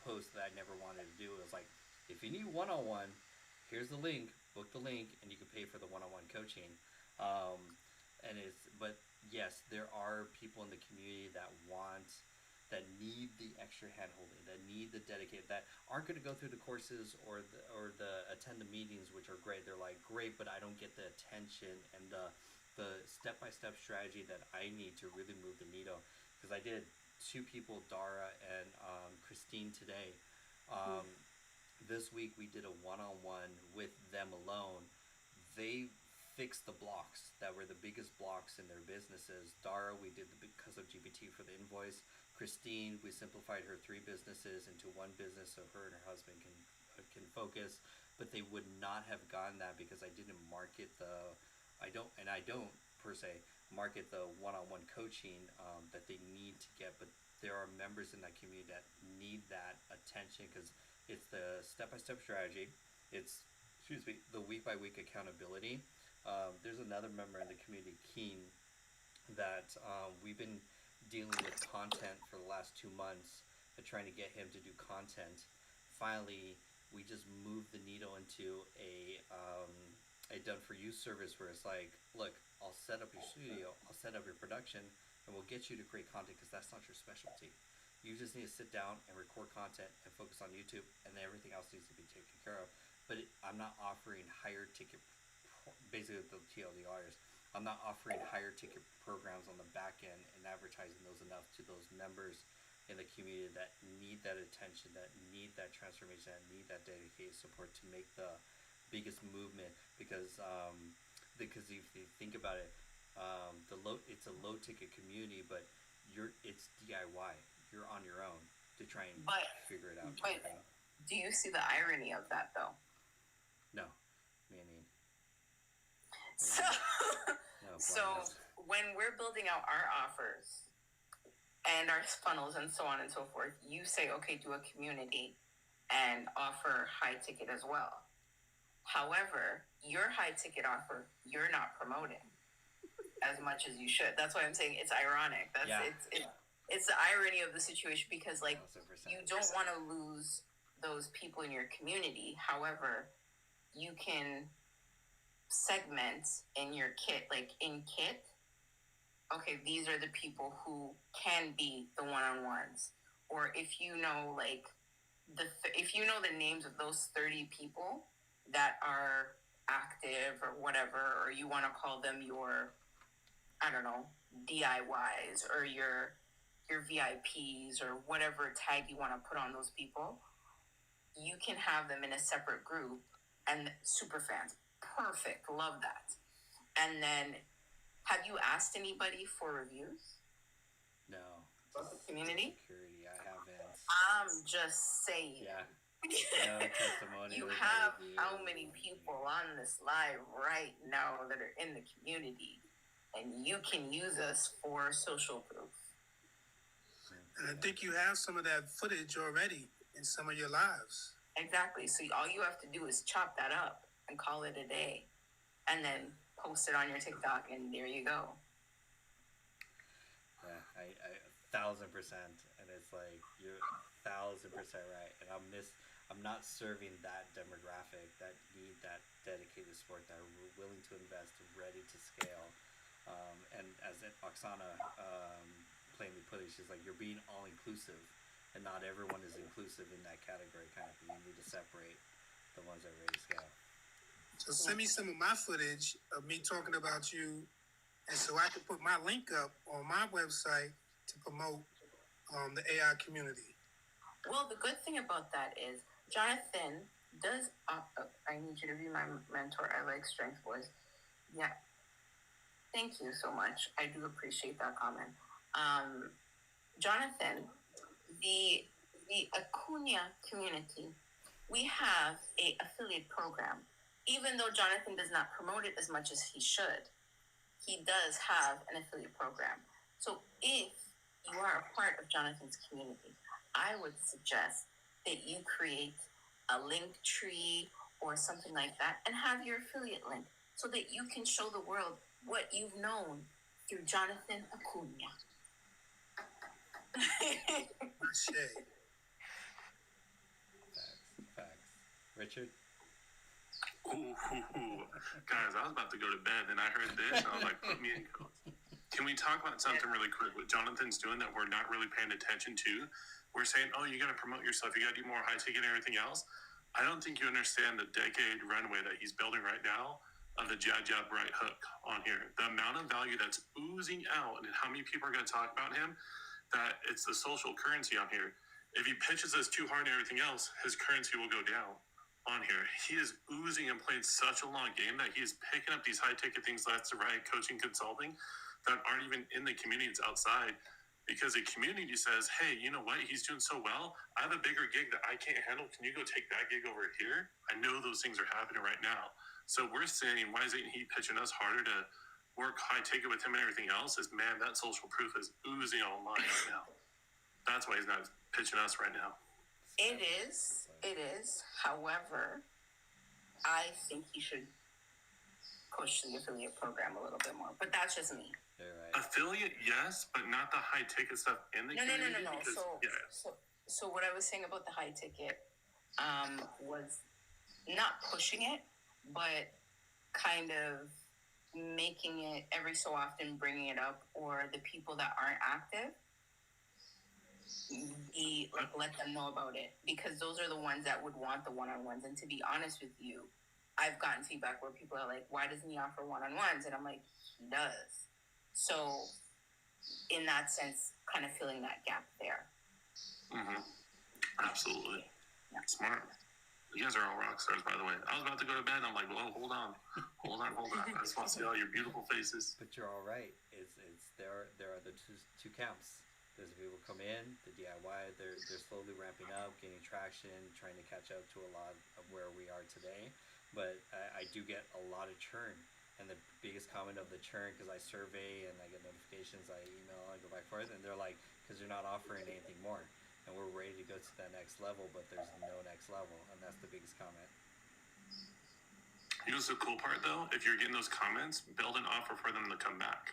post that I never wanted to do. It was like, if you need one-on-one, here's the link. Book the link, and you can pay for the one-on-one coaching. But yes, there are people in the community that need the extra handholding, that need the dedicated, that aren't going to go through the courses or the attend the meetings, which are great. They're like, great, but I don't get the attention and the step-by-step strategy that I need to really move the needle. Because I did 2 people, Dara and Christine, today. This week we did a one-on-one with them alone. They fixed the blocks that were the biggest blocks in their businesses. Dara, we did because of GPT for the invoice. Christine, we simplified her 3 businesses into 1 business so her and her husband can focus. But they would not have gotten that because I didn't market I don't per se market the one-on-one coaching that they need to get. But there are members in that community that need that attention because it's the step-by-step strategy. It's the week-by-week accountability. There's another member in the community, Keen, that we've been dealing with content for the last 2 months and trying to get him to do content. Finally, we just moved the needle into a done-for-you service where it's like, look, I'll set up your studio, I'll set up your production, and we'll get you to create content because that's not your specialty. You just need to sit down and record content and focus on YouTube, and then everything else needs to be taken care of. But I'm not offering higher ticket, basically the TLDRs, I'm not offering higher ticket programs on the back end and advertising those enough to those members in the community that need that attention, that need that transformation, that need that dedicated support to make the biggest movement. Because if you think about it, it's a low ticket community, but it's DIY. You're on your own to try and figure it out. But do you see the irony of that though? No, meaning. So when we're building out our offers and our funnels and so on and so forth, you say, okay, do a community and offer high ticket as well. However, your high ticket offer, you're not promoting as much as you should. That's why I'm saying it's ironic. It's the irony of the situation because you don't want to lose those people in your community. However, you can segment in your kit, okay, these are the people who can be the one-on-ones. Or if you know the names of those 30 people that are active or whatever, or you want to call them your, I don't know, DIYs or your VIPs or whatever tag you want to put on those people, you can have them in a separate group and super fans. Perfect. Love that. And then, have you asked anybody for reviews? No. About the community? Security, I haven't. I'm just saying. Yeah. No testimony. You have how many people on this live right now that are in the community, and you can use us for social proof. And I think you have some of that footage already in some of your lives. Exactly. So all you have to do is chop that up and call it a day, and then post it on your TikTok, and there you go. Yeah, I 1,000%, and it's like you're 1,000% right. And I'm not serving that demographic that need that dedicated support, that are willing to invest, ready to scale. And as Oksana plainly put it, she's like, you're being all inclusive, and not everyone is inclusive in that category. Kind of, you need to separate the ones that are ready to scale. So send me some of my footage of me talking about you, and so I can put my link up on my website to promote the AI community. Well, the good thing about that is Jonathan does. I need you to be my mentor. I like Strength Boys. Yeah. Thank you so much. I do appreciate that comment. Jonathan, the Acuna community, we have a affiliate program. Even though Jonathan does not promote it as much as he should, he does have an affiliate program. So if you are a part of Jonathan's community, I would suggest that you create a link tree or something like that and have your affiliate link so that you can show the world what you've known through Jonathan Acuna. Shade. Facts. Richard? Ooh. Guys, I was about to go to bed and I heard this and I was like, put me in codes. Can we talk about something really quick? What Jonathan's doing that we're not really paying attention to? We're saying, oh, you got to promote yourself. You got to do more high ticket and everything else. I don't think you understand the decade runway that he's building right now of the jab, jab, right hook on here. The amount of value that's oozing out and how many people are going to talk about him, that it's the social currency on here. If he pitches us too hard and everything else, his currency will go down on here. He is oozing and playing such a long game that he is picking up these high ticket things left to right, coaching, consulting, that aren't even in the communities outside, because the community says, hey, you know what? He's doing so well. I have a bigger gig that I can't handle. Can you go take that gig over here? I know those things are happening right now. So we're saying, why isn't he pitching us harder to work high ticket with him and everything else? Is, man, that social proof is oozing online right now. That's why he's not pitching us right now. It is. However, I think he should push the affiliate program a little bit more. But that's just me. Right. Affiliate, yes, but not the high ticket stuff in the community. No. Because, So what I was saying about the high ticket was not pushing it, but kind of making it every so often, bringing it up, or the people that aren't active, let them know about it, because those are the ones that would want the one-on-ones. And to be honest with you, I've gotten feedback where people are like, why doesn't he offer one-on-ones? And I'm like, he does. So in that sense, kind of filling that gap there. Mm-hmm. Absolutely. Yeah. Smart. You guys are all rock stars, by the way. I was about to go to bed. I'm like, well, hold on. I just want to see all your beautiful faces. But you're all right. It's there are the two camps. There's people come in, the DIY, they're slowly ramping up, gaining traction, trying to catch up to a lot of where we are today. But I do get a lot of churn. And the biggest comment of the churn, because I survey and I get notifications, I email, I go back and forth, and they're like, because you're not offering anything more. And we're ready to go to that next level, but there's no next level. And that's the biggest comment. You know what's the cool part, though? If you're getting those comments, build an offer for them to come back.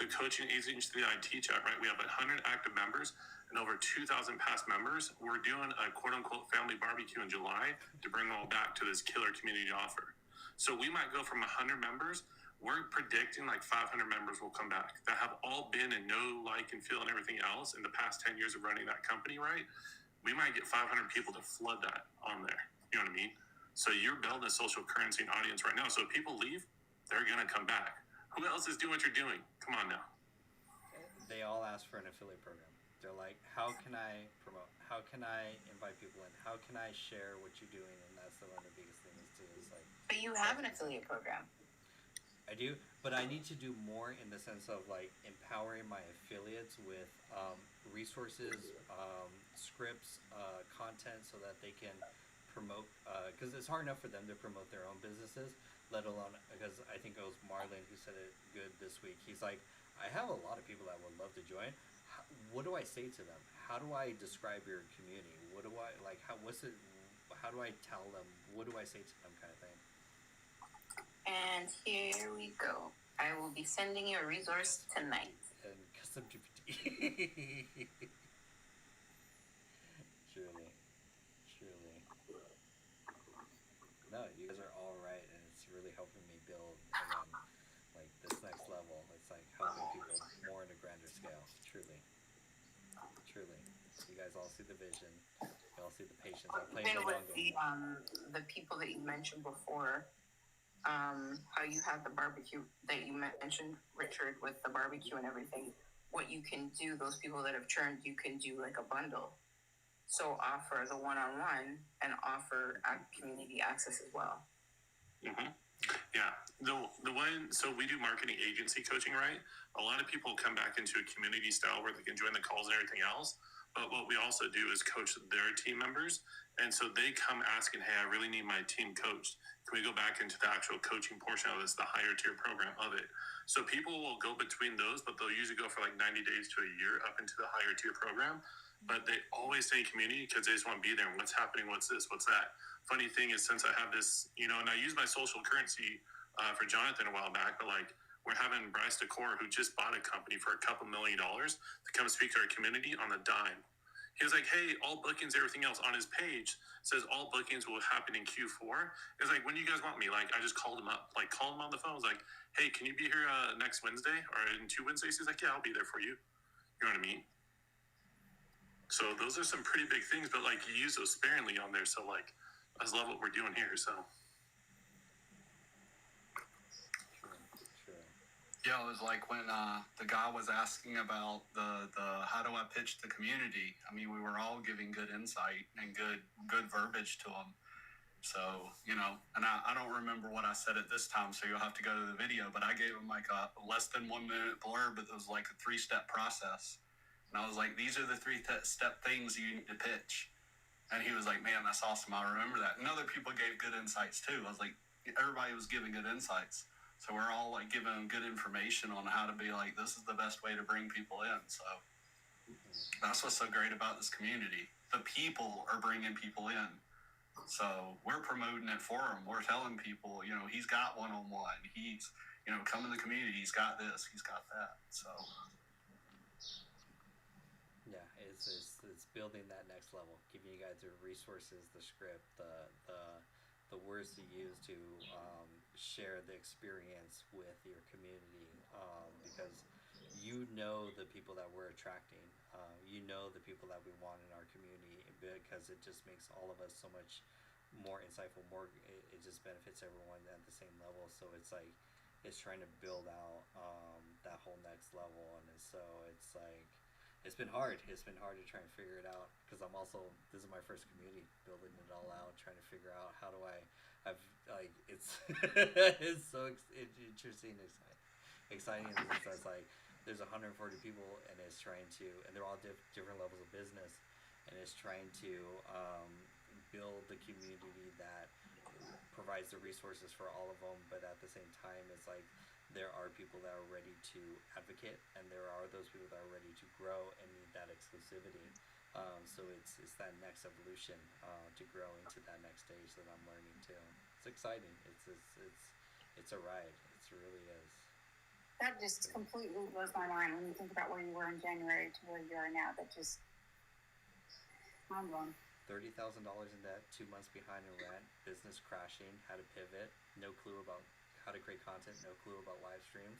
The coaching agency that I teach at, right, we have 100 active members and over 2,000 past members. We're doing a quote-unquote family barbecue in July to bring them all back to this killer community offer. So we might go from 100 members. We're predicting like 500 members will come back that have all been and know, like, and feel and everything else in the past 10 years of running that company, right? We might get 500 people to flood that on there. You know what I mean? So you're building a social currency and audience right now. So if people leave, they're going to come back. Who else is doing what you're doing? Come on now. They all ask for an affiliate program. They're like, how can I promote? How can I invite people in? How can I share what you're doing? And that's one of the biggest things too. Is like, but you have an affiliate program. I do, but I need to do more in the sense of like empowering my affiliates with resources, scripts, content, so that they can promote. Because it's hard enough for them to promote their own businesses, let alone, because I think it was Marlon who said it good this week. He's like, I have a lot of people that would love to join. What do I say to them? How do I describe your community? What do I like? How do I tell them? What do I say to them, kind of thing? And here we go. I will be sending you a resource tonight. And custom GPT. Truly. No, you guys are all right, and it's really helping me build again, like this next level. It's like helping people more on a grander scale. Truly. You guys all see the vision. You all see the patience. I'm playing the long game. The people that you mentioned before. How you have the barbecue that you mentioned, Richard, with the barbecue and everything. What you can do, those people that have churned, you can do like a bundle. So offer the one-on-one and offer community access as well. Mm-hmm. Yeah, the one, so we do marketing agency coaching, right? A lot of people come back into a community style where they can join the calls and everything else. But what we also do is coach their team members. And so they come asking, hey, I really need my team coached. Can we go back into the actual coaching portion of this, the higher tier program of it? So people will go between those, but they'll usually go for like 90 days to a year up into the higher tier program. But they always stay in community because they just want to be there. What's happening? What's this? What's that? Funny thing is, since I have this, you know, and I use my social currency for Jonathan a while back, but like we're having Bryce Decor, who just bought a company for $2 million to come speak to our community on the dime. He was like, hey, all bookings, everything else on his page says all bookings will happen in Q4. It's like, when do you guys want me? Like, I just called him up, like called him on the phone. I was like, hey, can you be here next Wednesday or in 2 Wednesdays? He's like, yeah, I'll be there for you. You know what I mean? So those are some pretty big things, but like you use those sparingly on there. So like, I just love what we're doing here. So. Yeah, it was like when the guy was asking about the how do I pitch the community. I mean, we were all giving good insight and good verbiage to him. So, you know, and I don't remember what I said at this time, so you'll have to go to the video, but I gave him like a less than 1 minute blurb, but it was like a 3-step process. And I was like, these are the 3-step things you need to pitch. And he was like, man, that's awesome. I remember that. And other people gave good insights too. I was like, everybody was giving good insights. So we're all like giving them good information on how to be like, this is the best way to bring people in. So that's what's so great about this community. The people are bringing people in. So we're promoting it for them. We're telling people, you know, he's got one-on-one. He's, you know, come to the community. He's got this. He's got that. So. Yeah, it's building that next level, giving you guys the resources, the script, the words to use to share the experience with your community, because you know the people that we're attracting, you know the people that we want in our community, because it just makes all of us so much more insightful, it just benefits everyone at the same level. So it's like it's trying to build out that whole next level, and so it's like it's been hard to try and figure it out, because this is my first community, building it all out, trying to figure out how do it's it's so interesting, exciting in the sense like there's 140 people, and it's trying to, and they're all different levels of business, and it's trying to build the community that provides the resources for all of them, but at the same time it's like there are people that are ready to advocate, and there are those people that are ready to grow and need that exclusivity. So it's that next evolution to grow into that next stage that I'm learning too. It's exciting. It's a ride. It really is. That just completely blows my mind when you think about where you were in January to where you are now. That just mind blowing. $30,000 in debt, 2 months behind in rent, business crashing, had to pivot, no clue about how to create content, no clue about live streams,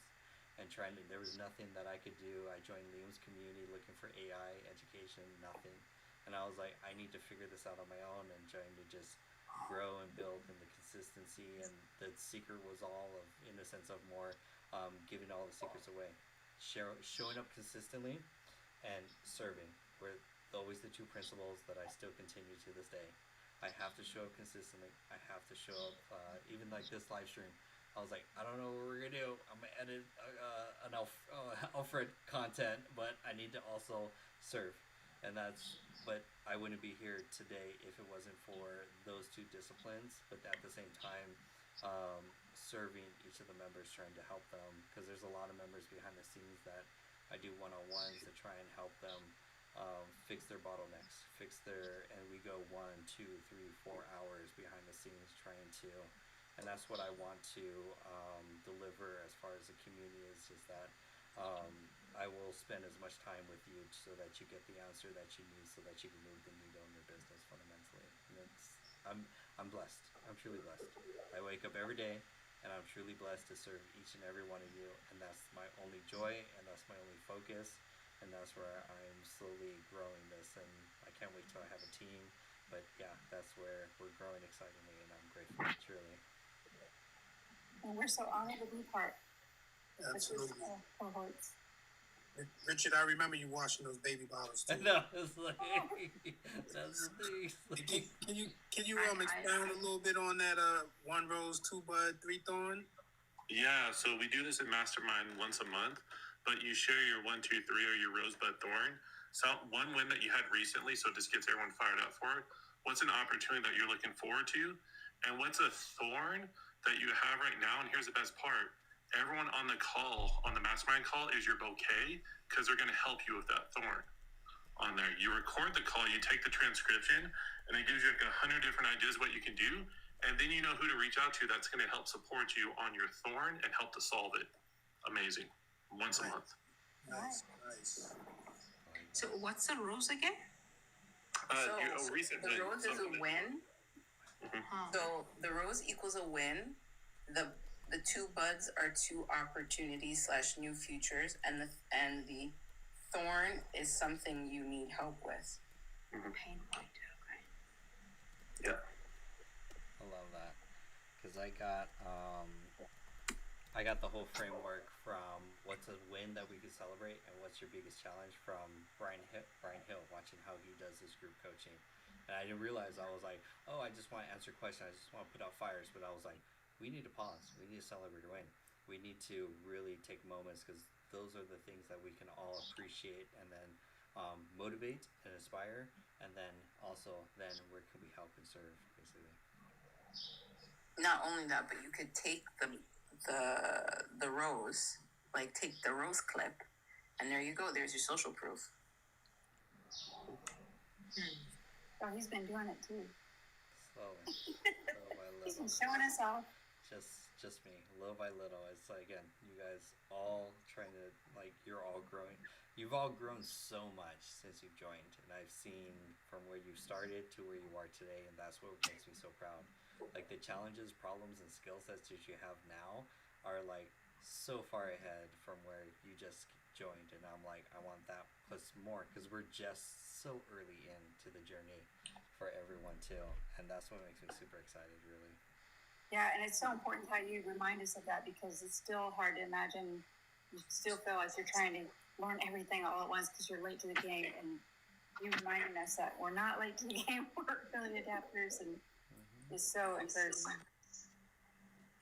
and there was nothing that I could do. I joined Liam's community looking for AI education, nothing. And I was like, I need to figure this out on my own, and trying to just grow and build in the consistency. And the secret was all of, in the sense of more giving all the secrets away. Showing up consistently and serving were always the 2 principles that I still continue to this day. I have to show up consistently. I have to show up, even like this live stream. I was like, I don't know what we're gonna do. I'm gonna edit an Alfred content, but I need to also serve, but I wouldn't be here today if it wasn't for those 2 disciplines. But at the same time, serving each of the members, trying to help them, because there's a lot of members behind the scenes that I do one-on-ones to try and help them fix their bottlenecks, and we go 1, 2, 3, 4 hours behind the scenes trying to. And that's what I want to deliver as far as the community is that I will spend as much time with you so that you get the answer that you need, so that you can move the needle in your business fundamentally. And I'm blessed. I'm truly blessed. I wake up every day, and I'm truly blessed to serve each and every one of you. And that's my only joy, and that's my only focus, and that's where I'm slowly growing this. And I can't wait till I have a team. But yeah, that's where we're growing excitingly, and I'm grateful, truly. And we're so honored to be part of this cohorts. Richard, I remember you washing those baby bottles too. No, it's like that's the thing. Can you expound a little bit on that 1 rose, 2 bud, 3 thorn? Yeah, so we do this at Mastermind once a month, but you share your 1, 2, 3 or your rosebud thorn. So one win that you had recently, so it just gets everyone fired up for it. What's an opportunity that you're looking forward to? And what's a thorn that you have right now? And here's the best part. Everyone on the call, on the mastermind call, is your bouquet because they're going to help you with that thorn on there. You record the call, you take the transcription, and it gives you like 100 different ideas what you can do. And then you know who to reach out to that's going to help support you on your thorn and help to solve it. Amazing. Once a month. Nice. So what's the rose again? Recently. The rose is a win. Huh. So the rose equals a win. The two buds are two opportunities / new futures, and the thorn is something you need help with. Pain point. Okay. Yeah. I love that because I got the whole framework from what's a win that we can celebrate and what's your biggest challenge from Brian Hill, watching how he does his group coaching. And I didn't realize, I was like, oh, I just want to answer questions, I just want to put out fires. But I was like, we need to pause, we need to celebrate a win, we need to really take moments, because those are the things that we can all appreciate and then motivate and inspire, and then also then where can we help and serve, basically. Not only that, but you could take the rose, like take the rose clip, and there you go. There's your social proof. Oh, he's been doing it too. Slowly, little by He's been little. showing us off. Just me, little by little. It's like, again, you guys all trying to, like, you're all growing. You've all grown so much since you've joined, and I've seen from where you started to where you are today, and that's what makes me so proud. Like, the challenges, problems, and skill sets that you have now are, like, so far ahead from where you just joined, and I'm like, I want that plus more, because we're just so early into the journey for everyone too, and that's what makes me super excited, really. Yeah, and it's so important how you remind us of that, because it's still hard to imagine. You still feel like you're trying to learn everything all at once because you're late to the game, and you reminding us that we're not late to the game. We're early adapters, and it's so encouraging.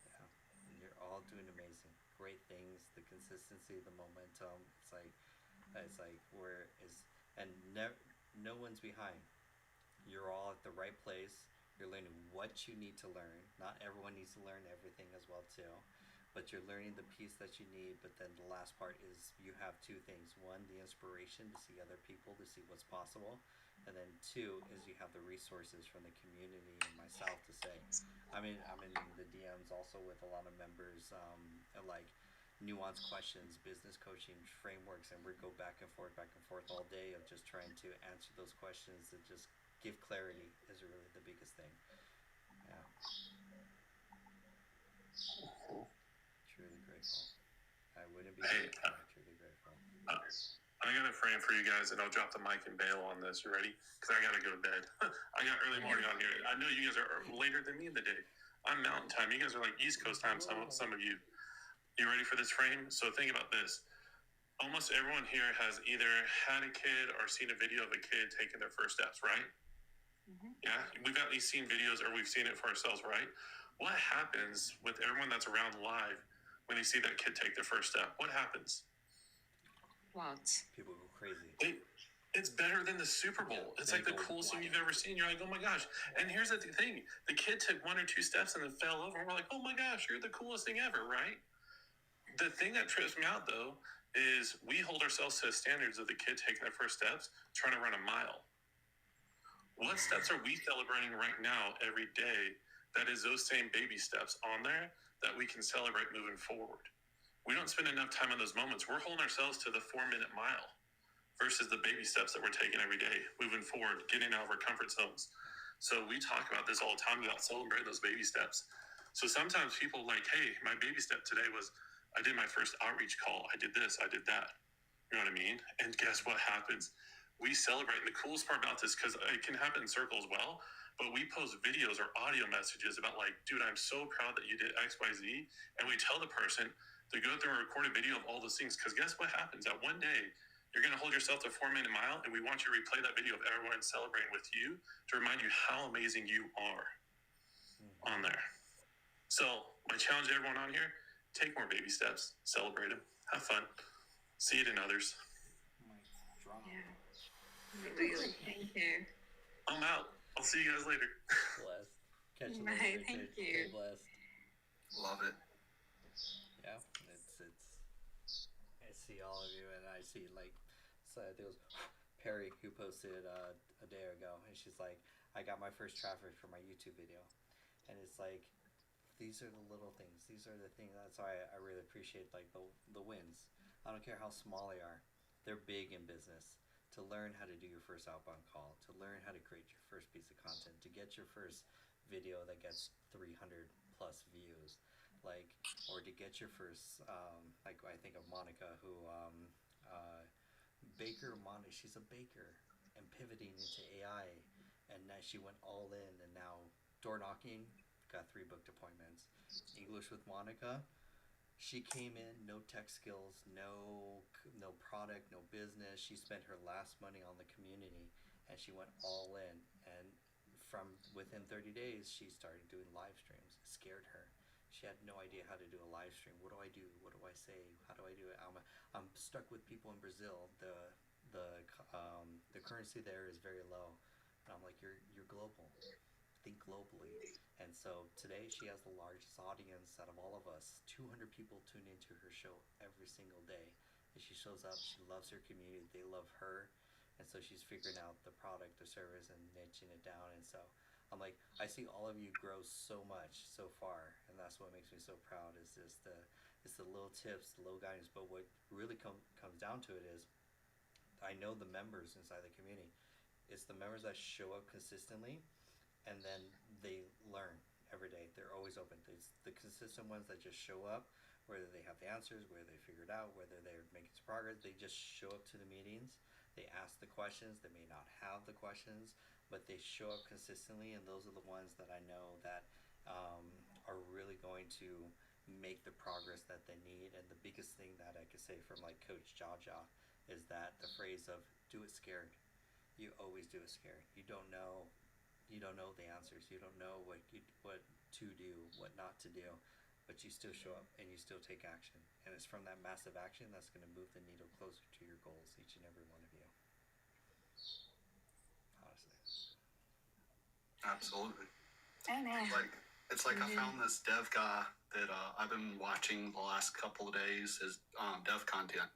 Yeah, and you're all doing amazing, great things. The consistency, the momentum. It's like no one's behind. You're all at the right place. You're learning what you need to learn. Not everyone needs to learn everything as well too, but you're learning the piece that you need. But then the last part is you have two things. One, the inspiration to see other people, to see what's possible. And then two is you have the resources from the community and myself to say, I'm in the DMs also with a lot of members, like nuanced questions, business coaching frameworks, and we go back and forth all day of just trying to answer those questions and just give clarity is really the biggest thing. Yeah. Truly grateful. I wouldn't be truly grateful. I got a frame for you guys, and I'll drop the mic and bail on this. You ready? Because I got to go to bed. I got early morning on here. I know you guys are later than me in the day. I'm mountain time. You guys are like East Coast time, some of you. You ready for this frame? So think about this. Almost everyone here has either had a kid or seen a video of a kid taking their first steps, right? Yeah, we've at least seen videos, or we've seen it for ourselves, right? What happens with everyone that's around live when they see that kid take their first step? What happens? What? People go crazy. It's better than the Super Bowl. It's like the coolest thing you've ever seen. You're like, oh my gosh. And here's the thing. The kid took 1 or 2 steps and then fell over. And we're like, oh my gosh, you're the coolest thing ever, right? The thing that trips me out, though, is we hold ourselves to the standards of the kid taking their first steps, trying to run a mile. What steps are we celebrating right now every day that is those same baby steps on there that we can celebrate moving forward? We don't spend enough time on those moments. We're holding ourselves to the 4-minute mile versus the baby steps that we're taking every day, moving forward, getting out of our comfort zones. So we talk about this all the time about celebrating those baby steps. So sometimes people like, hey, my baby step today was I did my first outreach call. I did this, I did that. You know what I mean? And guess what happens? We celebrate. And the coolest part about this, because it can happen in circles well, but we post videos or audio messages about like, dude, I'm so proud that you did X, Y, Z. And we tell the person to go through and record a video of all those things. Because guess what happens? That one day, you're going to hold yourself to a 4-minute mile, and we want you to replay that video of everyone celebrating with you to remind you how amazing you are on there. So my challenge to everyone on here, take more baby steps, celebrate them, have fun, see it in others. Yeah. Really, thank you. I'm out. I'll see you guys later. Blessed. Catch you Bye, later, thank Richard. you. Stay blessed. Love it. Yeah, I see all of you, and I see like, so there was Perry who posted a day ago, and she's like, I got my first traffic for my YouTube video, and it's like, these are the little things. These are the things. That's why I really appreciate like the wins. I don't care how small they are. They're big in business. To learn how to do your first outbound call, to learn how to create your first piece of content, to get your first video that gets 300 plus views, like, or to get your first, like I think of Monica who, Baker Monica, she's a baker and pivoting into AI, and now she went all in, and now door knocking, got 3 booked appointments. English with Monica, she came in, no tech skills, no product, no business. She spent her last money on the community, and she went all in. And from within 30 days, she started doing live streams. It scared her. She had no idea how to do a live stream. What do I do? What do I say? How do I do it? I'm stuck with people in Brazil. The currency there is very low, and I'm like, you're global. Think globally. And so today she has the largest audience out of all of us. 200 people tune into her show every single day. And she shows up, she loves her community, they love her. And so she's figuring out the product, the service, and niching it down. And so I'm like, I see all of you grow so much so far. And that's what makes me so proud is just it's the little tips, the little guidance. But what really comes down to it is I know the members inside the community. It's the members that show up consistently, and then they learn every day. They're always open. It's the consistent ones that just show up, whether they have the answers, whether they figure it out, whether they're making some progress. They just show up to the meetings. They ask the questions. They may not have the questions, but they show up consistently, and those are the ones that I know that are really going to make the progress that they need. And the biggest thing that I could say from like Coach Jaja is that the phrase of do it scared. You always do it scared. You don't know the answers. You don't know what to do, what not to do, but you still show up and you still take action. And it's from that massive action that's going to move the needle closer to your goals, each and every one of you. Honestly. Absolutely. Amen. It's like I found this dev guy that I've been watching the last couple of days, his dev content,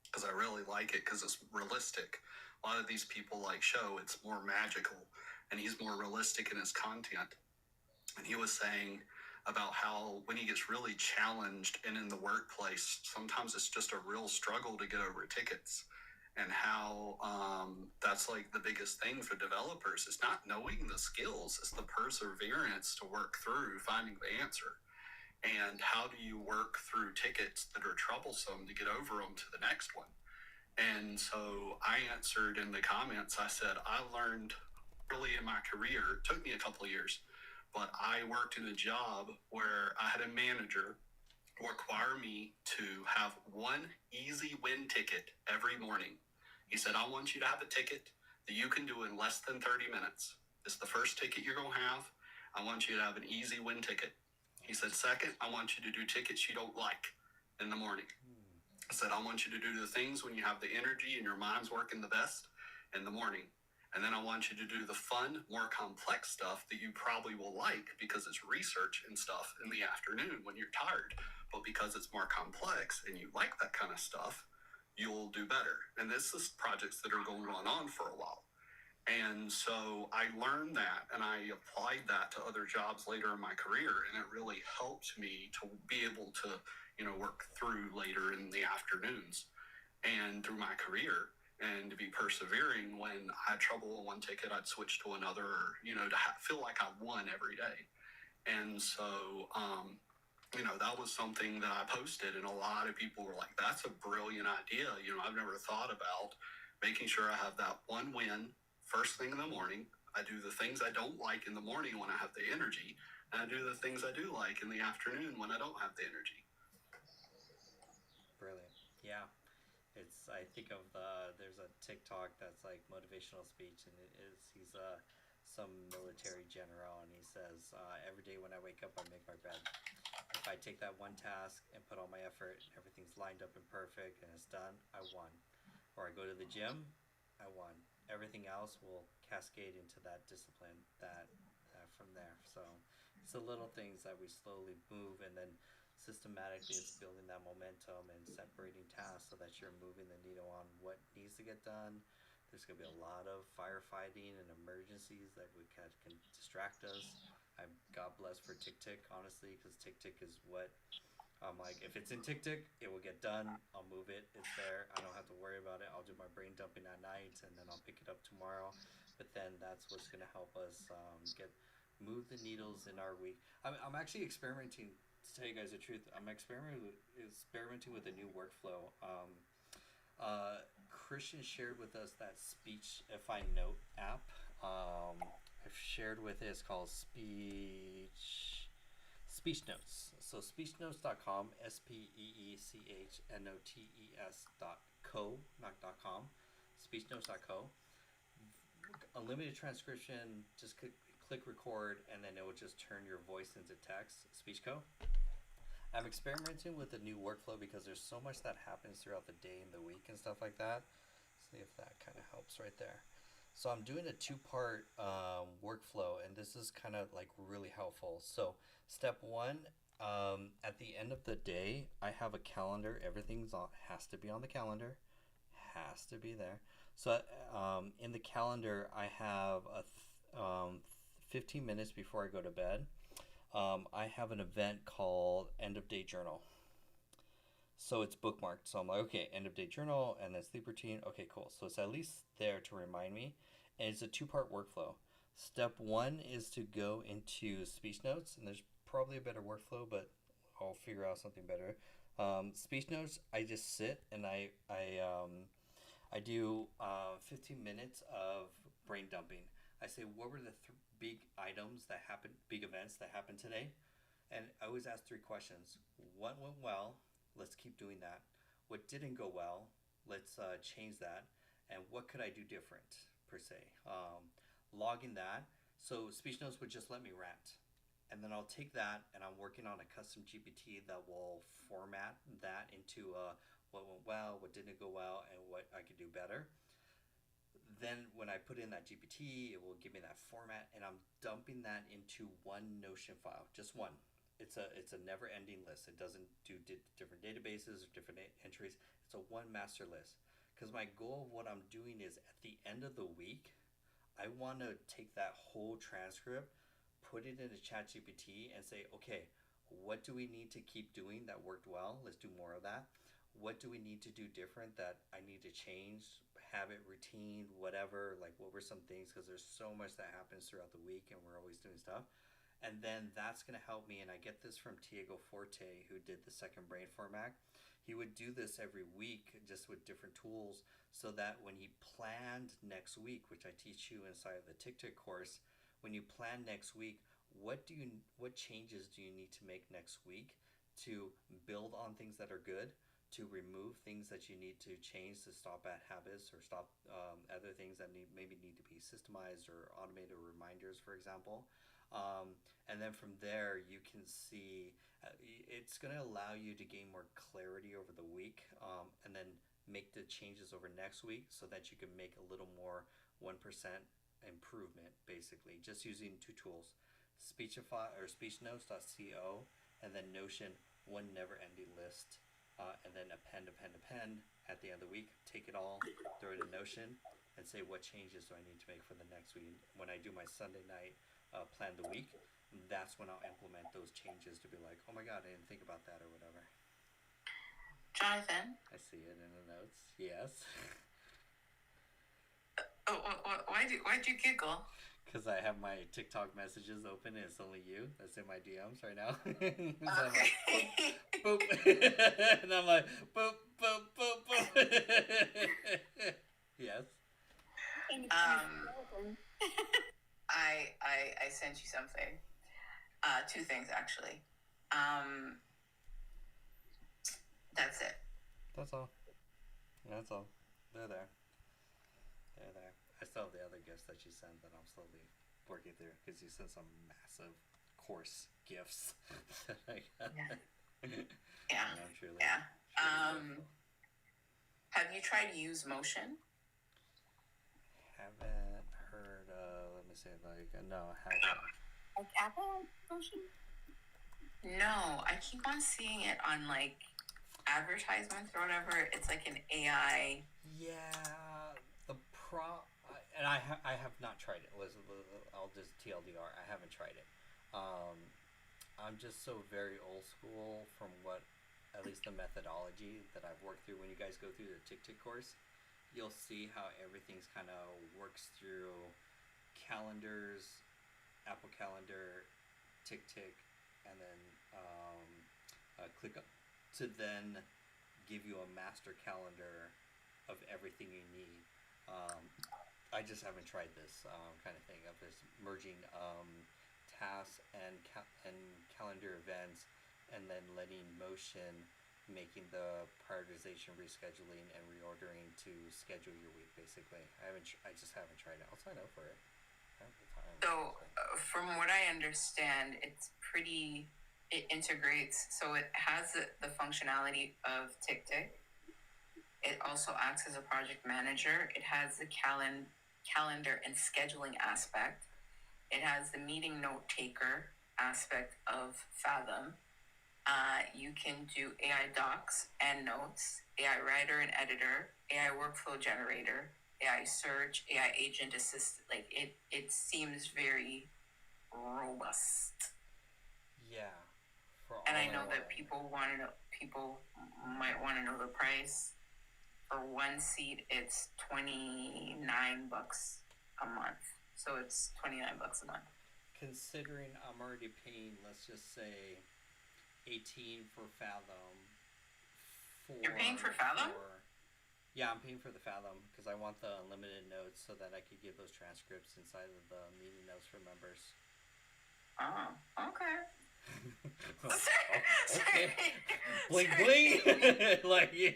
because I really like it because it's realistic. A lot of these people like show it's more magical, and he's more realistic in his content. And he was saying about how when he gets really challenged and in the workplace, sometimes it's just a real struggle to get over tickets, and how that's like the biggest thing for developers. It's not knowing the skills, it's the perseverance to work through finding the answer. And how do you work through tickets that are troublesome to get over them to the next one? And so I answered in the comments, I said, I learned early in my career, it took me a couple of years, but I worked in a job where I had a manager require me to have one easy win ticket every morning. He said, I want you to have a ticket that you can do in less than 30 minutes. It's the first ticket you're going to have. I want you to have an easy win ticket. He said, second, I want you to do tickets you don't like in the morning. I said, I want you to do the things when you have the energy and your mind's working the best in the morning. And then I want you to do the fun, more complex stuff that you probably will like because it's research and stuff in the afternoon when you're tired. But because it's more complex and you like that kind of stuff, you'll do better. And this is projects that are going on for a while. And so I learned that and I applied that to other jobs later in my career. And it really helped me to be able to, work through later in the afternoons and through my career, and to be persevering. When I had trouble with one ticket, I'd switch to another, to feel like I won every day. And so, that was something that I posted, and a lot of people were like, that's a brilliant idea. I've never thought about making sure I have that one win first thing in the morning. I do the things I don't like in the morning when I have the energy, and I do the things I do like in the afternoon when I don't have the energy. Brilliant. Yeah. I think of there's a TikTok that's like motivational speech, and he's some military general, and he says every day when I wake up I make my bed. If I take that one task and put all my effort, everything's lined up and perfect and it's done, I won. Or I go to the gym, I won. everything else will cascade into that discipline that from there. So it's the little things that we slowly move, and then systematically it's building that momentum and separating tasks so that you're moving the needle on what needs to get done. There's going to be a lot of firefighting and emergencies that can distract us. I'm God bless for TickTick, honestly, because TickTick is what I'm like. If it's in TickTick, it will get done. I'll move it. It's there. I don't have to worry about it. I'll do my brain dumping at night, and then I'll pick it up tomorrow. But then that's what's going to help us move the needles in our week. I'm actually experimenting. To tell you guys the truth, I'm experimenting with a new workflow. Christian shared with us that Speechify Note app. I've shared with it. It's called Speech Notes. So speechnotes.com, SPEECHNOTES.co, not .com, speechnotes.co. Unlimited transcription. Just click record, and then it will just turn your voice into text. SpeechCo. I'm experimenting with a new workflow because there's so much that happens throughout the day and the week and stuff like that. See if that kind of helps right there. So I'm doing a 2-part workflow, and this is kind of like really helpful. So step 1, at the end of the day, I have a calendar. Everything's has to be on the calendar, has to be there. So in the calendar, I have 15 minutes before I go to bed. I have an event called End of Day Journal. So it's bookmarked. So I'm like, okay, end of day journal and then sleep routine. Okay, cool. So it's at least there to remind me. And it's a 2-part workflow. Step 1 is to go into Speech Notes, and there's probably a better workflow, but I'll figure out something better. Speech Notes, I just sit and I do 15 minutes of brain dumping. I say, what were the big items that happened, big events that happened today? And I always ask 3 questions. What went well? Let's keep doing that. What didn't go well? Let's change that. And what could I do different, per se? Logging that. So Speech Notes would just let me rant. And then I'll take that, and I'm working on a custom GPT that will format that into what went well, what didn't go well, and what I could do better. Then when I put in that GPT, it will give me that format, and I'm dumping that into one Notion file, just one. It's a never-ending list. It doesn't do different databases or different entries. It's a one master list. Because my goal of what I'm doing is at the end of the week, I want to take that whole transcript, put it into ChatGPT, and say, okay, what do we need to keep doing that worked well? Let's do more of that. What do we need to do different that I need to change? Habit, routine, whatever. Like, what were some things? Because there's so much that happens throughout the week, and we're always doing stuff. And then that's going to help me. And I get this from Tiago Forte, who did the second brain format. He would do this every week just with different tools so that when he planned next week, which I teach you inside of the TickTick course, when you plan next week, what changes do you need to make next week to build on things that are good, to remove things that you need to change to stop bad habits or stop other things that maybe need to be systemized or automated reminders, for example. And then from there, you can see it's going to allow you to gain more clarity over the week, and then make the changes over next week so that you can make a little more 1% improvement, basically, just using 2 tools, Speechify or SpeechNotes.co, and then Notion, one never-ending list, and then append at the end of the week. Take it all, throw it in Notion, and say what changes do I need to make for the next week. When I do my Sunday night plan the week, that's when I'll implement those changes to be like, oh my god, I didn't think about that or whatever. Jonathan? I see it in the notes. Yes. Why'd you giggle? Because I have my TikTok messages open and it's only you that's in my DMs right now. So I'm like, boop. And I'm like, boop, boop, boop, boop. Yes. I sent you something. 2 things, actually. That's it. That's all. That's all. They're there. They're there. I still have the other gifts that you sent that I'm slowly working through because you sent some massive course gifts that I got. Yeah. Truly Have you tried Use Motion? say like no, I haven't. Like Apple motion? No, I keep on seeing it on like advertisements or whatever. It's like an AI. Yeah, and I have not tried it. I'll just TLDR. I haven't tried it. I'm just so very old school from what, at least the methodology that I've worked through. When you guys go through the TickTick course, you'll see how everything's kind of works through calendars, Apple Calendar, TickTick, and then ClickUp to then give you a master calendar of everything you need. I just haven't tried this kind of thing of this merging tasks and calendar events, and then letting Motion making the prioritization, rescheduling, and reordering to schedule your week. Basically, I just haven't tried it. I'll sign up for it. I have the time. So, from what I understand, it integrates, so it has the functionality of TickTick. It also acts as a project manager. It has the calendar and scheduling aspect. It has the meeting note taker aspect of Fathom. You can do AI docs and notes, AI writer and editor, AI workflow generator, AI search, AI agent assist. Like it seems very robust. Yeah. And I know that people might want to know the price. For one seat, it's $29 a month. So it's $29 a month. Considering I'm already paying, let's just say, $18 for Fathom. You're paying for Fathom? Yeah, I'm paying for the Fathom because I want the unlimited notes so that I could give those transcripts inside of the meeting notes for members. Oh, okay. Okay. Bling bling. Like you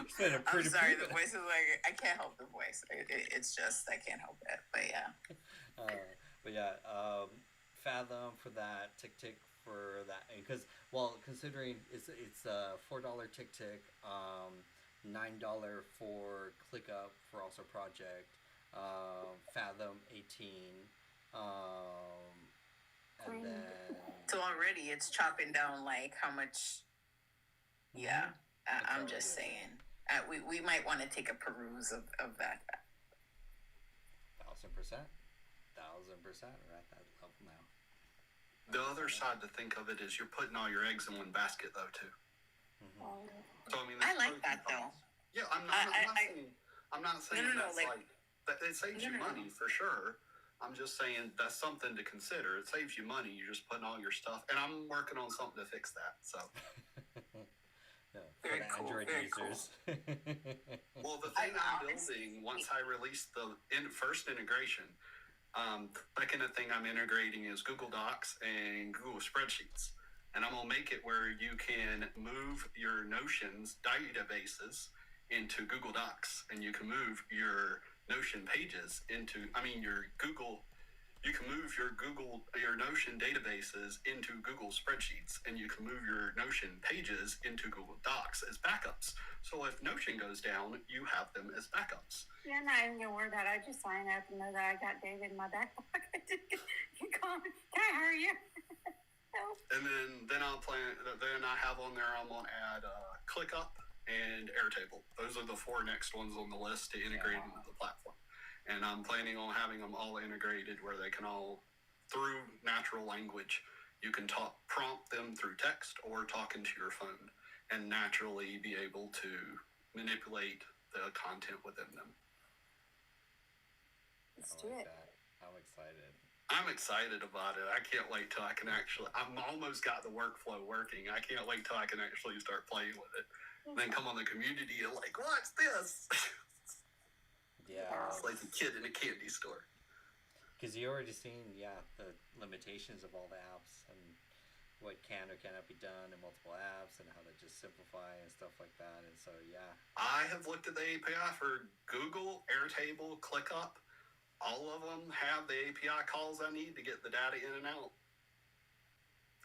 spent a pretty. I'm sorry, the voice is like I can't help the voice. It's just I can't help it. But yeah. Fathom for that, TickTick for that, because considering it's $4 TickTick, $9 for ClickUp for also project, Fathom 18, and then. So already it's chopping down like how much. Yeah, I'm just saying. We might want to take a peruse of that. 1,000%. 1,000%. We're at that level now. The other side to think of it is you're putting all your eggs in one basket, though, too. Mm-hmm. So I mean, I like that though. Yeah, I'm not saying that's like that. It saves you money for sure. I'm just saying that's something to consider. It saves you money. You're just putting all your stuff, and I'm working on something to fix that. So. For the Android users. Well, the thing I'm building once I release the first integration, second thing I'm integrating is Google Docs and Google Spreadsheets. And I'm going to make it where you can move your Notion's databases into Google Docs, and you can move your Notion pages into, you can move your Notion databases into Google Spreadsheets, and you can move your Notion pages into Google Docs as backups. So if Notion goes down, you have them as backups. Yeah, I'm not even gonna worry about it. I just sign up and know that I got David in my back pocket. You call me. Can I hire you? And then I have on there, I'm gonna add ClickUp and Airtable. Those are the 4 next ones on the list to integrate into the platform. And I'm planning on having them all integrated where they can all, through natural language, you can prompt them through text or talk into your phone and naturally be able to manipulate the content within them. Let's do it. I'm excited. I'm excited about it. I can't wait till I can I'm almost got the workflow working. I can't wait till I can actually start playing with it. And then come on the community and like, what's this? Yeah. It's like a kid in a candy store. Because you already seen, the limitations of all the apps and what can or cannot be done in multiple apps and how to just simplify and stuff like that. And so, I have looked at the API for Google, Airtable, ClickUp. All of them have the API calls I need to get the data in and out.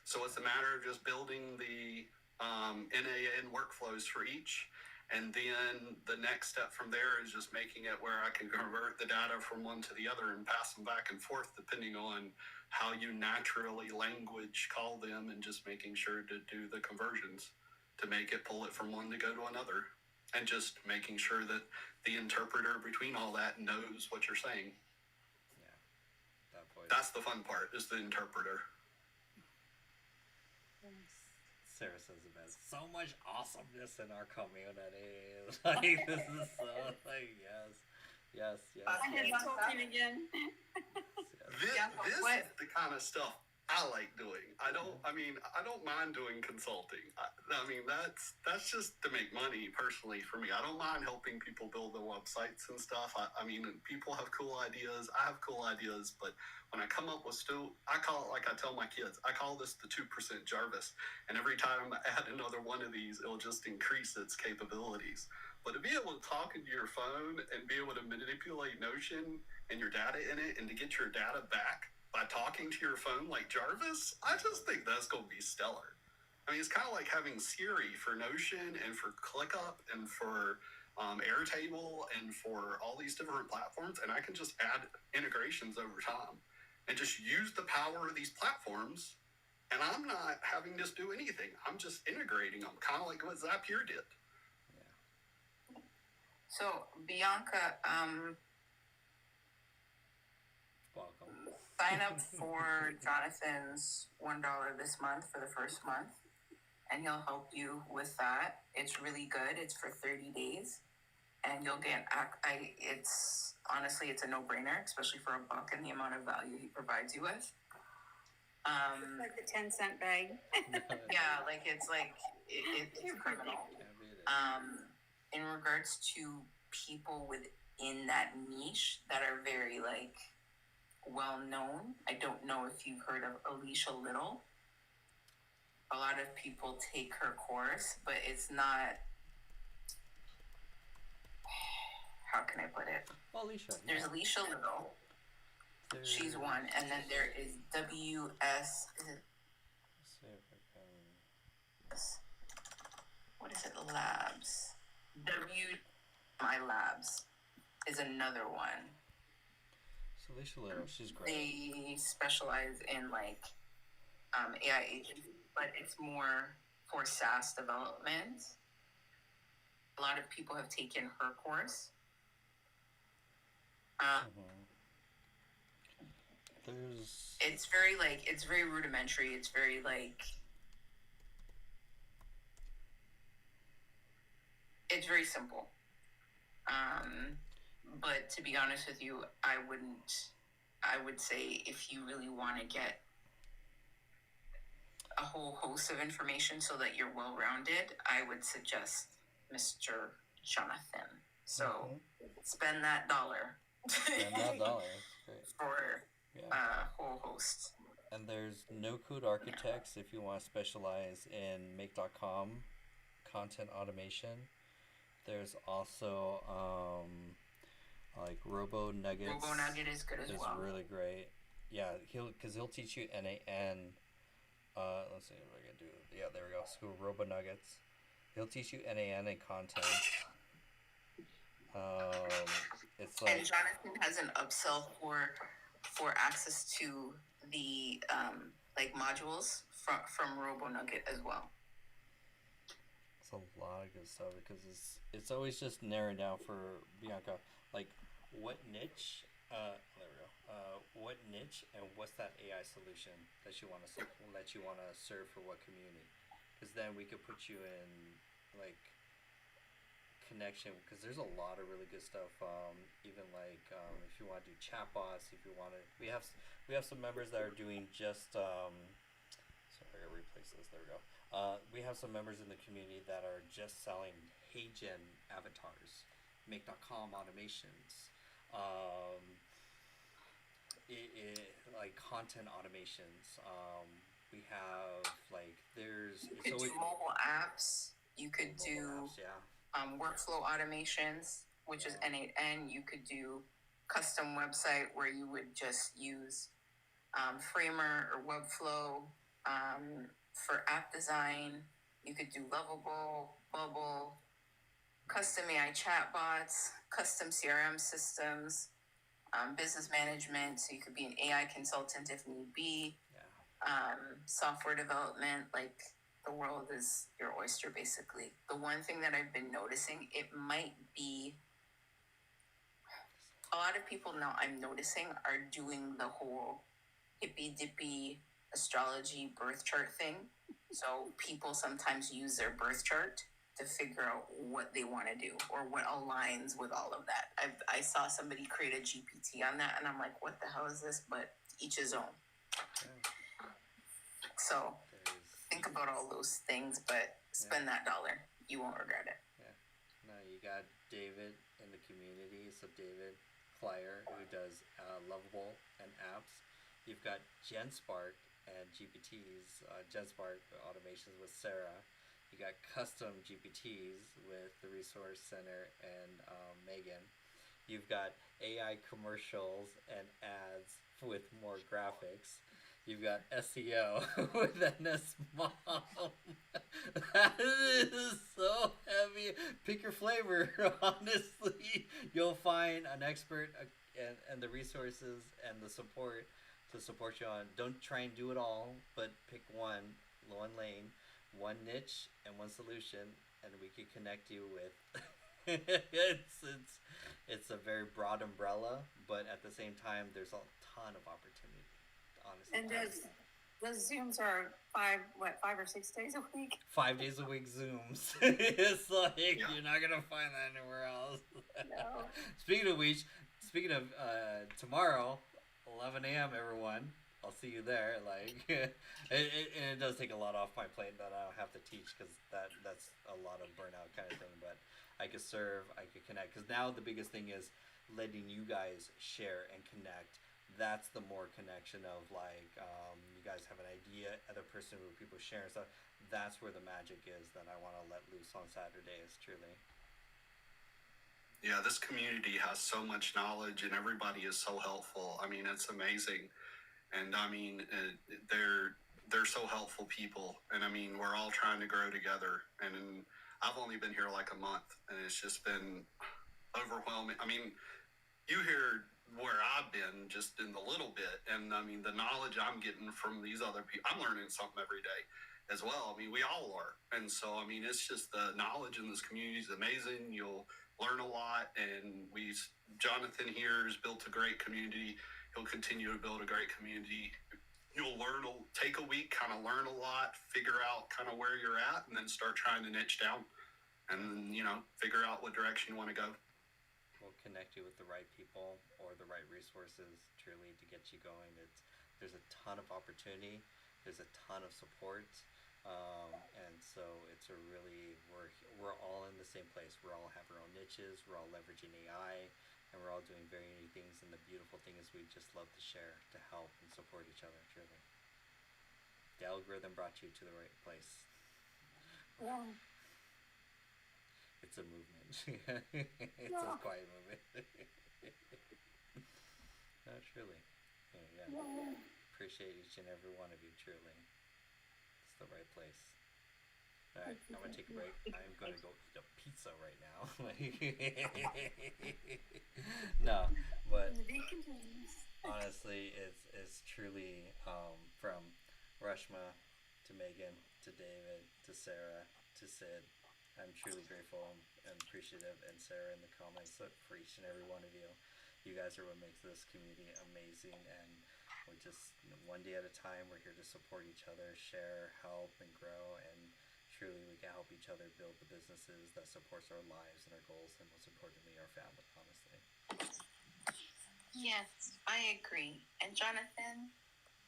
So it's a matter of just building the NAN workflows for each. And then the next step from there is just making it where I can convert the data from one to the other and pass them back and forth depending on how you naturally language call them, and just making sure to do the conversions to make it pull it from one to go to another. And just making sure that the interpreter between all that knows what you're saying. That's the fun part, is the interpreter. Sarah says the best. So much awesomeness in our community. Like, this is so, like, yes. I hear you talking again. This is the kind of stuff I like doing. I don't mind doing consulting. I mean, that's just to make money personally for me. I don't mind helping people build their websites and stuff. I mean, people have cool ideas. I have cool ideas, but when I come up with I call it, like I tell my kids, I call this the 2% Jarvis. And every time I add another one of these, it'll just increase its capabilities. But to be able to talk into your phone and be able to manipulate Notion and your data in it, and to get your data back by talking to your phone like Jarvis, I just think that's going to be stellar. I mean, it's kind of like having Siri for Notion and for ClickUp and for Airtable and for all these different platforms, and I can just add integrations over time and just use the power of these platforms, and I'm not having to do anything. I'm just integrating them, kind of like what Zapier did. So, Bianca, welcome. Sign up for Jonathan's $1 this month for the first month, and he'll help you with that. It's really good. It's for 30 days, and you'll get. It's honestly, it's a no-brainer, especially for $1 and the amount of value he provides you with. Like the 10-cent bag. Yeah, like it's criminal. In regards to people within that niche that are very well known, I don't know if you've heard of Alicia Little. A lot of people take her course, but it's not. How can I put it? Alicia. There's Alicia Little. She's one, and then there is WS. What is it? Labs. My Labs is another one. So Alicia Little, she's great. They specialize in AI agents, but it's more for SaaS development. A lot of people have taken her course. It's very rudimentary. It's very it's very simple. But to be honest with you, I would say if you really want to get a whole host of information so that you're well-rounded, I would suggest Mr. Jonathan. So spend that $1. Spend that $1. Great. For a whole host. And there's No Code Architects if you want to specialize in Make.com content automation. There's also Robo Nuggets. Robo Nugget is good as well. It's really great. Yeah, he'll teach you NAN. Let's see what I can do. Yeah, there we go. So Robo Nuggets. He'll teach you NAN and content. It's and Jonathan has an upsell for access to the modules from Robo Nugget as well. It's a lot of good stuff because it's always just narrowed down for Bianca, what niche. There we go. What niche and what's that AI solution that you want to serve for what community? Because then we could put you in connection, because there's a lot of really good stuff. Even if you want to do chatbots, if you want to, we have some members that are doing just. Sorry, I gotta replace this. There we go. We have some members in the community that are just selling HeyGen avatars, Make.com automations, content automations. We have you could do mobile apps. You could do workflow automations, which is N8N. You could do custom website where you would just use Framer or Webflow. For app design, you could do Lovable, Bubble, custom AI chatbots, custom CRM systems, business management. So you could be an AI consultant if need be. Software development, like the world is your oyster, basically. The one thing that I've been noticing, it might be a lot of people now I'm noticing are doing the whole hippy dippy astrology birth chart thing. So people sometimes use their birth chart to figure out what they want to do or what aligns with all of that. I saw somebody create a GPT on that, and I'm like, what the hell is this? But each his own. So think about all those things, but spend that dollar. You won't regret it. Yeah. No, you got David in the community. So David Klyer, who does Lovable and apps. You've got GenSpark and GPTs. GenSpark automations with Sarah. You got custom GPTs with the Resource Center and Megan. You've got AI commercials and ads with more graphics. You've got SEO with NS Mom. That is so heavy. Pick your flavor. Honestly, you'll find an expert and the resources and the support to support you on. Don't try and do it all, but pick one lane, one niche, and one solution, and we can connect you with. It's a very broad umbrella, but at the same time, there's a ton of opportunity. Honestly, and the Zooms are 5 or 6 days a week. 5 days a week Zooms. It's like you're not gonna find that anywhere else. No. Speaking of tomorrow, 11 a.m. everyone. I'll see you there. Like it does take a lot off my plate that I'll have to teach because that's a lot of burnout kind of thing. But I could serve, I could connect. Because now the biggest thing is letting you guys share and connect. That's the more connection of like you guys have an idea, other person who people sharing stuff. That's where the magic is that I want to let loose on Saturdays. Truly. Yeah, this community has so much knowledge, and everybody is so helpful. I mean, it's amazing, and I mean, they're so helpful people, and I mean, we're all trying to grow together. And I've only been here like a month, and it's just been overwhelming. I mean, you hear where I've been just in the little bit, and I mean, the knowledge I'm getting from these other people, I'm learning something every day as well. I mean, we all are, and so I mean, it's just the knowledge in this community is amazing. You'll learn a lot, and Jonathan here has built a great community. He'll continue to build a great community. You'll take a week, kind of learn a lot, figure out kind of where you're at, and then start trying to niche down, and figure out what direction you want to go. We'll connect you with the right people or the right resources truly to get you going. There's a ton of opportunity. There's a ton of support. And so it's we're all in the same place. We all have our own niches. We're all leveraging AI, and we're all doing very unique things. And the beautiful thing is we just love to share, to help, and support each other. Truly, the algorithm brought you to the right place. Yeah. It's a movement. It's a quiet movement. No, truly. Yeah. Appreciate each and every one of you, truly. It's the right place. Alright, I'm gonna take a break. I'm gonna go eat a pizza right now. No, but honestly, it's truly from Rashma to Megan to David to Sarah to Sid. I'm truly grateful and appreciative, and Sarah in the comments for each and every one of you. You guys are what makes this community amazing, and we're just one day at a time. We're here to support each other, share, help, and grow, and truly we can help each other build the businesses that supports our lives and our goals, and most importantly, our family, honestly. Yes, I agree. And Jonathan,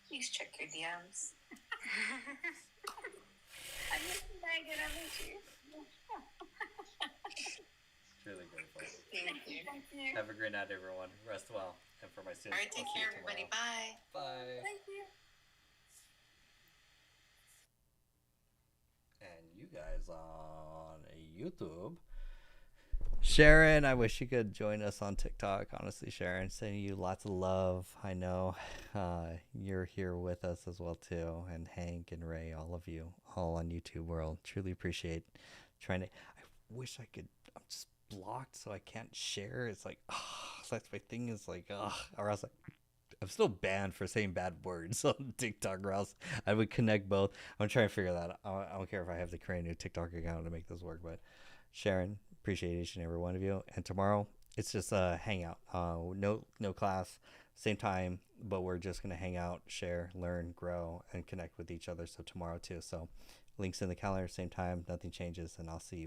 please check your DMs. I miss you, Megan. I miss you. Truly grateful. Thank you. Thank you. Have a great night, everyone. Rest well. And for my students, All right, take care, everybody. Bye. Bye. Thank you. And you guys on YouTube. Sharon, I wish you could join us on TikTok. Honestly, Sharon, sending you lots of love. I know you're here with us as well too, and Hank and Ray, all of you, all on YouTube world. Truly appreciate I wish I could I'm just blocked, so I can't share. It's like, that's my thing. Is like, or else I'm still banned for saying bad words on TikTok, or else I would connect both. I'm trying to figure that out. I don't care if I have to create a new TikTok account to make this work, but Sharon, appreciate each and every one of you. And tomorrow, it's just a hangout. No class, same time, but we're just going to hang out, share, learn, grow, and connect with each other. So tomorrow too. So links in the calendar, same time, nothing changes, and I'll see you.